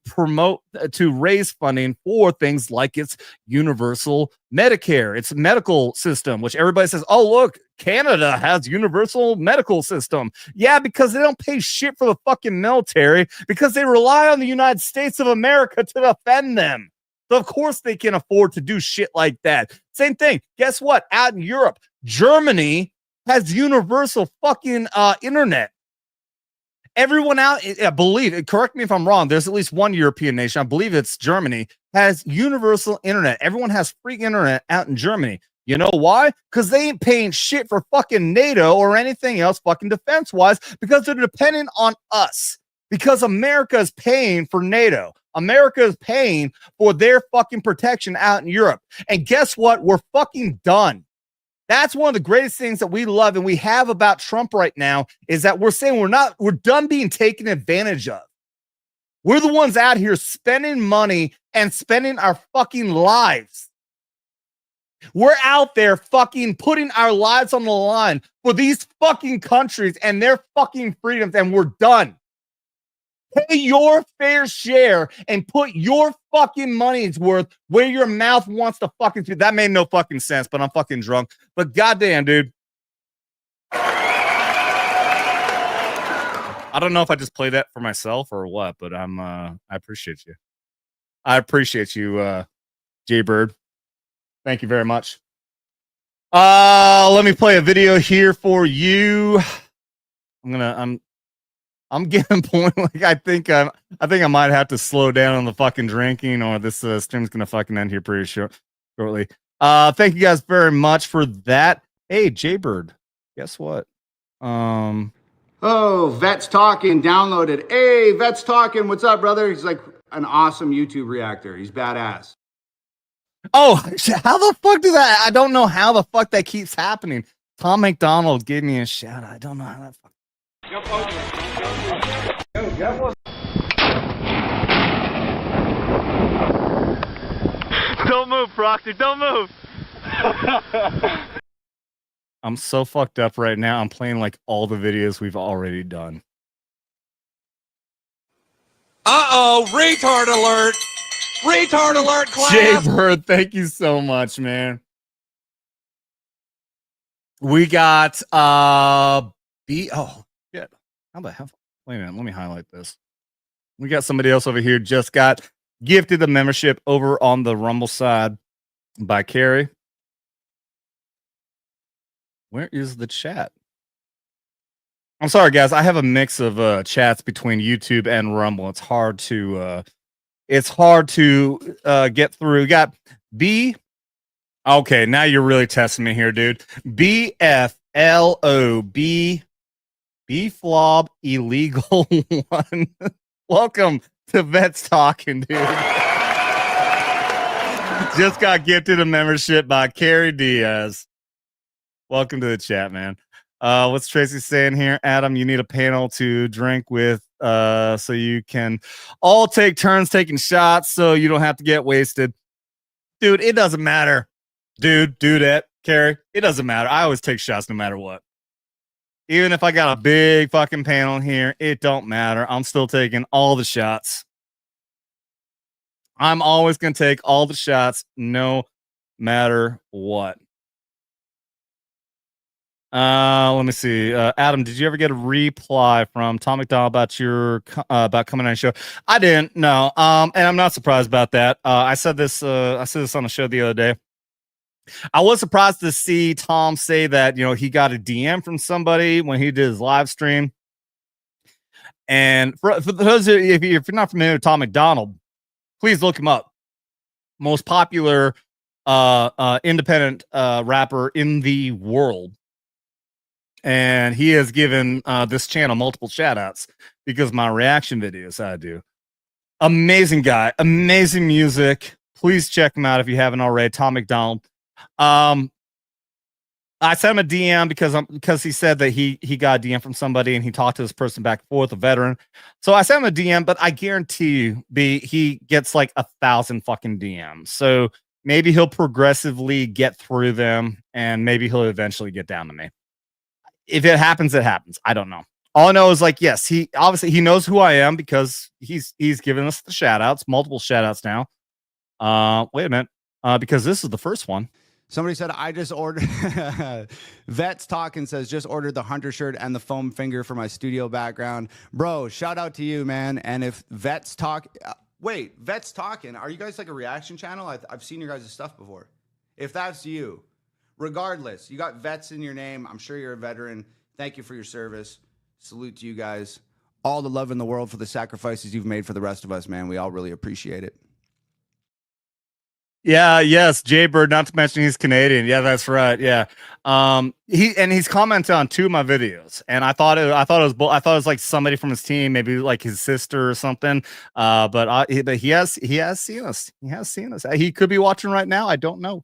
raise funding for things like its universal Medicare, its medical system, which everybody says, oh, look, Canada has universal medical system. Yeah, because they don't pay shit for the fucking military because they rely on the United States of America to defend them. So of course they can afford to do shit like that. Same thing. Guess what? Out in Europe, Germany has universal fucking internet. Everyone out, I believe, correct me if I'm wrong, there's at least one European nation, I believe it's Germany, has universal internet. Everyone has free internet out in Germany. You know why? Because they ain't paying shit for fucking NATO or anything else fucking defense-wise because they're dependent on us. Because America is paying for NATO. America is paying for their fucking protection out in Europe. And guess what? We're fucking done. That's one of the greatest things that we love and we have about Trump right now is that we're saying we're done being taken advantage of. We're the ones out here spending money and spending our fucking lives. We're out there fucking putting our lives on the line for these fucking countries and their fucking freedoms, and we're done. Pay your fair share and put your fucking money's worth where your mouth wants to fucking do. That made no fucking sense, but I'm fucking drunk. But goddamn, dude. I don't know if I just played that for myself or what, but I appreciate you. I appreciate you, Jaybird. Thank you very much. Let me play a video here for you. I'm getting point. Like I think I might have to slow down on the fucking drinking, or this stream's gonna fucking end here pretty shortly. Thank you guys very much for that. Hey, Jaybird, guess what? Oh, Vets Talkin, downloaded. Hey, Vets Talkin, what's up, brother? He's like an awesome YouTube reactor. He's badass. Oh, how the fuck does that? I don't know how the fuck that keeps happening. Tom McDonald gave me a shout out. I don't know how that fuck. Don't move, Proxy. Don't move. I'm so fucked up right now. I'm playing like all the videos we've already done. Uh-oh, retard alert. Retard alert, class. Jaybird, thank you so much, man. We got B. Oh shit! How the hell? Wait a minute. Let me highlight this. We got somebody else over here just got gifted the membership over on the Rumble side by Carrie. Where is the chat? I'm sorry, guys. I have a mix of chats between YouTube and Rumble. It's hard to get through. We got B. Okay, now you're really testing me here, dude. BFLOB Flob Illegal One. Welcome to Vets Talkin, dude. Just got gifted a membership by Carrie Diaz. Welcome to the chat, man. What's Tracy saying here? Adam, you need a panel to drink with so you can all take turns taking shots so you don't have to get wasted. Dude, it doesn't matter. Dudette, Carrie, it doesn't matter. I always take shots no matter what. Even if I got a big fucking panel here, it don't matter. I'm still taking all the shots. I'm always going to take all the shots no matter what. Let me see. Adam, did you ever get a reply from Tom McDonald about your about coming on the show? I didn't. No. And I'm not surprised about that. I said this on the show the other day. I was surprised to see Tom say that, he got a DM from somebody when he did his live stream. And for those of you, if you're not familiar with Tom McDonald, please look him up. Most popular independent rapper in the world. And he has given this channel multiple shout outs because of my reaction videos I do. Amazing guy, amazing music. Please check him out if you haven't already. Tom McDonald. I sent him a DM because he said that he got a DM from somebody and he talked to this person back and forth, a veteran. So I sent him a DM, but I guarantee you, he gets like 1,000 fucking DMs. So maybe he'll progressively get through them, and maybe he'll eventually get down to me. If it happens, it happens. I don't know. All I know is yes, he obviously knows who I am because he's given us the shout outs, multiple shout outs now. Wait a minute. Because this is the first one. Somebody said, I just ordered, Vets Talkin says, just ordered the Hunter shirt and the foam finger for my studio background. Bro, shout out to you, man. And if Vets wait, Vets Talkin, are you guys like a reaction channel? I've seen your guys' stuff before. If that's you, regardless, you got vets in your name. I'm sure you're a veteran. Thank you for your service. Salute to you guys. All the love in the world for the sacrifices you've made for the rest of us, man. We all really appreciate it. Yeah, yes, Jaybird, not to mention he's Canadian. Yeah, that's right. Yeah. He's commented on 2 of my videos, and I thought it was like somebody from his team, maybe like his sister or something. But he has seen us. He has seen us. He could be watching right now. I don't know.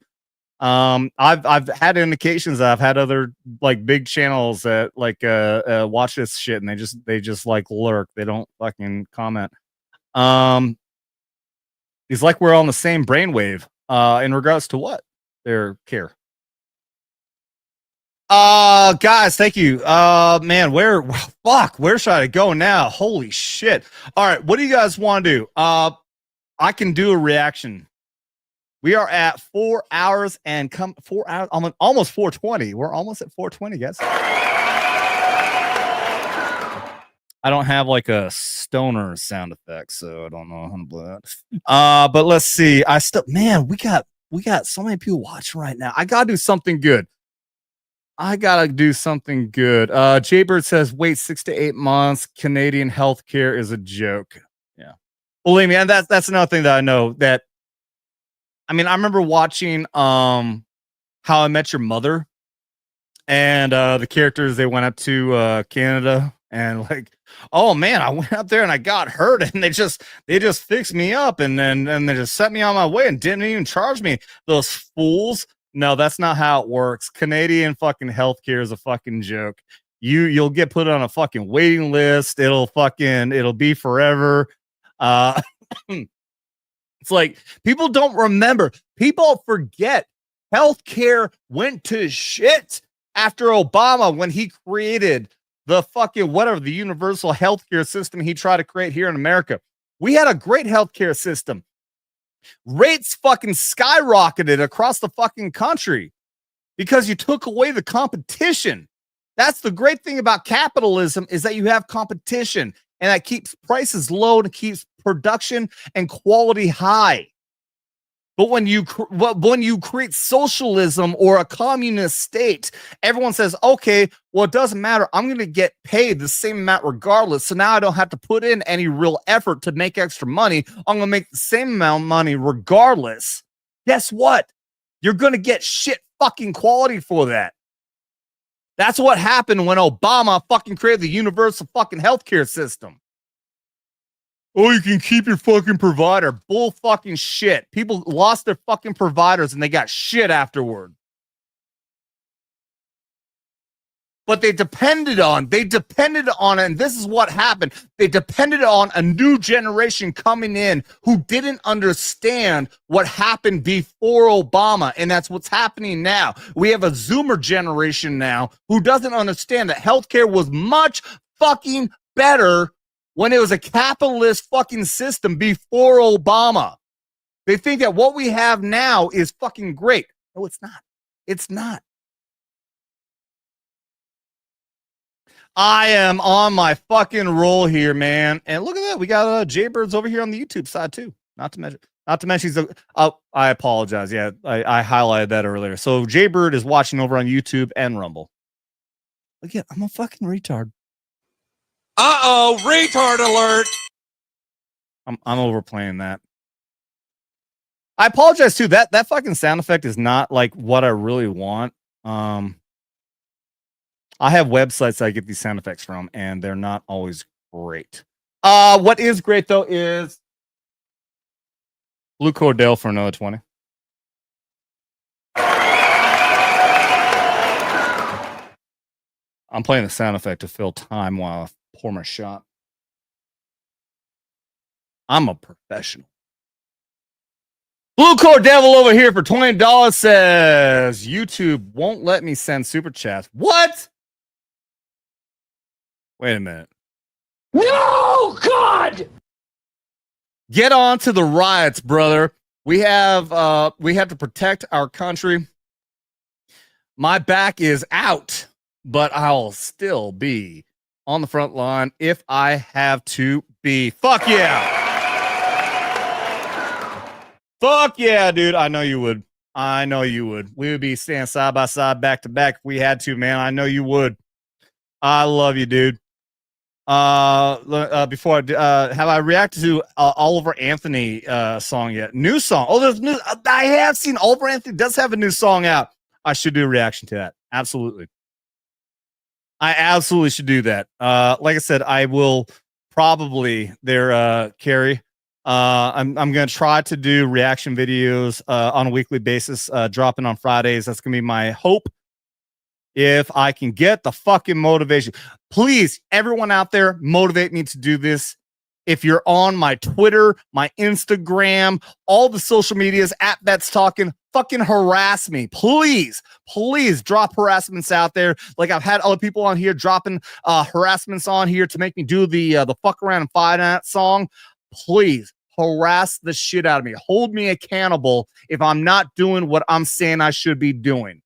I've had indications that I've had other like big channels that watch this shit, and they just like lurk. They don't fucking comment. It's like we're on the same brainwave in regards to what? Their care. Guys, thank you. Man, where should I go now? Holy shit. All right, what do you guys want to do? I can do a reaction. We are at 4 hours and 4 hours, almost 420. We're almost at 420, guys. I don't have like a stoner sound effect, so I don't know how to play that. But let's see. Man, we got so many people watching right now. I gotta do something good. Jaybird says wait 6 to 8 months. Canadian healthcare is a joke. Yeah. Believe me, and that's another thing that I know that. I mean, I remember watching How I Met Your Mother, and the characters, they went up to Canada, and like, oh man, I went out there and I got hurt, and they just fixed me up, and they just set me on my way and didn't even charge me. Those fools. No, that's not how it works. Canadian fucking healthcare is a fucking joke. You'll get put on a fucking waiting list. It'll be forever. It's like people don't remember. People forget. Healthcare went to shit after Obama when he created the fucking the universal healthcare system he tried to create here in America. We had a great healthcare system. Rates fucking skyrocketed across the fucking country because you took away the competition. That's the great thing about capitalism, is that you have competition, and that keeps prices low and keeps production and quality high. But when you create socialism or a communist state, everyone says, okay, well, it doesn't matter. I'm going to get paid the same amount regardless. So now I don't have to put in any real effort to make extra money. I'm going to make the same amount of money regardless. Guess what? You're going to get shit fucking quality for that. That's what happened when Obama fucking created the universal fucking healthcare system. Oh, you can keep your fucking provider. Bull fucking shit. People lost their fucking providers and they got shit afterward. But they depended on it, and this is what happened. They depended on a new generation coming in who didn't understand what happened before Obama, and that's what's happening now. We have a Zoomer generation now who doesn't understand that healthcare was much fucking better when it was a capitalist fucking system before Obama. They think that what we have now is fucking great. No, it's not. It's not. I am on my fucking roll here, man. And look at that. We got Jaybirds over here on the YouTube side too. Not to mention he's I apologize. Yeah, I highlighted that earlier. So Jaybird is watching over on YouTube and Rumble. Look at, I'm a fucking retard. Uh-oh, retard alert. I'm overplaying that. I apologize too. That fucking sound effect is not like what I really want. I have websites that I get these sound effects from, and they're not always great. What is great though is Blue Cordell for another 20. I'm playing the sound effect to fill time while I pour my shot. I'm a professional. Blue Core Devil over here for $20 says YouTube won't let me send super chats. What? Wait a minute. No, God! Get on to the riots, brother. We have to protect our country. My back is out, but I'll still be on the front line if I have to be. Fuck yeah. Fuck yeah, dude. I know you would. I know you would. We would be standing side by side, back to back if we had to, man. I know you would. I love you, dude. Before have I reacted to Oliver Anthony song yet? New song. Oh, there's new. I have seen Oliver Anthony does have a new song out. I should do a reaction to that. Absolutely. I absolutely should do that. Like I said, I will probably Carrie. I'm gonna try to do reaction videos on a weekly basis, dropping on Fridays. That's gonna be my hope. If I can get the fucking motivation, please, everyone out there, motivate me to do this. If you're on my Twitter, my Instagram, all the social medias at Vets Talkin, fucking harass me. Please drop harassments out there. Like I've had other people on here dropping harassments on here to make me do the fuck around and find out song. Please harass the shit out of me. Hold me accountable if I'm not doing what I'm saying I should be doing.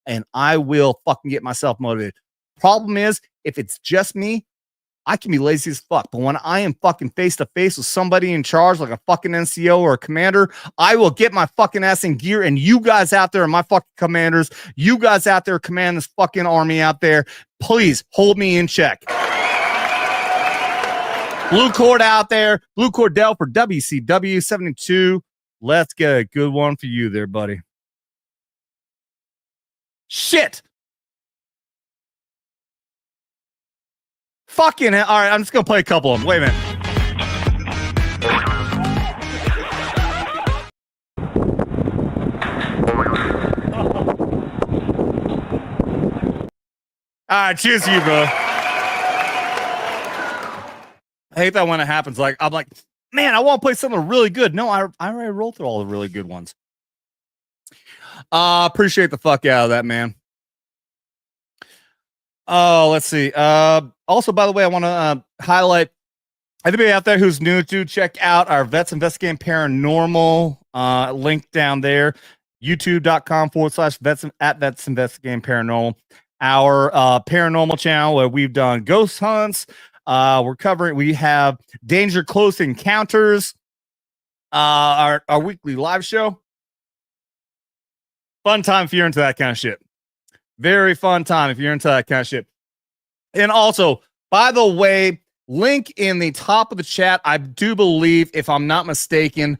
And I will fucking get myself motivated. Problem is, if it's just me, I can be lazy as fuck, but when I am fucking face to face with somebody in charge, like a fucking NCO or a commander, I will get my fucking ass in gear. And you guys out there are my fucking commanders. You guys out there command this fucking army out there. Please hold me in check. Blue cord out there. Blue Cordell for WCW 72. Let's get a good one for you there, buddy. Shit. Fucking hell. All right, I'm just going to play a couple of them. Wait a minute. All right, cheers to you, bro. I hate that when it happens. Like, I'm like, man, I want to play something really good. No, I already rolled through all the really good ones. Appreciate the fuck out of that, man. Oh, let's see. Also, by the way, I want to highlight anybody out there who's new to check out our Vets Investigating Paranormal link down there. YouTube.com/vets Vets Investigating Paranormal. Our paranormal channel where we've done ghost hunts. We have Danger Close Encounters. Our weekly live show. Fun time if you're into that kind of shit. Very fun time if you're into that kind of shit. And also, by the way, link in the top of the chat, I do believe, if I'm not mistaken,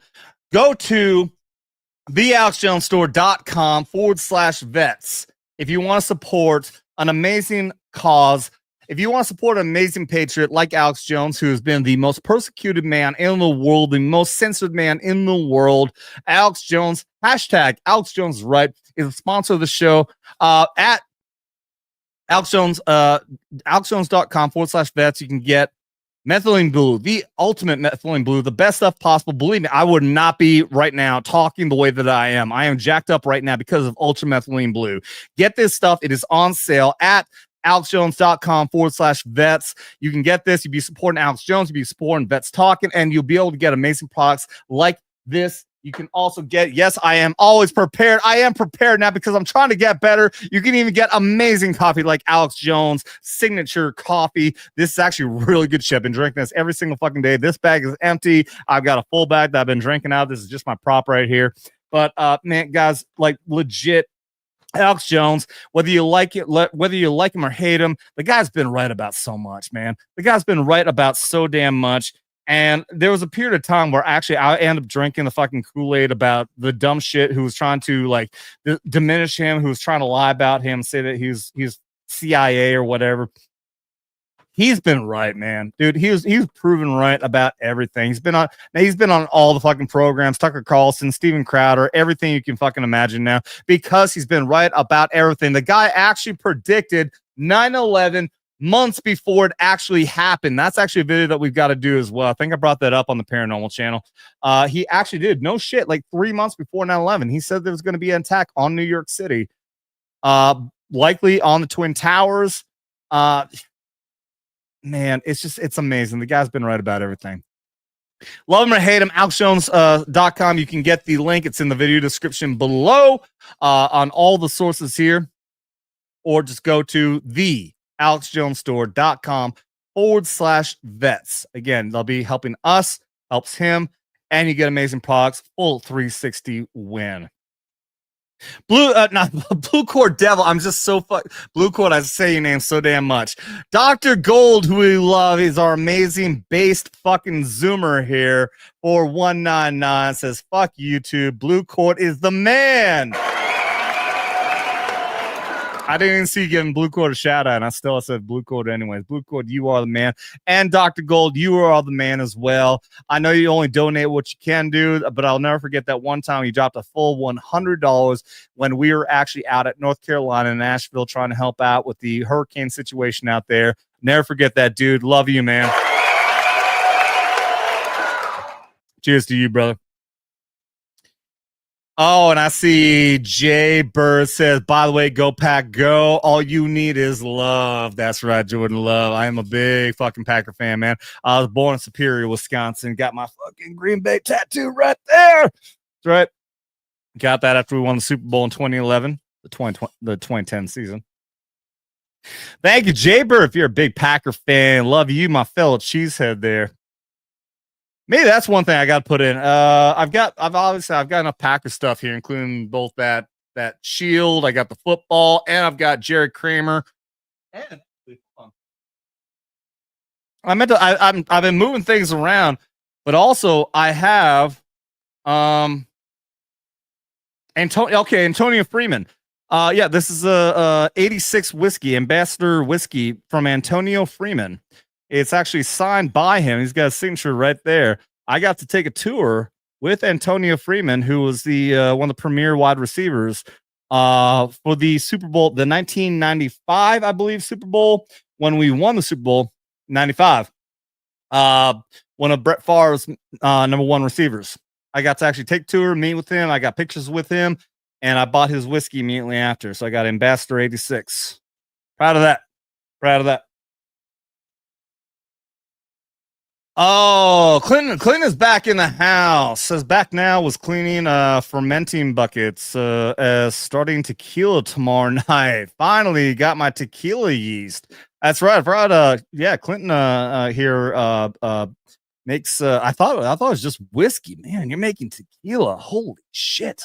go to thealexjonesstore.com/vets if you want to support an amazing cause. If you want to support an amazing patriot like Alex Jones, who has been the most persecuted man in the world, the most censored man in the world, Alex Jones, hashtag Alex Jones Right, is a sponsor of the show at Alex Jones, alexjones.com/vets. You can get methylene blue, the ultimate methylene blue, the best stuff possible. Believe me, I would not be right now talking the way that I am. I am jacked up right now because of ultra methylene blue. Get this stuff. It is on sale at alexjones.com/vets. You can get this. You'll be supporting Alex Jones. You'll be supporting Vets Talking, and you'll be able to get amazing products like this. You can also get, yes, I am always prepared. I am prepared now because I'm trying to get better. You can even get amazing coffee like Alex Jones signature coffee. This is actually really good shit. I've been drinking this every single fucking day. This bag is empty. I've got a full bag that I've been drinking out. This is just my prop right here. But man, guys, like legit, Alex Jones, whether you like him or hate him, the guy's been right about so much, man. The guy's been right about so damn much. And there was a period of time where actually I ended up drinking the fucking Kool-Aid about the dumb shit who was trying to like diminish him, who was trying to lie about him, say that he's CIA or whatever. He's been right, man, dude. He's proven right about everything. He's been on all the fucking programs, Tucker Carlson, Steven Crowder, everything you can fucking imagine now, because he's been right about everything. The guy actually predicted 9/11 months before it actually happened. That's actually a video that we've got to do as well. I think I brought that up on the paranormal channel. He actually did, no shit, like 3 months before 9/11. He said there was going to be an attack on New York City, likely on the Twin Towers. Man, it's amazing. The guy's been right about everything. Love him or hate him, alexjones.com. You can get the link. It's in the video description below on all the sources here, or just go to the alexjonesstore.com/vets. Again, they'll be helping us, helps him, and you get amazing products, full 360 win. Blue Cord Devil. I'm just so Blue Cord. I say your name so damn much. Dr. Gold, who we love, is our amazing based fucking Zoomer here. 4199 says, "Fuck YouTube. Blue Cord is the man." I didn't even see you giving Blue Cord a shout out, and I still said Blue Cord anyways. Blue Cord, you are the man. And Dr. Gold, you are the man as well. I know you only donate what you can do, but I'll never forget that one time you dropped a full $100 when we were actually out at North Carolina, Nashville, trying to help out with the hurricane situation out there. Never forget that, dude. Love you, man. Cheers to you, brother. Oh, and I see Jay Bird says, by the way, go Pack, go. All you need is love. That's right, Jordan Love. I am a big fucking Packer fan, man. I was born in Superior, Wisconsin. Got my fucking Green Bay tattoo right there. That's right. Got that after we won the Super Bowl in 2011, the 2010 season. Thank you, Jaybird. If you're a big Packer fan, love you, my fellow cheesehead there. Maybe that's one thing I got to put in. I've got enough Packer stuff here, including both that shield. I got the football, and I've got Jared Kramer. And I've been moving things around, but also I have Antonio Freeman. Yeah, this is a 86 whiskey, Ambassador whiskey from Antonio Freeman. It's actually signed by him. He's got a signature right there. I got to take a tour with Antonio Freeman, who was the one of the premier wide receivers for the Super Bowl, the 1995, I believe, Super Bowl, when we won the Super Bowl, 95. One of Brett Favre's number one receivers. I got to actually take a tour, meet with him. I got pictures with him, and I bought his whiskey immediately after. So I got Ambassador 86. Proud of that. Proud of that. Oh, Clinton is back in the house. Says back now, was cleaning fermenting buckets, starting tequila tomorrow night. Finally got my tequila yeast. That's right. I brought Clinton here makes I thought it was just whiskey. Man, you're making tequila. Holy shit.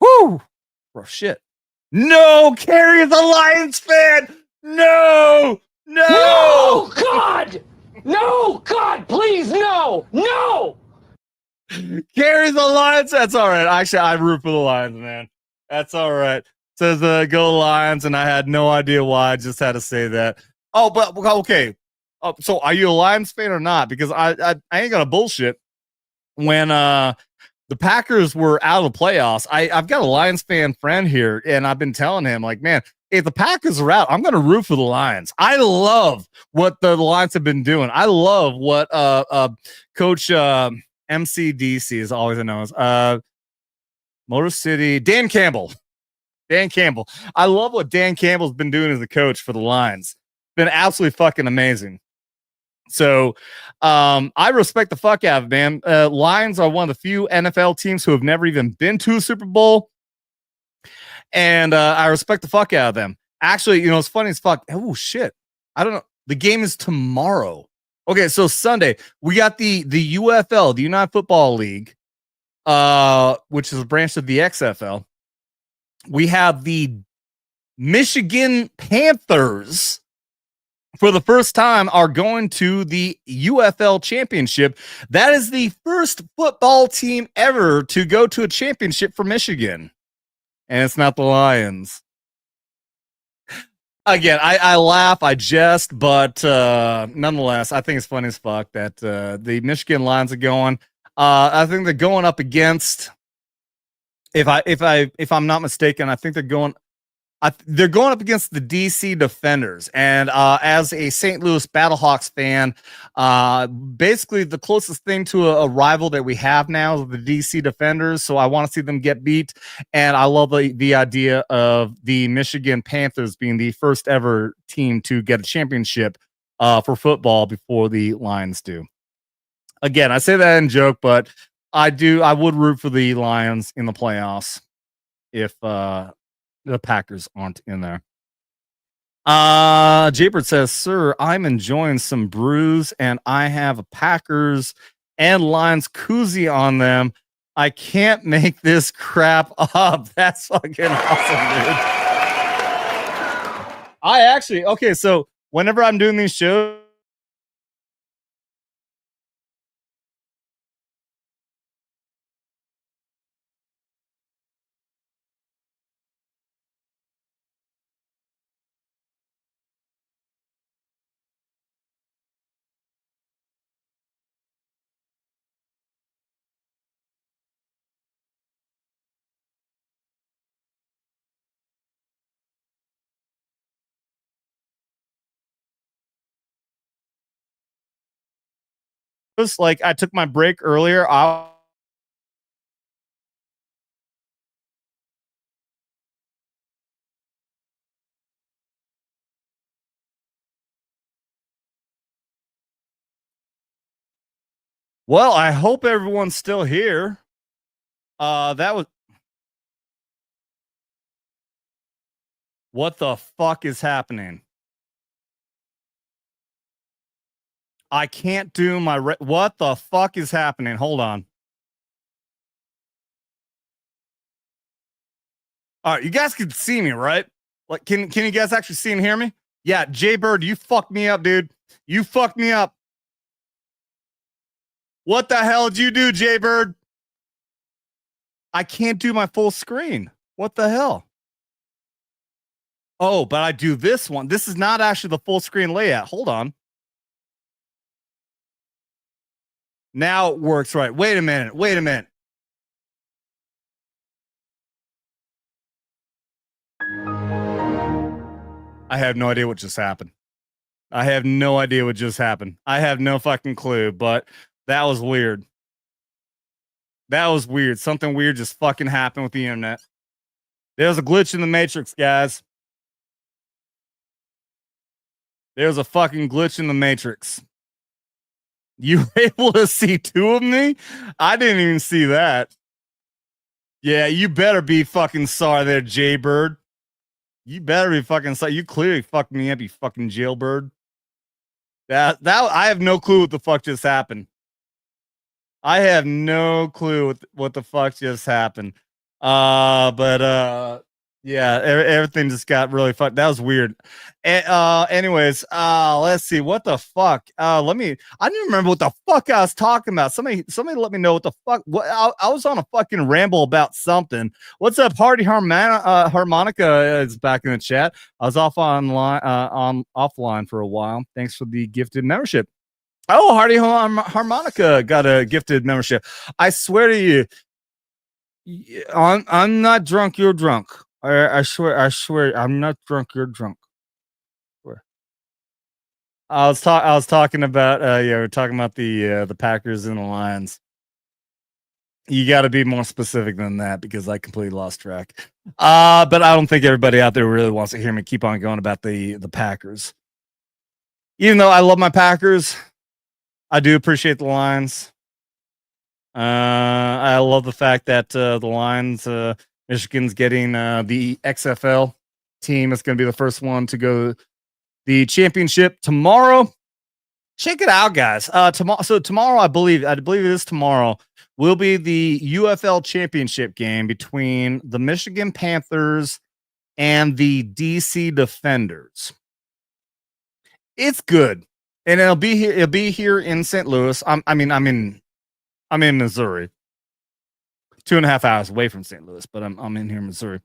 Woo! Bro, shit. No, Carrie is a Lions fan. No, No, God! No, God, please, no, no. Carries the Lions. That's all right. Actually, I root for the Lions, man. That's all right. Says go Lions, and I had no idea why. I just had to say that. Oh, but okay. So are you a Lions fan or not? Because I ain't gonna bullshit. When the Packers were out of the playoffs, I've got a Lions fan friend here, and I've been telling him, like, man, if the Packers are out, I'm going to root for the Lions. I love what the Lions have been doing. I love what Coach MCDC is always known as Motor City Dan Campbell. Dan Campbell. I love what Dan Campbell's been doing as a coach for the Lions. Been absolutely fucking amazing. So I respect the fuck out of it, man. Lions are one of the few NFL teams who have never even been to a Super Bowl. And I respect the fuck out of them. Actually, it's funny as fuck. Oh, shit. I don't know. The game is tomorrow. Okay, so Sunday, we got the UFL, the United Football League, which is a branch of the XFL. We have the Michigan Panthers, for the first time, are going to the UFL championship. That is the first football team ever to go to a championship for Michigan. And it's not the Lions. Again, I laugh, I jest, but nonetheless, I think it's funny as fuck that the Michigan Lions are going. I think they're going up against, if I'm not mistaken, I think they're going up against the DC Defenders. And as a St. Louis Battlehawks fan, basically the closest thing to a rival that we have now is the DC Defenders. So I want to see them get beat. And I love the idea of the Michigan Panthers being the first ever team to get a championship for football before the Lions do. Again, I say that in joke, but I would root for the Lions in the playoffs if the Packers aren't in there. Jaybird says, sir, I'm enjoying some brews and I have a Packers and Lions koozie on them. I can't make this crap up. That's fucking awesome, dude. Okay, so whenever I'm doing these shows, like I took my break earlier. Well, I hope everyone's still here. That was What the fuck is happening? I can't do my what the fuck is happening? Hold on. All right, you guys can see me, right? Like, can you guys actually see and hear me? Yeah, Jay Bird, you fucked me up, dude. You fucked me up. What the hell did you do, Jay Bird? I can't do my full screen. What the hell? Oh, but I do this one. This is not actually the full screen layout. Hold on. Now it works right. Wait a minute. Wait a minute. I have no idea what just happened. I have no idea what just happened. I have no fucking clue, but that was weird. That was weird. Something weird just fucking happened with the internet. There's a glitch in the matrix, guys. There's a fucking glitch in the matrix. You were able to see two of me? I didn't even see that. Yeah, you better be fucking sorry there, Jaybird. You better be fucking sorry. You clearly fucked me up, you fucking jailbird. That I have no clue what the fuck just happened. I have no clue what the fuck just happened. But yeah, everything just got really fucked. That was weird. Anyways, let's see what the fuck. I didn't remember what the fuck I was talking about. Somebody let me know what the fuck. What I was on a fucking ramble about something. What's up, Hardy Harmonica is back in the chat. I was offline for a while. Thanks for the gifted membership. Oh, Hardy Harmonica got a gifted membership. I swear to you, I'm not drunk. You're drunk. I swear, I'm not drunk. You're drunk. I was talking about we're talking about the Packers and the Lions. You got to be more specific than that because I completely lost track. But I don't think everybody out there really wants to hear me keep on going about the Packers. Even though I love my Packers, I do appreciate the Lions. I love the fact that the Lions, Michigan's getting the XFL team. It's going to be the first one to go the championship tomorrow. Check it out, guys. Tomorrow, I believe it is tomorrow, will be the UFL championship game between the Michigan Panthers and the DC Defenders. It's good, and it'll be here. It'll be here in St. Louis. I'm in Missouri. 2.5 hours away from St. Louis, but I'm in here, Missouri.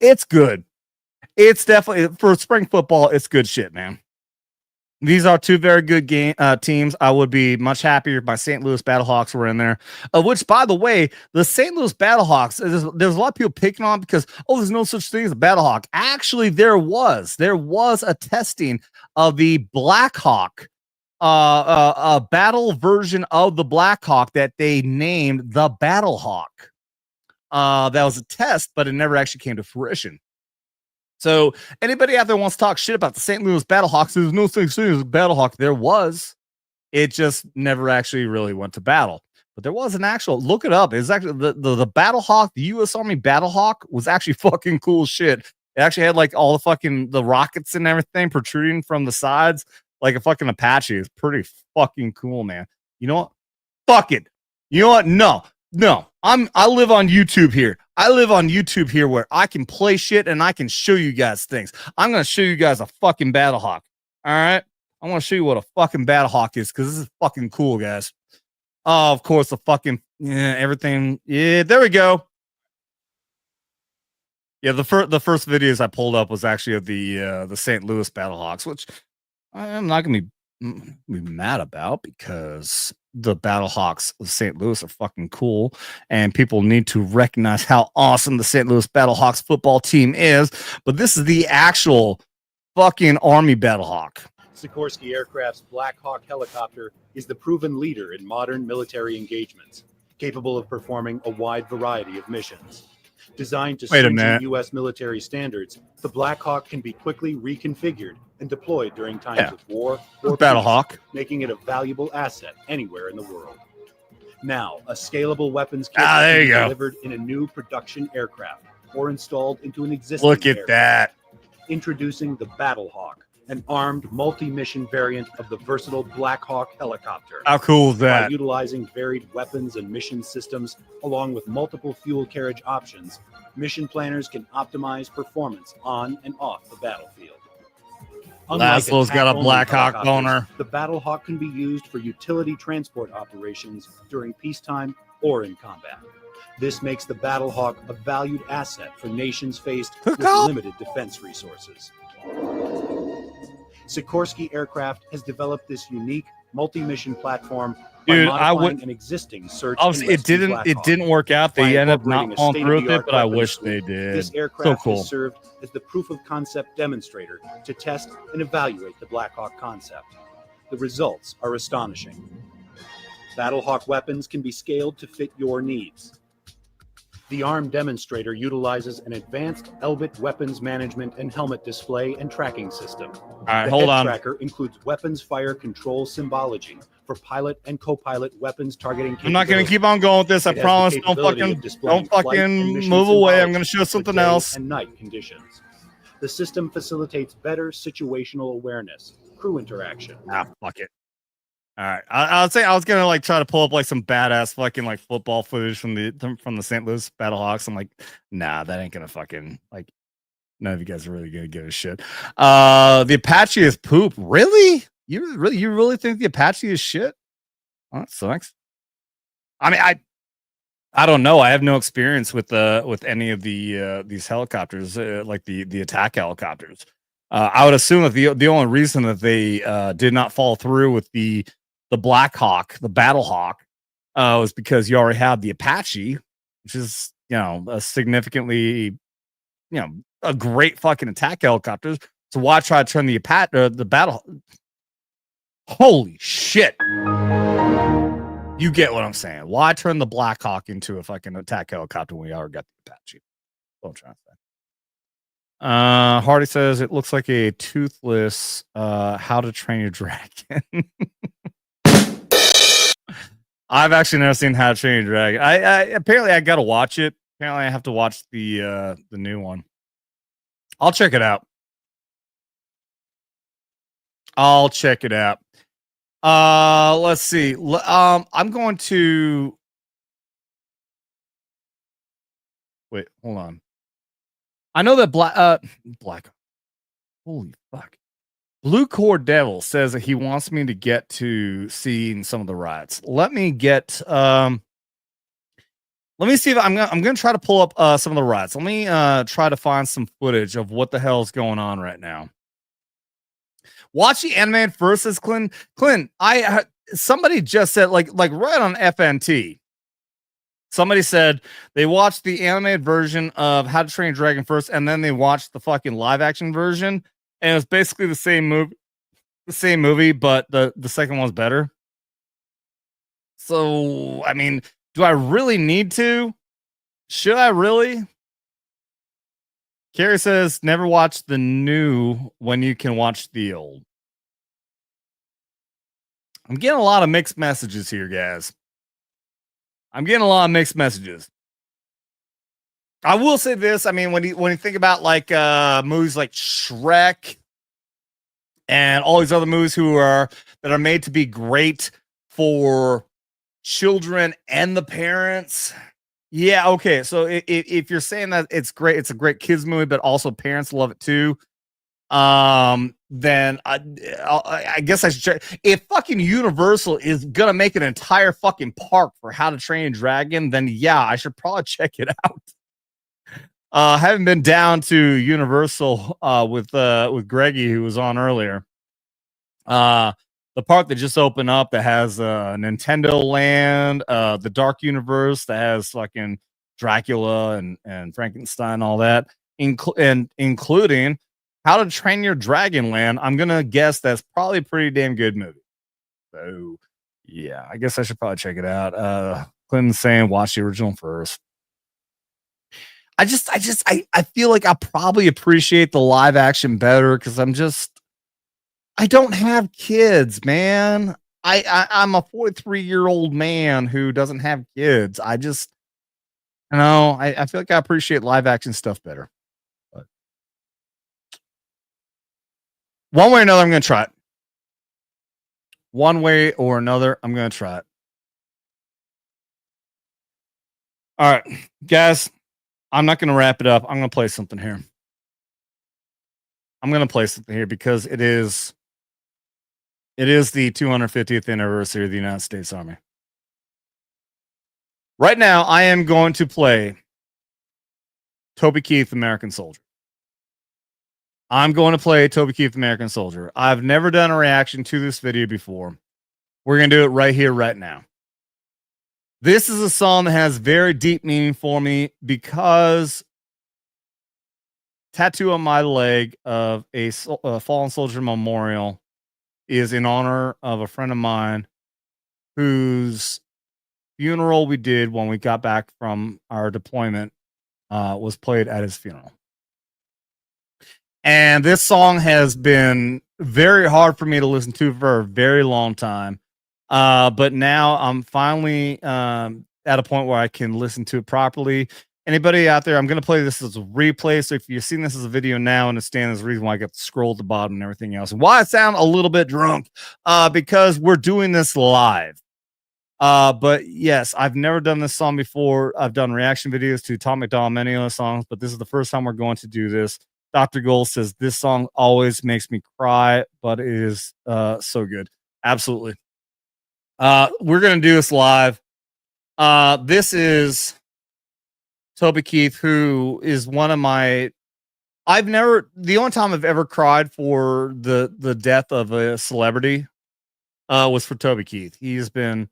It's good. It's definitely for spring football. It's good shit, man. These are two very good teams. I would be much happier if my St. Louis Battlehawks were in there. Which, by the way, the St. Louis Battlehawks, there's a lot of people picking on because, there's no such thing as a Battlehawk. Actually, there was a testing of the Blackhawk, a battle version of the Blackhawk that they named the Battlehawk. That was a test, but it never actually came to fruition. So anybody out there wants to talk shit about the St. Louis Battlehawks, there's no such thing as a Battlehawk. There was. It just never actually really went to battle. But there was an actual, look it up. It's actually the Battlehawk, the U.S. Army Battlehawk was actually fucking cool shit. It actually had like all the rockets and everything protruding from the sides like a fucking Apache. It's pretty fucking cool, man. You know what? Fuck it. You know what? No. I live on YouTube here. I live on YouTube here where I can play shit and I can show you guys things. I'm going to show you guys a fucking Battlehawk. All right? I want to show you what a fucking Battlehawk is because this is fucking cool, guys. Oh, of course, the fucking, everything. Yeah, there we go. Yeah, the first videos I pulled up was actually of the St. Louis Battlehawks, which I'm not going to be mad about because the Battlehawks of St. Louis are fucking cool, and people need to recognize how awesome the St. Louis Battlehawks football team is. But this is the actual fucking Army Battlehawk. Sikorsky Aircraft's Black Hawk helicopter is the proven leader in modern military engagements, capable of performing a wide variety of missions. Designed to stringent U.S. military standards, the Black Hawk can be quickly reconfigured and deployed during times of war or Battlehawk, peace, making it a valuable asset anywhere in the world. Now, a scalable weapons kit there is you go. delivered in a new production aircraft, or installed into an existing Look at aircraft. that. Introducing the Battle Hawk, an armed multi-mission variant of the versatile Black Hawk helicopter. How cool is By that? utilizing varied weapons and mission systems, along with multiple fuel carriage options, mission planners can optimize performance on and off the battlefield. Unlike Laszlo's got a attack-only Black Hawk helicopters, boner. The Battle Hawk can be used for utility transport operations during peacetime or in combat. This makes the Battle Hawk a valued asset for nations faced with limited defense resources. Sikorsky Aircraft has developed this unique multi-mission platform by Dude, modifying an existing search and it rescue Black Hawk. didn't work out. By They ended up not incorporating a following through with it, state-of-the-art but I weapons wish suite, they did. This So aircraft cool. has served as the proof of concept demonstrator to test and evaluate the Black Hawk concept. The results are astonishing. Battle Hawk weapons can be scaled to fit your needs. The ARM demonstrator utilizes an advanced Elbit weapons management and helmet display and tracking system. right, the hold head on. tracker includes weapons fire control symbology for pilot and co-pilot weapons targeting. I'm not going to keep on going with this. I It has the promise. Don't capability of fucking, displaying don't flight and fucking mission move away. I'm symbology going to show for something day else. and night conditions. The system facilitates better situational awareness, crew interaction. Fuck it. All right, I would say I was gonna like try to pull up like some badass fucking like football footage from the St. Louis Battlehawks. I'm like, nah, that ain't gonna fucking like. None of you guys are really gonna give a shit. The Apache is poop. Really? You really think the Apache is shit? Oh, that sucks. I mean, I don't know. I have no experience with any of these helicopters, like the attack helicopters. I would assume that the only reason that they did not follow through with the Black Hawk, the Battle Hawk, was because you already have the Apache, which is a significantly a great fucking attack helicopter. So why try to turn the Battle? Holy shit! You get what I'm saying. Why turn the Black Hawk into a fucking attack helicopter when we already got the Apache? What I'm trying to say. Hardy says it looks like a toothless How to Train Your Dragon. I've actually never seen How to Train Your Dragon. I apparently I gotta watch it. Apparently I have to watch the new one. I'll check it out. Let's see. I'm going to wait. Hold on. I know that Black. Holy fuck. Blue Core Devil says that he wants me to get to seeing some of the rides. Let me see if I'm gonna try to pull up some of the rides. Let me try to find some footage of what the hell is going on right now. Watch the animated first, says Clint. Somebody just said like right on FNT. Somebody said they watched the animated version of How to Train Your Dragon first, and then they watched the fucking live action version, and it was basically the same movie, but the second one's better. So, I mean, do I really need to? Should I really? Carrie says, never watch the new when you can watch the old. I'm getting a lot of mixed messages here, guys. I will say this. I mean, when you think about like movies like Shrek and all these other movies that are made to be great for children and the parents. Yeah, okay. So if you're saying that it's great, it's a great kids movie, but also parents love it too. Then I guess I should check. If fucking Universal is gonna make an entire fucking park for How to Train a Dragon, then yeah, I should probably check it out. Haven't been down to Universal with Greggy, who was on earlier. The park that just opened up that has Nintendo Land, the Dark Universe that has fucking Dracula and Frankenstein, all that, including How to Train Your Dragon Land. I'm gonna guess that's probably a pretty damn good movie. So yeah, I guess I should probably check it out. Clinton's saying watch the original first. I feel like I probably appreciate the live action better because I don't have kids, man. I'm a 43-year-old man who doesn't have kids. I know I feel like I appreciate live action stuff better. But one way or another, I'm going to try it. One way or another, I'm going to try it. All right, guys, I'm not going to wrap it up. I'm going to play something here. I'm going to play something here because it is the 250th anniversary of the United States Army. Right now, I am going to play Toby Keith, American Soldier. I'm going to play Toby Keith, American Soldier. I've never done a reaction to this video before. We're going to do it right here, right now. This is a song that has very deep meaning for me because tattoo on my leg of a fallen soldier memorial is in honor of a friend of mine whose funeral we did when we got back from our deployment was played at his funeral. And this song has been very hard for me to listen to for a very long time. But now I'm finally at a point where I can listen to it properly. Anybody out there, I'm going to play this as a replay. So if you're seeing this as a video now, understand there's a reason why I got to scroll at the bottom and everything else. And why I sound a little bit drunk, because we're doing this live. But yes, I've never done this song before. I've done reaction videos to Tom McDonald, many other songs, but this is the first time we're going to do this. Dr. Gold says this song always makes me cry, but it is so good. Absolutely. We're going to do this live. This is Toby Keith, who is one of my, the only time I've ever cried for the death of a celebrity was for Toby Keith. He's been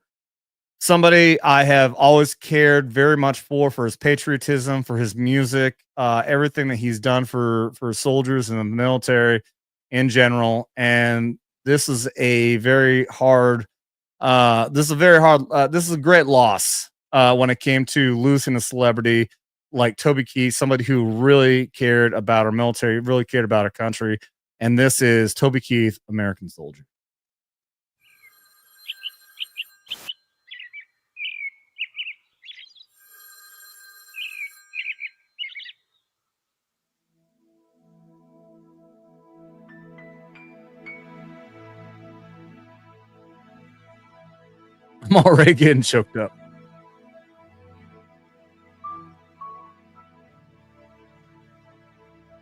somebody I have always cared very much for his patriotism, for his music, everything that he's done for soldiers and the military in general. And this is a very hard, this is a great loss when it came to losing a celebrity like Toby Keith, somebody who really cared about our military, really cared about our country. And this is Toby Keith, American Soldier. I'm already getting choked up.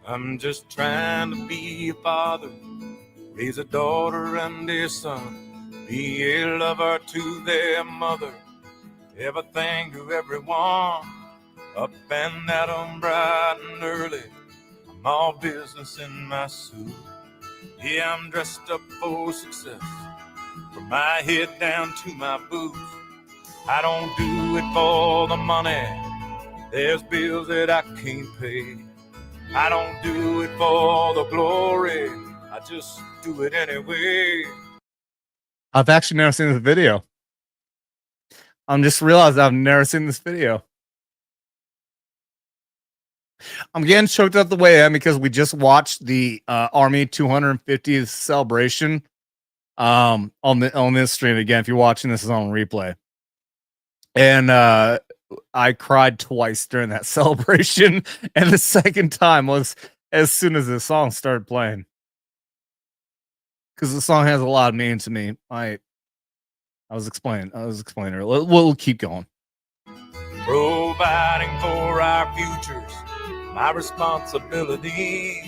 I'm just trying to be a father, raise a daughter and a son, be a lover to their mother, everything to everyone, up and at 'em bright and early. I'm all business in my suit. Yeah, I'm dressed up for success, from my head down to my boots. I don't do it for the money, there's bills that I can't pay. I don't do it for the glory, I just do it anyway. I've actually never seen this video. I'm just realized I've never seen this video. I'm getting choked up the way I am because we just watched the Army 250th celebration on this stream. Again, if you're watching this, is on replay. And I cried twice during that celebration, and the second time was as soon as the song started playing, because the song has a lot of meaning to me. I was explaining earlier. We'll keep going. Providing for our futures, my responsibility.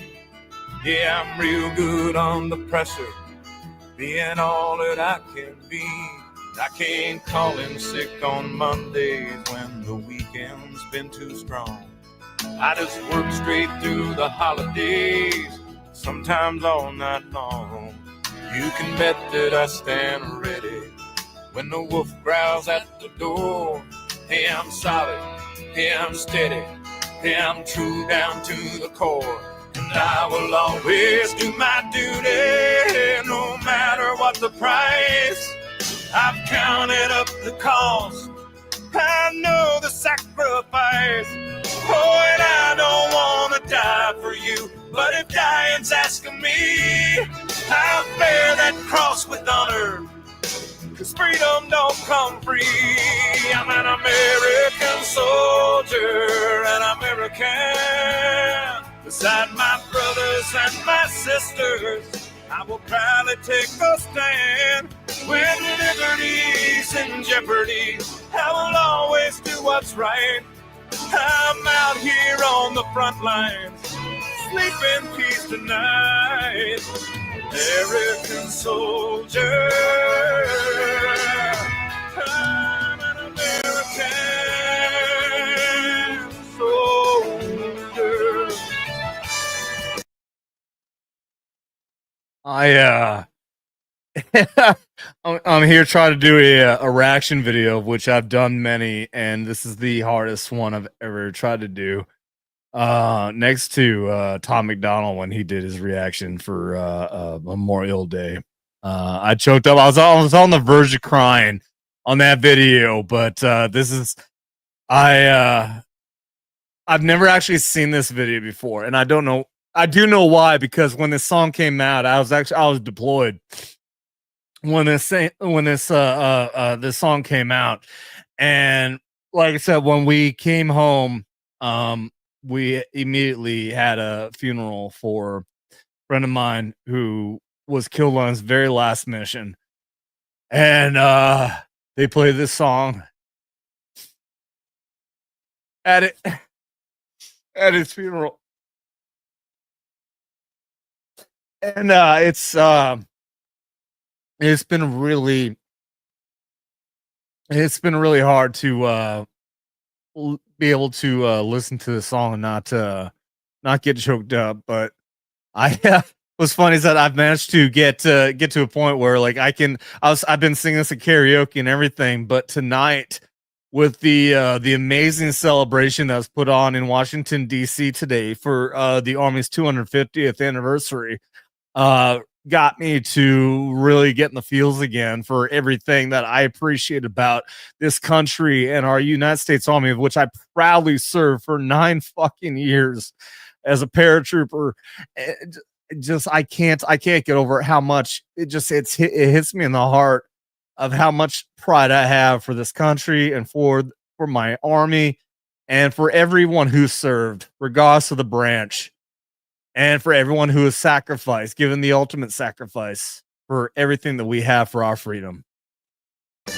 Yeah, I'm real good under pressure, being all that I can be. I can't call in sick on Mondays when the weekend's been too strong. I just work straight through the holidays, sometimes all night long. You can bet that I stand ready when the wolf growls at the door. Hey, I'm solid, hey, I'm steady, hey, I'm true down to the core. And I will always do my duty, no matter what the price. I've counted up the cost, I know the sacrifice. Oh, and I don't want to die for you, but if dying's asking me, I'll bear that cross with honor. 'Cause freedom don't come free. I'm an American soldier, an American. Beside my brothers and my sisters, I will proudly take a stand. When liberty's in jeopardy, I will always do what's right. I'm out here on the front lines, sleep in peace tonight. American soldier, I'm an American soldier. I'm here trying to do a reaction video, of which I've done many, and this is the hardest one I've ever tried to do. Next to Tom McDonald when he did his reaction for Memorial Day. I choked up. I was on the verge of crying on that video, but this is I've never actually seen this video before, and I don't know. I do know why, because when this song came out, I was deployed when this song came out, and like I said, when we came home, we immediately had a funeral for a friend of mine who was killed on his very last mission, and they played this song at his funeral. And it's been really hard to be able to listen to the song and not get choked up. But what's funny is that I've managed to get to a point where like I've been singing this at karaoke and everything, but tonight with the amazing celebration that was put on in Washington D.C. today for the Army's 250th anniversary, got me to really get in the feels again for everything that I appreciate about this country and our United States Army, of which I proudly served for 9 fucking years as a paratrooper. I can't get over how much it hits me in the heart of how much pride I have for this country and for my Army and for everyone who served, regardless of the branch. And for everyone who has sacrificed, given the ultimate sacrifice for everything that we have for our freedom. Yeah,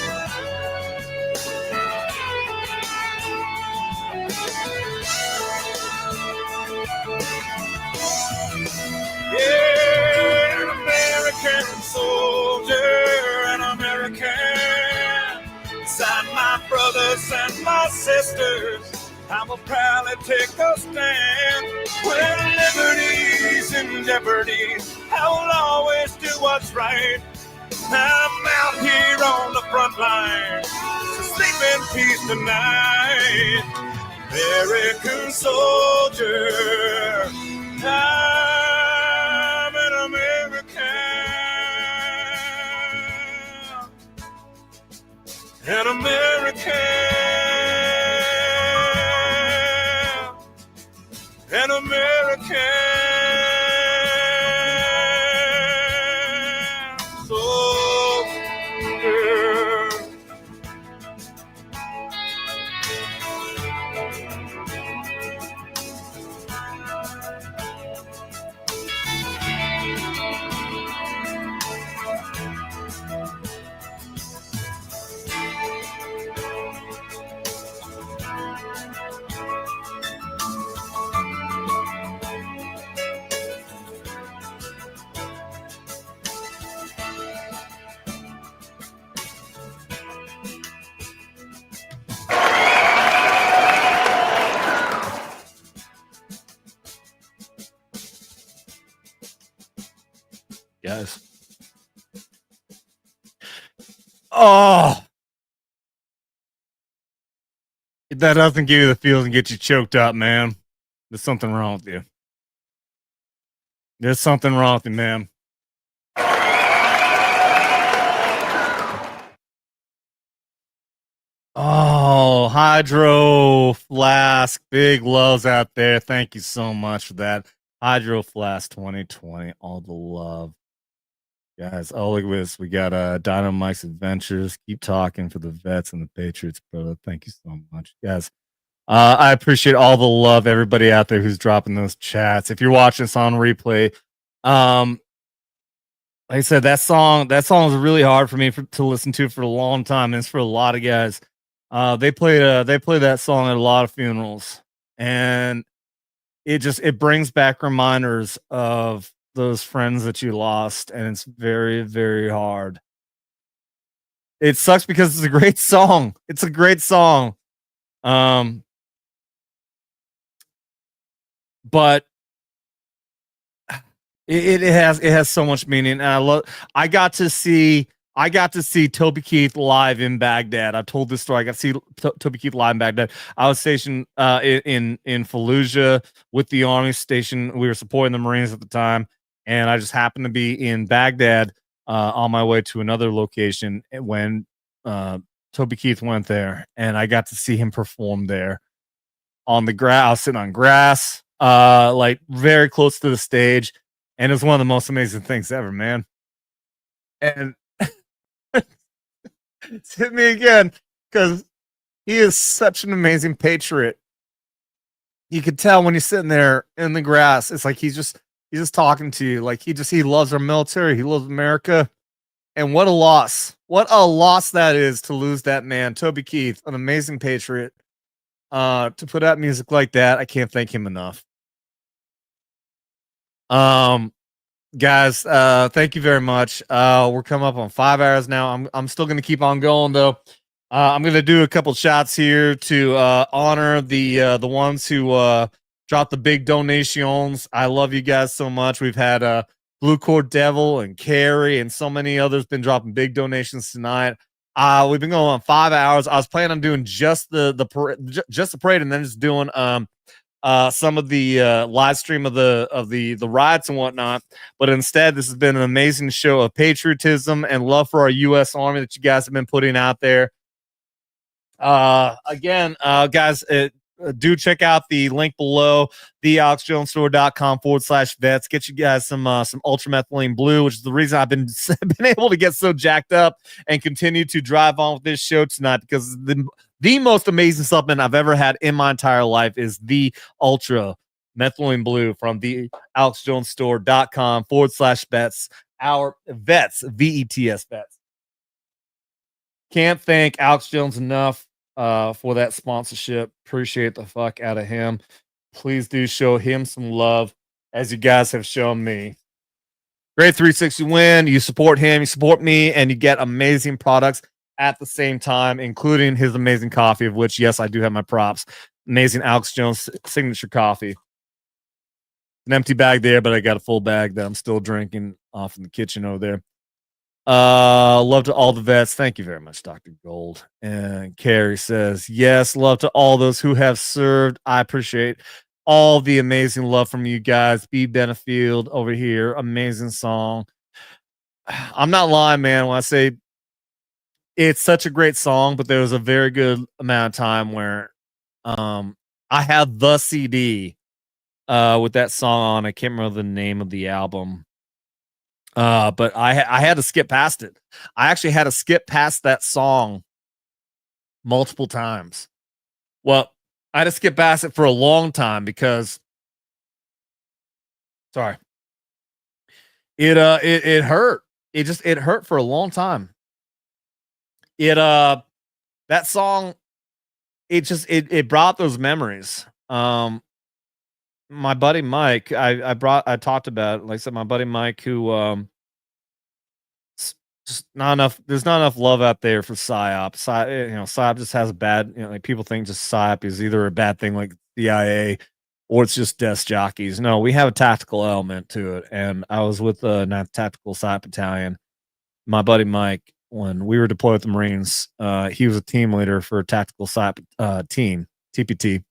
an American soldier, an American. Beside my brothers and my sisters, I will proudly take a stand. When liberty's in jeopardy, I will always do what's right. I'm out here on the front line, so sleep in peace tonight. American soldier, I'm an American. An American. An American soldier. Guys. Oh, if that doesn't give you the feels and get you choked up, man, there's something wrong with you. There's something wrong with you, man. Oh, Hydro Flask, big loves out there. Thank you so much for that. Hydro Flask 2020, all the love. Guys, oh, look at this. We got Dino Mike's Adventures. Keep talking for the vets and the Patriots, brother. Thank you so much, guys. I appreciate all the love, everybody out there who's dropping those chats. If you're watching this on replay, like I said, that song was really hard for me to listen to for a long time, and it's for a lot of guys. They play that song at a lot of funerals, and it brings back reminders of those friends that you lost, and it's very, very hard. It sucks because it's a great song. It's a great song. But it has so much meaning, and I got to see Toby Keith live in Baghdad. I've told this story. I got to see Toby Keith live in Baghdad. I was stationed in Fallujah with the Army station. We were supporting the Marines at the time, and I just happened to be in Baghdad on my way to another location when Toby Keith went there, and I got to see him perform there on the grass. I was sitting on grass, like very close to the stage, and it was one of the most amazing things ever, man. And it's hit me again because he is such an amazing patriot. You could tell when he's sitting there in the grass. It's like he's just talking to you. Like he loves our military. He loves America. And what a loss! What a loss that is to lose that man, Toby Keith, an amazing patriot. To put out music like that, I can't thank him enough. Guys, thank you very much. We're coming up on 5 hours now. I'm still gonna keep on going though. I'm gonna do a couple shots here to honor the ones who dropped the big donations. I love you guys so much. We've had Blue Cord Devil and Carrie and so many others been dropping big donations tonight. We've been going on 5 hours. I was planning on doing just the parade and then just doing some of the live stream of the riots and whatnot. But instead, this has been an amazing show of patriotism and love for our U.S. Army that you guys have been putting out there. Again, guys, do check out the link below, thealexjonesstore.com/vets. Get you guys some ultramethylene blue, which is the reason I've been able to get so jacked up and continue to drive on with this show tonight, because the most amazing supplement I've ever had in my entire life is the Ultra Methylene Blue from the AlexJonesStore.com/vets. Our vets, VETS vets. Can't thank Alex Jones enough for that sponsorship. Appreciate the fuck out of him. Please do show him some love as you guys have shown me. Great 360 win. You support him, you support me, and you get amazing products at the same time, including his amazing coffee, of which, yes, I do have my props. Amazing Alex Jones signature coffee. An empty bag there, but I got a full bag that I'm still drinking off in the kitchen over there. Love to all the vets. Thank you very much, Dr. Gold. And Carrie says, yes, love to all those who have served. I appreciate all the amazing love from you guys. B. Benefield over here. Amazing song. I'm not lying, man, when I say it's such a great song, but there was a very good amount of time where I had the CD with that song on. I can't remember the name of the album. But I had to skip past it. I actually had to skip past that song multiple times. Well, I had to skip past it for a long time because, sorry, it hurt. It hurt for a long time. That song, it brought those memories. My buddy Mike, I talked about it. Like I said, my buddy Mike, who just not enough. There's not enough love out there for PSYOP. PSYOP just has a bad. Like people think just PSYOP is either a bad thing like CIA, or it's just desk jockeys. No, we have a tactical element to it. And I was with the 9th Tactical PSYOP Battalion. My buddy Mike, when we were deployed with the Marines, he was a team leader for a tactical PSYOP team, TPT.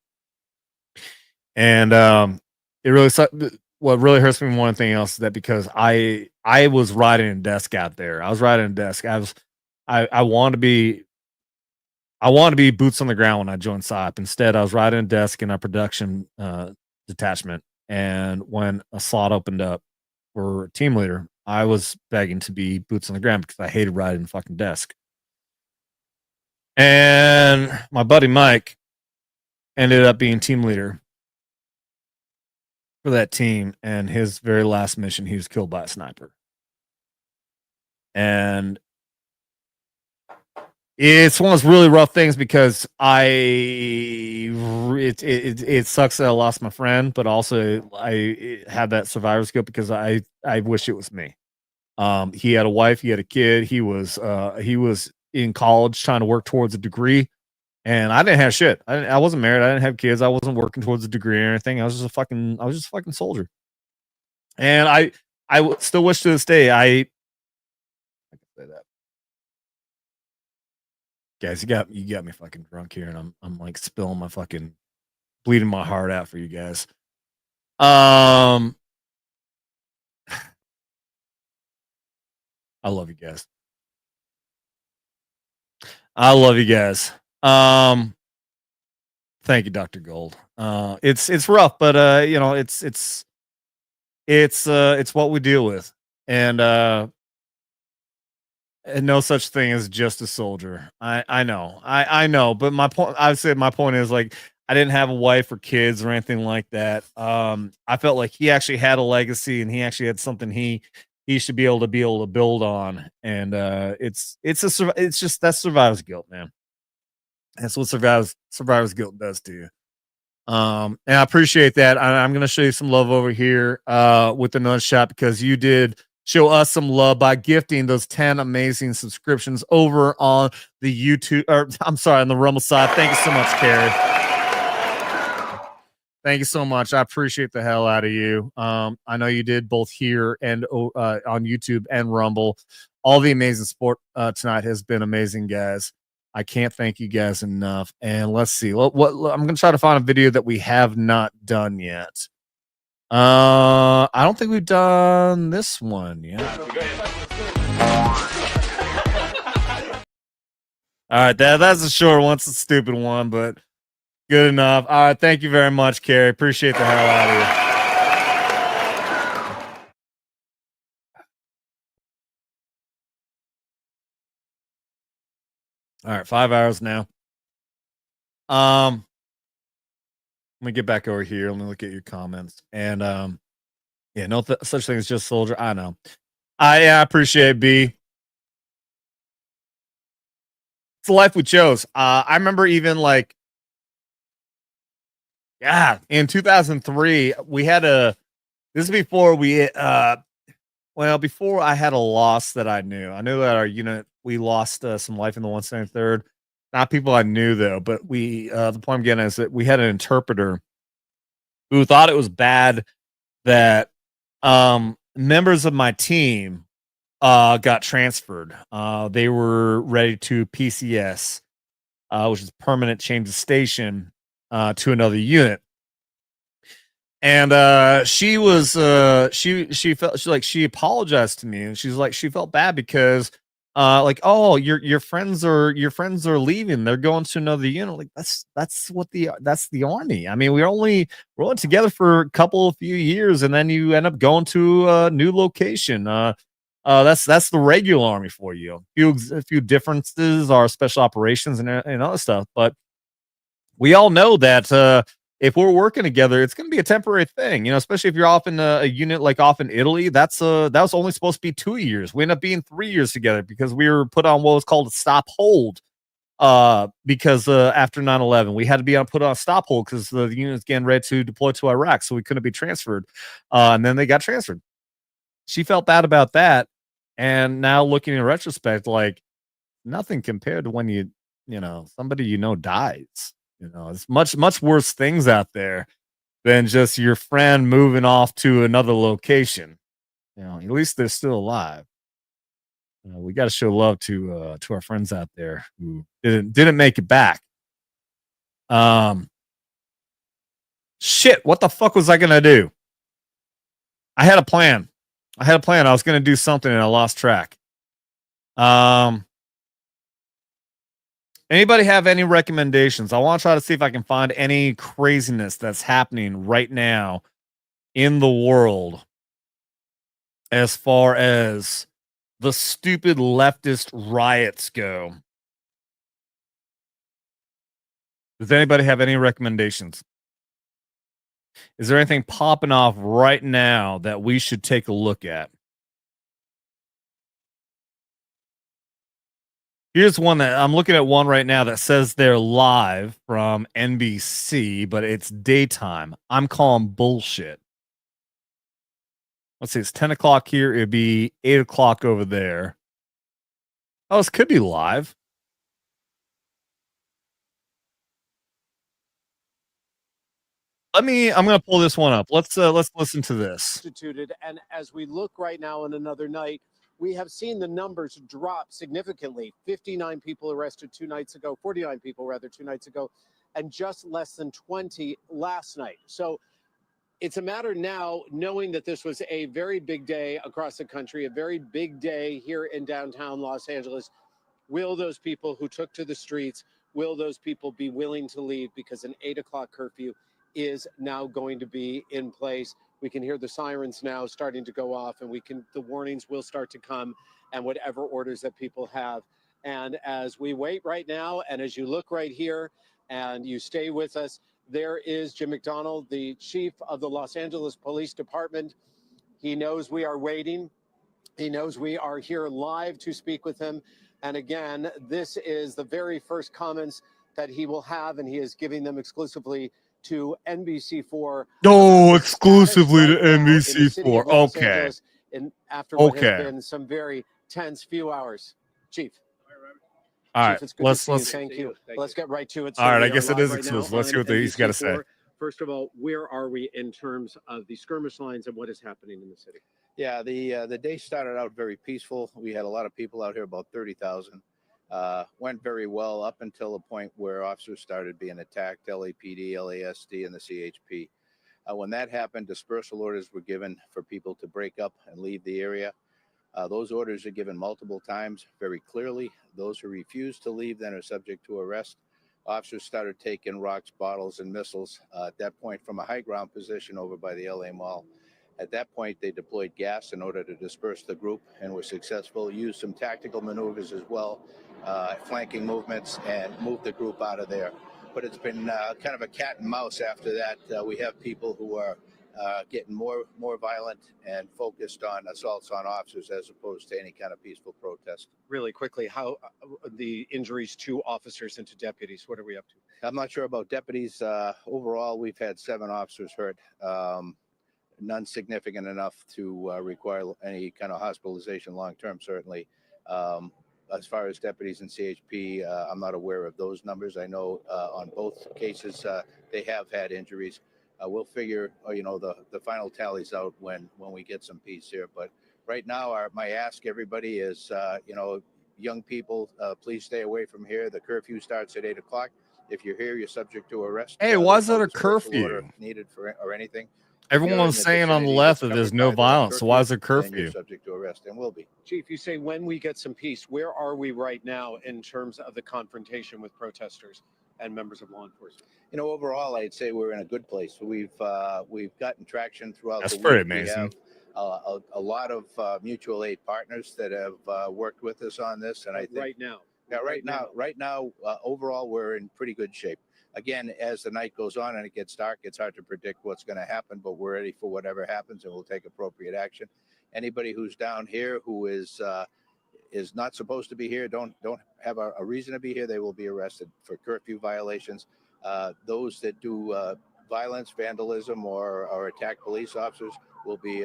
And it really sucked. What really hurts me more than anything else is that because I was riding a desk out there. I was riding a desk. I wanted to be boots on the ground when I joined PSYOP. Instead, I was riding a desk in our production detachment. And when a slot opened up for a team leader, I was begging to be boots on the ground because I hated riding the fucking desk. And my buddy Mike ended up being team leader for that team. And his very last mission, he was killed by a sniper. And it's one of those really rough things because it sucks that I lost my friend, but also I had that survivor's guilt because I wish it was me. He had a wife, he had a kid, he was in college trying to work towards a degree, and I didn't have shit. I wasn't married, I didn't have kids, I wasn't working towards a degree or anything. I was just a fucking soldier. And I still wish to this day I can say that. Guys, you got me fucking drunk here, and I'm like spilling my fucking bleeding my heart out for you guys. I love you guys. I love you guys. Thank you, Dr. Gold. It's rough, but you know, it's what we deal with. And no such thing as just a soldier. I know. I know, but my point is like I didn't have a wife or kids or anything like that. I felt like he actually had a legacy and he actually had something he should be able to build on. And it's just that's survivor's guilt, man. That's what survivor's guilt does to you. And I appreciate that. I'm gonna show you some love over here with another shot because you did show us some love by gifting those 10 amazing subscriptions over on the YouTube, or I'm sorry, on the Rumble side. Thank you so much, Carrie. Thank you so much. I appreciate the hell out of you. I know you did both here and on YouTube and Rumble. All the amazing support tonight has been amazing, guys. I can't thank you guys enough. And let's see. What I'm going to try to find a video that we have not done yet. I don't think we've done this one yet. All right, that's a short one. It's a stupid one, but good enough. All right, thank you very much, Carrie. Appreciate the hell out of you. All right, 5 hours now. Let me get back over here. Let me look at your comments. And yeah, no such thing as just soldier. I know. I appreciate B. It's the life we chose. I remember even like, yeah, in 2003, we had this is before before I had a loss that I knew. I knew that our unit, we lost some life in the 173rd. Not people I knew though, but the point I'm getting is that we had an interpreter who thought it was bad that members of my team got transferred. They were ready to PCS, which is permanent change of station, to another unit. And she apologized to me, and she's like, she felt bad because oh, your friends are leaving, they're going to another unit. Like that's the army. I mean, we're only together for a few years, and then you end up going to a new location. That's the regular army for you. A few differences are special operations and other stuff, but we all know that if we're working together, it's going to be a temporary thing, especially if you're off in a unit like off in Italy. That was only supposed to be 2 years. We ended up being 3 years together because we were put on what was called a stop hold. Because after 9/11, we had to be put on a stop hold because the unit was getting ready to deploy to Iraq, so we couldn't be transferred. And then they got transferred. She felt bad about that, and now looking in retrospect, like nothing compared to when somebody dies. It's much worse things out there than just your friend moving off to another location. At least they're still alive. We got to show love to our friends out there who didn't make it back. Shit, what the fuck was I gonna do? I had a plan. I was gonna do something and I lost track. Anybody have any recommendations? I want to try to see if I can find any craziness that's happening right now in the world. as far as the stupid leftist riots go. Does anybody have any recommendations? Is there anything popping off right now that we should take a look at? Here's one that I'm looking at one right now that says they're live from NBC, but it's daytime. I'm calling bullshit. Let's see, it's 10 o'clock here. It'd be 8 o'clock over there. Oh, this could be live. I'm going to pull this one up. Let's listen to this. Instituted, and as we look right now on another night, we have seen the numbers drop significantly. 59 people arrested 2 nights ago, 49 people rather 2 nights ago, and just less than 20 last night. So it's a matter now knowing that this was a very big day across the country, a very big day here in downtown Los Angeles. Will those people who took to the streets, will those people be willing to leave? Because an 8 o'clock curfew is now going to be in place. We can hear the sirens now starting to go off, and the warnings will start to come, and whatever orders that people have. And as we wait right now, and as you look right here, and you stay with us, there is Jim McDonald, the chief of the Los Angeles Police Department. He knows we are waiting. He knows we are here live to speak with him. And again, this is the very first comments that he will have, and he is giving them exclusively to NBC4. Oh, exclusively to NBC4. Okay. After what has been some very tense few hours. Chief. All right. Chief, it's good to see you. Thank you. Let's get right to it. All right. We I are guess it live is right exclusive. now Let's see on what he's got to say. NBC4. First of all, where are we in terms of the skirmish lines and what is happening in the city? Yeah, the day started out very peaceful. We had a lot of people out here, about 30,000. Went very well up until the point where officers started being attacked, LAPD, LASD, and the CHP. When that happened, dispersal orders were given for people to break up and leave the area. Those orders are given multiple times very clearly. Those who refuse to leave then are subject to arrest. Officers started taking rocks, bottles, and missiles at that point from a high ground position over by the LA Mall. At that point, they deployed gas in order to disperse the group and were successful, used some tactical maneuvers as well, flanking movements, and moved the group out of there. But it's been kind of a cat and mouse after that. We have people who are getting more violent and focused on assaults on officers as opposed to any kind of peaceful protest. Really quickly, how the injuries to officers and to deputies, what are we up to? I'm not sure about deputies. Overall, we've had 7 officers hurt. None significant enough to require any kind of hospitalization long-term, certainly. As far as deputies and CHP, I'm not aware of those numbers. I know on both cases they have had injuries. We'll figure, the final tallies out when we get some peace here. But right now, my ask everybody is, young people, please stay away from here. The curfew starts at 8 o'clock. If you're here, you're subject to arrest. Hey, why is There's that no a dispersal curfew? order needed or anything. Everyone's saying on the left that there's no violence. So why is there curfew? Subject to arrest and will be. Chief, you say when we get some peace, where are we right now in terms of the confrontation with protesters and members of law enforcement? Overall, I'd say we're in a good place. We've gotten traction throughout That's the week. pretty amazing. We have a lot of mutual aid partners that have worked with us on this, and I think right now, overall, we're in pretty good shape. Again, as the night goes on and it gets dark, it's hard to predict what's going to happen, but we're ready for whatever happens, and we'll take appropriate action. Anybody who's down here who is not supposed to be here, don't have a reason to be here, they will be arrested for curfew violations. Those that do violence, vandalism, or attack police officers will be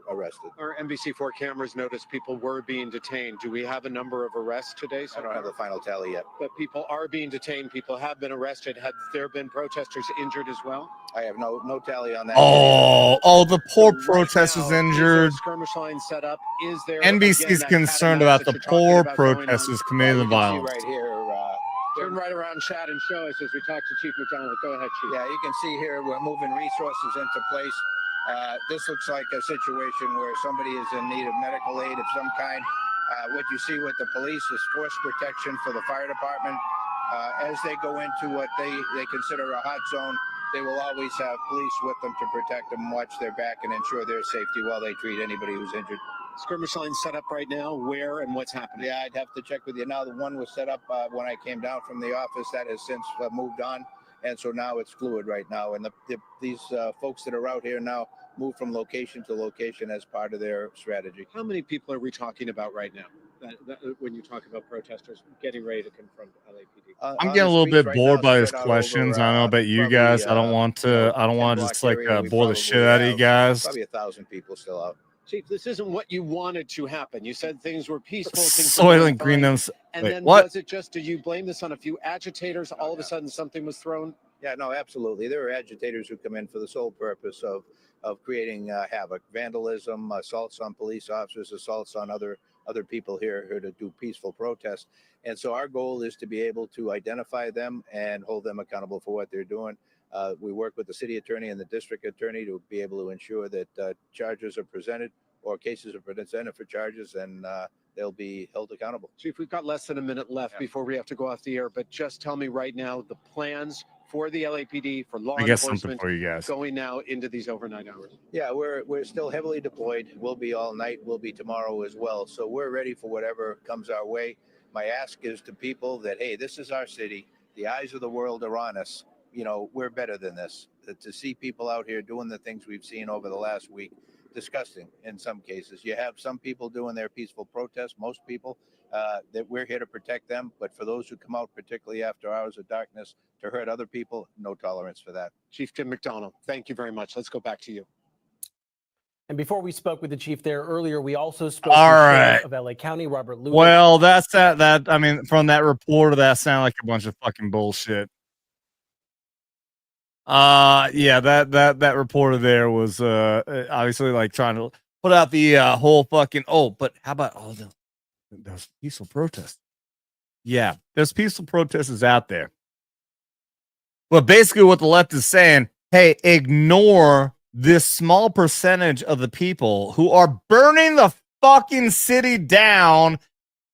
arrested. Our NBC4 cameras noticed people were being detained. Do we have a number of arrests today? I don't have the final tally yet. But people are being detained. People have been arrested. Have there been protesters injured as well? I have no tally on that. The poor protesters injured. Skirmish line set up. Is there? NBC's concerned about the poor protesters committing the violence. Right here. Turn right around, chat, and show us as we talk to Chief McDonald. Go ahead, Chief. Yeah, you can see here we're moving resources into place. This looks like a situation where somebody is in need of medical aid of some kind. What you see with the police is force protection for the fire department as they go into what they consider a hot zone. they will always have police with them to protect them, watch their back, and ensure their safety while they treat anybody who's injured. Skirmish line set up right now. Where and what's happening? Yeah, I'd have to check with you. Now, the one was set up when I came down from the office. That has since moved on. And so now it's fluid right now. And these folks that are out here now move from location to location as part of their strategy. How many people are we talking about right now? When you talk about protesters getting ready to confront LAPD? I'm getting a little bit bored by his questions. I don't know about you guys. I don't want to. I don't want to just like bore the shit out of you guys. Probably 1,000 people still out. Chief, this isn't what you wanted to happen. You said things were peaceful. Soylent Green them's. And Wait, then what? was it just, do you blame this on a few agitators? All of a sudden something was thrown? Yeah, no, absolutely. There are agitators who come in for the sole purpose of creating havoc, vandalism, assaults on police officers, assaults on other people here to do peaceful protests. And so our goal is to be able to identify them and hold them accountable for what they're doing. We work with the city attorney and the district attorney to be able to ensure that charges are presented or cases are presented for charges, and they'll be held accountable. Chief, we've got less than a minute left before we have to go off the air, but just tell me right now the plans for the LAPD, for law I guess something enforcement for you guys. going now into these overnight hours. Yeah, we're still heavily deployed. We'll be all night. We'll be tomorrow as well. So we're ready for whatever comes our way. My ask is to people that, hey, this is our city. The eyes of the world are on us. You know, we're better than this. To see people out here doing the things we've seen over the last week, disgusting in some cases. You have some people doing their peaceful protests, most people, that we're here to protect them. But for those who come out, particularly after hours of darkness, to hurt other people, no tolerance for that. Chief Tim McDonald, thank you very much. Let's go back to you. And before we spoke with the chief there earlier, we also spoke All with right. Sheriff of LA County, Robert Lewis. Well, that's that. I mean, from that report, that sounded like a bunch of fucking bullshit. Yeah, that reporter there was obviously like trying to put out the whole fucking but how about all those peaceful protests? Yeah, there's peaceful protesters out there. But basically what the left is saying, hey, ignore this small percentage of the people who are burning the fucking city down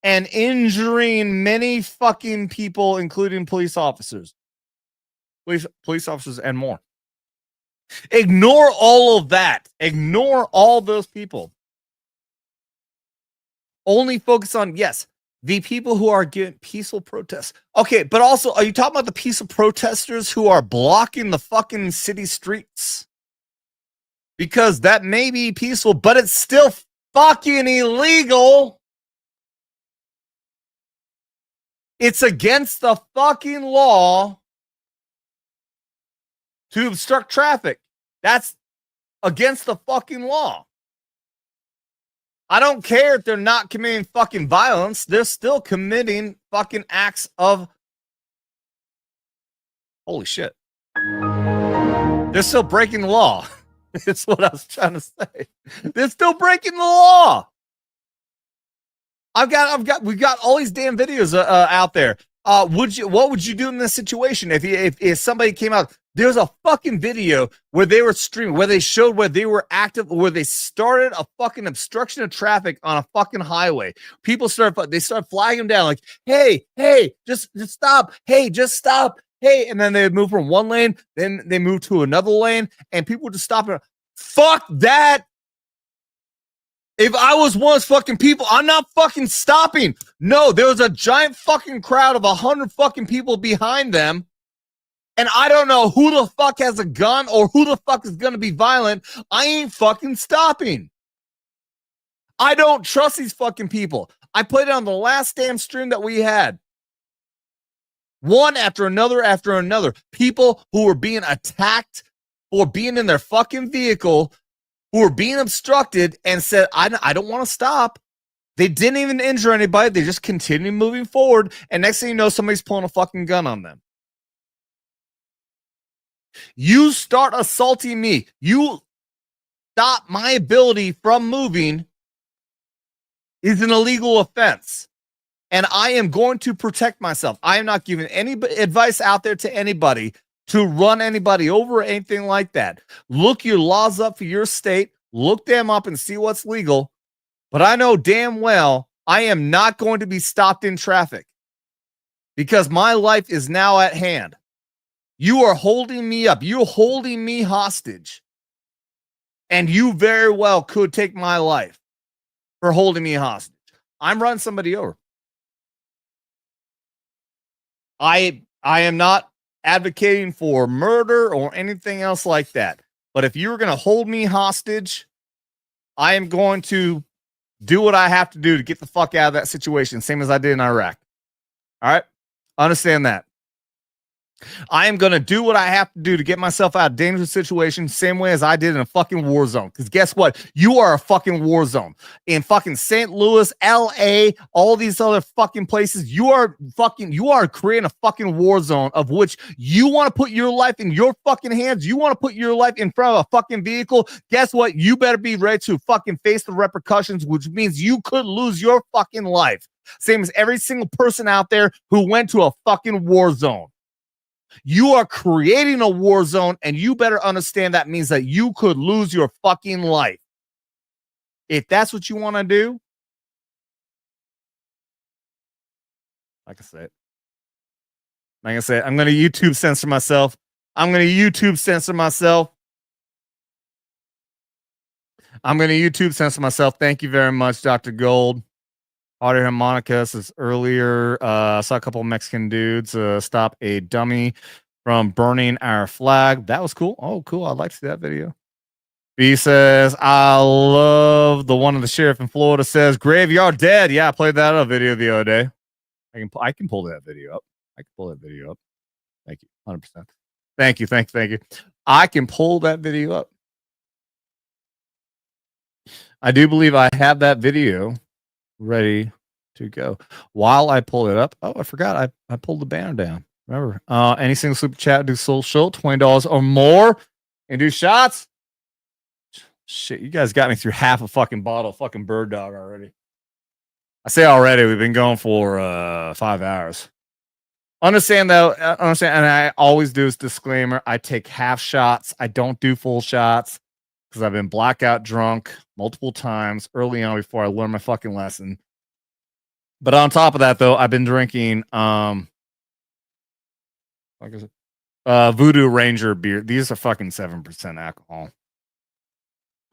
and injuring many fucking people, including police officers. Police officers and more. Ignore all of that. Ignore all those people. Only focus on, yes, the people who are getting peaceful protests. Okay, but also, are you talking about the peaceful protesters who are blocking the fucking city streets? Because that may be peaceful, but it's still fucking illegal. It's against the fucking law to obstruct traffic. That's against the fucking law. I don't care if they're not committing fucking violence. They're still committing fucking acts of holy shit. They're still breaking the law. That's what I was trying to say. They're still breaking the law. We've got all these damn videos out there. What would you do in this situation if somebody came out? There's a fucking video where they were streaming, where they showed where they were active, where they started a fucking obstruction of traffic on a fucking highway. People start flagging them down like, hey, just stop. Hey, just stop. Hey, and then they move from one lane, then they move to another lane, and people just stop. Fuck that. If I was one of those fucking people, I'm not fucking stopping. No, there was a giant fucking crowd of 100 fucking people behind them. And I don't know who the fuck has a gun or who the fuck is going to be violent. I ain't fucking stopping. I don't trust these fucking people. I played it on the last damn stream that we had. One after another. People who were being attacked or being in their fucking vehicle, who were being obstructed and said, I don't want to stop. They didn't even injure anybody. They just continued moving forward. And next thing you know, somebody's pulling a fucking gun on them. You start assaulting me. You stop my ability from moving is an illegal offense. And I am going to protect myself. I am not giving any advice out there to anybody to run anybody over or anything like that. Look your laws up for your state. Look them up and see what's legal. But I know damn well I am not going to be stopped in traffic because my life is now at hand. You are holding me up. You're holding me hostage. And you very well could take my life for holding me hostage. I'm running somebody over. I am not advocating for murder or anything else like that. But if you're going to hold me hostage, I am going to do what I have to do to get the fuck out of that situation, same as I did in Iraq. All right? Understand that. I am going to do what I have to do to get myself out of dangerous situations, same way as I did in a fucking war zone. Because guess what? You are a fucking war zone. In fucking St. Louis, LA, all these other fucking places, you are creating a fucking war zone of which you want to put your life in your fucking hands. You want to put your life in front of a fucking vehicle. Guess what? You better be ready to fucking face the repercussions, which means you could lose your fucking life. Same as every single person out there who went to a fucking war zone. You are creating a war zone, and you better understand that means that you could lose your fucking life. If that's what you want to do, like I said, I'm going to YouTube censor myself. I'm going to YouTube censor myself. Thank you very much, Dr. Gold. Audio harmonica says earlier, I saw a couple of Mexican dudes stop a dummy from burning our flag. That was cool. Oh, cool. I'd like to see that video. B says, I love the one of the sheriff in Florida says, graveyard dead. Yeah, I played that on a video the other day. I can pull that video up. Thank you. 100%. Thank you. I can pull that video up. I do believe I have that video ready to go. While I pull it up, I forgot I pulled the banner down. Remember, any single super chat, do social, $20 or more, and do shots. Shit, you guys got me through half a fucking bottle of fucking Bird Dog already. I say already, we've been going for 5 hours. Understand though, and I always do this disclaimer. I take half shots. I don't do full shots because I've been blackout drunk multiple times early on before I learned my fucking lesson. But on top of that, though, I've been drinking Voodoo Ranger beer. These are fucking 7% alcohol.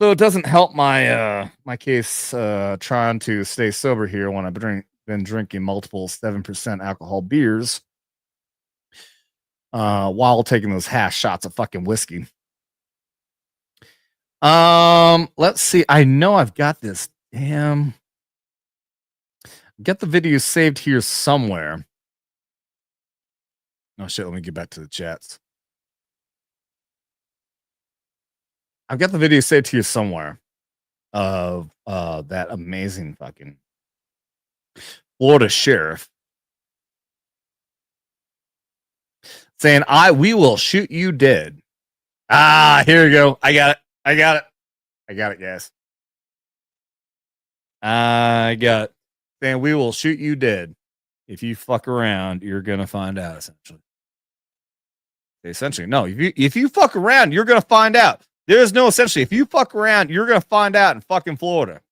So it doesn't help my my case trying to stay sober here when I've been drinking multiple 7% alcohol beers while taking those half shots of fucking whiskey. Let's see. I know I've got this. Damn. Get the video saved here somewhere. Oh shit, let me get back to the chats. I've got the video saved here somewhere of that amazing fucking Florida sheriff saying, we will shoot you dead. Here we go. I got it, guys. I got it. Saying, we will shoot you dead. If you fuck around, you're gonna find out, essentially. No, if you fuck around, you're gonna find out. There is no essentially. If you fuck around, you're gonna find out in fucking Florida.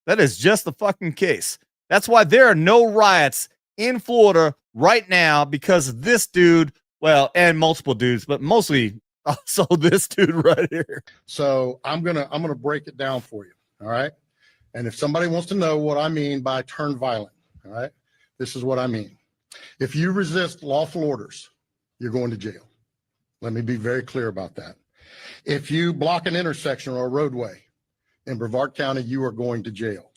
That is just the fucking case. That's why there are no riots in Florida right now, because of this dude, well, and multiple dudes, but mostly also this dude right here. So I'm gonna break it down for you. All right. And if somebody wants to know what I mean by turn violent, all right, this is what I mean. If you resist lawful orders, you're going to jail. Let me be very clear about that. If you block an intersection or a roadway in Brevard County, you are going to jail.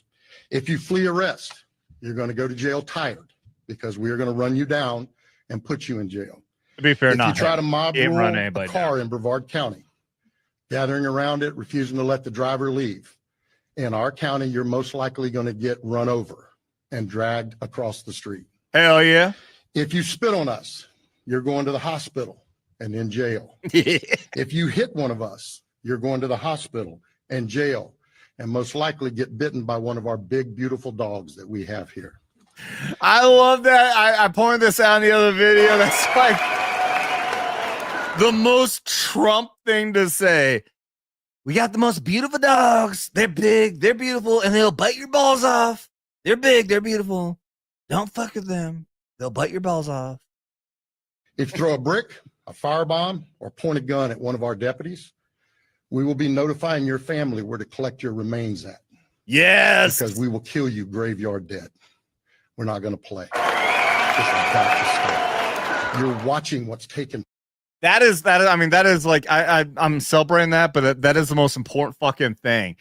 If you flee arrest, you're going to go to jail tired, because we are going to run you down and put you in jail. To be fair, if you try to mob rule a car in Brevard County, gathering around it, refusing to let the driver leave, in our county, you're most likely going to get run over and dragged across the street. Hell yeah. If you spit on us, you're going to the hospital and in jail. If you hit one of us, you're going to the hospital and jail, and most likely get bitten by one of our big, beautiful dogs that we have here. I love that. I pointed this out in the other video. That's like the most Trump thing to say. We got the most beautiful dogs. They're big, they're beautiful, and they'll bite your balls off. They're big, they're beautiful. Don't fuck with them. They'll bite your balls off. If you throw a brick, a firebomb, or point a gun at one of our deputies, we will be notifying your family where to collect your remains at. Yes. Because we will kill you graveyard dead. We're not going to play. This has got to stop. You're watching what's taking. That is, I mean, that is like, I'm celebrating that, but that is the most important fucking thing.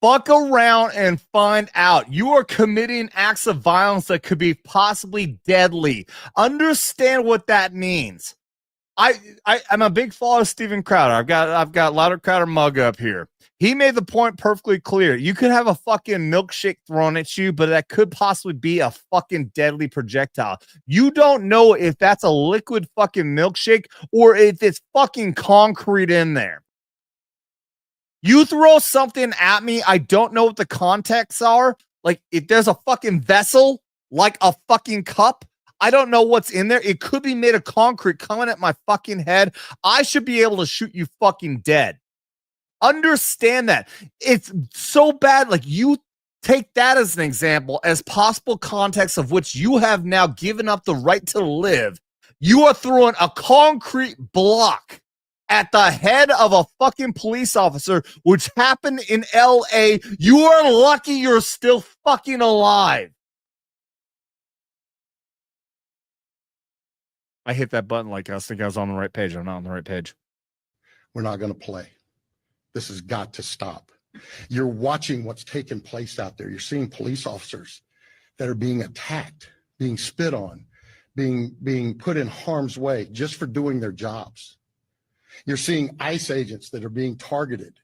Fuck around and find out. You are committing acts of violence that could be possibly deadly. Understand what that means. I'm a big follower of Steven Crowder. I've got Louder Crowder mug up here. He made the point perfectly clear. You could have a fucking milkshake thrown at you, but that could possibly be a fucking deadly projectile. You don't know if that's a liquid fucking milkshake or if it's fucking concrete in there. You throw something at me, I don't know what the contexts are. Like, if there's a fucking vessel, like a fucking cup, I don't know what's in there. It could be made of concrete coming at my fucking head. I should be able to shoot you fucking dead. Understand that. It's so bad. Like, you take that as an example, as possible context of which you have now given up the right to live. You are throwing a concrete block at the head of a fucking police officer, which happened in LA. You are lucky you're still fucking alive. I hit that button like I was thinking I was on the right page. I'm not on the right page. We're not going to play. This has got to stop. You're watching what's taking place out there. You're seeing police officers that are being attacked, being spit on, being put in harm's way just for doing their jobs. You're seeing ICE agents that are being targeted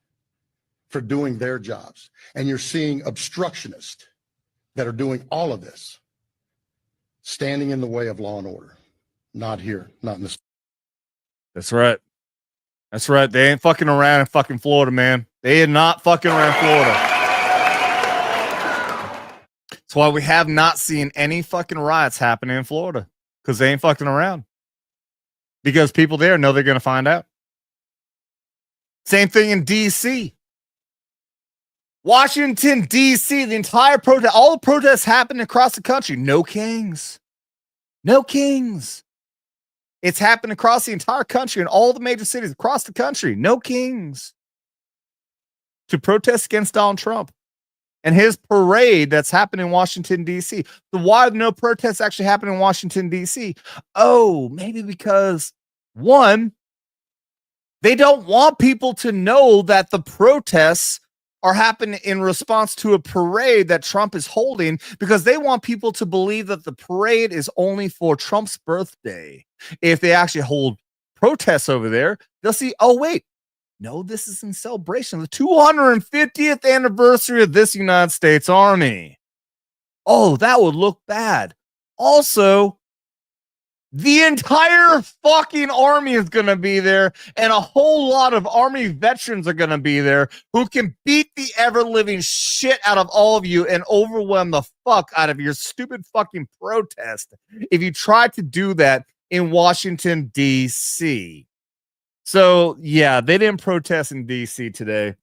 for doing their jobs. And you're seeing obstructionists that are doing all of this, standing in the way of law and order. Not here, not in this. That's right. That's right. They ain't fucking around in fucking Florida, man. They are not fucking around Florida. That's why we have not seen any fucking riots happening in Florida, because they ain't fucking around. Because people there know they're going to find out. Same thing in D.C. Washington, D.C., the entire protest, all the protests happening across the country. No kings. No kings. It's happened across the entire country in all the major cities across the country. No kings. To protest against Donald Trump and his parade that's happening in Washington, D.C. So why no protests actually happen in Washington, D.C.? Oh, maybe because, one, they don't want people to know that the protests are happening in response to a parade that Trump is holding, because they want people to believe that the parade is only for Trump's birthday. If they actually hold protests over there, they'll see, oh, wait, no, this is in celebration of the 250th anniversary of this United States Army. Oh, that would look bad. Also, the entire fucking army is going to be there, and a whole lot of army veterans are going to be there who can beat the ever-living shit out of all of you and overwhelm the fuck out of your stupid fucking protest if you try to do that in Washington, D.C. So, yeah, they didn't protest in D.C. today.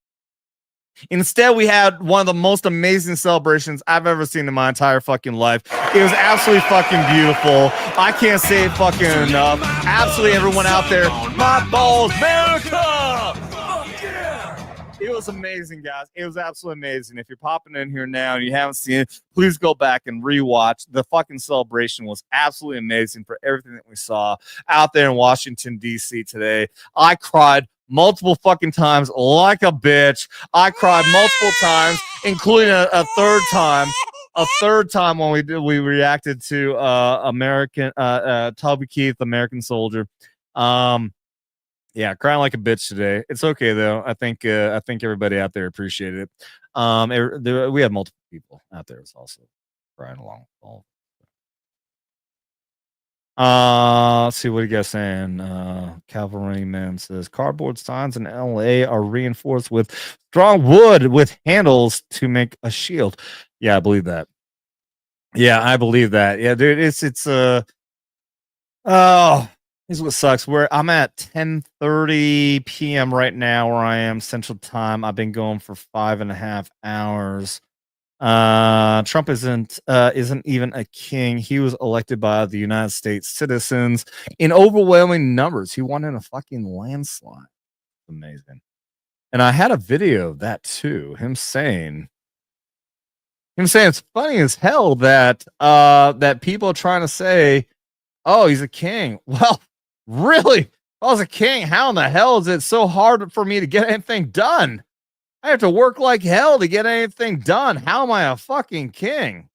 Instead, we had one of the most amazing celebrations I've ever seen in my entire fucking life. It was absolutely fucking beautiful. I can't say it fucking enough. Absolutely everyone out there, my balls, America! Fuck yeah! It was amazing, guys. It was absolutely amazing. If you're popping in here now and you haven't seen it, please go back and rewatch. The fucking celebration was absolutely amazing for everything that we saw out there in Washington, D.C. today. I cried multiple fucking times like a bitch. I cried multiple times, including a third time. A third time when we reacted to American Toby Keith, American Soldier. Yeah, crying like a bitch today. It's okay though. I think everybody out there appreciated it. We had multiple people out there was also crying along. Let's see what you guys saying. Cavalry Man says cardboard signs in LA are reinforced with strong wood with handles to make a shield. Yeah, I believe that. Yeah, I believe that. Yeah, dude, it's oh, this is what sucks. I'm at 10:30 p.m. right now where I am Central Time. I've been going for 5.5 hours. Trump isn't even a king. He was elected by the United States citizens in overwhelming numbers. He won in a fucking landslide. Amazing. And I had a video of that too. Him saying it's funny as hell that that people are trying to say, oh, he's a king. Well, really? If I was a king, how in the hell is it so hard for me to get anything done? I have to work like hell to get anything done. How am I a fucking king?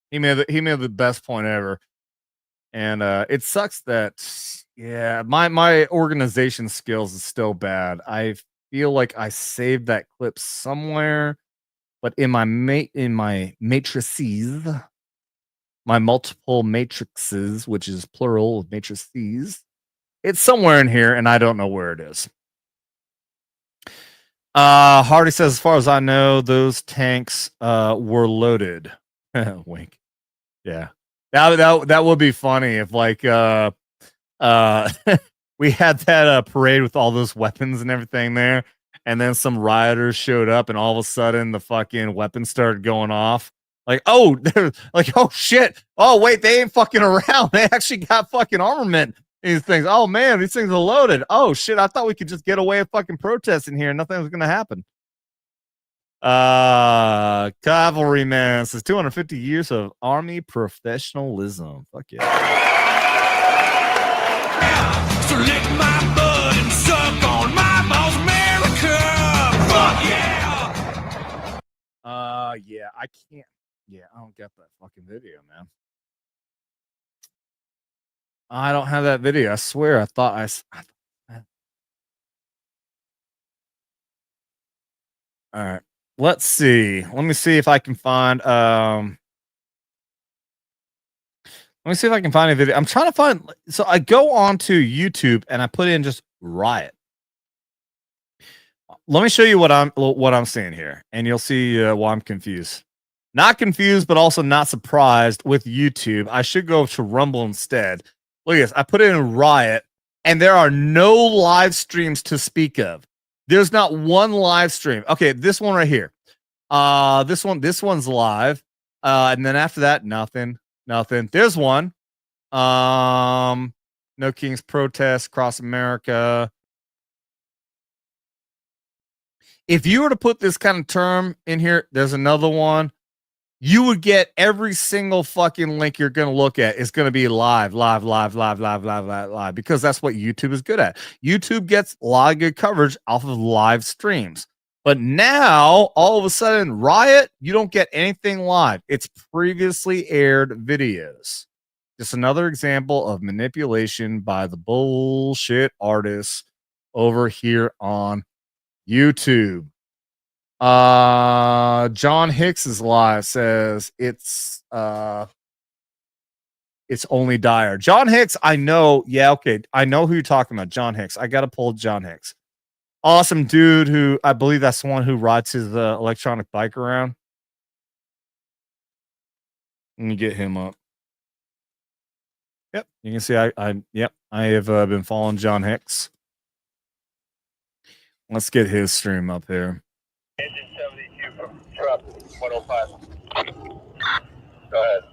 He made the best point ever. And it sucks that my organization skills is still bad. I feel like I saved that clip somewhere, but in my matrices, my multiple matrices, which is plural of matrices, it's somewhere in here, and I don't know where it is. Hardy says, as far as I know, those tanks were loaded. Wink. Yeah. That would be funny if like we had that parade with all those weapons and everything there, and then some rioters showed up, and all of a sudden the fucking weapons started going off. Like, oh, they're like, oh shit. Oh wait, they ain't fucking around. They actually got fucking armament. These things. Oh man, these things are loaded. Oh shit, I thought we could just get away with fucking protesting here and nothing was gonna happen. Cavalryman says 250 years of army professionalism. Fuck yeah. So lick my butt and suck on my balls, America. Fuck yeah. Yeah, I can't. Yeah, I don't get that fucking video, man. I don't have that video. I swear, I thought all right. Let's see. Let me see if I can find let me see if I can find a video. I'm trying to find, so I go on to YouTube and I put in just riot. Let me show you what I'm seeing here, and you'll see why I'm confused. Not confused, but also not surprised with YouTube. I should go to Rumble instead. Look at this. I put it in riot, and there are no live streams to speak of. There's not one live stream. Okay, this one right here. This one's live. And then after that, nothing. There's one. No King's protest across America. If you were to put this kind of term in here, there's another one. You would get every single fucking link you're going to look at is going to be live, because that's what YouTube is good at. YouTube gets a lot of good coverage off of live streams. But now, all of a sudden, Riot, you don't get anything live. It's previously aired videos. Just another example of manipulation by the bullshit artists over here on YouTube. John Hicks is live, says it's only Dyer. John Hicks, I know. Yeah, okay. I know who you're talking about. John Hicks. I gotta pull John Hicks. Awesome dude who I believe that's the one who rides his electronic bike around. Let me get him up. Yep, you can see I have been following John Hicks. Let's get his stream up here. Engine 72 from truck 105. Go ahead.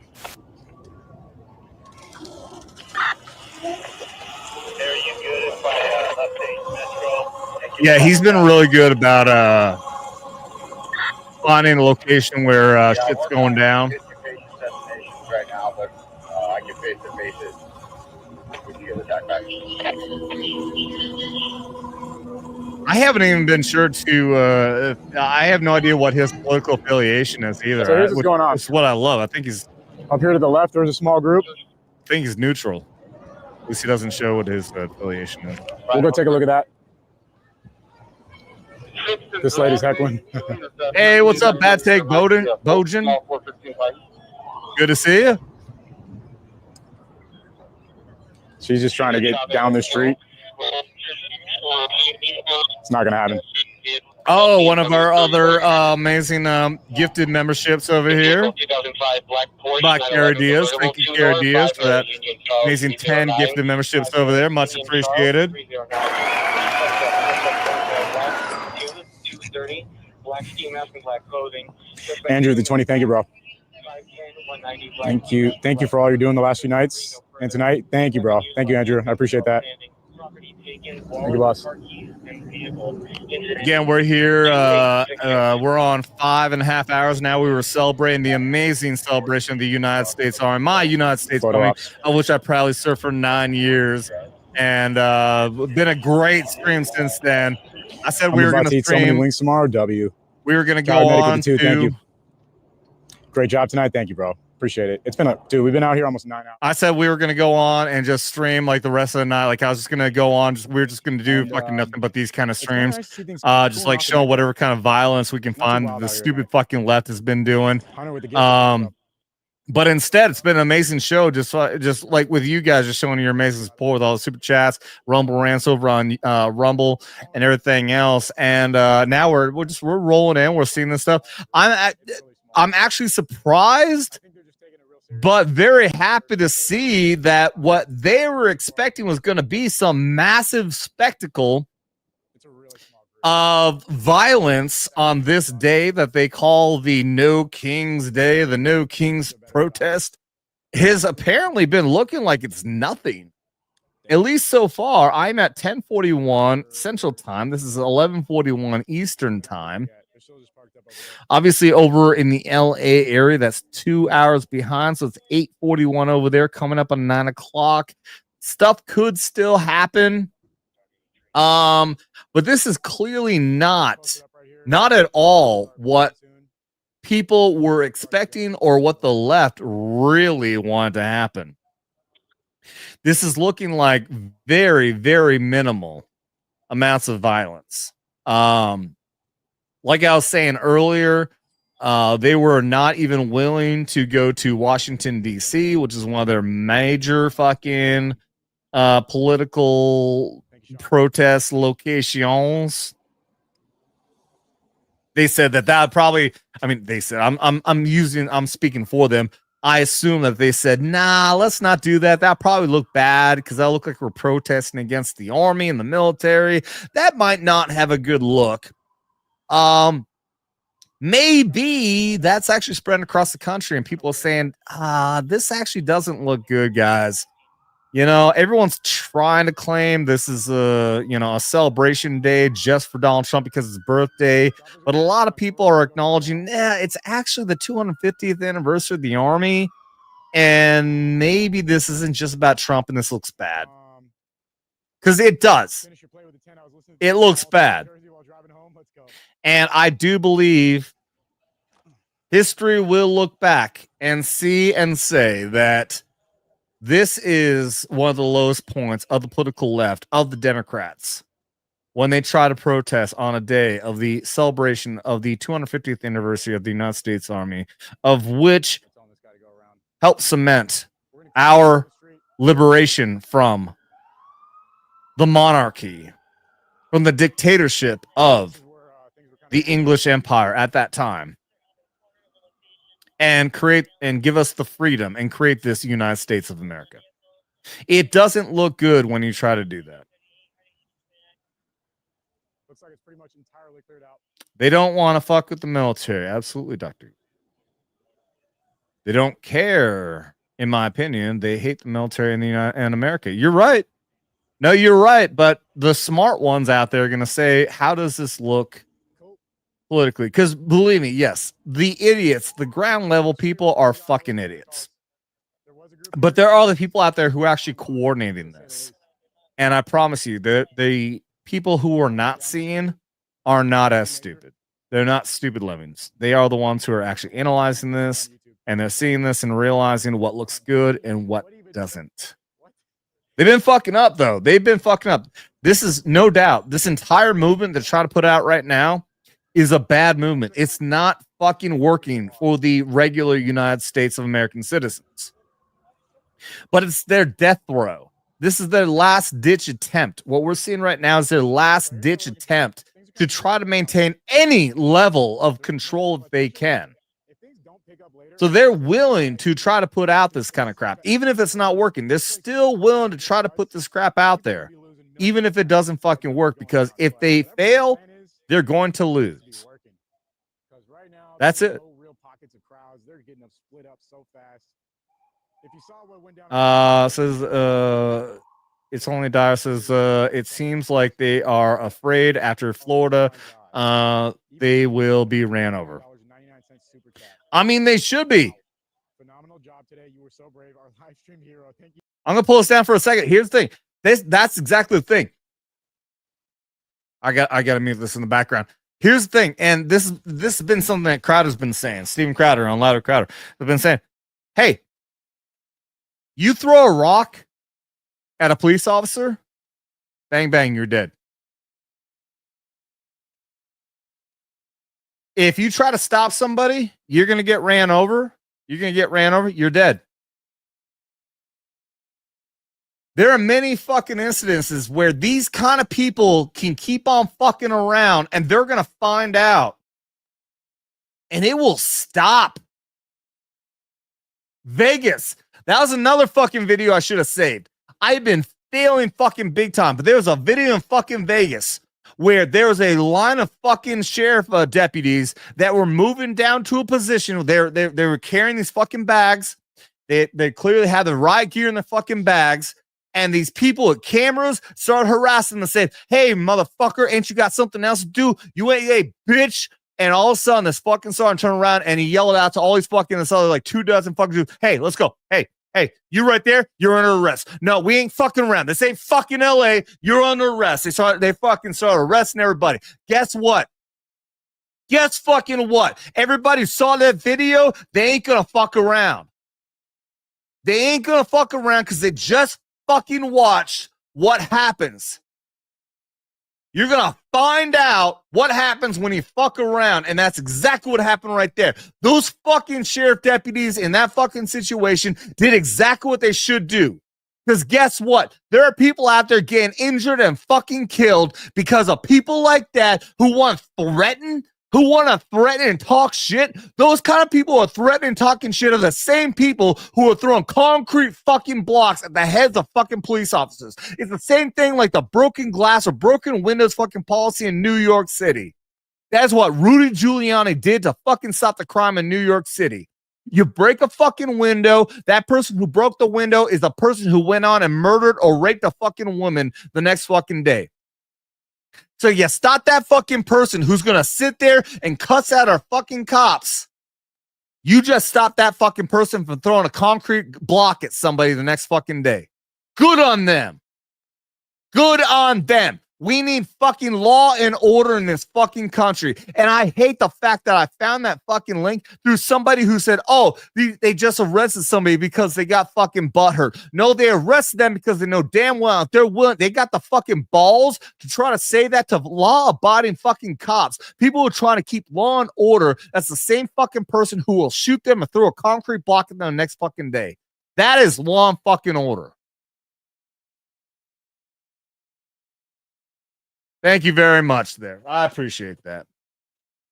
Are you good if I update Metro? Yeah, he's been really good about finding a location where shit's going down. Right now, but I can face the bases. We can get attack back. I haven't even been sure to. I have no idea what his political affiliation is either. So here's what's going on. It's what I love. I think he's up here to the left. There's a small group. I think he's neutral. At least he doesn't show what his affiliation is. We'll go take a look at that. This lady's heckling. Hey, what's up, Bad Take Bojan? Good to see you. She's just trying to get down the street. It's not gonna happen. Oh, one of our other amazing gifted memberships over here. Black Cara Diaz. Thank you, Cara Diaz, for that amazing 10 gifted memberships over there. Much appreciated. black ski mask and black clothing. Andrew, the 20, thank you, bro. 5'10", 190 black Thank you. Thank you for all you're doing the last few nights and tonight. Thank you, bro. Thank you, Andrew. I appreciate that. Thank you, boss. Again, we're here. We're on 5.5 hours now. We were celebrating the amazing celebration of the United States Army, my United States Photo Army, ops. of which I proudly served for 9 years, and been a great stream since then. I said we I'm were going about to to eat so many stream. wings tomorrow. W. We were going to Coward go Medic with on the 2. Thank you. to. Great job tonight. Thank you, bro. Appreciate it. It's been dude, we've been out here almost 9 hours. I said we were gonna go on and just stream like the rest of the night. Like I was just gonna go on. We were just gonna do fucking nothing but these kind of streams. Just like show whatever kind of violence we can find that the stupid fucking left has been doing. But instead, it's been an amazing show. Just like with you guys, just showing your amazing support with all the super chats, Rumble rants over on Rumble, and everything else. And now we're rolling in. We're seeing this stuff. I'm actually surprised, but very happy to see that what they were expecting was going to be some massive spectacle of violence on this day that they call the No Kings Day, the No Kings protest, has apparently been looking like it's nothing. At least so far. I'm at 10:41 Central Time. This is 11:41 Eastern Time. Obviously, over in the LA area, that's 2 hours behind. So it's 8:41 over there, coming up on 9 o'clock. Stuff could still happen. But this is clearly not at all what people were expecting or what the left really wanted to happen. This is looking like very, very minimal amounts of violence. Like I was saying earlier, they were not even willing to go to Washington, D.C., which is one of their major fucking political protest locations. They said that probably, I mean, they said, I'm speaking for them. I assume that they said, nah, let's not do that. That probably look bad because that look like we're protesting against the army and the military. That might not have a good look. Maybe that's actually spreading across the country and people are saying, this actually doesn't look good, guys. You know, everyone's trying to claim this is a celebration day just for Donald Trump because it's his birthday. But a lot of people are acknowledging, it's actually the 250th anniversary of the army. And maybe this isn't just about Trump and this looks bad. Because it does. It looks bad. And I do believe history will look back and see and say that this is one of the lowest points of the political left, of the Democrats, when they try to protest on a day of the celebration of the 250th anniversary of the United States Army, of which helped cement our liberation from the monarchy, from the dictatorship of the English Empire at that time, and create and give us the freedom and create this United States of America. It doesn't look good when you try to do that. Looks like it's pretty much entirely cleared out. They don't want to fuck with the military. Absolutely, Doctor. They don't care, in my opinion. They hate the military in America. You're right. No, you're right. But the smart ones out there are going to say, how does this look politically? Because believe me, yes, the idiots, the ground level people are fucking idiots. But there are the people out there who are actually coordinating this. And I promise you that the people who are not seeing are not as stupid. They're not stupid lemmings. They are the ones who are actually analyzing this, and they're seeing this and realizing what looks good and what doesn't. They've been fucking up, though. They've been fucking up. This is no doubt. This entire movement they're trying to put out right now is a bad movement. It's not fucking working for the regular United States of American citizens. But it's their death throw. This is their last ditch attempt. What we're seeing right now is their last ditch attempt to try to maintain any level of control that they can. So they're willing to try to put out this kind of crap. Even if it's not working, they're still willing to try to put this crap out there. Even if it doesn't fucking work, because if they fail, they're going to lose. That's it. No real pockets of crowds. They're getting them split up so fast. If you saw what went down. Says it's only dire. Says it seems like they are afraid after Florida. They will be ran over. I mean, they should be. Phenomenal job today. You were so brave. Our live stream hero. Thank you. I'm gonna pull this down for a second. Here's the thing. That's exactly the thing. I gotta mute this in the background. Here's the thing, and this has been something that Crowder's been saying. Steven Crowder on Louder Crowder has been saying, hey, you throw a rock at a police officer, bang, bang, you're dead. If you try to stop somebody, you're going to get ran over. You're dead. There are many fucking incidences where these kind of people can keep on fucking around and they're going to find out. And it will stop. Vegas. That was another fucking video I should have saved. I've been failing fucking big time, but there was a video in fucking Vegas where there was a line of fucking sheriff deputies that were moving down to a position. They were carrying these fucking bags. They clearly had the riot gear in the fucking bags. And these people with cameras started harassing them and said, hey, motherfucker, ain't you got something else to do? You ain't a bitch. And all of a sudden, this fucking sergeant turned around and he yelled out to all these fucking, this other like 24 fucking dudes, hey, let's go. Hey, you right there, you're under arrest. No, we ain't fucking around. This ain't fucking LA. You're under arrest. They fucking started arresting everybody. Guess what? Guess fucking what? Everybody saw that video. They ain't gonna fuck around. They ain't gonna fuck around because they just fucking watch what happens. You're gonna find out what happens when you fuck around, and that's exactly what happened right there. Those fucking sheriff deputies in that fucking situation did exactly what they should do. Because guess what? There are people out there getting injured and fucking killed because of people like that who want to threaten and talk shit. Those kind of people who are threatening and talking shit are the same people who are throwing concrete fucking blocks at the heads of fucking police officers. It's the same thing like the broken glass or broken windows fucking policy in New York City. That's what Rudy Giuliani did to fucking stop the crime in New York City. You break a fucking window. That person who broke the window is the person who went on and murdered or raped a fucking woman the next fucking day. So you stop that fucking person who's going to sit there and cuss out our fucking cops. You just stop that fucking person from throwing a concrete block at somebody the next fucking day. Good on them. Good on them. We need fucking law and order in this fucking country. And I hate the fact that I found that fucking link through somebody who said, oh, they just arrested somebody because they got fucking butthurt. No, they arrested them because they know damn well if they're willing, they got the fucking balls to try to say that to law-abiding fucking cops. People who are trying to keep law and order, that's the same fucking person who will shoot them and throw a concrete block at them the next fucking day. That is law and fucking order. Thank you very much there. I appreciate that.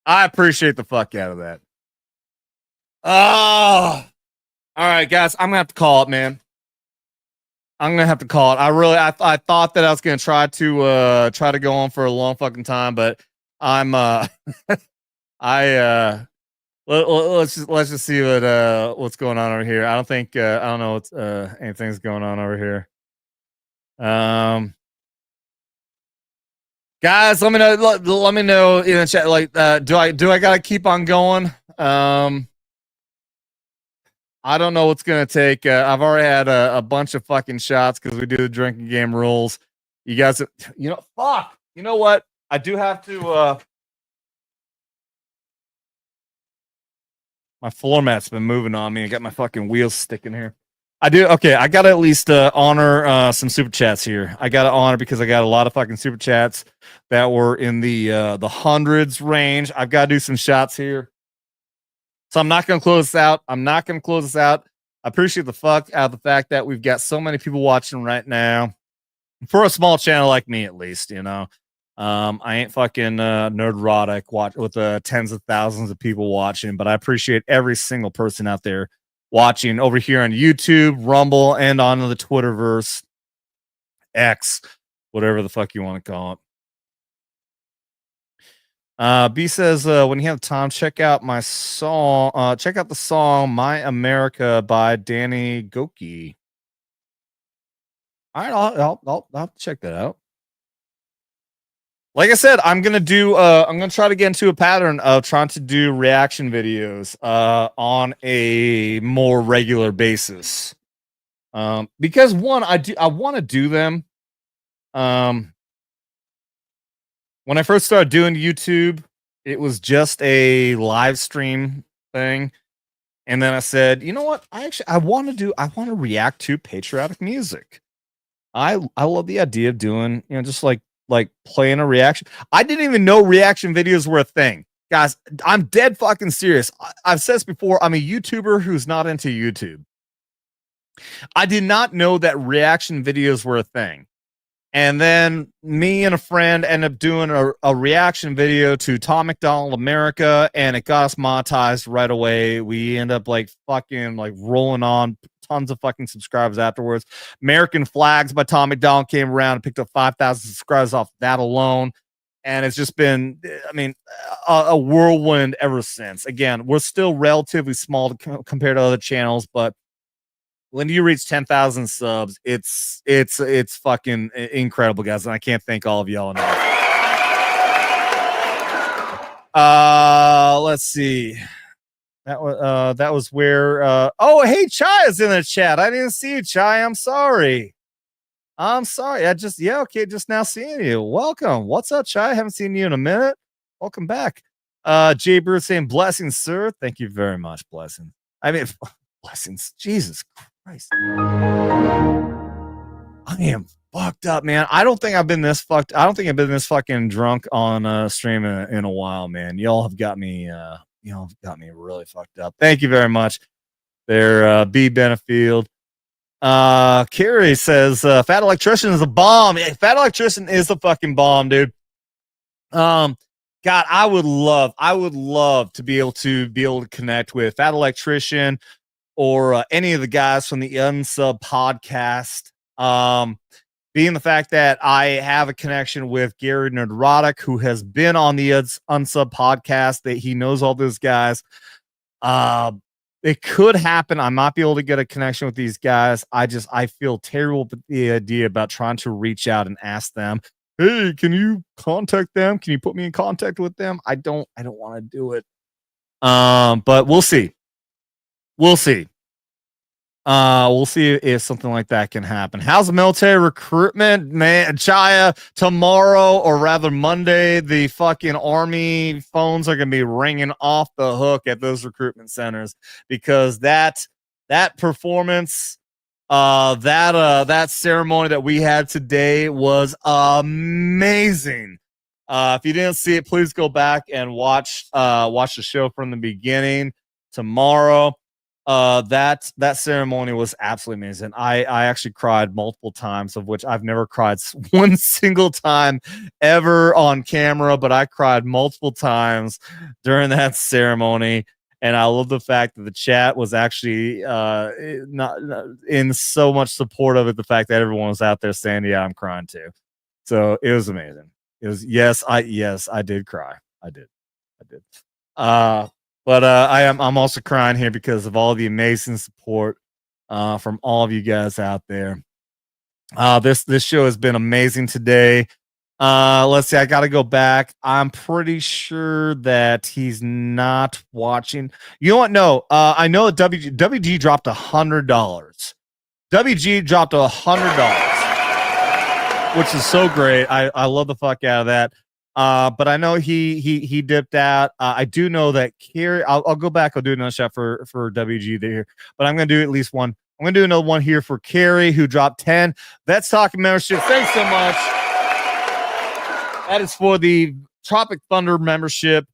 I appreciate the fuck out of that. Oh, all right, guys. I'm going to have to call it, man. I'm going to have to call it. I thought that I was going to try to go on for a long fucking time, but I'm, let's just see what's going on over here. I don't know what's, anything's going on over here. Guys, let me know in the chat. Like, do I gotta keep on going? I don't know what's gonna take. I've already had a bunch of fucking shots because we do the drinking game rules. You guys, fuck. You know what? I do have to. My floor mat's been moving on me. I got my fucking wheels sticking here. I do. Okay, I got to at least honor some super chats here. I got to honor because I got a lot of fucking super chats that were in the hundreds range. I've got to do some shots here. So I'm not going to close this out. I appreciate the fuck out of the fact that we've got so many people watching right now. For a small channel like me, at least, I ain't fucking nerdrotic with tens of thousands of people watching, but I appreciate every single person out there watching over here on YouTube, Rumble, and on the Twitterverse, X, whatever the fuck you want to call it. B says, when you have time, check out my song. Check out the song "My America" by Danny Goki. All right, I'll have to check that out. Like I said, I'm gonna try to get into a pattern of trying to do reaction videos on a more regular basis. Because one, I want to do them. When I first started doing YouTube, it was just a live stream thing. And then I said, you know what? I want to react to patriotic music. I love the idea of doing, just like playing a reaction. I didn't even know reaction videos were a thing. Guys, I'm dead fucking serious. I've said this before. I'm a YouTuber who's not into YouTube. I did not know that reaction videos were a thing. And then me and a friend ended up doing a reaction video to Tom McDonald America, and it got us monetized right away. We end up fucking rolling on tons of fucking subscribers afterwards. American Flags by Tom McDonald came around and picked up 5,000 subscribers off that alone. And it's just been, a whirlwind ever since. Again, we're still relatively small compared to other channels, but when you reach 10,000 subs, it's fucking incredible, guys, and I can't thank all of y'all enough. Let's see. That was where. Oh, hey, Chai is in the chat. I didn't see you, Chai. I'm sorry. Just now seeing you. Welcome. What's up, Chai? I haven't seen you in a minute. Welcome back. Jay Bird saying blessings, sir. Thank you very much. Blessings. I mean, blessings. Jesus Christ. I am fucked up, man. I don't think I've been this fucking drunk on stream in a while, man. Y'all have got me really fucked up. Thank you very much. There, B Benefield. Carrie says Fat Electrician is a bomb. Fat Electrician is a fucking bomb, dude. God, I would love to be able to connect with Fat Electrician or any of the guys from the Unsub podcast. Being the fact that I have a connection with Gary Nerdrotic, who has been on the Unsub podcast, that he knows all those guys. It could happen. I might be able to get a connection with these guys. I feel terrible with the idea about trying to reach out and ask them, hey, can you contact them? Can you put me in contact with them? I don't want to do it. But we'll see. We'll see if something like that can happen. How's the military recruitment, man? Chaya, tomorrow, or rather Monday, the fucking Army phones are going to be ringing off the hook at those recruitment centers, because that performance, that ceremony that we had today was amazing. If you didn't see it, please go back and watch the show from the beginning tomorrow. That ceremony was absolutely amazing. I actually cried multiple times, of which I've never cried one single time ever on camera, but I cried multiple times during that ceremony. And I love the fact that the chat was actually not in so much support of it. The fact that everyone was out there saying, yeah, I'm crying too. So it was amazing. It was, yes, I did cry. I did. But I'm also crying here because of all the amazing support from all of you guys out there. This show has been amazing today. Let's see. I got to go back. I'm pretty sure that he's not watching. You know what? No. I know that WG dropped $100. WG dropped $100, which is so great. I love the fuck out of that. But I know he dipped out. I do know that Carrie. I'll go back. I'll do another shot for WG there, but I'm gonna do at least one. I'm gonna do another one here for Carrie, who dropped 10. Vets Talkin membership. Thanks so much. That is for the Tropic Thunder membership.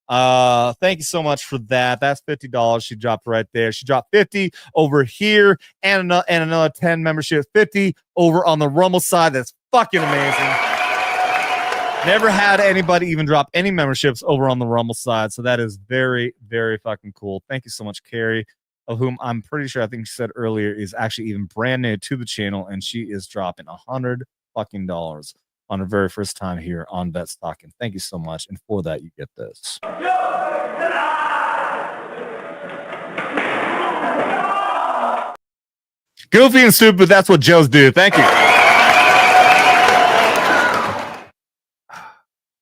Thank you so much for that. That's $50 she dropped right there. She dropped 50 over here, and another 10 membership, 50 over on the Rumble side. That's fucking amazing. Never had anybody even drop any memberships over on the Rumble side, so that is very, very fucking cool. Thank you so much, Carrie, of whom I'm pretty sure, I think she said earlier, is actually even brand new to the channel, and she is dropping $100 fucking dollars. on the very first time here on Vets Talkin. Thank you so much. And for that, you get this. Goofy and stupid, that's what Joes do. Thank you.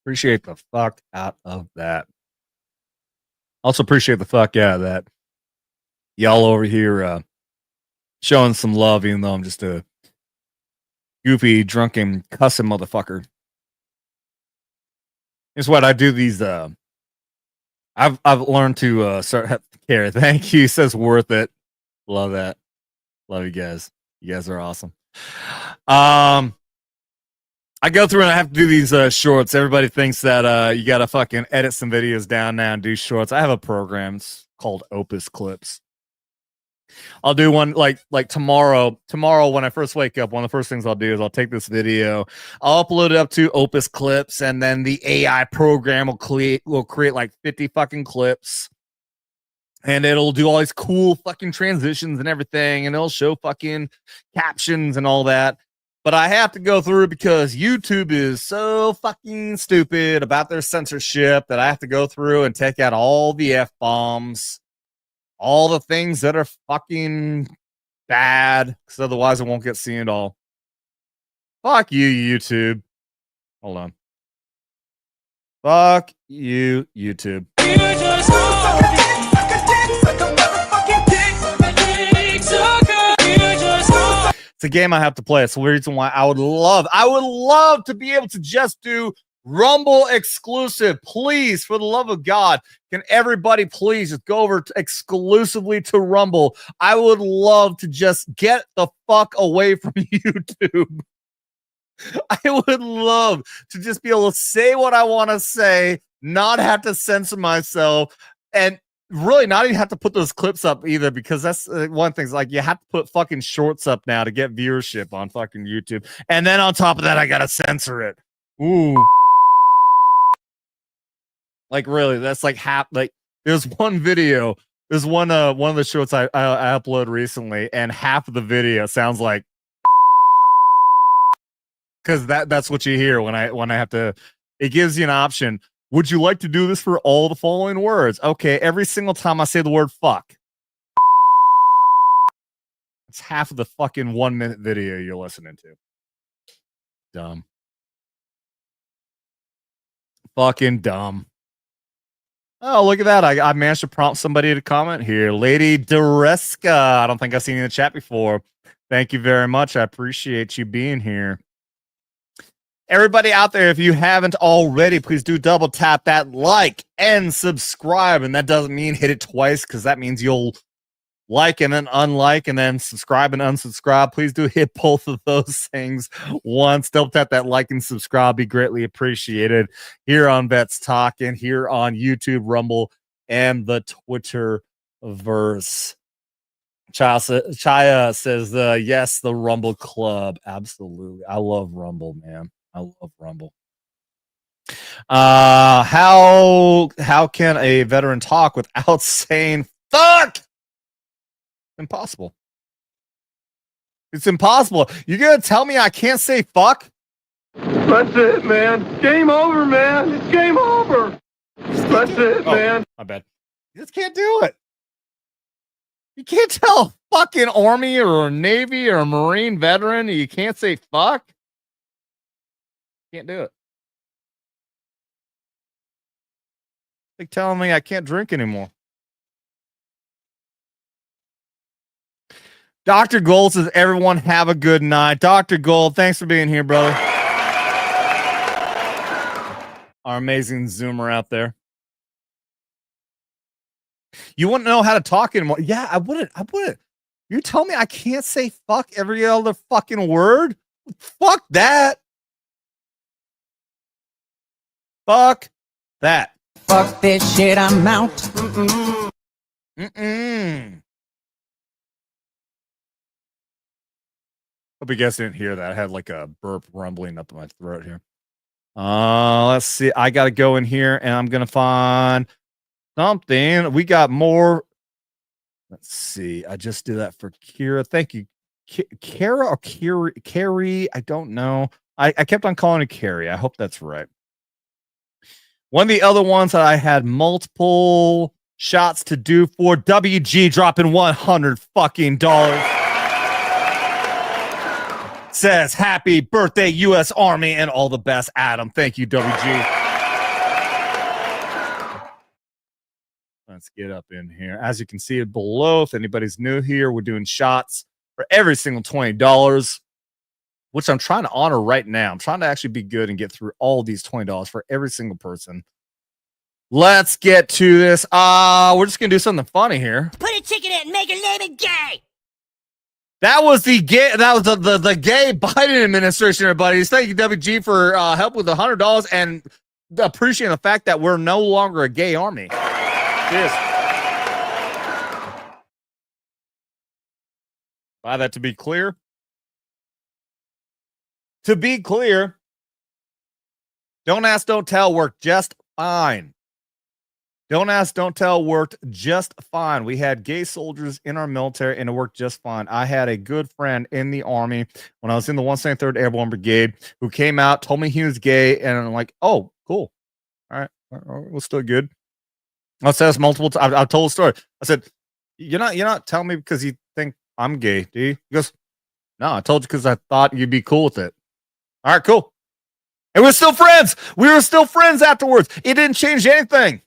Appreciate the fuck out of that. Also appreciate the fuck out of that. Y'all over here showing some love, even though I'm just a goofy, drunken, cussing motherfucker. Here's what I do these I've learned to start have to care. Thank you. Says worth it. Love that. Love you guys. You guys are awesome. I go through and I have to do these shorts. Everybody thinks that you gotta fucking edit some videos down now and do shorts. I have a program. It's called Opus Clips. I'll do one like tomorrow. Tomorrow when I first wake up, one of the first things I'll do is I'll take this video, I'll upload it up to Opus Clips, and then the AI program will create like 50 fucking clips. And it'll do all these cool fucking transitions and everything, and it'll show fucking captions and all that. But I have to go through because YouTube is so fucking stupid about their censorship that I have to go through and take out all the F-bombs, all the things that are fucking bad, because otherwise it won't get seen at all. Fuck you, YouTube. Hold on. Fuck you, YouTube. It's a game I have to play. It's the reason why I would love to be able to just do Rumble exclusive. Please, for the love of God, can everybody please just go over exclusively to Rumble? I would love to just get the fuck away from YouTube. I would love to just be able to say what I want to say, not have to censor myself, and really not even have to put those clips up either, because that's one thing. Like, you have to put fucking shorts up now to get viewership on fucking YouTube. And then on top of that, I got to censor it. Ooh. Like, really, that's like half. Like, there's one video, there's one of the shorts I uploaded recently, and half of the video sounds like, because that's what you hear when I have to. It gives you an option. Would you like to do this for all the following words? Okay, every single time I say the word fuck. It's half of the fucking 1 minute video you're listening to. Dumb. Fucking dumb. Oh, look at that. I managed to prompt somebody to comment here. Lady Dureska. I don't think I've seen you in the chat before. Thank you very much. I appreciate you being here. Everybody out there, if you haven't already, please do double tap that like and subscribe. And that doesn't mean hit it twice, because that means you'll like and then unlike and then subscribe and unsubscribe. Please do hit both of those things once. Double tap that like and subscribe. Be greatly appreciated here on Vets Talkin, here on YouTube, Rumble, and the Twitterverse. Chaya says, yes, the Rumble Club. Absolutely. I love Rumble, man. I love Rumble. How can a veteran talk without saying fuck? Impossible. It's impossible. You're gonna tell me I can't say fuck? That's it, man. Game over, man. It's game over. That's it, man. My bad. You just can't do it. You can't tell a fucking Army or a Navy or a Marine veteran you can't say fuck. Can't do it. Like telling me I can't drink anymore. Dr. Gold says, everyone have a good night. Dr. Gold, thanks for being here, brother. Our amazing Zoomer out there. You wouldn't know how to talk anymore. Yeah, I wouldn't. You tell me I can't say fuck every other fucking word? Fuck that. Fuck that. Fuck this shit, I'm out. Hope you guys didn't hear that. I had like a burp rumbling up in my throat here. Let's see. I got to go in here and I'm going to find something. We got more. Let's see. I just did that for Kira. Thank you. Kara or Carrie? I don't know. I kept on calling it Carrie. I hope that's right. One of the other ones that I had multiple shots to do for, WG dropping $100 fucking dollars. Says happy birthday, U.S. Army, and all the best, Adam. Thank you, WG. Let's get up in here. As you can see it below, if anybody's new here, we're doing shots for every single $20, which I'm trying to honor right now. I'm trying to actually be good and get through all these $20 for every single person. Let's get to this. We're just gonna do something funny here. Put a ticket in, make her name it gay. That was the gay. That was the gay Biden administration, everybody. Thank you, WG, for help with $100 and appreciating the fact that we're no longer a gay army. Cheers. By that, to be clear. To be clear, don't ask, don't tell worked just fine. Don't ask, don't tell worked just fine. We had gay soldiers in our military and it worked just fine. I had a good friend in the Army when I was in the 173rd Airborne Brigade who came out, told me he was gay, and I'm like, oh, cool. All right, we're still good. I said this multiple times. I've told the story. I said, you're not telling me because you think I'm gay, do you? He goes, no, I told you because I thought you'd be cool with it. All right, cool. And we're still friends. We were still friends afterwards. It didn't change anything.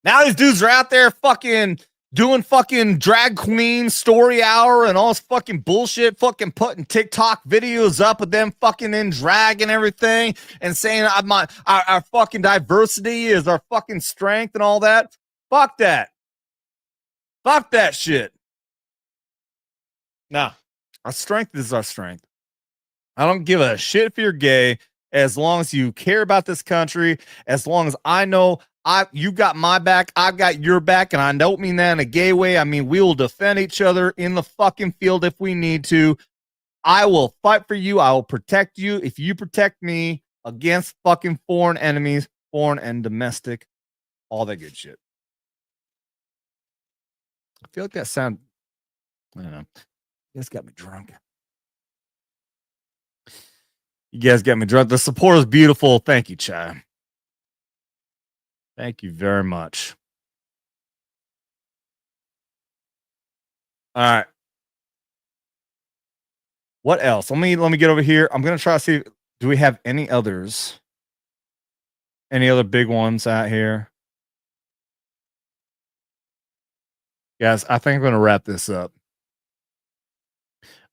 Now these dudes are out there fucking doing fucking drag queen story hour and all this fucking bullshit, fucking putting TikTok videos up of them fucking in drag and everything and saying our fucking diversity is our fucking strength and all that. Fuck that. Fuck that shit. Nah, our strength is our strength. I don't give a shit if you're gay as long as you care about this country, as long as I know you got my back, I've got your back, and I don't mean that in a gay way. I mean, we will defend each other in the fucking field if we need to. I will fight for you. I will protect you if you protect me against fucking foreign enemies, foreign and domestic, all that good shit. I feel like that sound, I don't know. You guys got me drunk. You guys got me drunk. The support is beautiful. Thank you, Chai. Thank you very much. All right. What else? Let me get over here. I'm gonna try to see. Do we have any others? Any other big ones out here? Guys, I think I'm gonna wrap this up.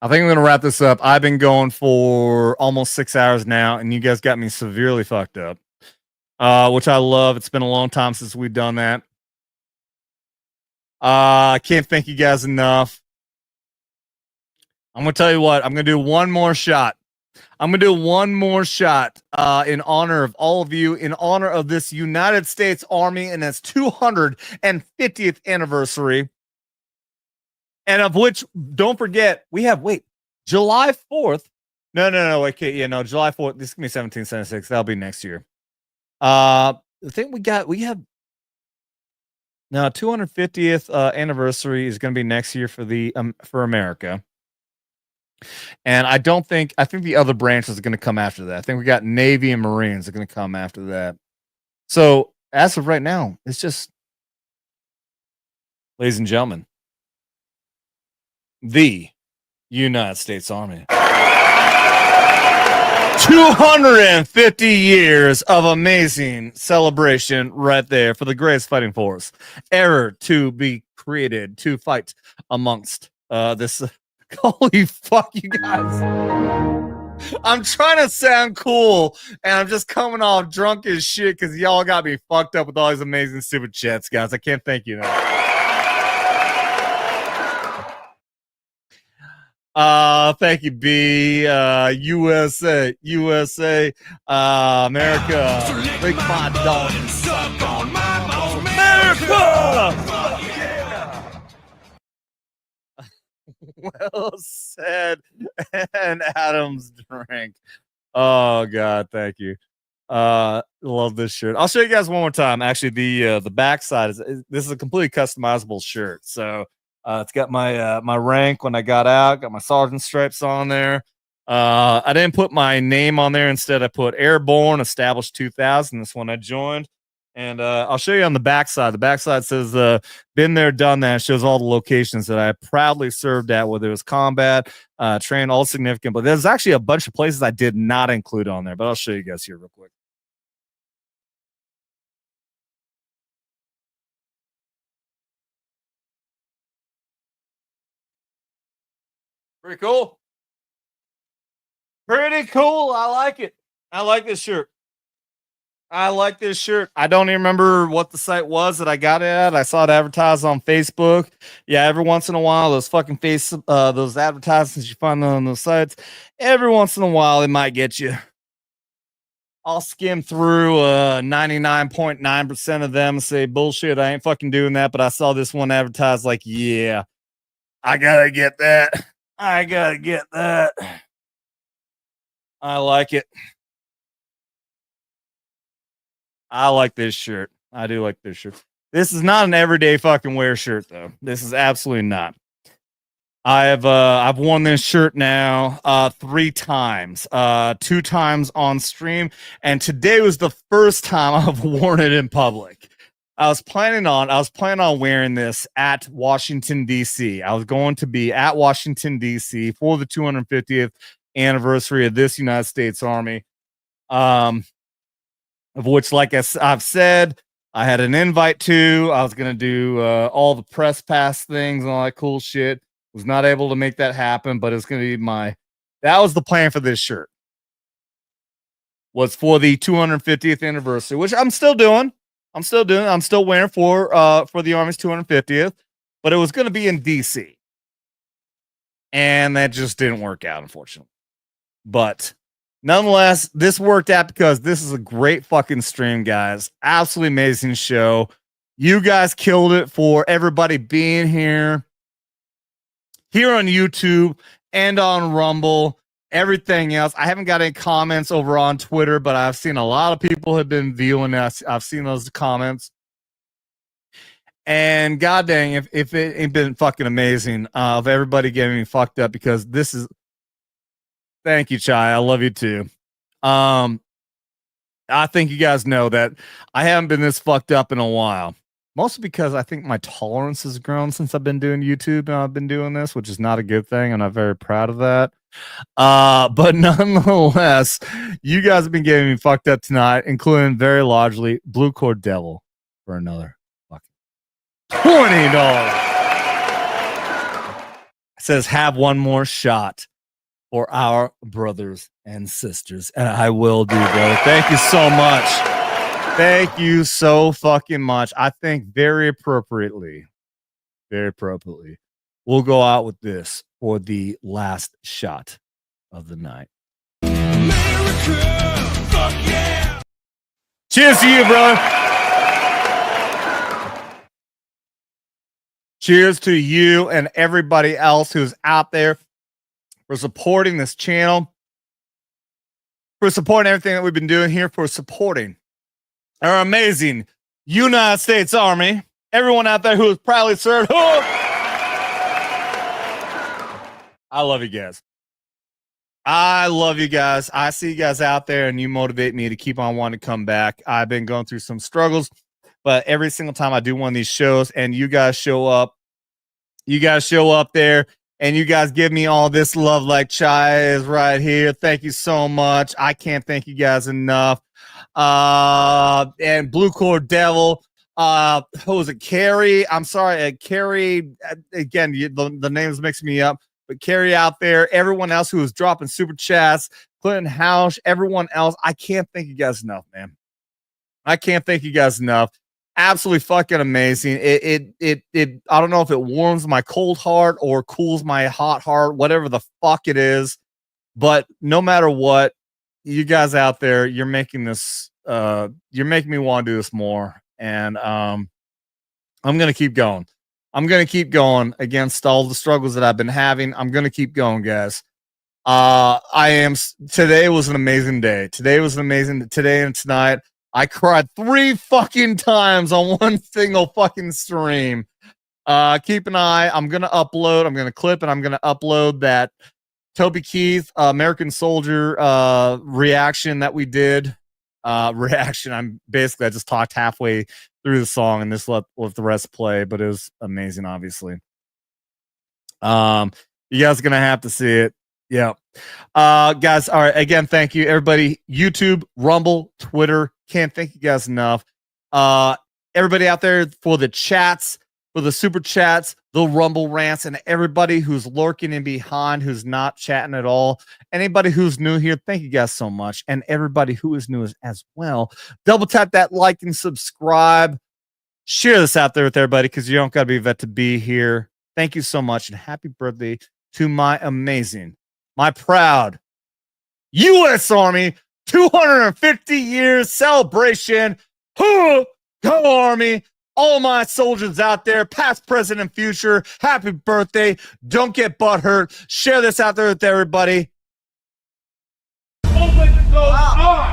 I've been going for almost 6 hours now, and you guys got me severely fucked up. Which I love. It's been a long time since we've done that. I can't thank you guys enough. I'm going to tell you what. I'm going to do one more shot. In honor of all of you, in honor of this United States Army and its 250th anniversary. And of which, don't forget, we have, July 4th. No. Okay, yeah, no, July 4th. This is going to be 1776. That'll be next year. The thing we have now 250th anniversary is going to be next year for America. And I think the other branches are going to come after that. I think we got Navy and Marines are going to come after that. So as of right now, it's just, ladies and gentlemen, the United States Army. 250 years of amazing celebration right there for the greatest fighting force ever to be created to fight amongst this. Holy fuck, you guys. I'm trying to sound cool, and I'm just coming off drunk as shit because y'all got me fucked up with all these amazing super chats, guys. I can't thank you enough. Thank you, B. USA, America. Lick my dog and suck on my balls. America! Yeah! Well said. And Adam's drink. Oh God, thank you. Love this shirt. I'll show you guys one more time. Actually, the back side is this is a completely customizable shirt. So it's got my my rank when I got out, got my sergeant stripes on there. I didn't put my name on there. Instead, I put Airborne, established 2000. This one I joined. And I'll show you on the backside. The backside says, been there, done that. It shows all the locations that I proudly served at, whether it was combat, train, all significant. But there's actually a bunch of places I did not include on there. But I'll show you guys here real quick. Pretty cool. Pretty cool. I like it. I like this shirt. I like this shirt. I don't even remember what the site was that I got it at. I saw it advertised on Facebook. Yeah, every once in a while, those fucking those advertisements you find on those sites, every once in a while, it might get you. I'll skim through 99.9% of them and say, bullshit, I ain't fucking doing that. But I saw this one advertised like, yeah, I gotta get that. I gotta get that. I like it. I like this shirt. I do like this shirt. This is not an everyday fucking wear shirt, though. This is absolutely not. I've worn this shirt now 3 times. 2 times on stream, and today was the first time I've worn it in public. I was planning on wearing this at Washington, D.C. I was going to be at Washington, D.C. for the 250th anniversary of this United States Army. Of which, like I've said, I had an invite to. I was going to do all the press pass things and all that cool shit. Was not able to make that happen, but it's going to be that was the plan for this shirt. Was for the 250th anniversary, which I'm still doing. I'm still wearing for the Army's 250th, but it was going to be in DC. And that just didn't work out, unfortunately. But nonetheless, this worked out because this is a great fucking stream, guys. Absolutely amazing show. You guys killed it for everybody being here on YouTube and on Rumble, everything else. I haven't got any comments over on Twitter, but I've seen a lot of people have been viewing us. I've seen those comments. And god dang, if it ain't been fucking amazing of everybody getting me fucked up, because this is. Thank you, Chai. I love you too. I think you guys know that I haven't been this fucked up in a while. Mostly because I think my tolerance has grown since I've been doing YouTube and I've been doing this, which is not a good thing. I'm not very proud of that. But nonetheless, you guys have been getting me fucked up tonight, including very largely Blue Cord Devil for another fucking $20. It says, have one more shot for our brothers and sisters. And I will do, brother. Thank you so much. Thank you so fucking much. I think very appropriately, we'll go out with this for the last shot of the night. America, fuck yeah. Cheers to you, brother. Cheers to you and everybody else who's out there for supporting this channel, for supporting everything that we've been doing here, for supporting our amazing United States Army. Everyone out there who has proudly served. Oh! I love you guys. I love you guys. I see you guys out there, and you motivate me to keep on wanting to come back. I've been going through some struggles, but every single time I do one of these shows and you guys show up there, and you guys give me all this love like Chai is right here. Thank you so much. I can't thank you guys enough. And Blue Cord Devil. Who was it? Carrie. I'm sorry. Carrie. Again, the names mixing me up. But Carrie out there. Everyone else who is dropping super chats. Clinton House. Everyone else. I can't thank you guys enough, man. I can't thank you guys enough. Absolutely fucking amazing. It I don't know if it warms my cold heart or cools my hot heart, whatever the fuck it is. But no matter what, you guys out there, you're making this you're making me want to do this more. And I'm gonna keep going. I'm gonna keep going against all the struggles that I've been having. I'm gonna keep going, guys. Today was an amazing day. Today and tonight. I cried 3 fucking times on one single fucking stream. Keep an eye. I'm going to upload. I'm going to clip and I'm going to upload that Toby Keith, American Soldier reaction that we did. Reaction. I just talked halfway through the song and just let the rest play, but it was amazing, obviously. You guys are gonna have to see it. Yeah. Guys, all right, again, thank you, everybody. YouTube, Rumble, Twitter. Can't thank you guys enough. Everybody out there for the chats, for the super chats, the Rumble rants, and everybody who's lurking in behind, who's not chatting at all. Anybody who's new here, thank you guys so much. And everybody who is new as well. Double tap that like and subscribe. Share this out there with everybody because you don't got to be a vet to be here. Thank you so much, and happy birthday to my amazing, my proud U.S. Army 250 years celebration. Go Army! All my soldiers out there, past, present, and future, happy birthday. Don't get butthurt. Share this out there with everybody. Open those arms.